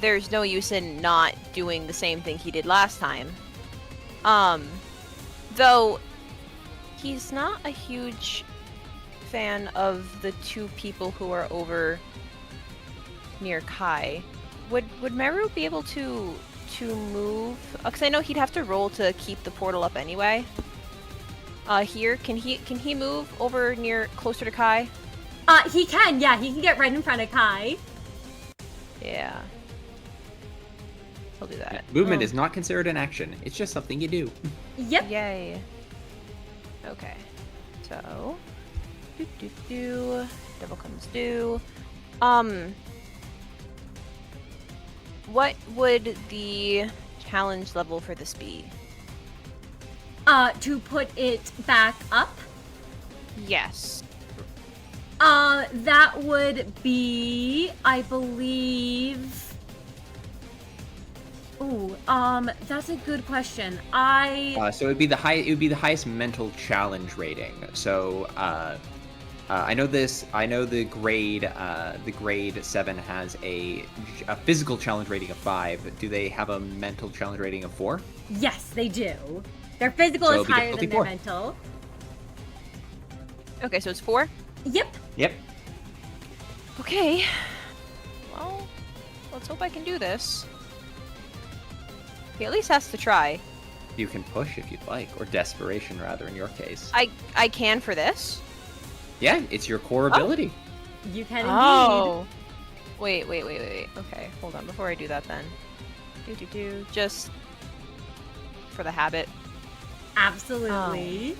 there's no use in not doing the same thing he did last time. Though he's not a huge fan of the 2 people who are over near Kai. Would Meru be able to move? Because I know he'd have to roll to keep the portal up anyway. Here, can he move over closer to Kai? He can, yeah, he can get right in front of Kai. Yeah. I'll do that. Movement is not considered an action. It's just something you do. Yep. Yay. Okay. So, double comes due. What would the challenge level for this be? To put it back up, Yes. that would be, I believe. Ooh, that's a good question. So it would be the highest mental challenge rating. So I know this. I know the grade 7 has a physical challenge rating of 5. Do they have a mental challenge rating of 4? Yes, they do. Their physical So is it'll be higher difficulty than their 4. mental. Okay, so it's 4? Yep. Yep. Okay. Well, let's hope I can do this. He at least has to try. You can push if you'd like, or desperation rather in your case. I can for this? Yeah, it's your core ability. You can indeed. Oh. Wait. Okay, hold on. Before I do that then. Just for the habit. Absolutely.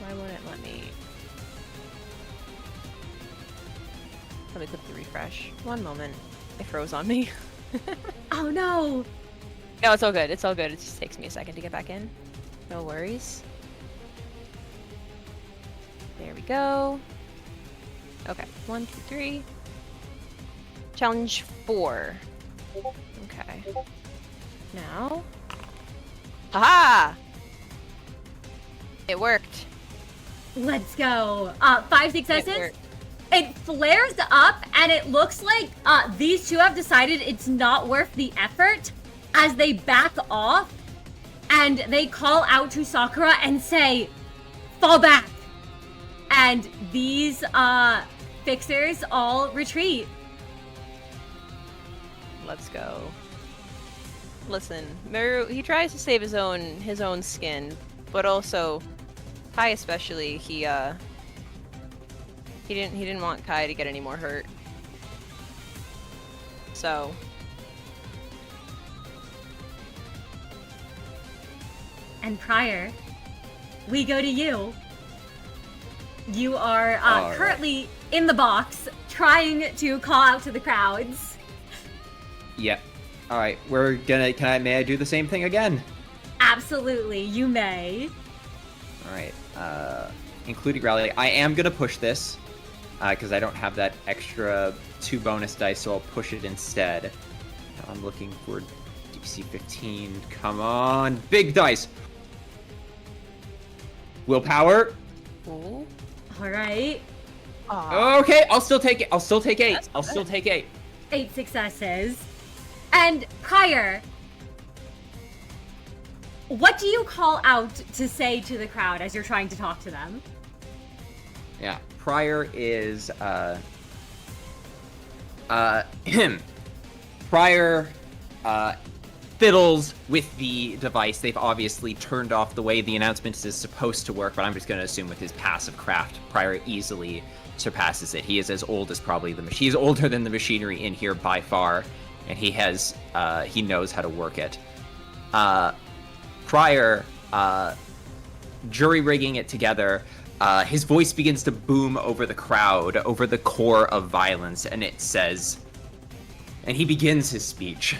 Why won't it let me? Let me click the refresh. One moment. It froze on me. Oh no! No, it's all good. It's all good. It just takes me a second to get back in. No worries. There we go. Okay. 1, 2, 3. Challenge 4. Okay. Now. Haha! It worked. Let's go. 5 successes. worked. It flares up, and it looks like these two have decided it's not worth the effort as they back off and they call out to Sakura and say, "Fall back." And these fixers all retreat. Let's go. Listen, Meru, he tries to save his own skin, but also Kai especially, he didn't want Kai to get any more hurt. So And Prior, we go to you. You are All right. currently in the box, trying to call out to the crowds. Yep. All right, may I do the same thing again? Absolutely, you may. All right. Including rally, I am gonna push this because I don't have that extra 2 bonus dice, so I'll push it instead. I'm looking for DC 15. Come on, big dice. Willpower. Ooh. All right, Okay, I'll still take it. I'll still take 8. That's I'll still take 8. 8 successes. And Prior, what do you call out to say to the crowd as you're trying to talk to them? Yeah, Prior is Prior fiddles with the device. They've obviously turned off the way the announcement is supposed to work, but I'm just going to assume with his passive craft, Prior easily surpasses it. He is as old as probably the machine. He's older than the machinery in here by far, and he knows how to work it. Prior, jury rigging it together, his voice begins to boom over the crowd, over the core of violence, and it says, and he begins his speech.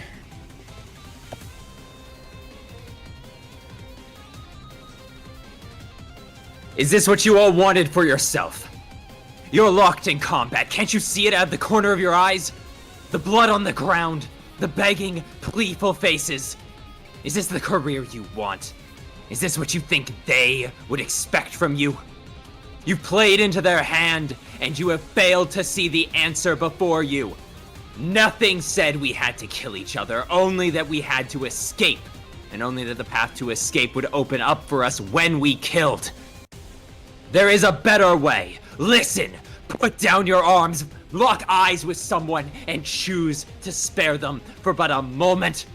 Is this what you all wanted for yourself? You're locked in combat. Can't you see it out of the corner of your eyes? The blood on the ground, the begging, pleadful faces. Is this the career you want? Is this what you think they would expect from you? You've played into their hand, and you have failed to see the answer before you. Nothing said we had to kill each other, only that we had to escape, and only that the path to escape would open up for us when we killed. There is a better way. Listen, put down your arms, lock eyes with someone, and choose to spare them for but a moment.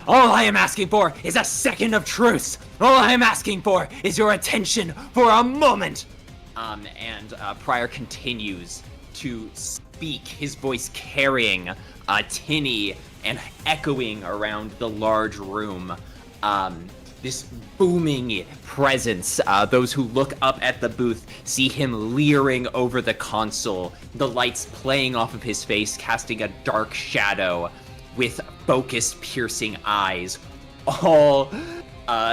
All I am asking for is a second of truce. All I am asking for is your attention for a moment. Prior continues to speak, his voice carrying, tinny and echoing around the large room. this booming presence. Those who look up at the booth see him leering over the console, the lights playing off of his face, casting a dark shadow with focused, piercing eyes. All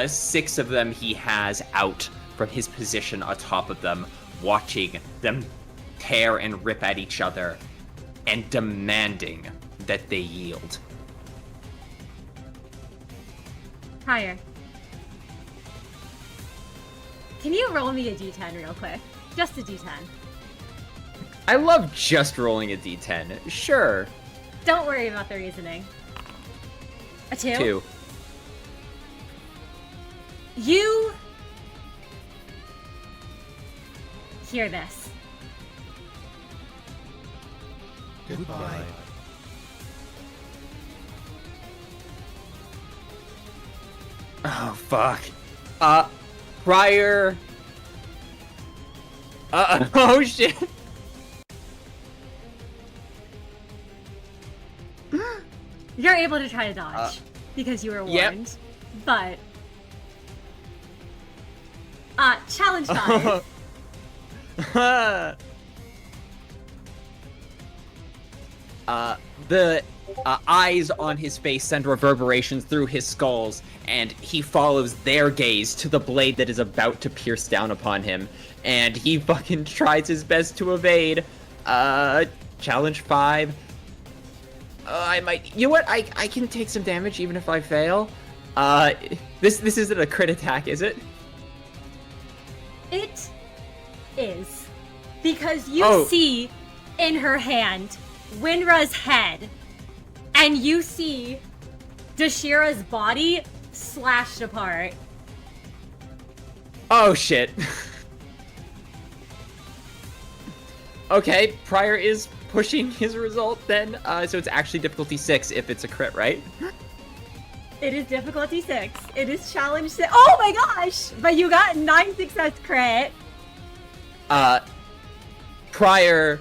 6 of them he has out from his position atop of them, watching them tear and rip at each other and demanding that they yield. Prior. Can you roll me a d10 real quick? Just a d10. I love just rolling a d10. Sure. Don't worry about the reasoning. A 2? 2. You hear this. Goodbye. Oh, fuck. Prior... oh, shit. You're able to try to dodge because you were warned. But challenge 5. The eyes on his face send reverberations through his skulls, and he follows their gaze to the blade that is about to pierce down upon him, and he fucking tries his best to evade. Challenge 5. I might... You know what? I can take some damage even if I fail. This isn't a crit attack, is it? It is. Because you see in her hand Winra's head, and you see Dashira's body slashed apart. Oh, shit. Okay, Prior is pushing his result then, so it's actually difficulty 6 if it's a crit, right? It is difficulty 6. It is challenge 6. Oh my gosh! But you got 9 success crit. Prior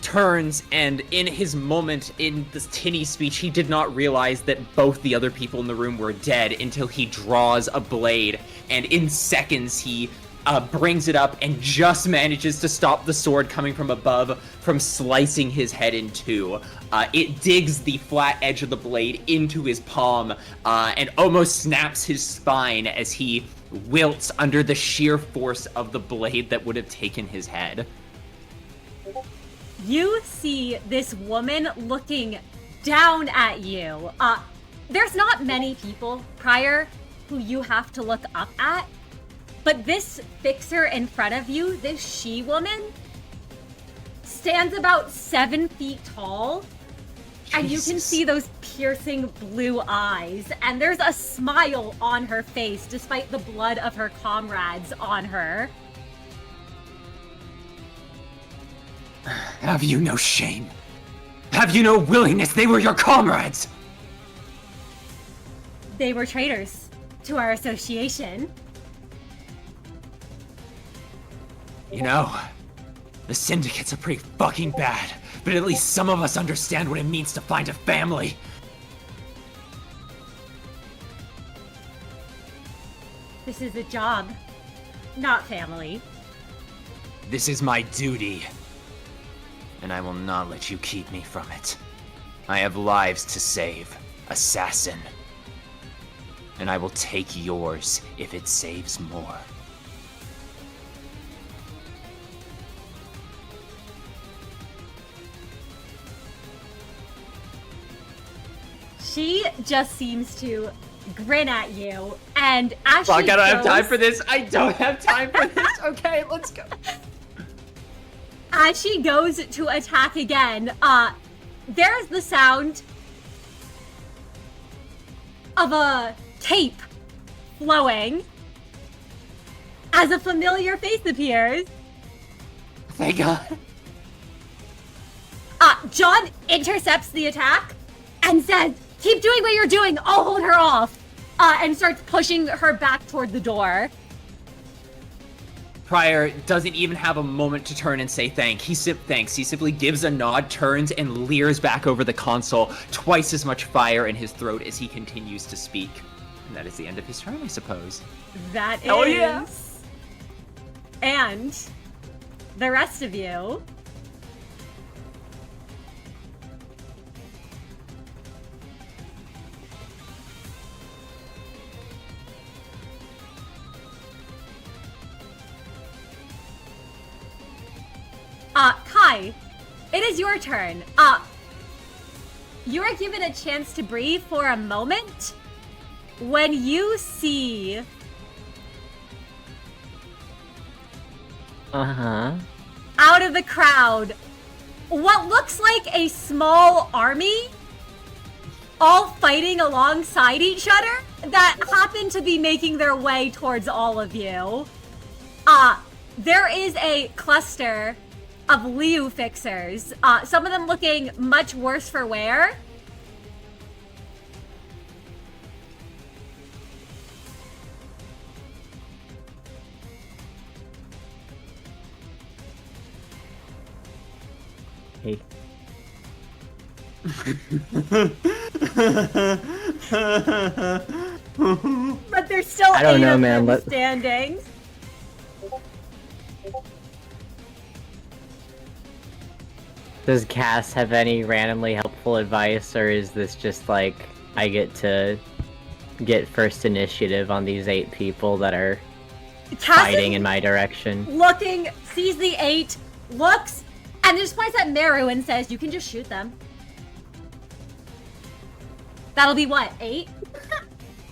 turns, and in his moment in this tinny speech, he did not realize that both the other people in the room were dead until he draws a blade, and in seconds he brings it up and just manages to stop the sword coming from above from slicing his head in two. It digs the flat edge of the blade into his palm and almost snaps his spine as he wilts under the sheer force of the blade that would have taken his head. You see this woman looking down at you. There's not many people prior who you have to look up at, but this fixer in front of you, this she-woman, stands about 7 feet tall, and you can see those piercing blue eyes, and there's a smile on her face despite the blood of her comrades on her. Have you no shame? Have you no willingness? They were your comrades! They were traitors to our association. You know, the syndicates are pretty fucking bad, but at least some of us understand what it means to find a family. This is a job, not family. This is my duty, and I will not let you keep me from it. I have lives to save, assassin, and I will take yours if it saves more. She just seems to grin at you, and as Fuck, she I don't have time goes- for this. I don't have time for this. Okay, let's go. As she goes to attack again, there's the sound of a tape flowing as a familiar face appears. Thank God. John intercepts the attack and says, "Keep doing what you're doing, I'll hold her off," and starts pushing her back toward the door. Prior doesn't even have a moment to turn and say thanks. He simply gives a nod, turns, and leers back over the console, twice as much fire in his throat as he continues to speak. And that is the end of his turn, I suppose. That is. Oh, yeah. And the rest of you. Kai, it is your turn. You are given a chance to breathe for a moment when you see out of the crowd what looks like a small army all fighting alongside each other that happen to be making their way towards all of you. There is a cluster of Liu fixers, some of them looking much worse for wear. Hey. But there's still I don't 8 know, of man, them but- standing. Does Cass have any randomly helpful advice, or is this just like I get to get first initiative on these 8 people that are Cass fighting is in my direction? looking, sees the 8, looks, and just points at Meru and says, "You can just shoot them." That'll be what, 8?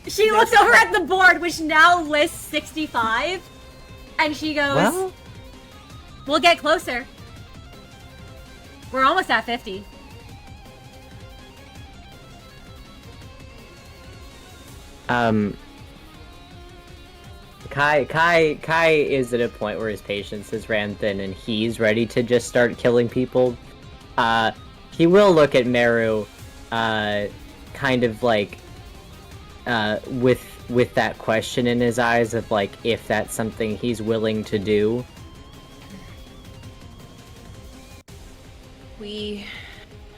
She looks over at the board, which now lists 65, and she goes, Well, "We'll get closer. We're almost at 50. Kai is at a point where his patience has ran thin and he's ready to just start killing people. He will look at Meru, kind of like, with that question in his eyes of like, if that's something he's willing to do.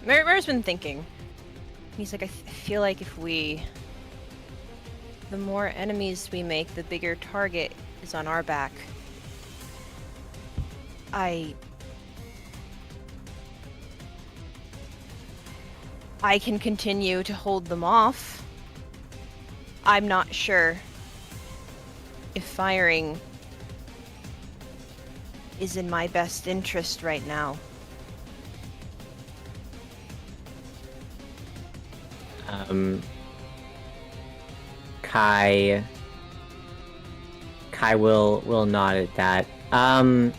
Meru's been thinking. He's like, I feel like the more enemies we make, the bigger target is on our back. I can continue to hold them off. I'm not sure if firing is in my best interest right now. Kai will nod at that. I'm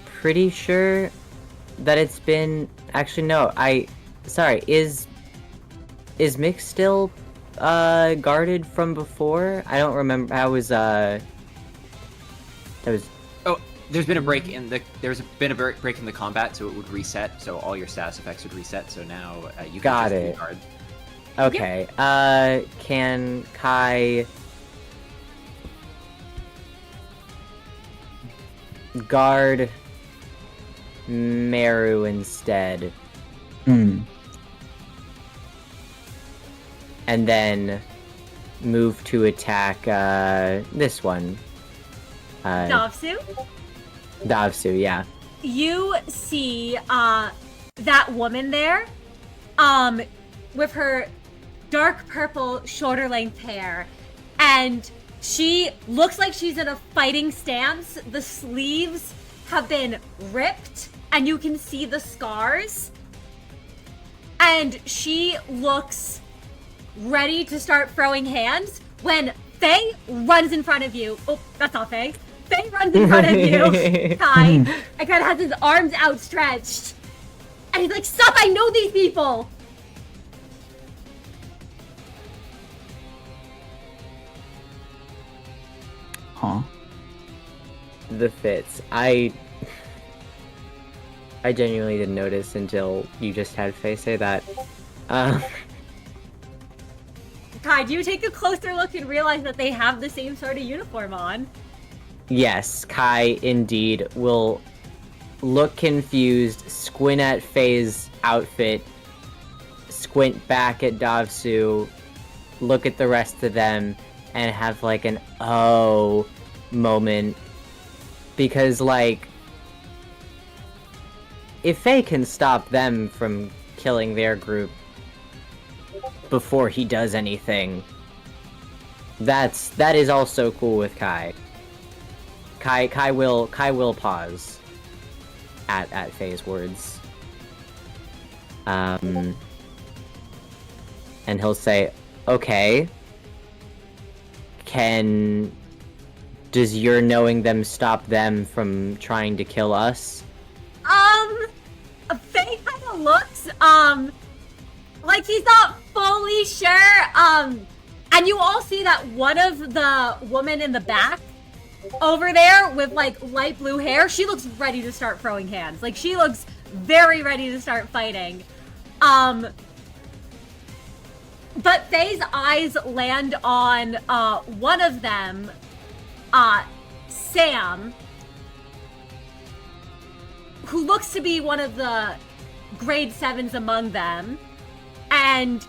pretty sure that it's been, actually no, sorry, is Miix still guarded from before? I don't remember. There's been a break in the break in the combat, so it would reset. So all your status effects would reset. So now you can Got just it. guard. Okay. Can Kai guard Meru instead, Hmm. and then move to attack this one? Davsu, Davsu, yeah. you see that woman there, with her dark purple shoulder-length hair, and she looks like she's in a fighting stance. The sleeves have been ripped, and you can see the scars. And she looks ready to start throwing hands when Faye runs in front of you. Oh, that's not Faye. Faye runs in front of you, Kai, and kind of has his arms outstretched. And he's like, "Stop, I know these people!" Huh. The fits. I genuinely didn't notice until you just had Faye say that. Kai, do you take a closer look and realize that they have the same sort of uniform on? Yes, Kai indeed will look confused, squint at Faye's outfit, squint back at Davsu, look at the rest of them, and have like an oh moment. Because, like, if Faye can stop them from killing their group before he does anything, that is also cool with Kai. Kai will pause at Faye's words. And he'll say, "Okay, does your knowing them stop them from trying to kill us?" Faye kind of looks, like he's not fully sure, and you all see that one of the women in the back over there with, like, light blue hair, she looks ready to start throwing hands. Like, she looks very ready to start fighting. But Faye's eyes land on, one of them, Sam, who looks to be one of the grade 7s among them, and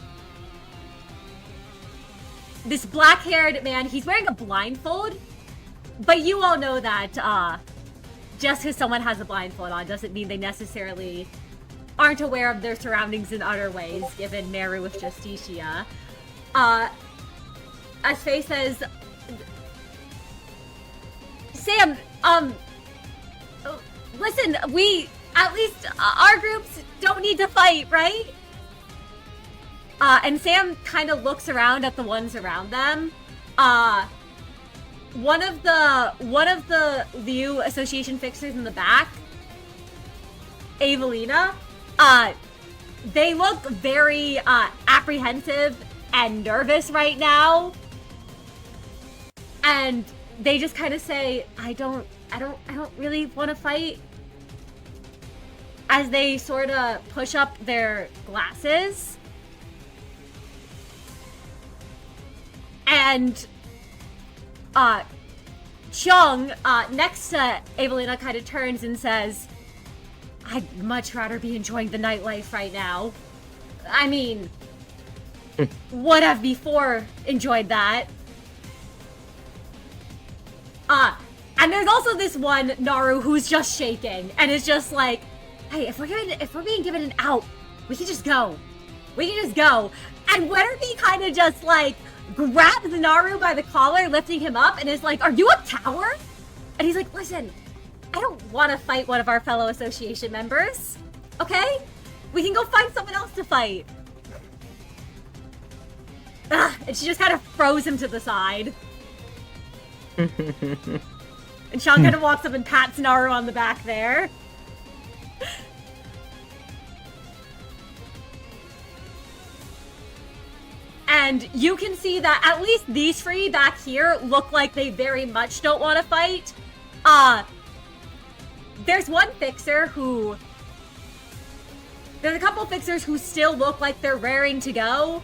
this black-haired man, he's wearing a blindfold, but you all know that, just because someone has a blindfold on doesn't mean they necessarily aren't aware of their surroundings in other ways, given Meru with Justicia. As Faye says, Sam, listen, at least our groups don't need to fight, right? And Sam kind of looks around at the ones around them. One of the Liu Association fixers in the back, Evelina, they look very apprehensive and nervous right now, and they just kind of say, I don't really want to fight, as they sort of push up their glasses. And Chung, next to Evelina, kind of turns and says, I'd much rather be enjoying the nightlife right now. I mean, would have before enjoyed that. And there's also this one, Naru, who's just shaking and is just like, hey, if we're being given an out, we can just go. We can just go. And Weatherby kind of just, like, grabs Naru by the collar, lifting him up, and is like, are you a coward? And he's like, listen, I don't want to fight one of our fellow association members, okay? We can go find someone else to fight. And she just kind of throws him to the side. And Sean kind of walks up and pats Naru on the back there. And you can see that at least these three back here look like they very much don't want to fight. There's one fixer who... There's a couple fixers who still look like they're raring to go.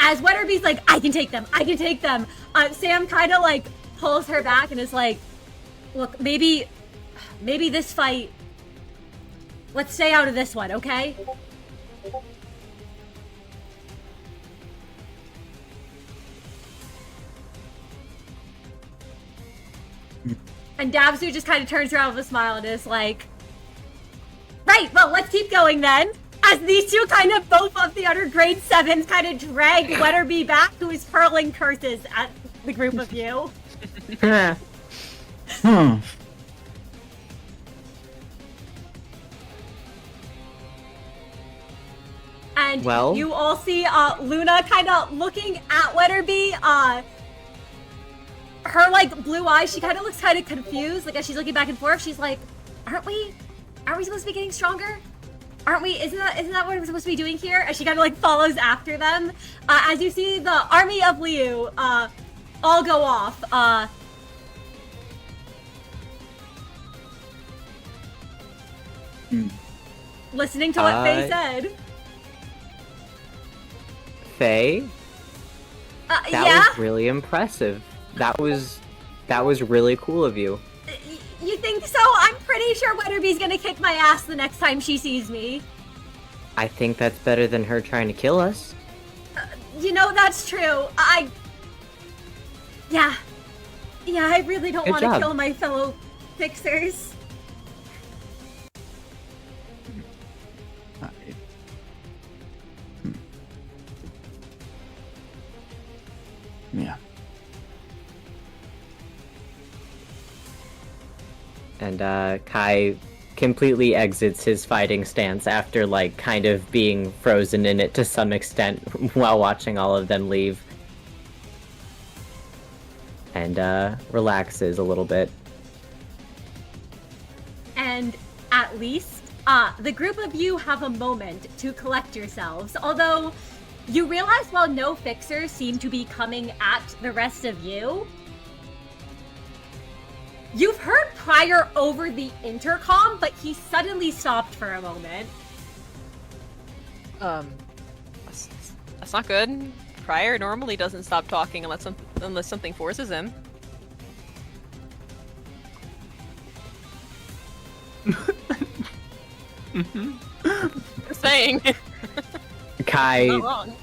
As Weatherby's like, I can take them, Sam kind of, like, pulls her back and is like, look, maybe this fight, let's stay out of this one, okay? And Davsu just kind of turns around with a smile and is like, right, well, let's keep going then. As these two kind of, both of the other grade 7s kind of drag Weatherby back, who is hurling curses at the group of you. And well, you all see Luna kind of looking at Weatherby. Her, like, blue eyes, she kind of looks kind of confused. Like, as she's looking back and forth, she's like, aren't we supposed to be getting stronger? Aren't we? Isn't that what we're supposed to be doing here? As she kind of, like, follows after them. As you see the army of Liu all go off. Listening to what Faye said. Faye? That was really impressive. That was really cool of you. You think so? I'm pretty sure Weatherby's gonna kick my ass the next time she sees me. I think that's better than her trying to kill us. You know, that's true. Yeah, I really don't Good want to job. kill my fellow fixers. Alright. Yeah. And Kai completely exits his fighting stance after like kind of being frozen in it to some extent while watching all of them leave. And relaxes a little bit. And at least, the group of you have a moment to collect yourselves. Although, you realize while no fixers seem to be coming at the rest of you, you've heard Pryor over the intercom, but he suddenly stopped for a moment. That's not good. Pryor normally doesn't stop talking unless something forces him. Just saying. Not wrong.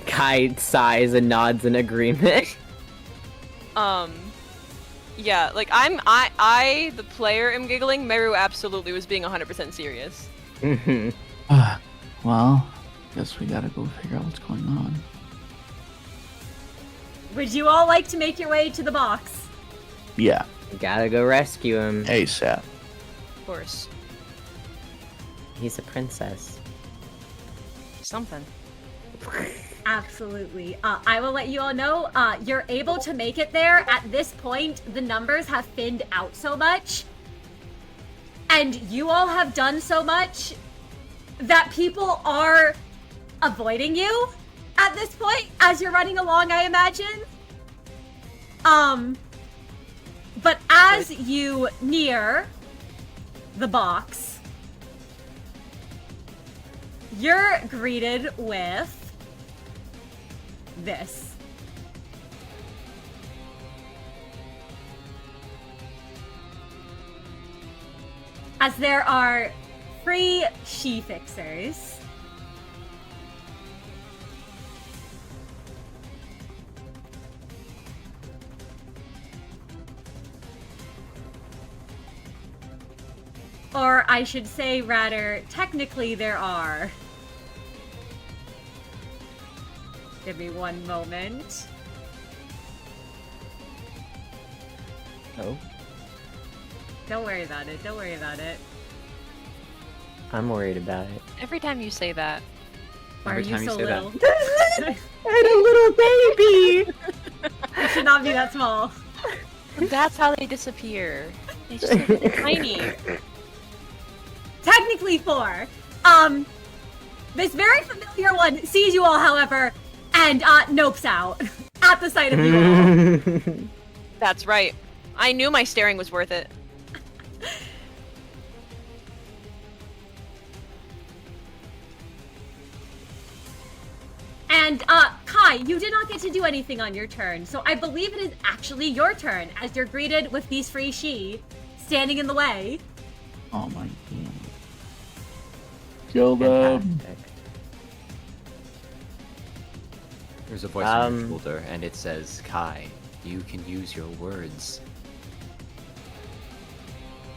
Kai sighs and nods in agreement. Yeah, like I, the player, am giggling. Meru absolutely was being 100% serious. Mhm. Well, guess we gotta go figure out what's going on. Would you all like to make your way to the box? Yeah, Gotta go rescue him. ASAP. Of course. He's a princess. Something. Absolutely. I will let you all know, you're able to make it there. At this point, the numbers have thinned out so much, and you all have done so much that people are avoiding you at this point as you're running along, I imagine. But as you near the box, you're greeted with this. As there are 3 she-fixers. Or I should say, rather, technically there are. Give me one moment. Oh, Don't worry about it. Don't worry about it. I'm worried about it. Every time you say that. Why are Every you time you so say that. little? And a little baby! It should not be that small. That's how they disappear. They just get tiny. Technically 4. This very familiar one sees you all, however, and nopes out at the sight of you all. That's right. I knew my staring was worth it. And Kai, you did not get to do anything on your turn, so I believe it is actually your turn as you're greeted with these 3 she standing in the way. Oh my god. Kill them. Fantastic. There's a voice on your shoulder, and it says, Kai, you can use your words.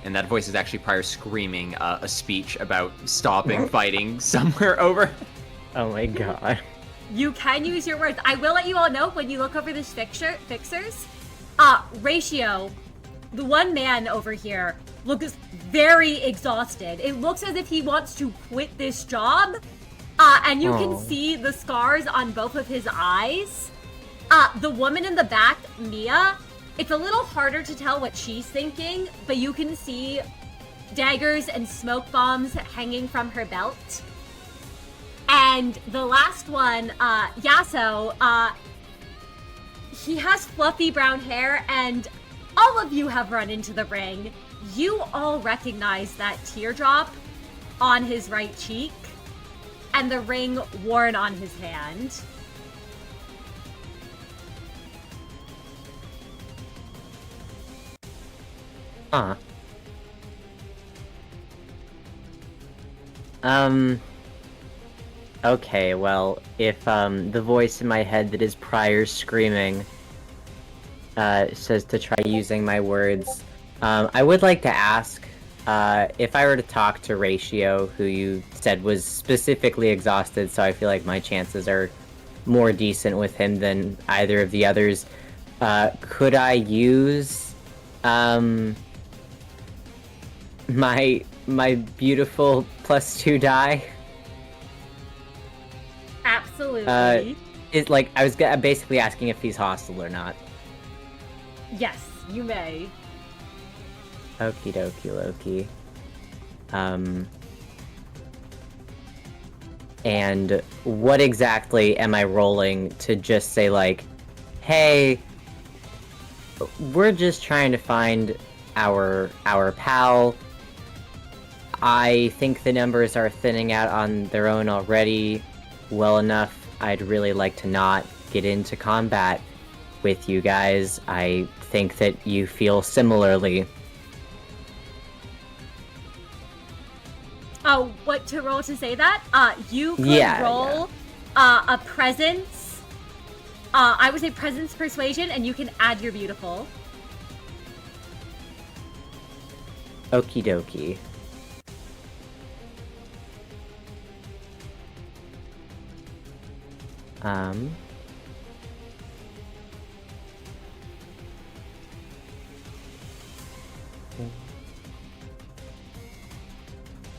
And that voice is actually Pryor screaming a speech about stopping fighting somewhere over. Oh my god. You can use your words. I will let you all know when you look over this fixers. Ratio, the one man over here, looks very exhausted. It looks as if he wants to quit this job. And you can see the scars on both of his eyes. The woman in the back, Mia, it's a little harder to tell what she's thinking, but you can see daggers and smoke bombs hanging from her belt. And the last one, Yasso, he has fluffy brown hair, and all of you have run into the ring. You all recognize that teardrop on his right cheek and the ring worn on his hand. Okay, well, if the voice in my head that is prior screaming says to try using my words, I would like to ask if I were to talk to Ratio, who you said was specifically exhausted, so I feel like my chances are more decent with him than either of the others. Could I use my beautiful +2 die? Absolutely. It's like I was basically asking if he's hostile or not. Yes, you may. Okie dokie Loki. And what exactly am I rolling to just say, like, hey, we're just trying to find our pal. I think the numbers are thinning out on their own already well enough. I'd really like to not get into combat with you guys. I think that you feel similarly. Oh, what to roll to say that? You could roll a presence. I would say presence persuasion, and you can add your beautiful. Okie dokie.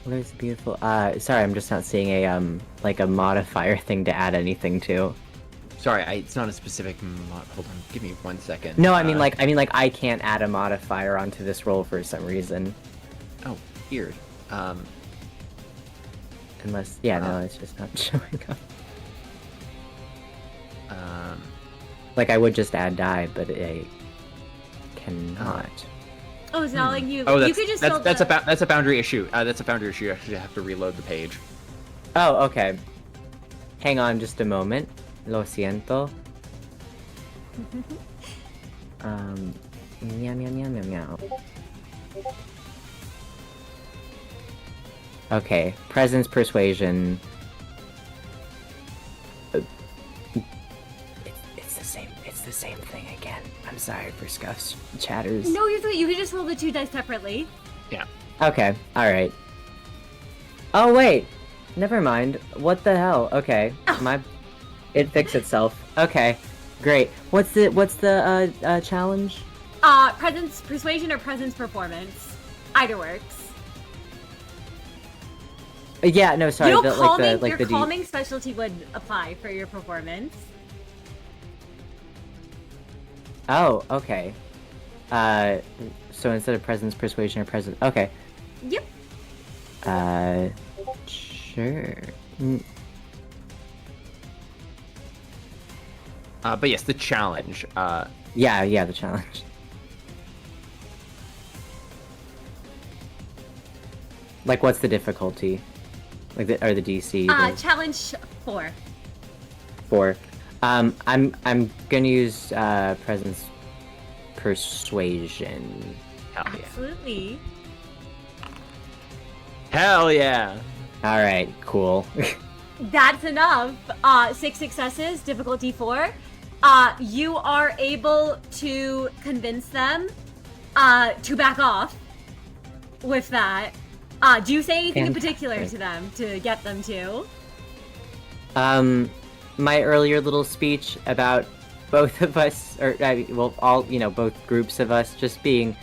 Where's the beautiful? Sorry, I'm just not seeing a like a modifier thing to add anything to. Sorry, it's not a specific hold on, give me 1 second. No, I mean like I can't add a modifier onto this roll for some reason. Oh, weird. Unless, no, it's just not showing up. Like I would just add die, but I cannot. Oh, it's not like you. Oh, you could just that's a boundary issue. That's a boundary issue. You actually have to reload the page. Oh, okay. Hang on just a moment. Lo siento. Meow, meow, meow, meow, meow. Okay, presence persuasion. It's the same thing again. I'm sorry for Scuff's chatters. No, you're good. You can just roll the 2 dice separately. Yeah. Okay, alright. Oh wait! Never mind. What the hell? Okay. It fixed itself. Okay. Great. What's the challenge? Presence persuasion or presence performance. Either works. Yeah, no, sorry. Your calming specialty would apply for your performance. Oh, okay. So instead of presence, persuasion, or presence... Okay. Yep. Sure. But yes, the challenge. Yeah, the challenge. Like, what's the difficulty? Like, the DC? Challenge 4. 4. I'm gonna use presence persuasion. Hell yeah. Absolutely. Hell yeah. All right, cool. That's enough. 6 successes, difficulty 4. You are able to convince them to back off with that. Do you say anything in particular to them to get them to? My earlier little speech about both of us, or all, both groups of us just being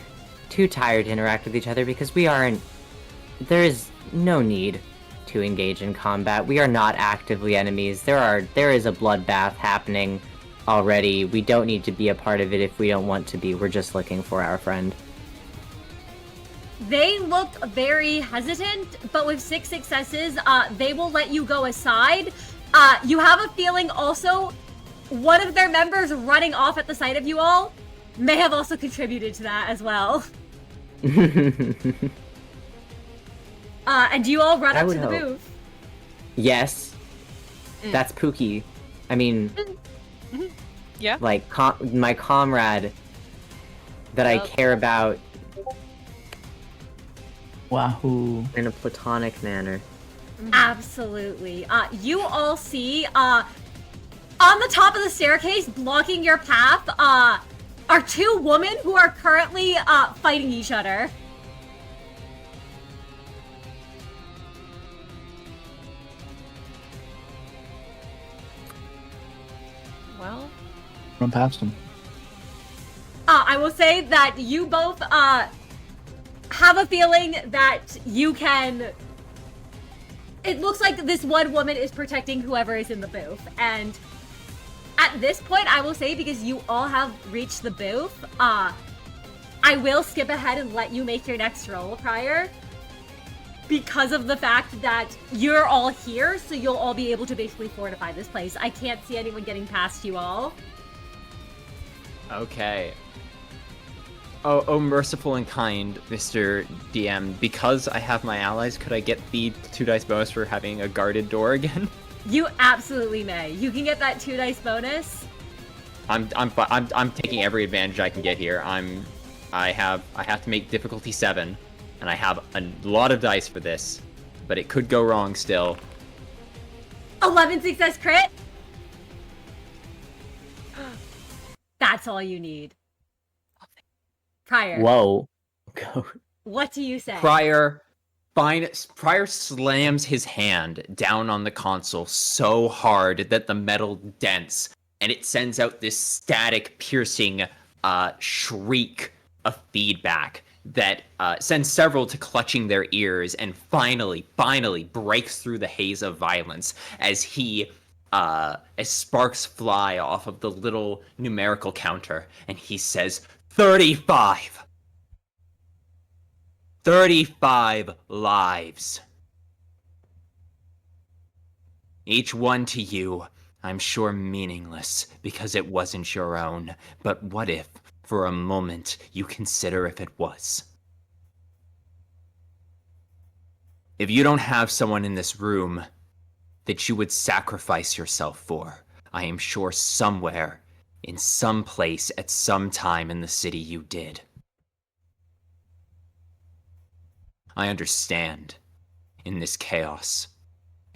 too tired to interact with each other because there is no need to engage in combat. We are not actively enemies. There is a bloodbath happening already. We don't need to be a part of it if we don't want to be. We're just looking for our friend. They look very hesitant, but with 6 successes, they will let you go aside. You have a feeling also one of their members running off at the sight of you all may have also contributed to that as well. And you all run up to the booth. Yes. That's Pookie. I mean... Yeah? Like, my comrade that I care about... Wahoo. In a platonic manner. Absolutely. You all see, on the top of the staircase, blocking your path, are two women who are currently, fighting each other. Well, Run past him. I will say that you both, have a feeling that you can... It looks like this one woman is protecting whoever is in the booth, and at this point, I will say, because you all have reached the booth, I will skip ahead and let you make your next roll prior, because of the fact that you're all here, so you'll all be able to basically fortify this place. I can't see anyone getting past you all. Okay. Oh, merciful and kind, Mr. DM. Because I have my allies, could I get the 2 dice bonus for having a guarded door again? You absolutely may. You can get that 2 dice bonus. I'm taking every advantage I can get here. I have to make difficulty 7, and I have a lot of dice for this, but it could go wrong still. 11 success crit. That's all you need. Prior. Whoa. What do you say? Prior slams his hand down on the console so hard that the metal dents, and it sends out this static, piercing shriek of feedback that sends several to clutching their ears, and finally breaks through the haze of violence as sparks fly off of the little numerical counter, and he says, 35! 35 lives. Each one to you, I'm sure meaningless, because it wasn't your own. But what if, for a moment, you consider if it was? If you don't have someone in this room that you would sacrifice yourself for, I am sure somewhere, in some place, at some time in the city you did. I understand. In this chaos,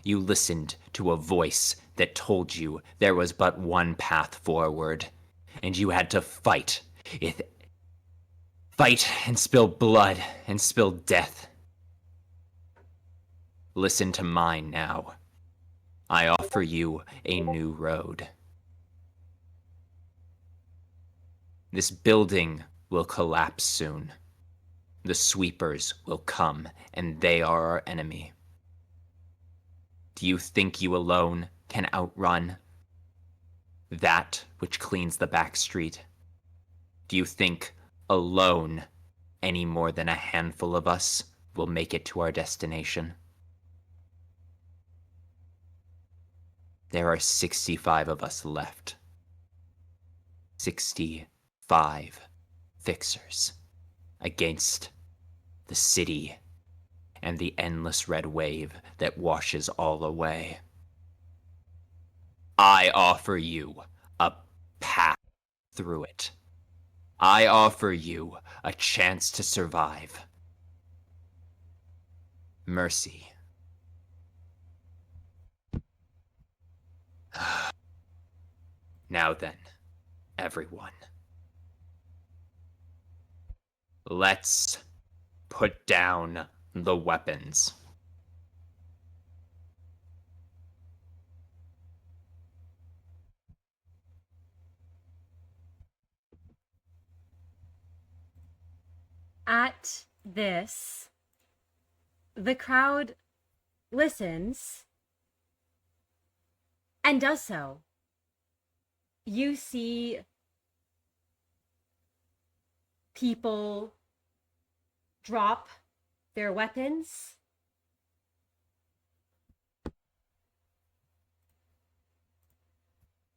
you listened to a voice that told you there was but one path forward, and you had to fight and spill blood and spill death. Listen to mine now. I offer you a new road. This building will collapse soon. The sweepers will come, and they are our enemy. Do you think you alone can outrun that which cleans the back street? Do you think alone any more than a handful of us will make it to our destination? There are 65 of us left. 65 fixers against the city and the endless red wave that washes all away. I offer you a path through it. I offer you a chance to survive. Mercy. Now then, everyone. Let's put down the weapons. At this, the crowd listens and does so. You see people drop their weapons.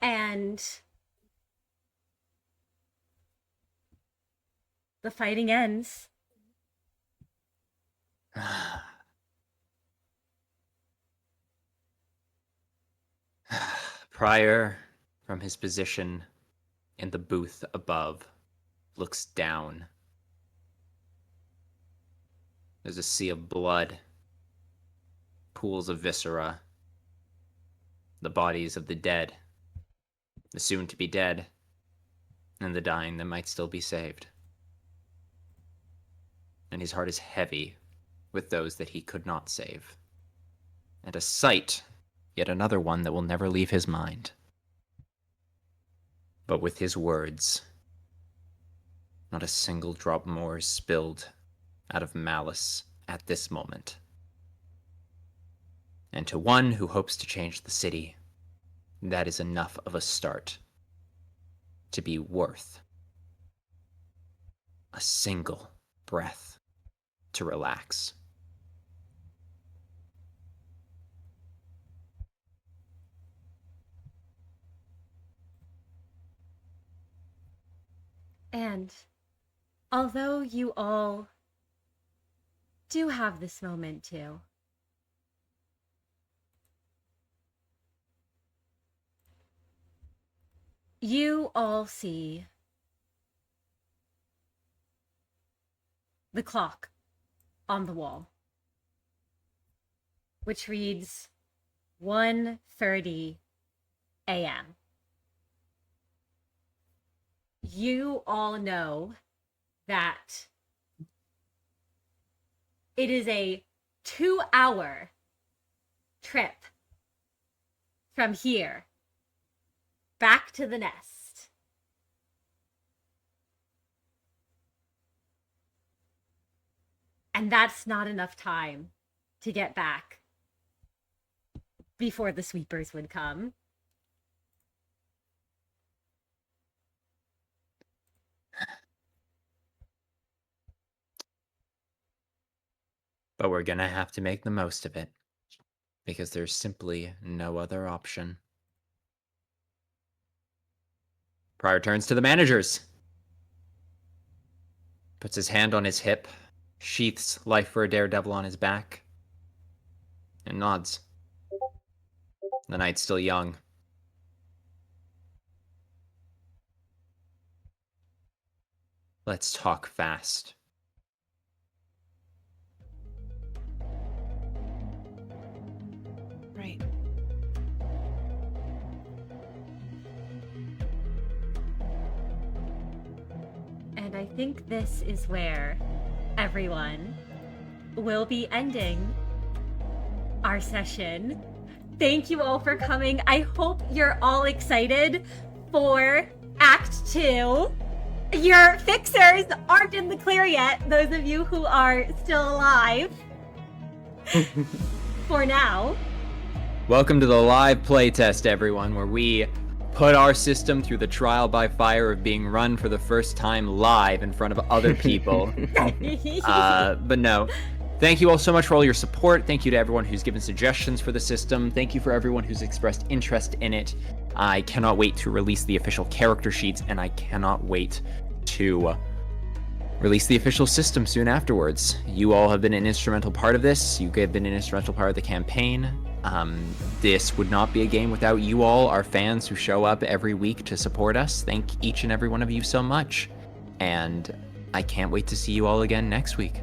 And the fighting ends. Pryor, from his position in the booth above, looks down. There's a sea of blood pools of viscera, the bodies of the dead, the soon-to-be dead, and the dying that might still be saved. And his heart is heavy with those that he could not save. And a sight, yet another one that will never leave his mind. But with his words, not a single drop more is spilled out of malice at this moment. And to one who hopes to change the city, that is enough of a start to be worth a single breath to relax. And although you all do have this moment too, you all see the clock on the wall, which reads 1:30 a.m. You all know that it is a 2-hour trip from here back to the nest. And that's not enough time to get back before the sweepers would come. But we're gonna have to make the most of it, because there's simply no other option. Prior turns to the managers. Puts his hand on his hip, sheaths life for a daredevil on his back, and nods. The night's still young. Let's talk fast. Right. And I think this is where everyone will be ending our session. Thank you all for coming. I hope you're all excited for Act 2. Your fixers aren't in the clear yet, those of you who are still alive. For now. Welcome to the live playtest, everyone, where we put our system through the trial by fire of being run for the first time live in front of other people. But no, thank you all so much for all your support. Thank you to everyone who's given suggestions for the system. Thank you for everyone who's expressed interest in it. I cannot wait to release the official character sheets, and I cannot wait to release the official system soon afterwards. You all have been an instrumental part of this. You have been an instrumental part of the campaign. This would not be a game without you all, our fans who show up every week to support us. Thank each and every one of you so much. And I can't wait to see you all again next week.